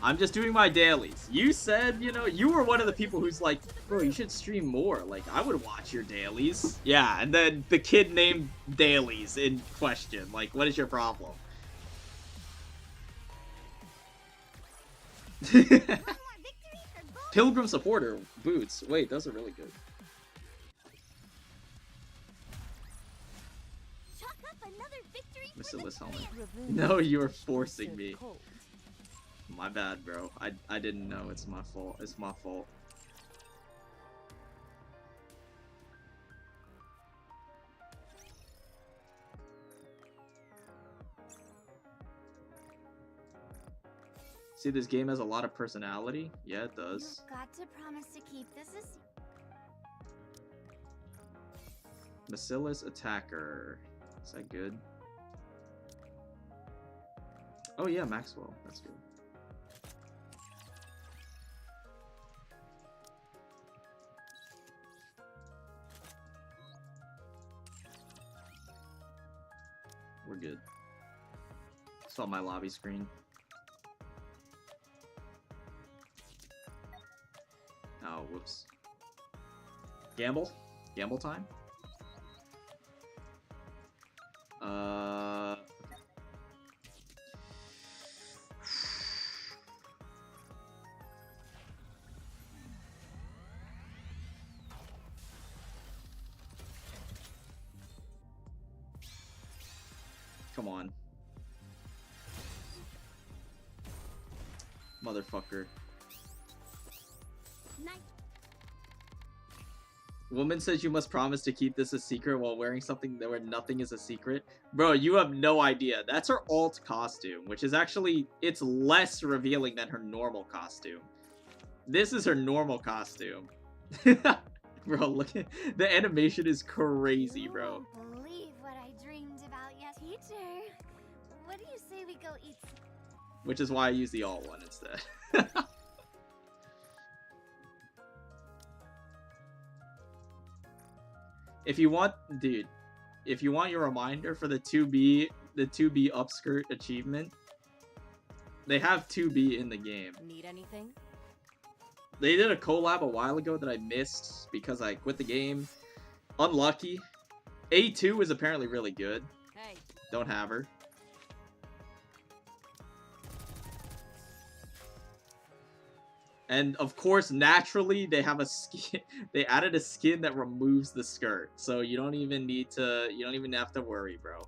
I'm just doing my dailies. You said, you know, you were one of the people who's like, bro, you should stream more. Like, I would watch your dailies. Yeah, and then the kid named Dailies in question. Like, what is your problem? One more victory Pilgrim supporter boots. Wait, those are really good. Chalk up another victory for Bacillus the helmet. Revenge No, you were is forcing served me. cold. My bad, bro. I didn't know. It's my fault. It's my fault. See, this game has a lot of personality. Yeah, it does. You've got to promise to keep this a Bacillus attacker. Is that good? Oh yeah, Maxwell. That's good. We're good. Saw my lobby screen. Oh, whoops. Gamble? Gamble time? Come on. Motherfucker. nice. Woman says you must promise to keep this a secret while wearing something where nothing is a secret. Bro, you have no idea. That's her alt costume, which is actually, it's less revealing than her normal costume. This is her normal costume. Bro, look at, the animation is crazy, bro. You won't believe what I dreamed about yet, teacher. What do you say we go eat? Which is why I use the alt one instead. If you want, dude, if you want your reminder for the 2B upskirt achievement, they have 2B in the game. Need anything? They did a collab a while ago that I missed because I quit the game. Unlucky. A2 is apparently really good. Hey. Don't have her. And of course, naturally, they have a skin. They added a skin that removes the skirt, so you don't even need to. You don't even have to worry, bro.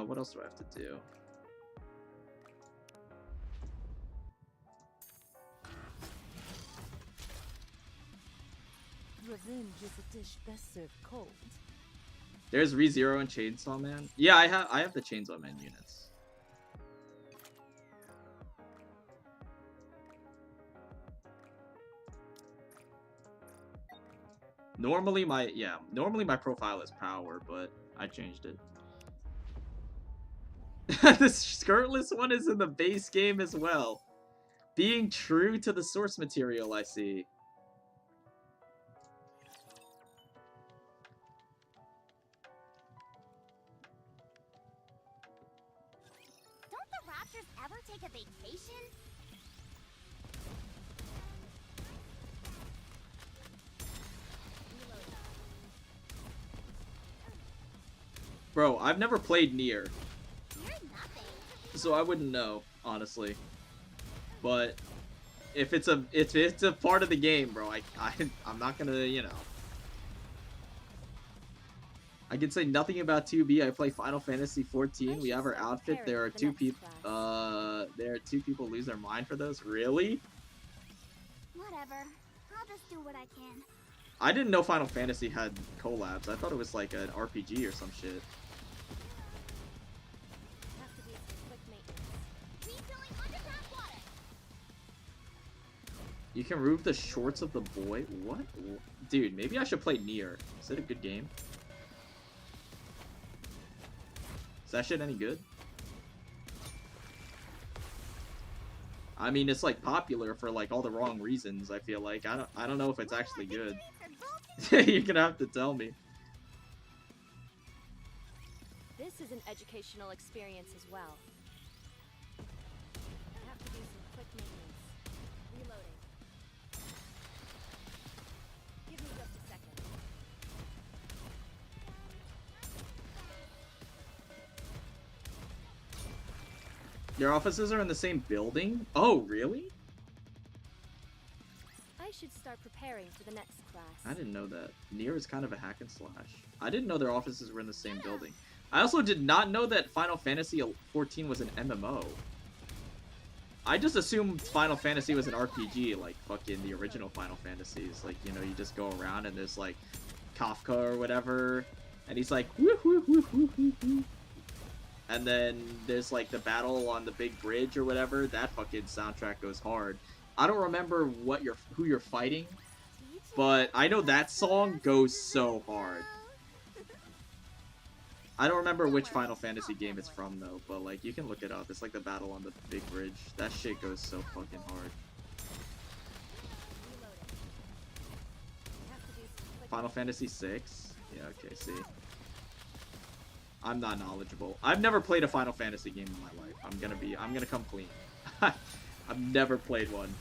What else do I have to do? Revenge is a dish best served cold. There's ReZero and Chainsaw Man. Yeah, I have the Chainsaw Man units. Normally my profile is power, but I changed it. The skirtless one is in the base game as well. Being true to the source material, I see. Don't the Raptors ever take a vacation? Bro, I've never played Nier, You're nothing. so I wouldn't know, honestly. But if it's a part of the game, bro, I'm not gonna, you know. I can say nothing about 2B. I play Final Fantasy 14. We have our outfit. There are two people lose their mind for those. Really? Whatever. I'll just do what I can. I didn't know Final Fantasy had collabs. I thought it was like an RPG or some shit. Have to do some quick maintenance. Refilling underground water. You can remove the shorts of the boy? What? Dude, maybe I should play Nier. Is it a good game? Is that shit any good? I mean, it's like popular for like all the wrong reasons, I feel like. I don't know if it's actually good. You're gonna have to tell me. This is an educational experience as well. I have to do some quick maintenance. Reloading. Give me just a second. Their offices are in the same building? Oh, really? I should start preparing for the next class. I didn't know that. Nier is kind of a hack and slash. I didn't know their offices were in the same building. I also did not know that Final Fantasy XIV was an MMO. I just assumed Final Fantasy was an RPG, like fucking the original Final Fantasies. Like, you know, you just go around and there's like Kafka or whatever, and he's like, woo woo woo woo woo woo. And then there's like the battle on the big bridge or whatever. That fucking soundtrack goes hard. I don't remember who you're fighting, but I know that song goes so hard. I don't remember which Final Fantasy game it's from though, but like you can look it up. It's like the battle on the big bridge. That shit goes so fucking hard. Final Fantasy VI? Yeah, okay, see. I'm not knowledgeable. I've never played a Final Fantasy game in my life. I'm gonna come clean. I've never played one.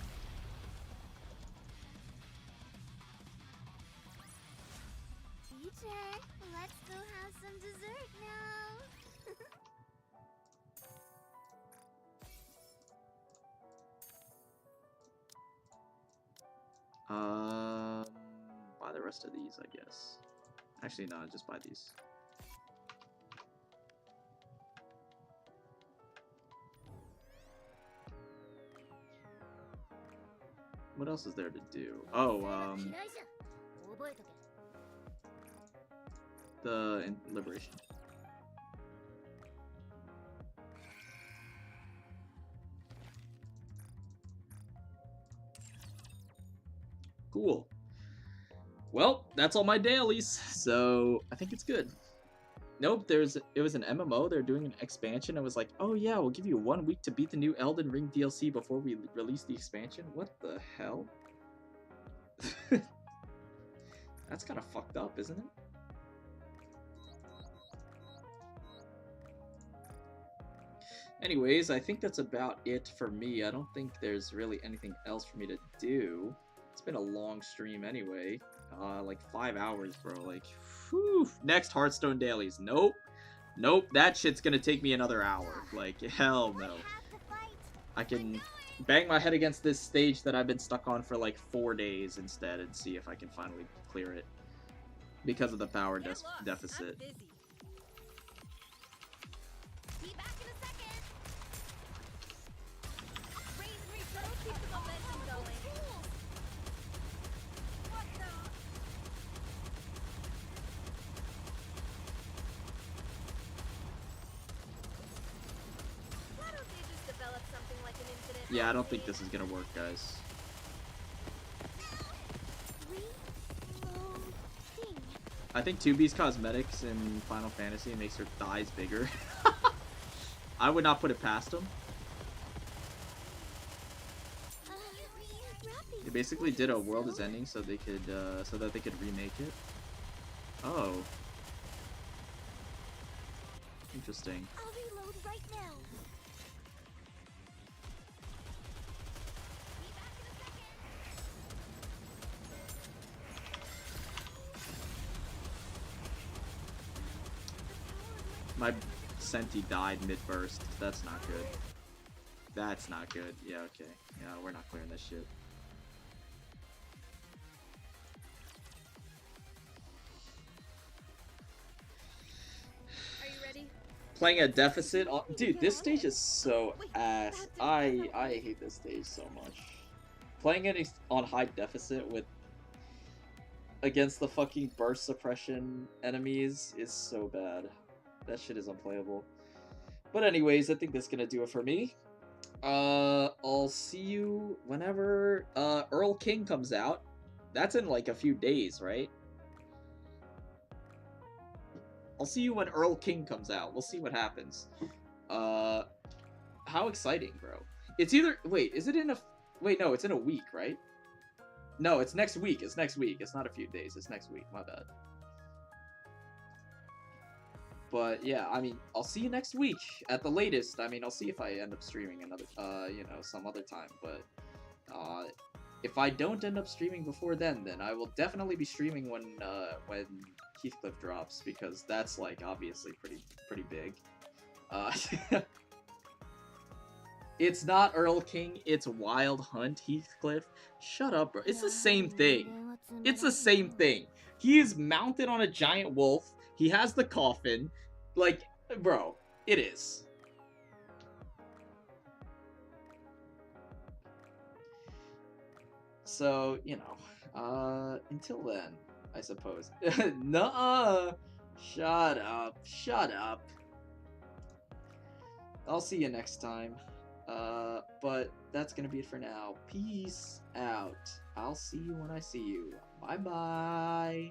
Teacher, let's go have some dessert now. Buy the rest of these, I guess. Actually, no, just buy these. What else is there to do? Oh, the Liberation. Cool. Well, that's all my dailies, so I think it's good. Nope, it was an MMO. They're doing an expansion. I was like, oh yeah, we'll give you 1 week to beat the new Elden Ring DLC before we release the expansion. What the hell? That's kind of fucked up, isn't it? Anyways, I think that's about it for me. I don't think there's really anything else for me to do. It's been a long stream anyway. Like 5 hours, bro. Like, whew. Next Hearthstone dailies. Nope. Nope, that shit's gonna take me another hour. Like, hell no. I can bang my head against this stage that I've been stuck on for like 4 days instead and see if I can finally clear it. Because of the power deficit. Yeah, I don't think this is gonna work, guys. I think 2B's cosmetics in Final Fantasy makes her thighs bigger. I would not put it past them. They basically did a World is Ending so they could, so that they could remake it. Oh. Interesting. I'll reload right now. My Senti died mid-burst. That's not good. That's not good. Yeah, okay. Yeah, we're not clearing this shit. Are you ready? Playing a deficit? Dude, this stage is so ass. I hate this stage so much. Playing it on high deficit with against the fucking burst suppression enemies is so bad. That shit is unplayable. But anyways, I think that's gonna do it for me. I'll see you whenever Earl King comes out. That's in like a few days, right? I'll see you when Earl King comes out. We'll see what happens. How exciting, bro. It's either... Wait, is it in a... Wait, no, it's in a week, right? No, it's next week. It's next week. It's not a few days. It's next week. My bad. But yeah, I mean, I'll see you next week at the latest. I mean, I'll see if I end up streaming another, you know, some other time. But if I don't end up streaming before then I will definitely be streaming when Heathcliff drops, because that's like obviously pretty big. It's not Earl King, it's Wild Hunt Heathcliff. Shut up, bro. It's the same thing. It's the same thing. He is mounted on a giant wolf. He has the coffin. Like, bro, it is. So, you know, until then, I suppose. Nuh-uh. Shut up. Shut up. I'll see you next time. But that's gonna be it for now. Peace out. I'll see you when I see you. Bye-bye.